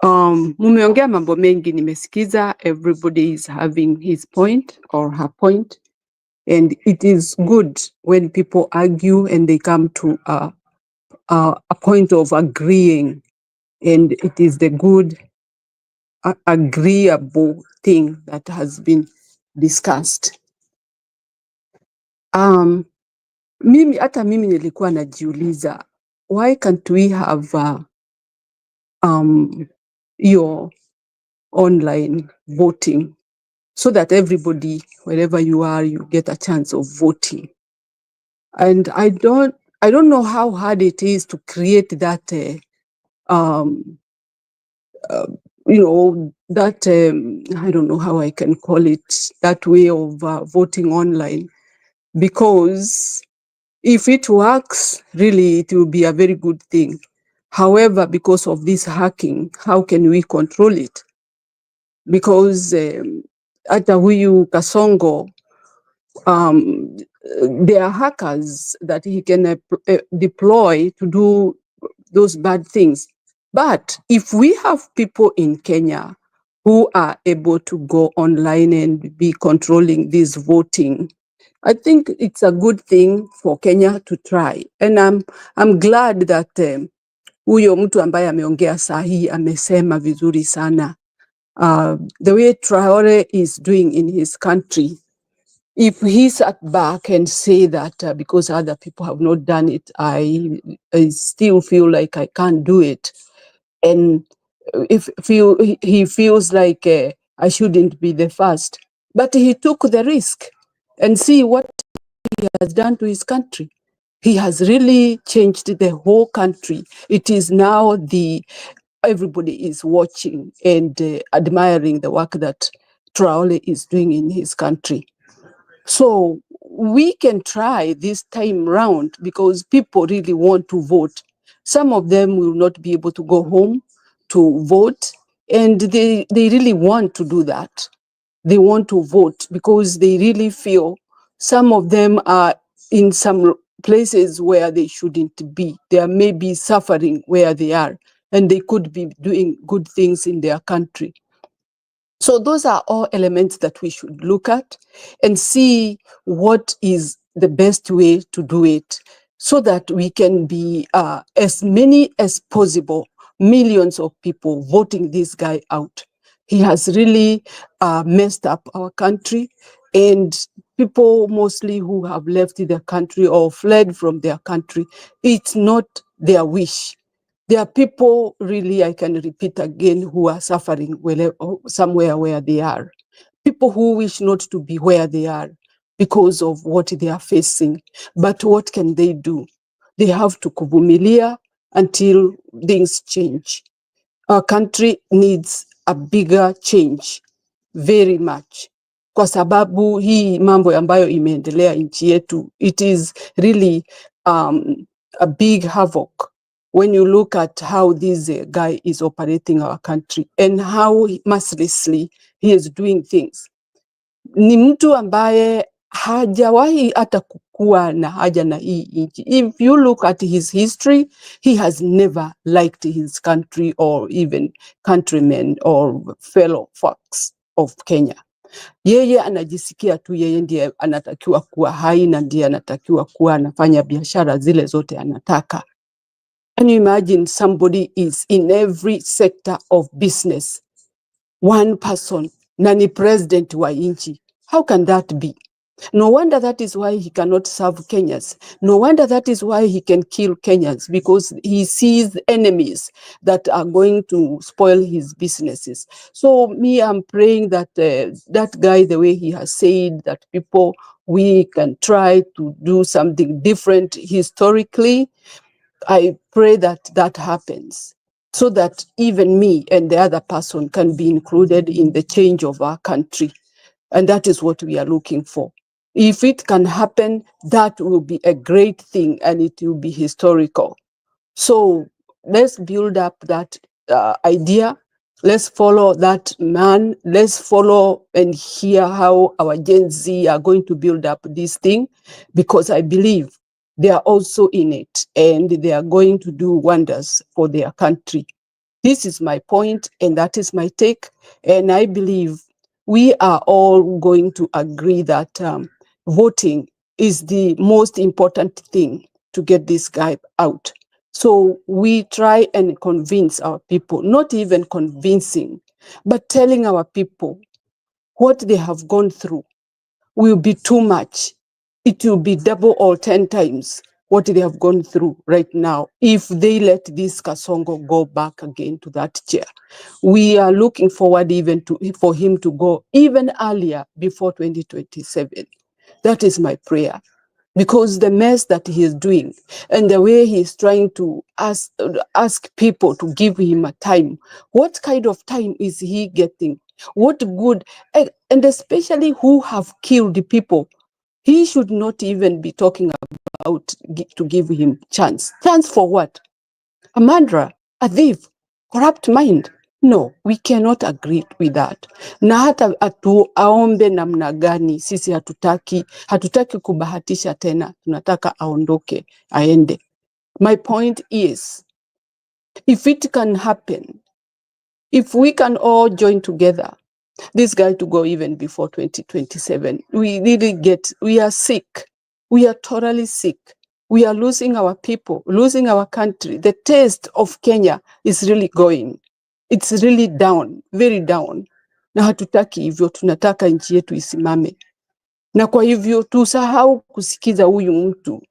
Mumeongea mambo mengi, nimesikiza. Everybody is having his point or her point, and it is good when people argue and they come to a point of agreeing, and it is the good agreeable thing that has been discussed. Hata mimi nilikuwa najiuliza, why can't we have your online voting so that everybody, wherever you are, you get a chance of voting. And I don't know how hard it is to create that, that, I don't know how I can call it, that way of voting online, because if it works, really, it will be a very good thing. However, because of this hacking, how can we control it? Because hata huyu Kasongo, there are hackers that he can deploy to do those bad things. But if we have people in Kenya who are able to go online and be controlling this voting, I think it's a good thing for Kenya to try. And I'm glad that huyo mtu ambaye ameongea sahi amesema vizuri sana. The way Traore is doing in his country, if he sat back and say that because other people have not done it, I still feel like I can't do it. And he feels like I shouldn't be the first. But he took the risk, and see what he has done to his country. He has really changed the whole country. It is now everybody is watching and admiring the work that Traore is doing in his country. So we can try this time round because people really want to vote. Some of them will not be able to go home to vote, and they really want to do that. They want to vote because they really feel some of them are in some places where they shouldn't be. They are maybe suffering where they are, and they could be doing good things in their country. So those are all elements that we should look at and see what is the best way to do it so that we can be as many as possible, millions of people voting this guy out. He has really messed up our country, and people mostly who have left the country or fled from their country, it's not their wish. There are people, really, I can repeat again, who are suffering somewhere where they are. People who wish not to be where they are because of what they are facing. But what can they do? They have to kuvumilia until things change. Our country needs a bigger change, very much. Kwa sababu hii mambo ambayo imeendelea nchi yetu, it is really a big havoc when you look at how this guy is operating our country and how mercilessly he is doing things. Ni mtu ambaye hajawahi hata kukua na haja na hii nchi. If you look at his history, he has never liked his country or even countrymen or fellow folks of Kenya. Yeye anajisikia tu yeye ndiye anatakiwa kuwa hai na ndiye anatakiwa kuwa anafanya biashara zile zote anataka. Can you imagine somebody is in every sector of business? One person, na ni president wa nchi. How can that be? No wonder that is why he cannot serve Kenyans. No wonder that is why he can kill Kenyans, because he sees enemies that are going to spoil his businesses. So me, I'm praying that that guy, the way he has said that people, we can try to do something different historically. I pray that that happens so that even me and the other person can be included in the change of our country. And that is what we are looking for. If it can happen, that will be a great thing and it will be historical. So let's build up that idea. Let's follow that man. Let's follow and hear how our Gen Z are going to build up this thing, because I believe they are also in it and they are going to do wonders for their country. This is my point and that is my take. And I believe we are all going to agree that voting is the most important thing to get this guy out. So we try and convince our people, not even convincing, but telling our people what they have gone through will be too much. It will be double or 10 times what they have gone through right now if they let this Kasongo go back again to that chair. We are looking forward even for him to go even earlier before 2027. That is my prayer. Because the mess that he is doing and the way he is trying to ask people to give him a time, what kind of time is he getting? What good, and especially who have killed the people, he should not even be talking about to give him chance. Chance for what? A murderer, a thief, corrupt mind. No, we cannot agree with that. Na hata aombe namna gani, sisi hatutaki kubahatisha tena, tunataka aondoke, aende. My point is, if it can happen, if we can all join together, this guy to go even before 2027, we are sick. We are totally sick. We are losing our people, losing our country. The taste of Kenya is really going. It's really down, very down. Na hatutaki hivyo, tunataka nchi yetu isimame. Na kwa hivyo tusahau kusikiza huyu mtu.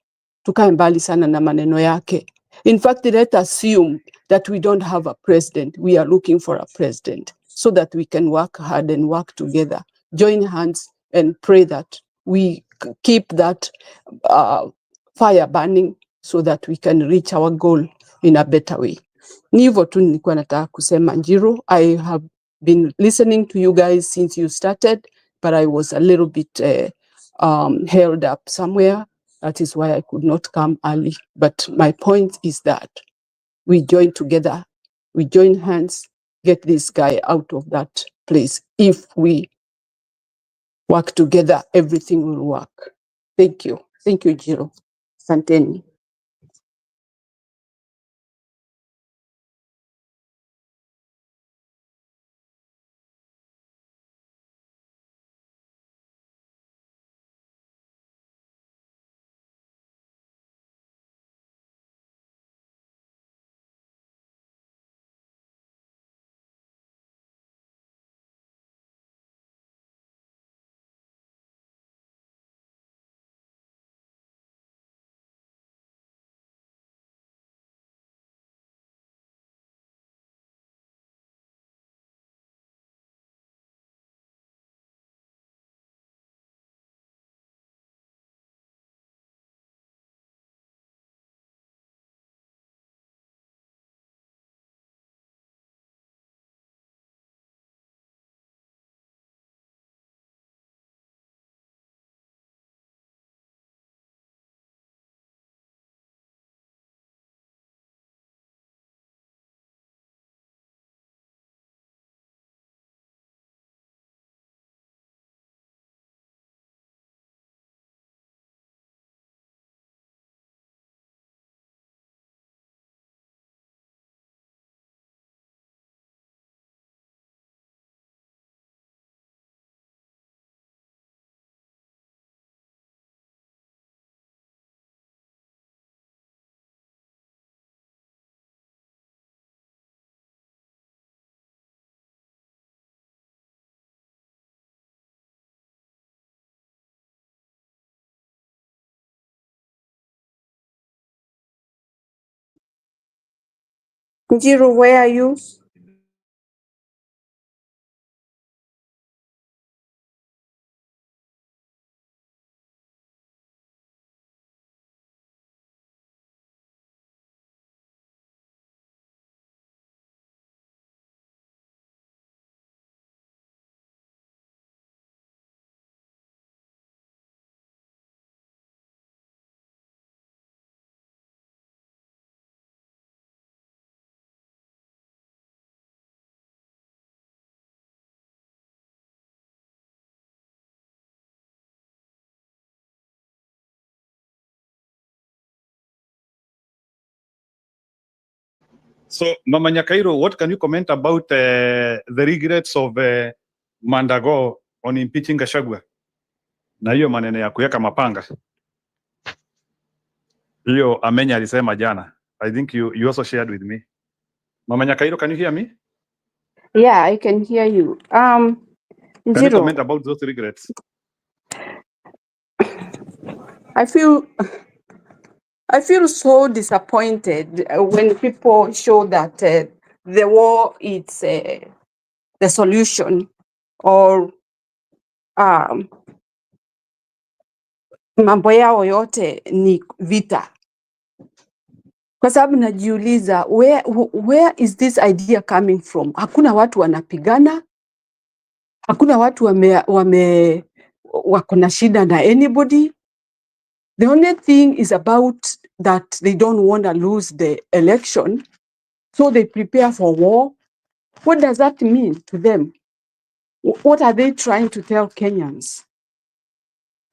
Tukae mbali sana na maneno yake. In fact, let us assume that we don't have a president. We are looking for a president so that we can work hard and work together, join hands and pray that we keep that fire burning so that we can reach our goal in a better way. Ni hivyo tu nilikuwa nataka kusema, Njiru. I have been listening to you guys since you started, but I was a little bit held up somewhere. That is why I could not come early. But my point is that we join together, we join hands, get this guy out of that place. If we work together, everything will work. Thank you. Thank you, Jiro. Santeni. Njiru, where are you? So, Mama Nyakairo, what can you comment about the regrets of Mandago on impeaching Gachagua? Na hiyo maneno ya kuweka mapanga. Hiyo Amenya alisema jana. I think you also shared with me. Mama Nyakairo, can you hear me? Yeah, I can hear you. Can you Njiru, comment about those regrets? I feel I feel so disappointed when people show that the war is the solution, or mambo yao yote ni vita. Kwa sababu najiuliza, where is this idea coming from? Hakuna watu wanapigana, hakuna watu wako na shida na anybody. The only thing is about that they don't want to lose the election, so they prepare for war. What does that mean to them? What are they trying to tell Kenyans?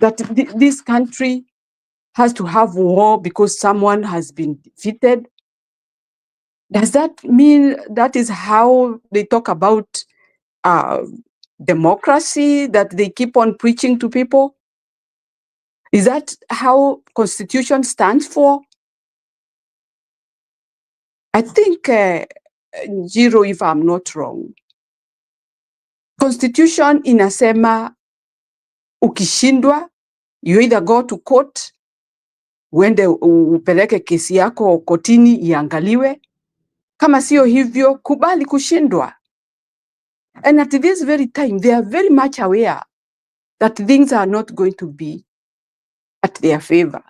That this country has to have war because someone has been defeated? Does that mean that is how they talk about democracy that they keep on preaching to people? Is that how Constitution stands for? I think, Jiro, if I'm not wrong, Constitution inasema ukishindwa, you either go to court, uende upeleke kesi yako kotini iangaliwe. Kama sio hivyo, kubali kushindwa. And at this very time, they are very much aware that things are not going to be at their favor.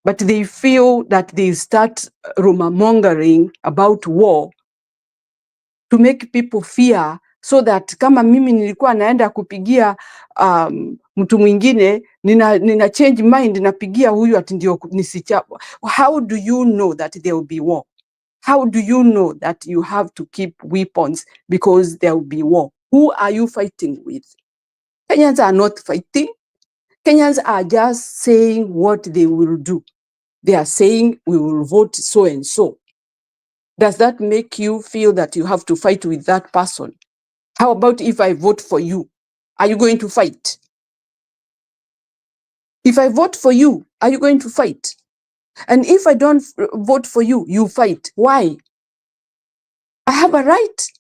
But they feel that they start rumor mongering about war to make people fear, so that kama mimi nilikuwa naenda kupigia mtu mwingine, nina change mind, napigia huyu ati ndio nisichapa. How do you know that there will be war? How do you know that you have to keep weapons because there will be war? Who are you fighting with? Kenyans are not fighting. Kenyans are just saying what they will do. They are saying we will vote so and so. Does that make you feel that you have to fight with that person? How about if I vote for you? Are you going to fight? If I vote for you, are you going to fight? And if I don't vote for you, you fight. Why? I have a right.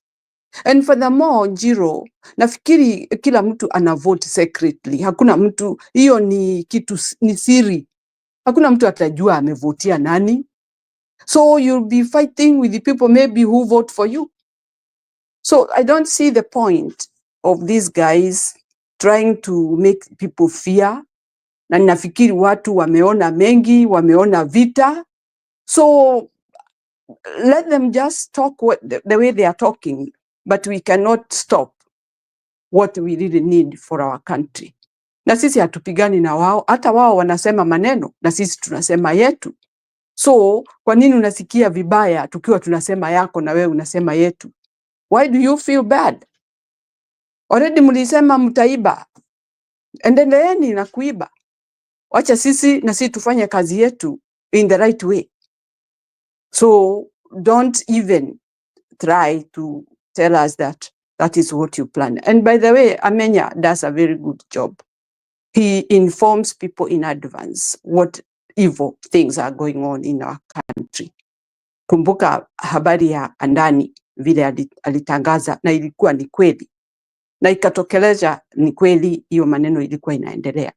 And furthermore, Jiro, nafikiri kila mtu ana vote secretly. Hakuna mtu, hiyo ni kitu ni siri. Hakuna mtu atajua amevotia nani. So you'll be fighting with the people maybe who vote for you. So I don't see the point of these guys trying to make people fear. Na nafikiri watu wameona mengi, wameona vita. So let them just talk the way they are talking, but we cannot stop what we really need for our country. Na sisi hatupigani na wao, hata wao wanasema maneno na sisi tunasema yetu. So kwa nini unasikia vibaya tukiwa tunasema yako na wewe unasema yetu? Why do you feel bad? Already mlisema mtaiba. Endeleeni na kuiba. Wacha sisi na sisi tufanye kazi yetu in the right way. So don't even try to tell us that that is what you plan. And by the way, Amenya does a very good job. He informs people in advance what evil things are going on in our country. Kumbuka habari ya Andani vile alitangaza na ilikuwa ni kweli. Na ikatokeleza ni kweli, hiyo maneno ilikuwa inaendelea.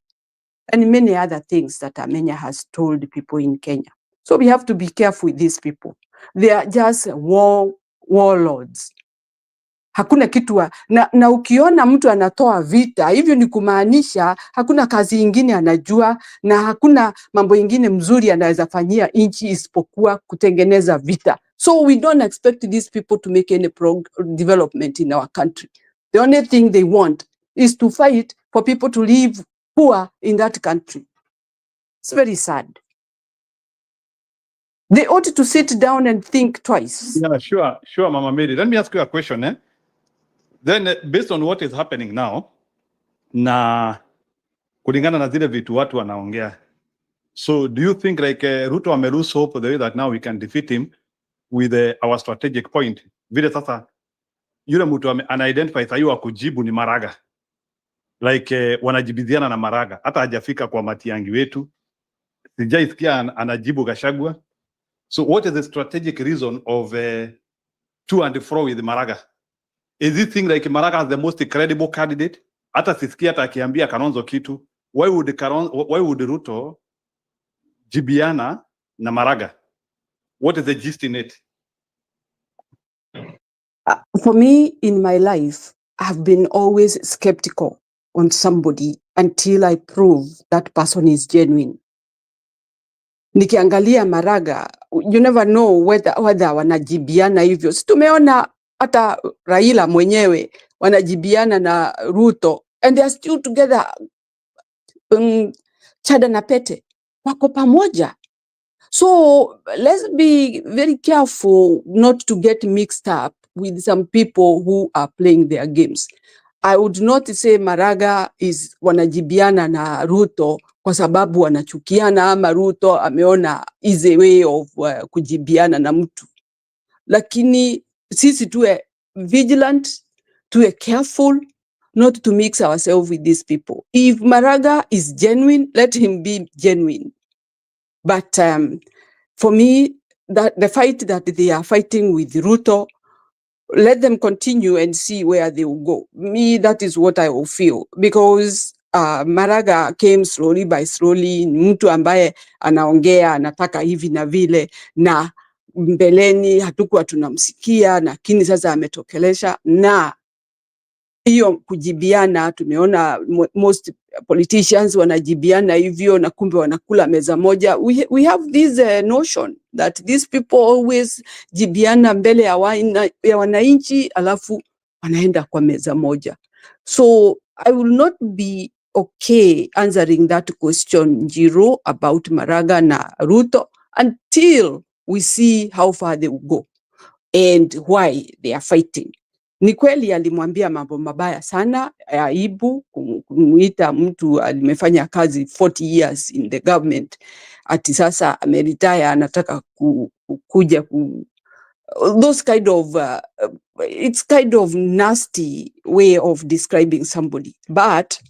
And many other things that Amenya has told people in Kenya. So we have to be careful with these people. They are just warlords. Hakuna kitu na ukiona mtu anatoa vita, hivyo ni kumaanisha hakuna kazi ingine anajua na hakuna mambo ingine mzuri anaweza fanyia nchi isipokuwa kutengeneza vita. So we don't expect these people to make any development in our country. The only thing they want is to fight for people to live poor in that country. It's very sad. They ought to sit down and think twice. Yeah, sure, Mama Mary. Let me ask you a question. Then, based on what is happening now, na kulingana na zile vitu watu wanaongea, so do you think like Ruto ame lose hope the way that now we can defeat him with our strategic point? Vile sasa yule mtu ana-identify sahi wa kujibu ni Maraga, like wanajibiziana na Maraga, hata hajafika kwa Matiang'i wetu, sijaisikia anajibu Gachagua. So what is the strategic reason of to and fro with Maraga? Is it thing like Maraga has the most credible candidate? Hata sisikia hata akiambia Kalonzo kitu. Why would Ruto jibiana na Maraga. What is the gist in it? For me, in my life, I've been always skeptical on somebody until I prove that person is genuine. Nikiangalia Maraga, you never know whether wanajibiana hivyo. Si tumeona hata Raila mwenyewe wanajibiana na Ruto, and they are still together. Chada na pete wako pamoja. So let's be very careful not to get mixed up with some people who are playing their games. I would not say Maraga is wanajibiana na Ruto kwa sababu wanachukiana ama Ruto ameona easy way of kujibiana na mtu. Lakini sisi tuwe vigilant, tuwe careful not to mix ourselves with these people. If Maraga is genuine, let him be genuine. But for me, that the fight that they are fighting with Ruto, let them continue and see where they will go. Me, that is what I will feel. Because Maraga came slowly by slowly, mtu ambaye anaongea, anataka hivi na vile, na mbeleni hatukuwa tunamsikia, lakini sasa ametokelesha, na hiyo kujibiana, tumeona most politicians wanajibiana hivyo na kumbe wanakula meza moja. We have this notion that these people always jibiana mbele ya wananchi alafu wanaenda kwa meza moja. So I will not be okay answering that question, Jiro, about Maraga na Ruto until we see how far they will go and why they are fighting. Ni kweli alimwambia mambo mabaya sana, aibu kumuita mtu alimefanya kazi 40 years in the government, ati sasa ameretire anataka kuja those kind of it's kind of nasty way of describing somebody, but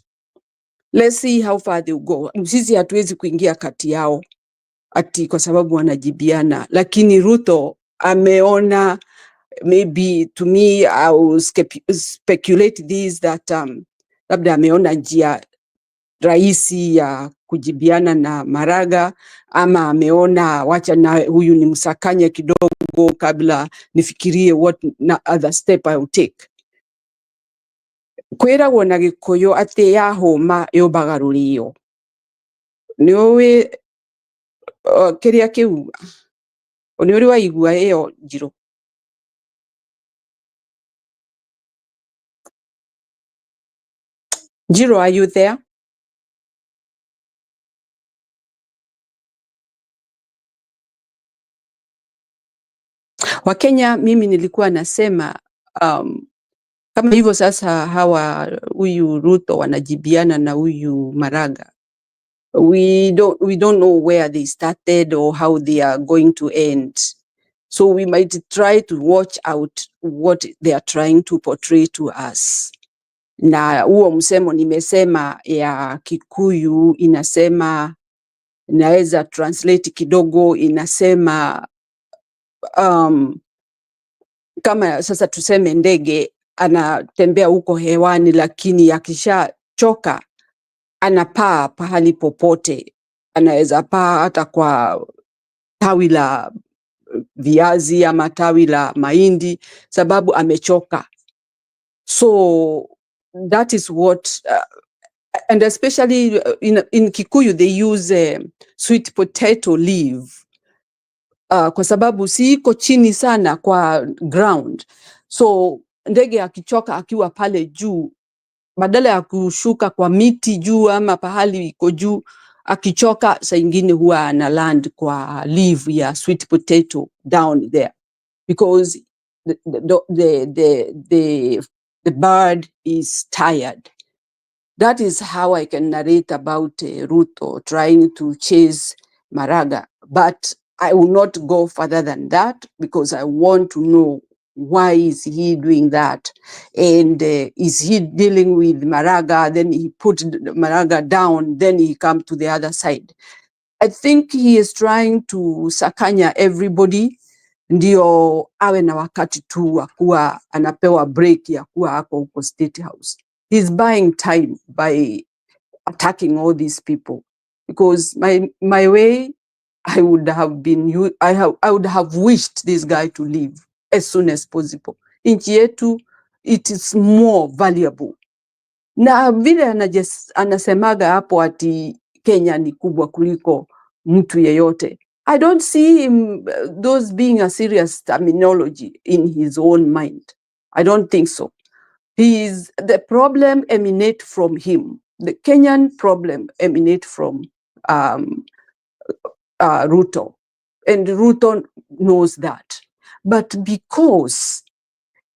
let's see how far they go. Sisi hatuwezi kuingia kati yao ati kwa sababu wanajibiana, lakini Ruto ameona, maybe to me I will speculate this that labda ameona njia rahisi ya kujibiana na Maraga, ama ameona wacha na huyu ni msakanye kidogo kabla nifikirie what other step I will take. Kwera wona gikoyo ate ya homa yobagaruriyo niwe kiria kiu ni uri waigua iyo Njiro? Njiro, are you there? Wakenya, mimi nilikuwa nasema kama hivyo sasa hawa huyu Ruto wanajibiana na huyu Maraga. We don't know where they started or how they are going to end. So we might try to watch out what they are trying to portray to us. Na huo msemo nimesema ya Kikuyu inasema, naweza translate kidogo, inasema kama sasa tuseme ndege anatembea huko hewani, lakini akishachoka anapaa pahali popote. Anaweza paa hata kwa tawi la viazi ama tawi la mahindi sababu amechoka. So that is what and especially in Kikuyu they use sweet potato leaf kwa sababu si iko chini sana kwa ground. So ndege akichoka akiwa pale juu, badala ya kushuka kwa miti juu ama pahali iko juu, akichoka saa ingine huwa ana land kwa leaf ya sweet potato down there, because the bird is tired. That is how I can narrate about Ruto trying to chase Maraga. But I will not go further than that, because I want to know why is he doing that, and is he dealing with Maraga, then he put Maraga down, then he come to the other side. I think he is trying to sakanya everybody, ndio awe na wakati tu wa kuwa anapewa break ya kuwa hapo huko State House. He's buying time by attacking all these people, because my way I would have wished this guy to leave as soon as possible. Nchi yetu, it is more valuable. Na vile anasemaga hapo ati Kenya ni kubwa kuliko mtu yeyote. I don't see him those being a serious terminology in his own mind. I don't think so. The problem emanate from him. The Kenyan problem emanate from Ruto. And Ruto knows that. But because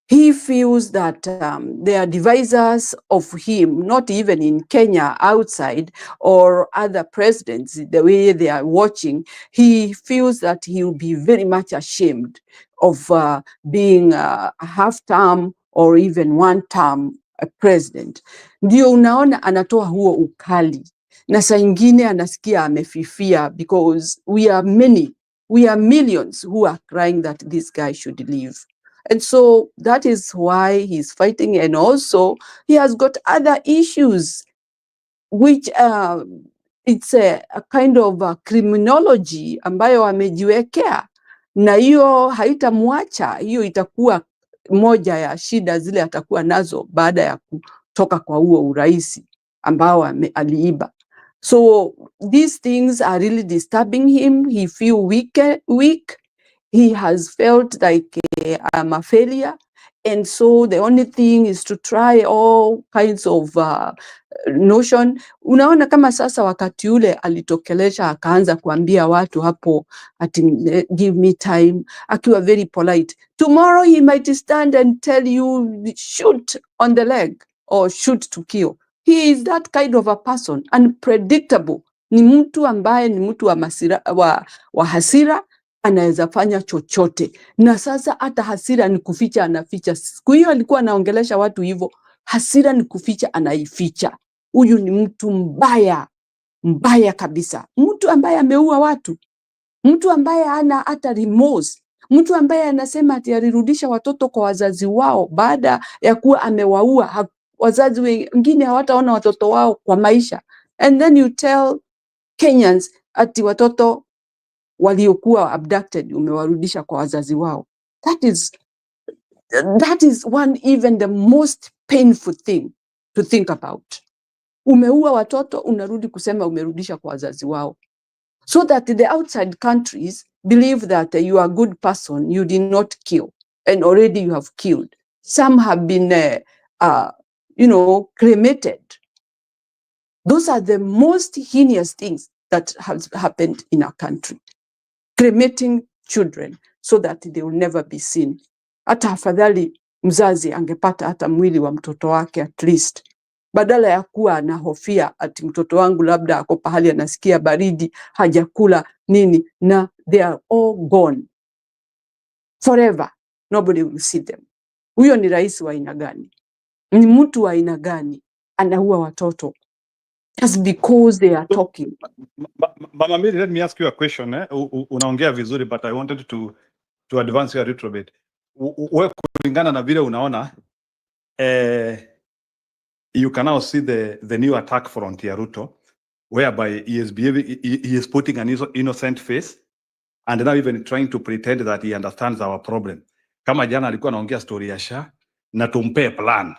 he feels that there are devisers of him, not even in Kenya, outside, or other presidents, the way they are watching, he feels that he will be very much ashamed of being a half-term or even one-term president. Ndio unaona anatoa huo ukali. Na saa ingine anasikia amefifia because we are millions who are crying that this guy should leave. And so that is why he's fighting. And also he has got other issues, which it's a kind of a criminology ambayo amejiwekea. Na hiyo haitamwacha, hiyo itakuwa moja ya shida zile atakuwa nazo baada ya kutoka kwa huo uraisi ambao aliiba. So these things are really disturbing him. He feels weak. He has felt like I'm a failure. And so the only thing is to try all kinds of notion. Unaona kama sasa wakati ule alitokelesha akaanza kuambia watu hapo ati give me time, akiwa very polite. Tomorrow he might stand and tell you shoot on the leg or shoot to kill. He is that kind of a person, unpredictable. Ni mtu ambaye ni mtu wa hasira, anaweza fanya chochote. Na sasa hata hasira ni kuficha, anaficha. Siku hiyo alikuwa anaongelesha watu hivyo, hasira ni kuficha, anaificha. Huyu ni mtu mbaya kabisa. Mtu ambaye ameua watu. Mtu ambaye hana hata remorse. Mtu ambaye anasema ati alirudisha watoto kwa wazazi wao baada ya kuwa amewaua. Wazazi wengine hawataona watoto wao kwa maisha. And then you tell Kenyans ati watoto waliokuwa abducted umewarudisha kwa wazazi wao. That is one even the most painful thing to think about. Umeua watoto unarudi kusema umerudisha kwa wazazi wao. So that the outside countries believe that you are a good person, you did not kill, and already you have killed. Some have been cremated. Those are the most heinous things that has happened in our country. Cremating children so that they will never be seen. Hata afadhali mzazi angepata hata mwili wa mtoto wake at least. Badala ya kuwa anahofia ati mtoto wangu labda ako pahali anasikia baridi, hajakula nini, na they are all gone. Forever. Nobody will see them. Huyo ni rais wa aina gani? Ni mtu wa aina gani anaua watoto? Just because they are talking. Mama Mary, let me ask you a question. Unaongea vizuri, but I wanted to advance you a little bit. Wewe kulingana na vile unaona, you can now see the new attack front ya Ruto, whereby he is putting an innocent face and now even trying to pretend that he understands our problem. Kama jana alikuwa anaongea story ya SHA na tumpe plan.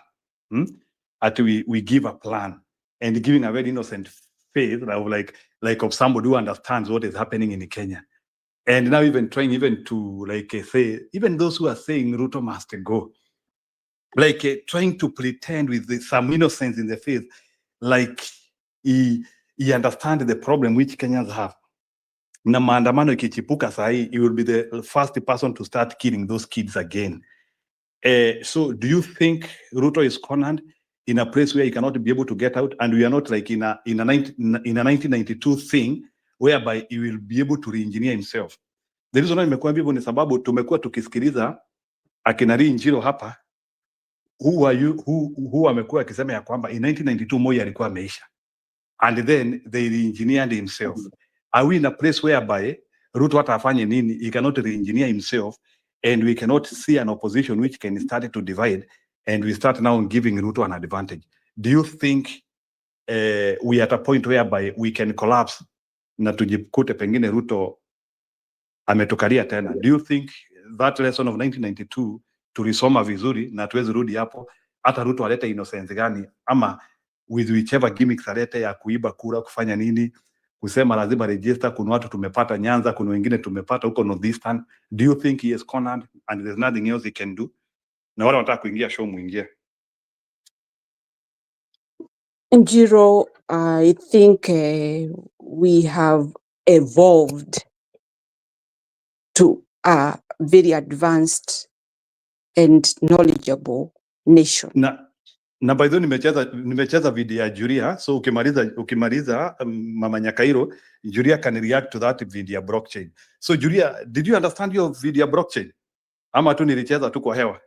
We give a plan and giving a very innocent face of like of somebody who understands what is happening in Kenya. And now even trying even to say, even those who are saying Ruto must go, trying to pretend with some innocence in the face, like he understands the problem which Kenyans have. Na maandamano ikichipuka sahi, he will be the first person to start killing those kids again. So do you think Ruto is cornered in a place where he cannot be able to get out, and we are not like in a 1992 thing whereby he will be able to re-engineer himself? The reason why nimekuwa hivyo ni sababu tumekuwa tukisikiliza akina Njiro hapa who amekuwa akisema ya kwamba in 1992 Moi alikuwa ameisha, and then they re-engineered himself. Are we in a place whereby Ruto hata afanye nini, he cannot re-engineer himself, and we cannot see an opposition which can start to divide, and we start now giving Ruto an advantage? Do you think we are at a point whereby we can collapse na tujikute pengine Ruto ametukalia tena. Do you think that lesson of 1992 tulisoma vizuri na tuwezi rudi hapo? Hata Ruto alete innocence gani, ama with whichever gimmicks alete ya kuiba kura, kufanya nini, kusema lazima register, kuna watu tumepata Nyanza, kuna wengine tumepata huko Northeastern. Do you think he is cornered and there's nothing else he can do? Na wale wanataka kuingia show muingie. Njiro, I think we have evolved to a very advanced and knowledgeable nation. Na by the way nimecheza video ya Julia, so ukimaliza Mama Nyakairo, Julia can react to that video blockchain. So Julia, did you understand your video blockchain? Ama tu nilicheza tu kwa hewa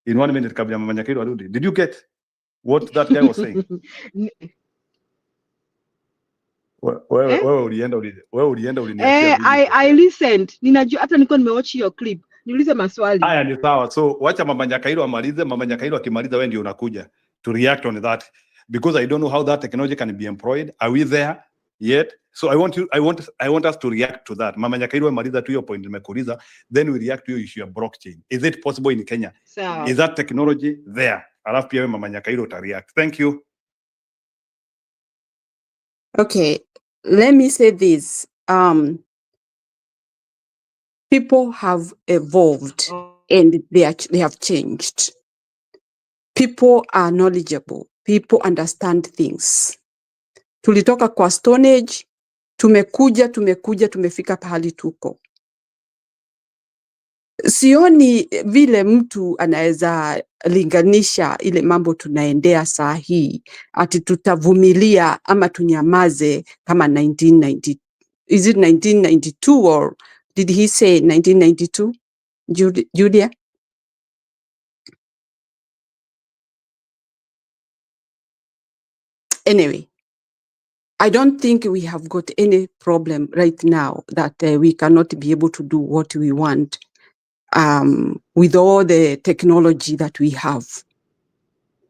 in 1 minute kabla Mama Nyakairo arudi? Did you get what that guy was saying? Wewe ulienda uliniachia video. I listened. Ninajua hata niko nimewatch your clip. Niulize maswali. Haya ni sawa. So wacha Mama Nyakairo amalize. Mama Nyakairo akimaliza wewe ndio unakuja to react on that, because I don't know how that technology can be employed. Are we there yet? So I want us to react to that. Mama Nyakairo amaliza tu hiyo point nimekuuliza, then we react to your issue of blockchain. Is it possible in Kenya? So, is that technology there? Alafu pia Mama Nyakairo uta react. Thank you. Okay, let me say this. People have evolved and they have changed. People are knowledgeable. People understand things. Tulitoka kwa Stone Age, tumefika pahali tuko. Sioni vile mtu anaweza linganisha ile mambo tunaendea saa hii, ati tutavumilia ama tunyamaze kama 1990. Is it 1992 or did he say 1992? Julia? Anyway, I don't think we have got any problem right now that we cannot be able to do what we want with all the technology that we have.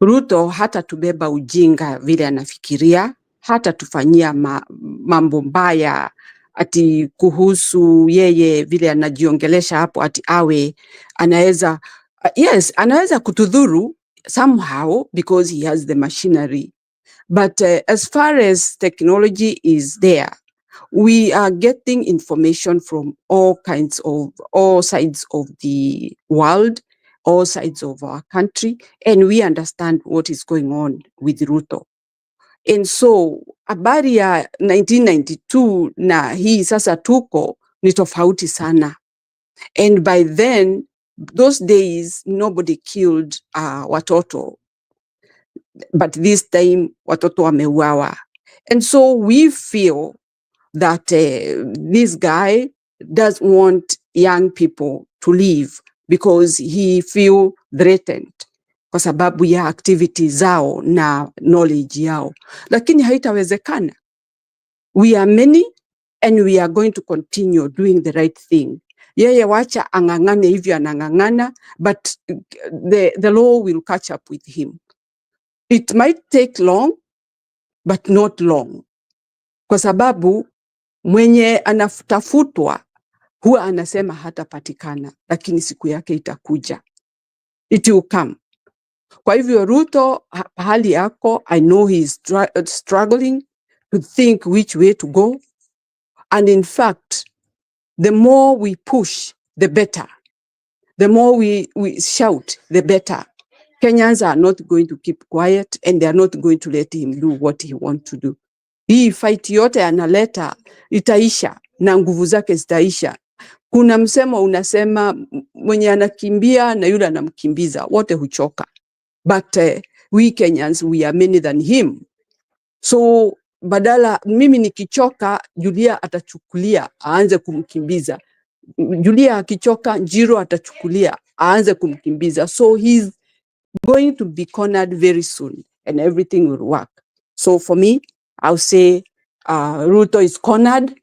Ruto hata tubeba ujinga vile anafikiria, hata tufanyia mambo mbaya ati kuhusu yeye vile anajiongelesha hapo ati awe anaweza yes, anaweza kutudhuru somehow because he has the machinery. But as far as technology is there, we are getting information from all sides of the world, all sides of our country, and we understand what is going on with Ruto. And so, habari ya 1992 na hii sasa tuko ni tofauti sana. And by then, those days, nobody killed watoto. But this time, watoto wameuawa. And so we feel that this guy does want young people to live because he feel threatened kwa sababu ya activity zao na knowledge yao. Lakini haitawezekana. We are many and we are going to continue doing the right thing. Yeye wacha angangane hivyo anangangana, but the law will catch up with him. It might take long, but not long. Kwa sababu mwenye anatafutwa huwa anasema hatapatikana, lakini siku yake itakuja. It will come. Kwa hivyo Ruto hali yako, I know he is struggling to think which way to go. And in fact, the more we push, the better. The more we shout, the better. Kenyans are not going to keep quiet and they are not going to let him do what he wants to do. Hii fight yote analeta itaisha na nguvu zake zitaisha. Kuna msemo unasema mwenye anakimbia na yule anamkimbiza wote huchoka. But we Kenyans, we are many than him. So badala mimi nikichoka, Julia atachukulia aanze kumkimbiza. Julia akichoka, Njiro atachukulia aanze kumkimbiza. So he's going to be cornered very soon and everything will work. So for me, I'll say Ruto is cornered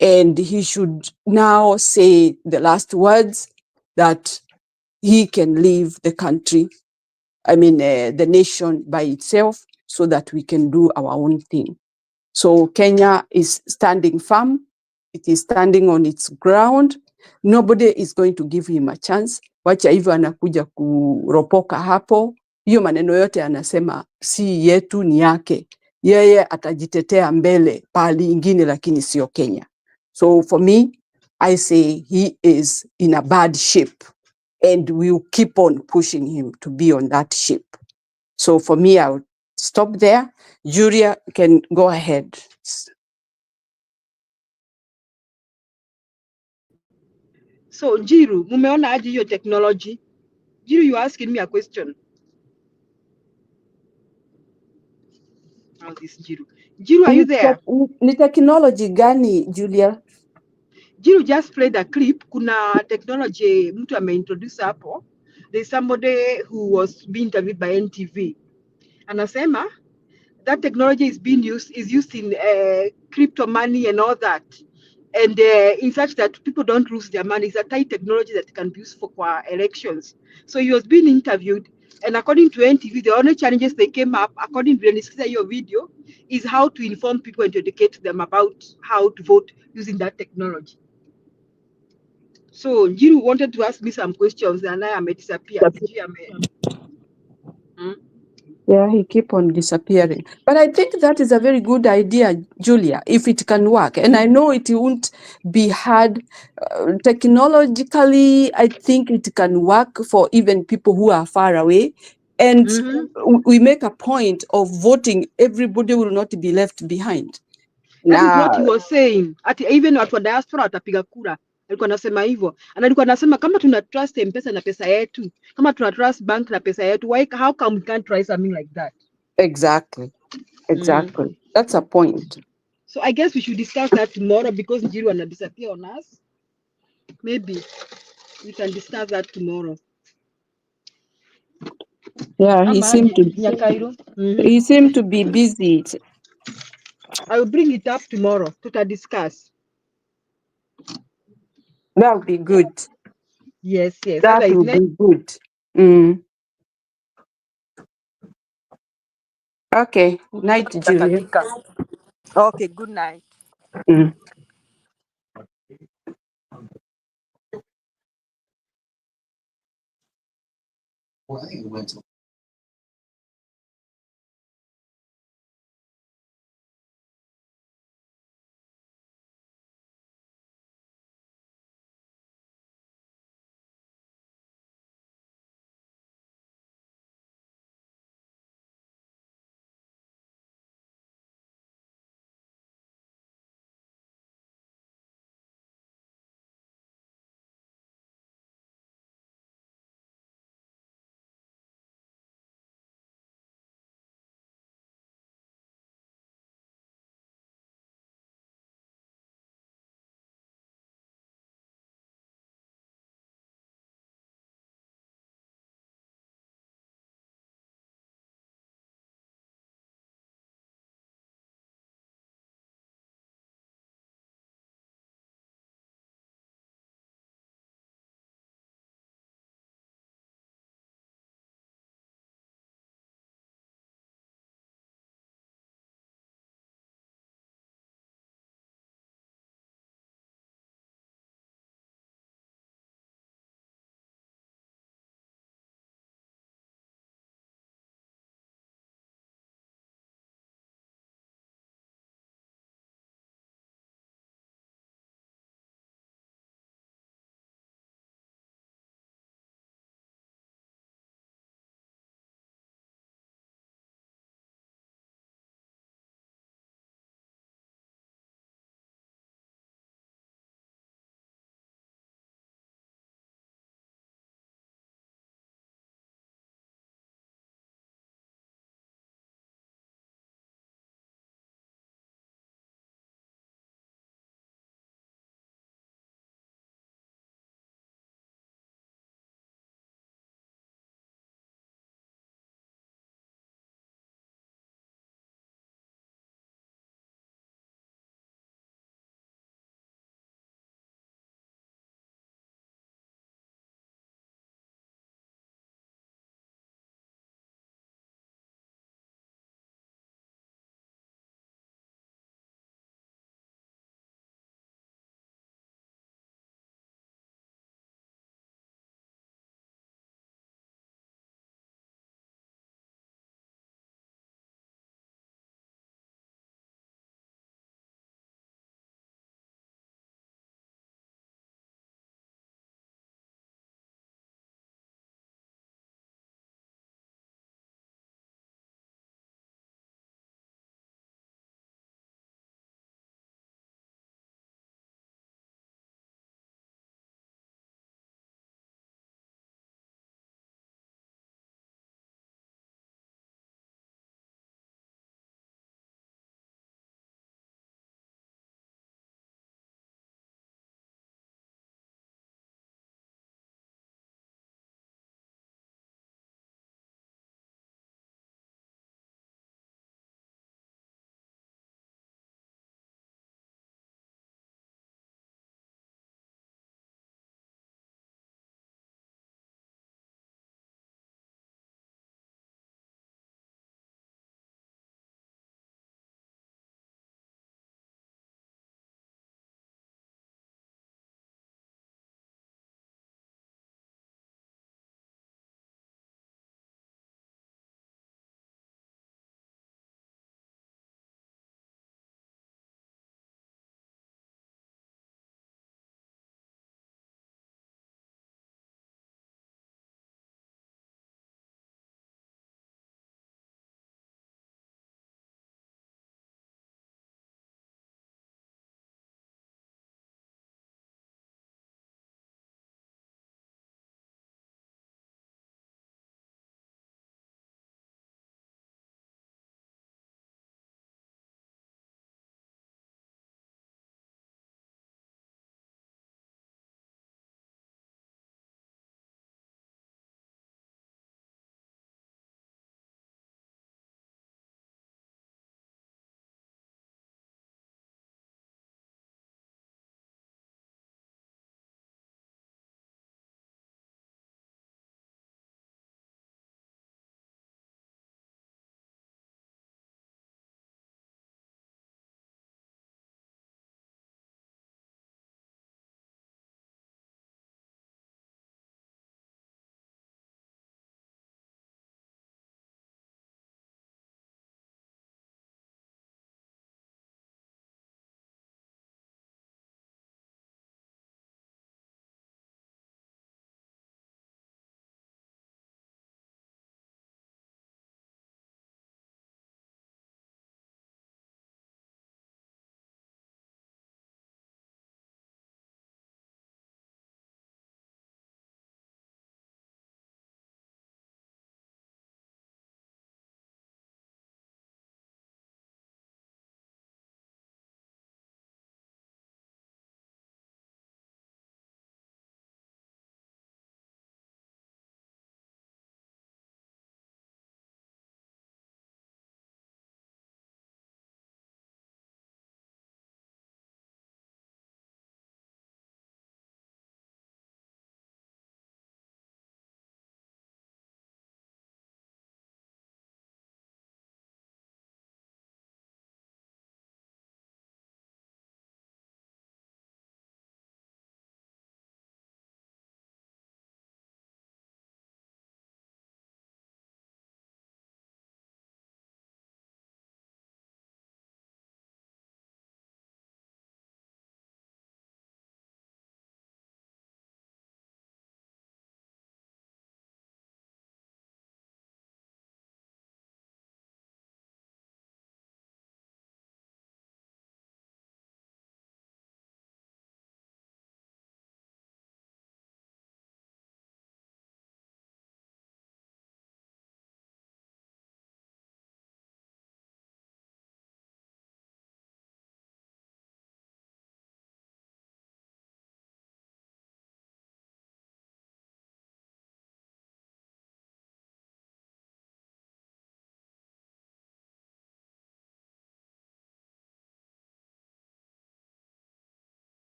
and he should now say the last words that he can leave the country, the nation by itself so that we can do our own thing. So Kenya is standing firm It is standing on its ground. Nobody is going to give him a chance. Wacha hivyo anakuja kuropoka hapo. Hiyo maneno yote anasema si yetu, ni yake. Yeye atajitetea mbele pahali ingine, lakini sio Kenya. So for me, I say he is in a bad shape, and we'll keep on pushing him to be on that ship. So for me, I'll stop there. Julia can go ahead. So Jiru, mumeona aje hiyo technology? Jiru, you asking me a question. How this Jiru? Jiru, are you there? Ni technology gani, Julia? Jiru just played a clip. Kuna technology mtu ameintroduce hapo. There's somebody who was being interviewed by NTV. Anasema that technology is used in crypto money and all that. And in such that people don't lose their money. It's a tight technology that can be used for elections. So he was being interviewed, and according to NTV, the only challenges they came up, according to your video, is how to inform people and to educate them about how to vote using that technology. So Jiru wanted to ask me some questions, and I may disappear. Yeah, he keep on disappearing. But I think that is a very good idea, Julia, if it can work. And I know it won't be hard. Technologically, I think it can work for even people who are far away. And we make a point of voting. Everybody will not be left behind. That is what he was saying. Even watu wa diaspora watapiga kura. Alikuwa anasema hivyo. Na alikuwa anasema kama tuna trust M-Pesa na pesa yetu, kama tuna trust bank na pesa yetu, how come we can't try something like that? Exactly. Exactly. That's a point. So I guess we should discuss that tomorrow because Njiru wanna disappear on us. Maybe we can discuss that tomorrow. Yeah, he seemed to be busy. I will bring it up tomorrow to discuss. That would be good. Yes. That would be good. Okay. Night, Julia. Okay, good night.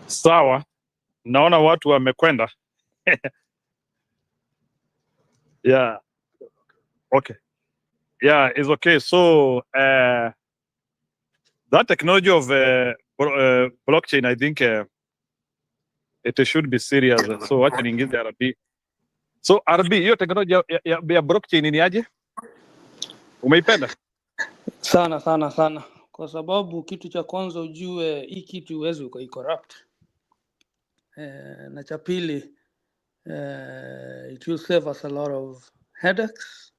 Sawa, naona watu wamekwenda. Yeah, okay. Yeah, it's okay. So that technology of blockchain, I think it should be serious. So wacha niingize RB. So RB, hiyo technology ya blockchain ni aje? Umeipenda? Sana sana sana, kwa sababu kitu cha kwanza ujue hii kitu huwezi ukaicorrupt. Na cha pili, it will save us a lot of headaches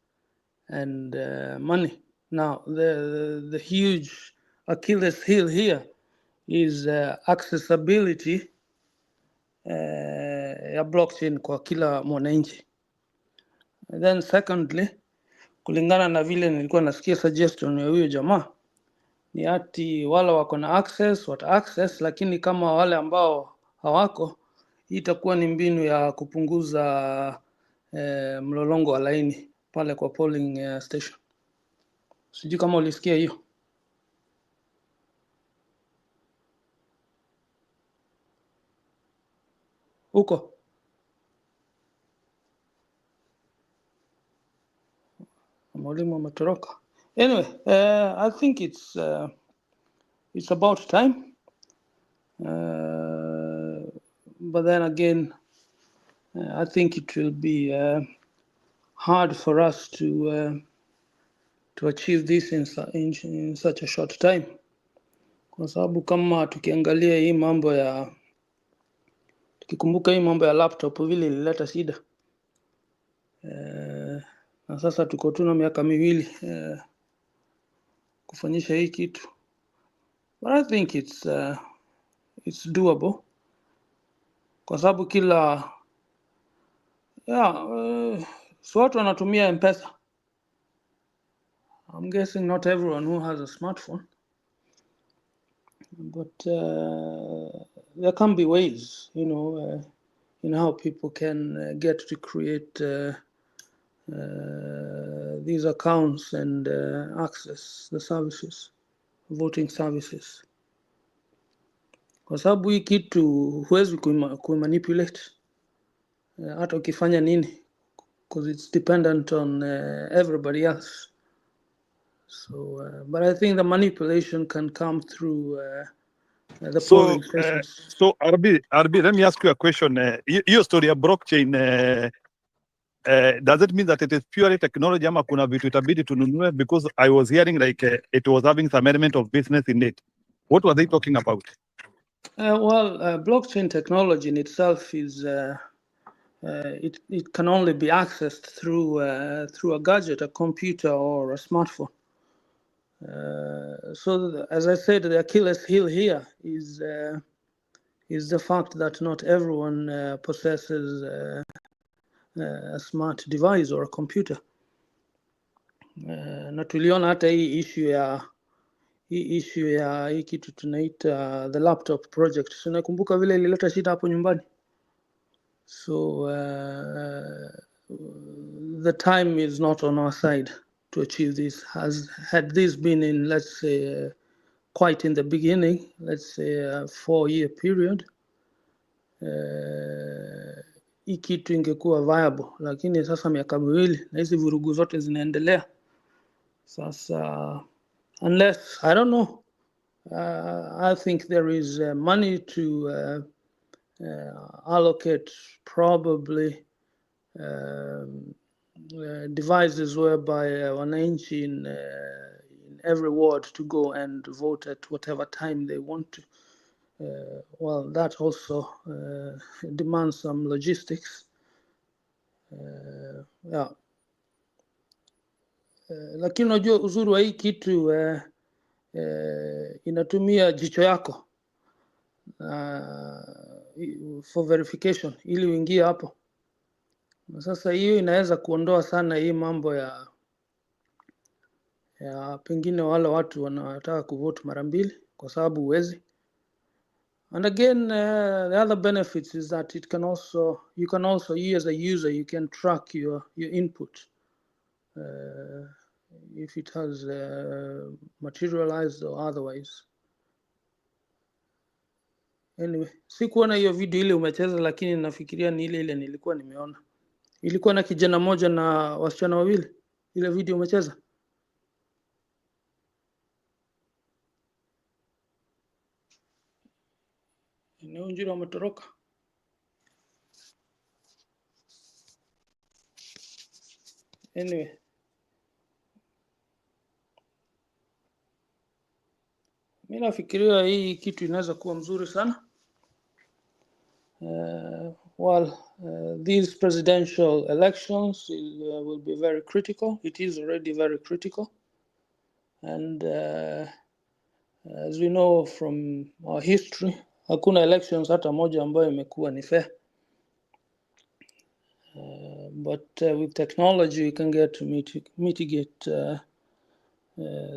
and money. Now the huge Achilles heel here is accessibility ya blockchain kwa kila mwananchi. And then secondly, kulingana na vile nilikuwa nasikia suggestion ya huyo jamaa, ni ati wale wako na access wata access, lakini kama wale ambao hawako, hii itakuwa ni mbinu ya kupunguza mlolongo wa laini pale kwa polling station. Sijui kama ulisikia hiyo. Uko? Mwalimu ametoroka. Anyway, I think it's about time. But then again, I think it will be hard for us to achieve this in such a short time. Kwa sababu kama tukiangalia hii mambo ya, tukikumbuka hii mambo ya laptop vile ilileta shida. Na sasa tuko tu na miaka miwili kufanyisha hii kitu. But I think it's doable. Kwa sababu kila so watu wanatumia M-Pesa. I'm guessing not everyone who has a smartphone. But there can be ways, you know, in how people can get to create these accounts and access the services, voting services. Kwa sababu hii kitu huwezi kumanipulate hata ukifanya nini, because it's dependent on everybody else. So, but I think the manipulation can come through the polling stations. So RB, let me ask you a question. Your story of blockchain, does it mean that it is purely technology ama kuna vitu itabidi tununue? Because I was hearing like it was having some element of business in it. What were they talking about? Blockchain technology in itself is it can only be accessed through a gadget, a computer, or a smartphone. So, as I said, the Achilles heel here is the fact that not everyone possesses a smart device or a computer. Na tuliona hata hii issue ya hii kitu tunaita the laptop project. So nakumbuka vile ilileta shida hapo nyumbani. So the time is not on our side to achieve this. Had this been in, let's say, quite in the beginning, let's say a 4-year period, hii kitu ingekuwa viable, lakini sasa miaka miwili na hizi vurugu zote zinaendelea. Sasa unless, I don't know, I think there is money to allocate probably devices whereby wananchi in every ward to go and vote at whatever time they want to. Well, that also demands some logistics. Yeah. Lakini unajua uzuri wa hii kitu inatumia jicho yako for verification ili uingie hapo. Na sasa hiyo inaweza kuondoa sana hii mambo ya pengine wale watu wanataka kuvote mara mbili kwa sababu huwezi. And again, the other benefits is that you can also, you as a user, you can track your input. If it has materialized or otherwise. Anyway, sikuona hiyo video ile umecheza, lakini nafikiria ni ile nilikuwa nimeona. Ilikuwa na kijana moja na wasichana wawili, ile video umecheza. Ni Unjiro ametoroka. Anyway, mimi nafikiria hii kitu inaweza kuwa mzuri sana. These presidential elections will be very critical. It is already very critical. And as we know from our history, hakuna elections hata moja ambayo imekuwa ni fair. But with technology, we can get to mitigate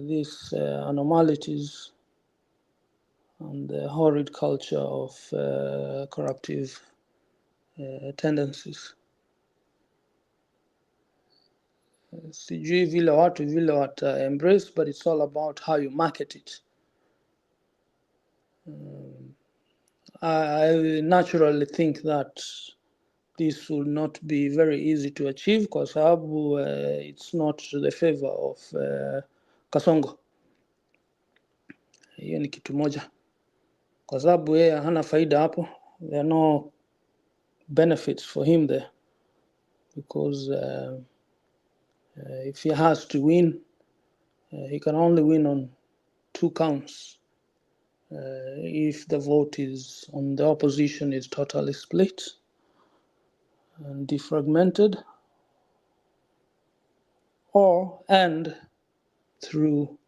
these anomalies and the horrid culture of corruptive tendencies. Sijui vile watu embrace, but it's all about how you market it. I naturally think that this will not be very easy to achieve because it's not to the favor of Kasongo. Hiyo ni kitu moja. Kwa sababu yeye hana faida hapo. There are no benefits for him there. Because if he has to win, he can only win on 2 counts. If the vote is on the opposition is totally split and defragmented, and through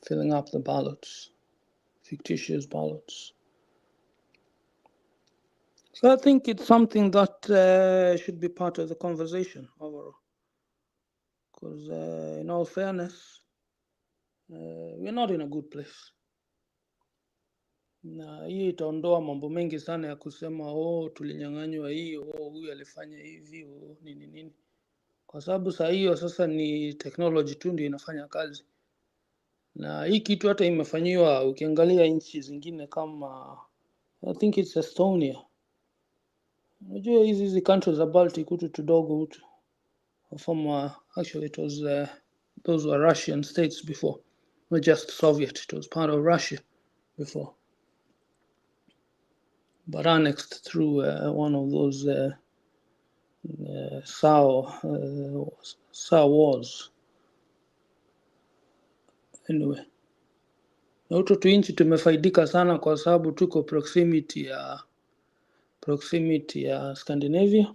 filling up the ballots, fictitious ballots. So I think it's something that should be part of the conversation overall. Because in all fairness, we're not in a good place. Na hii itaondoa mambo mengi sana ya kusema tulinyang'anywa hii, huyu alifanya hivi, nini. Kwa sababu saa hiyo sasa ni technology tu ndio inafanya kazi. Na hii kitu hata imefanyiwa ukiangalia nchi zingine kama I think it's Estonia. Unajua hizi countries za Baltic hutu tudogo hutu. Actually it was those were Russian states before. Not just Soviet, it was part of Russia before. But annexed through one of those Tsar wars. Anyway, na huto tu nchi tumefaidika sana kwa sababu tuko proximity ya Scandinavia,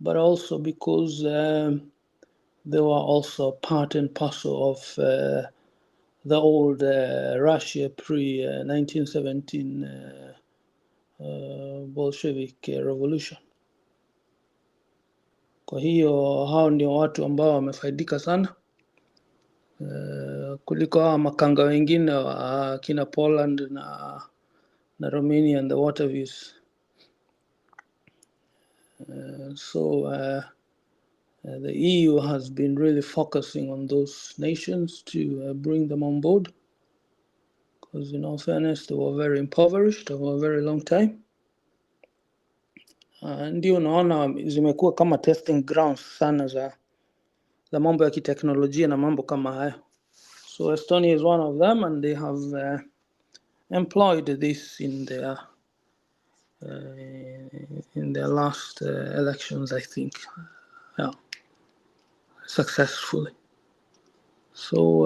but also because they were also part and parcel of the old Russia pre-1917 Bolshevik revolution. Kwa hiyo hao ndio watu ambao wamefaidika sana kuliko hawa makanga wengine wa kina Poland na Romania and the Waterways. The EU has been really focusing on those nations to bring them on board, because in all fairness they were very impoverished over a very long time. Ndio unaona zimekuwa kama testing grounds sana za mambo ya kiteknolojia na mambo kama hayo. So Estonia is one of them, and they have employed this in their last elections, I think, successfully. So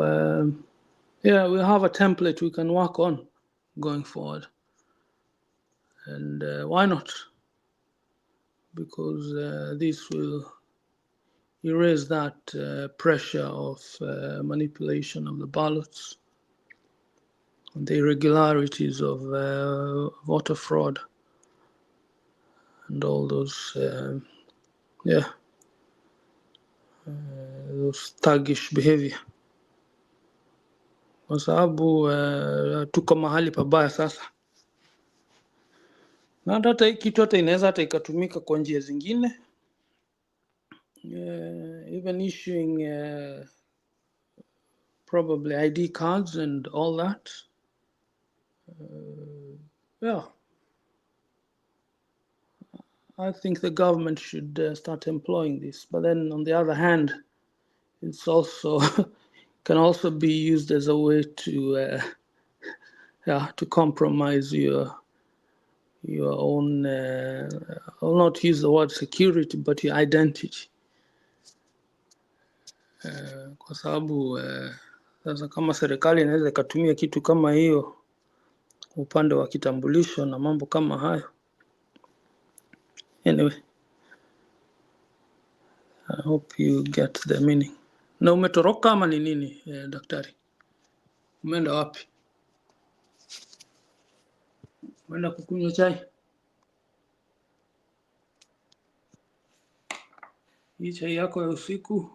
we have a template we can work on going forward, and why not? Because this will erase that pressure of manipulation of the ballots and the irregularities of voter fraud and all those those thuggish behavior. Kwa sababu tuko mahali pabaya sasa, na hata hii kitu hata inaweza hata ikatumika kwa njia zingine, even issuing probably ID cards and all that Yeah, I think the government should start employing this. But then on the other hand, it's also can also be used as a way to to compromise your own, I'll not use the word security, but your identity. Kwa sababu sasa kama serikali inaweza ikatumia kitu kama hiyo upande wa kitambulisho na mambo kama hayo. Anyway, I hope you get the meaning. Na umetoroka ama ni nini daktari? Umeenda wapi? Umeenda kukunywa chai? Hii chai yako ya usiku?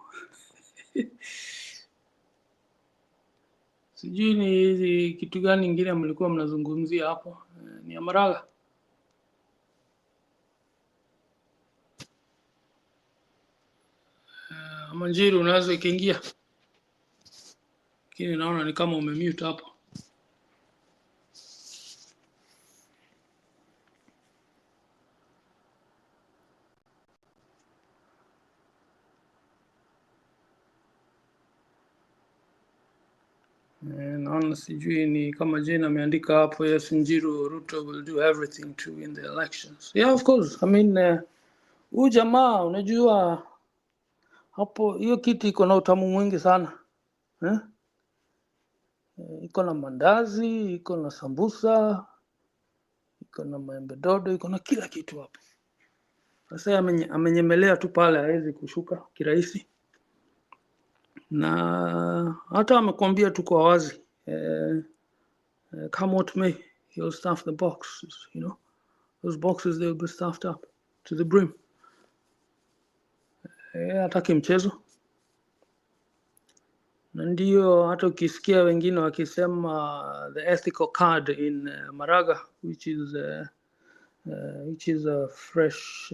Sijui ni kitu gani ingine mlikuwa mnazungumzia hapo. Ni ya Maraga? Manjiru unaweza ikiingia? Lakini naona ni kama umemute hapo. Naona sijui ni kama Jane ameandika hapo, yes, Njiru Ruto will do everything to win the elections. Yeah, of course. I mean, huyu jamaa unajua hapo hiyo kiti iko na utamu mwingi sana. Iko na mandazi, iko na sambusa, iko na maembe dodo, iko na kila kitu hapo. Sasa amenyemelea tu pale, hawezi kushuka kirahisi. Na hata amekwambia tu kwa wazi, come what may, he'll stuff the boxes, you know. Those boxes, they'll be stuffed up to the brim. Hataki mchezo. Na ndio hata ukisikia wengine wakisema the ethical card in Maraga, which is a fresh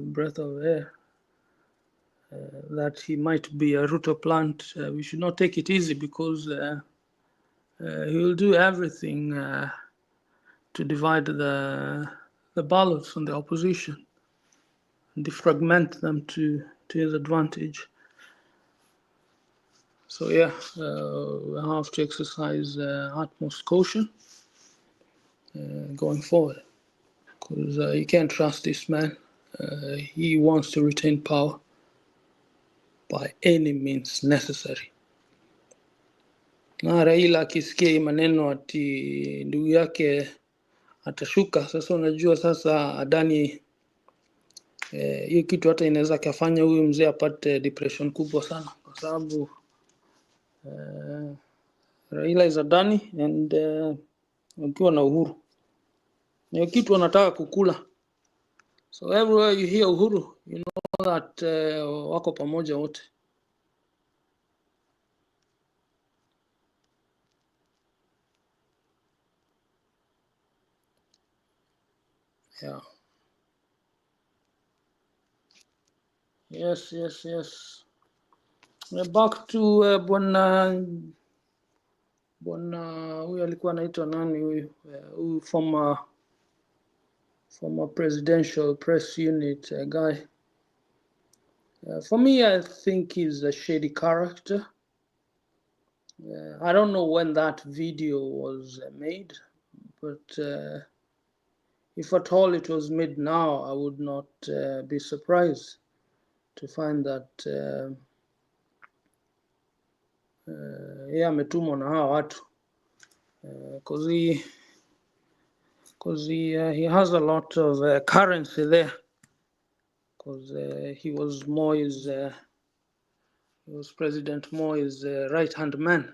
breath of air, that he might be a Ruto plant. We should not take it easy because he will do everything to divide the ballots on the opposition and defragment them to his advantage. So yeah, we have to exercise utmost caution going forward, because you can't trust this man. He wants to retain power by any means necessary. Na Raila akisikia hii maneno ati ndugu yake atashuka, sasa unajua sasa adani hiyo kitu hata inaweza kafanya huyu mzee apate depression kubwa sana, kwa sababu Raila is adani and ukiwa na Uhuru hiyo kitu wanataka kukula. So everywhere you hear Uhuru, you know that wako pamoja wote. Yeah. Yes. Back to bwana huyu alikuwa anaitwa nani huyu former presidential press unit guy. For me, I think he's a shady character. I don't know when that video was made, but if at all it was made now, I would not be surprised to find that ametumwa na hawa watu, because he has a lot of currency there, because he was President Moi's right-hand man.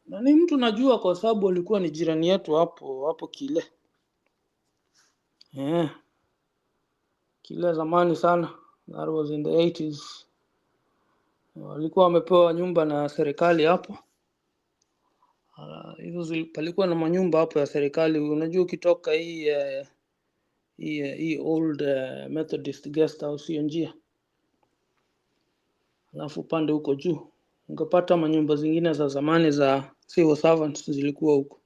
Na ni mtu najua kwa sababu alikuwa ni jirani yetu hapo Kile. Kile zamani sana, that was in the 80s. Walikuwa wamepewa nyumba na serikali hapo. Hizo palikuwa na manyumba hapo ya serikali. Unajua ukitoka hii old Methodist guest house hiyo njia, alafu pande huko juu ungepata manyumba zingine za zamani za civil servants zilikuwa huko.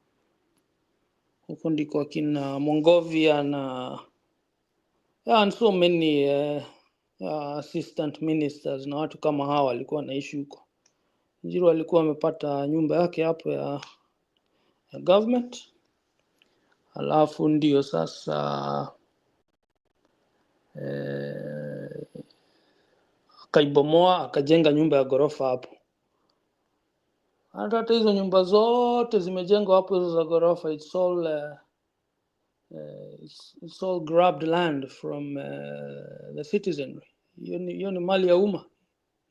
Huko ndiko akina Mongovia na and so many assistant ministers na watu kama hawa walikuwa wanaishi huko. Njiru alikuwa amepata nyumba yake hapo ya government. Alafu ndio sasa akaibomoa akajenga nyumba ya ghorofa hapo. Hata hizo nyumba zote zimejengwa hapo hizo za ghorofa, it's all grabbed land from the citizenry. Hiyo ni mali ya umma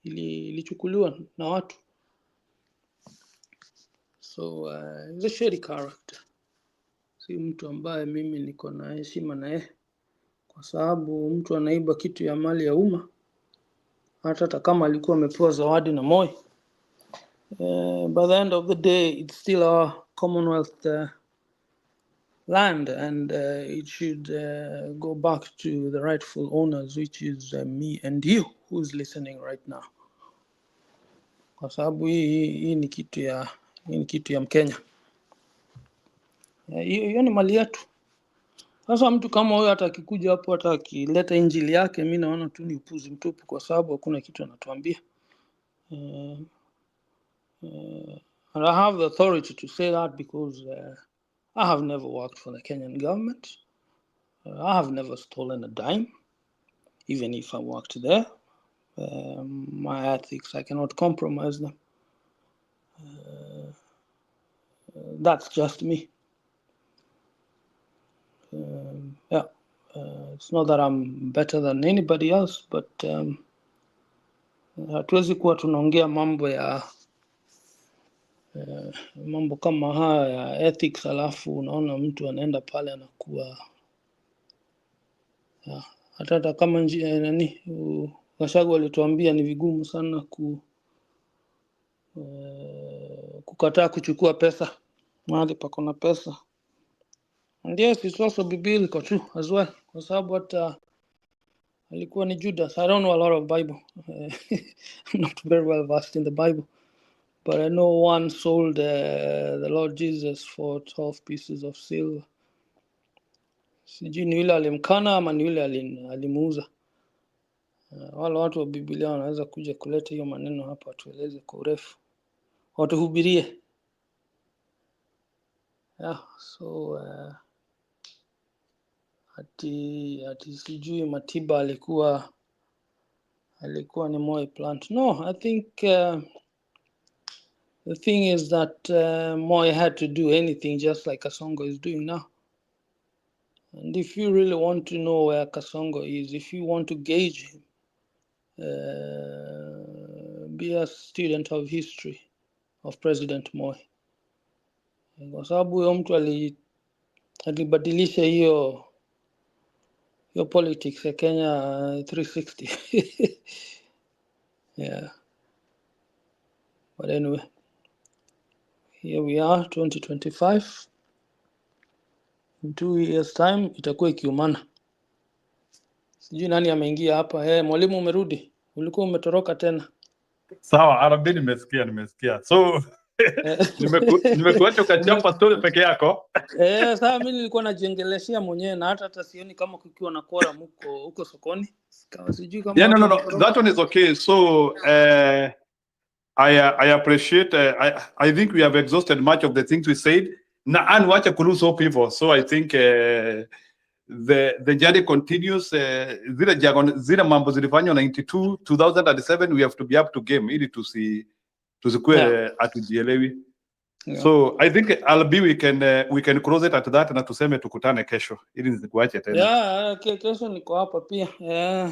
ilichukuliwa na watu. So he's a shady character. Si mtu ambaye mimi niko na heshima na yeye, kwa sababu mtu anaiba kitu ya mali ya umma, hata kama alikuwa amepewa zawadi na Moi. By the end of the day, it's still our Commonwealth land, and it should go back to the rightful owners, which is me and you who is listening right now. Kwa sababu hii ni kitu ya Mkenya. Hiyo ni mali yetu. Sasa mtu kama huyo hata akikuja hapo hata akileta injili yake, mimi naona tu ni upuzi mtupu, kwa sababu hakuna kitu anatuambia. And I have the authority to say that because I have never worked for the Kenyan government. I have never stolen a dime, even if I worked there. My ethics, I cannot compromise them. That's just me. It's not that I'm better than anybody else, but hatuwezi kuwa tunaongea mambo kama haya ya ethics, alafu unaona mtu anaenda pale anakuwa hata kama Gachagua alituambia ni vigumu sana kukataa kuchukua pesa mahali pako na pesa. And yes, it's also biblical too as well, kwa sababu hata alikuwa ni Judas. I don't know a lot of Bible. I'm not very well versed in the Bible, but I know one sold the Lord Jesus for 12 pieces of silver. Sijui ni yule alimkana ama ni yule alimuuza. Wale watu wa Biblia wanaweza kuja kuleta hiyo maneno hapa tueleze kwa urefu, watuhubirie. So ati sijui Matiba alikuwa ni Mwai plant. No, I think the thing is that Mwai had to do anything just like Kasongo is doing now. And if you really want to know where Kasongo is, if you want to gauge him, be a student of history of President Moi. Kwa sababu huyo mtu alibadilisha hiyo politics ya Kenya 360. Yeah. But anyway, here we are, 2025. In 2 years time itakuwa ikiumana. Sijui nani ameingia hapa. Mwalimu umerudi? Ulikuwa umetoroka tena? Sawa, Arabi nimesikia. So nimekuacha ukachapa story peke yako. Sasa mimi nilikuwa najiengeleshia mwenyewe na hata sioni kama kukiwa na kora huko sokoni. Kama sijui kama no, that one is okay. So I appreciate I think we have exhausted much of the things we said. Na wacha kuluso people. So I think the journey continues. Zile mambo zilifanywa 92 2007 we have to be up to game ili tusikue atujielewi. So I think we can close it at that na tuseme tukutane kesho ili nisikuache tena. Kesho niko hapa pia.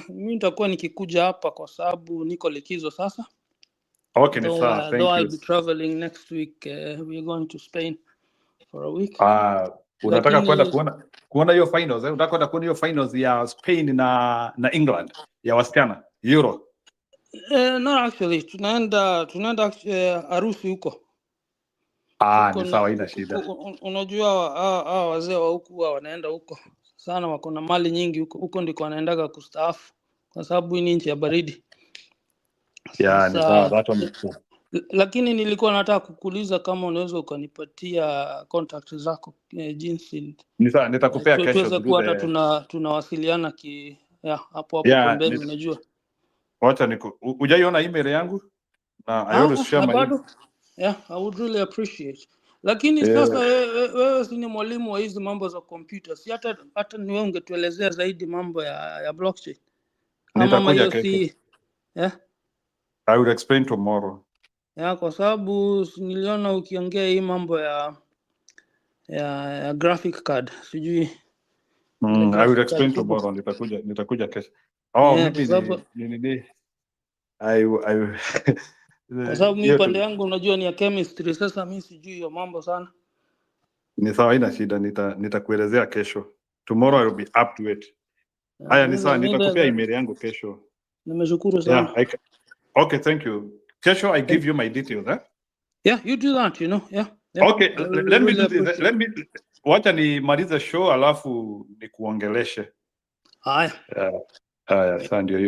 Mimi nitakuwa nikikuja hapa kwa sababu niko likizo sasa. Okay, ni sawa. Thank you. I'll be traveling next week. We're going to Spain for a week. Unataka kwenda kuona hiyo finals, unataka kwenda kuona hiyo finals ya Spain na England ya wasichana Euro? No, actually tunaenda harusi huko. Ni sawa, ina shida. Unajua wazee wa huku wanaenda huko sana, wako na mali nyingi huko ndiko wanaendaga kustaafu kwa sababu hii ni nchi ya baridi. Ni sawa, that one. Lakini nilikuwa nataka kukuuliza kama unaweza ukanipatia contact zako jinsi Nitakupea kesho tuweze kuwa hata tunawasiliana hapo pembeni, unajua. Wacha hujaiona email yangu na I always share my bado. I would really appreciate. Lakini sasa wewe si ni mwalimu wa hizi mambo za computer, si hata ni wewe ungetuelezea zaidi mambo ya blockchain? Nitakuja kesho. I will explain tomorrow. Kwa sababu niliona ukiongea hii mambo ya graphic card, sijui. I will explain tomorrow. Nitakuja kesho. Mimi kwa sababu mimi pande yangu unajua ni ya chemistry, sasa mimi sijui hiyo mambo sana. Ni sawa, ina shida, nitakuelezea kesho. Tomorrow I will be up to it. Haya, ni sawa, nitakupea email yangu kesho. Nimeshukuru sana. Okay, thank you. Kesho I give you my details, you do that, Okay, let me do this. Wacha nimalize show alafu nikuongeleshe. Haya. Haya, ndio hiyo.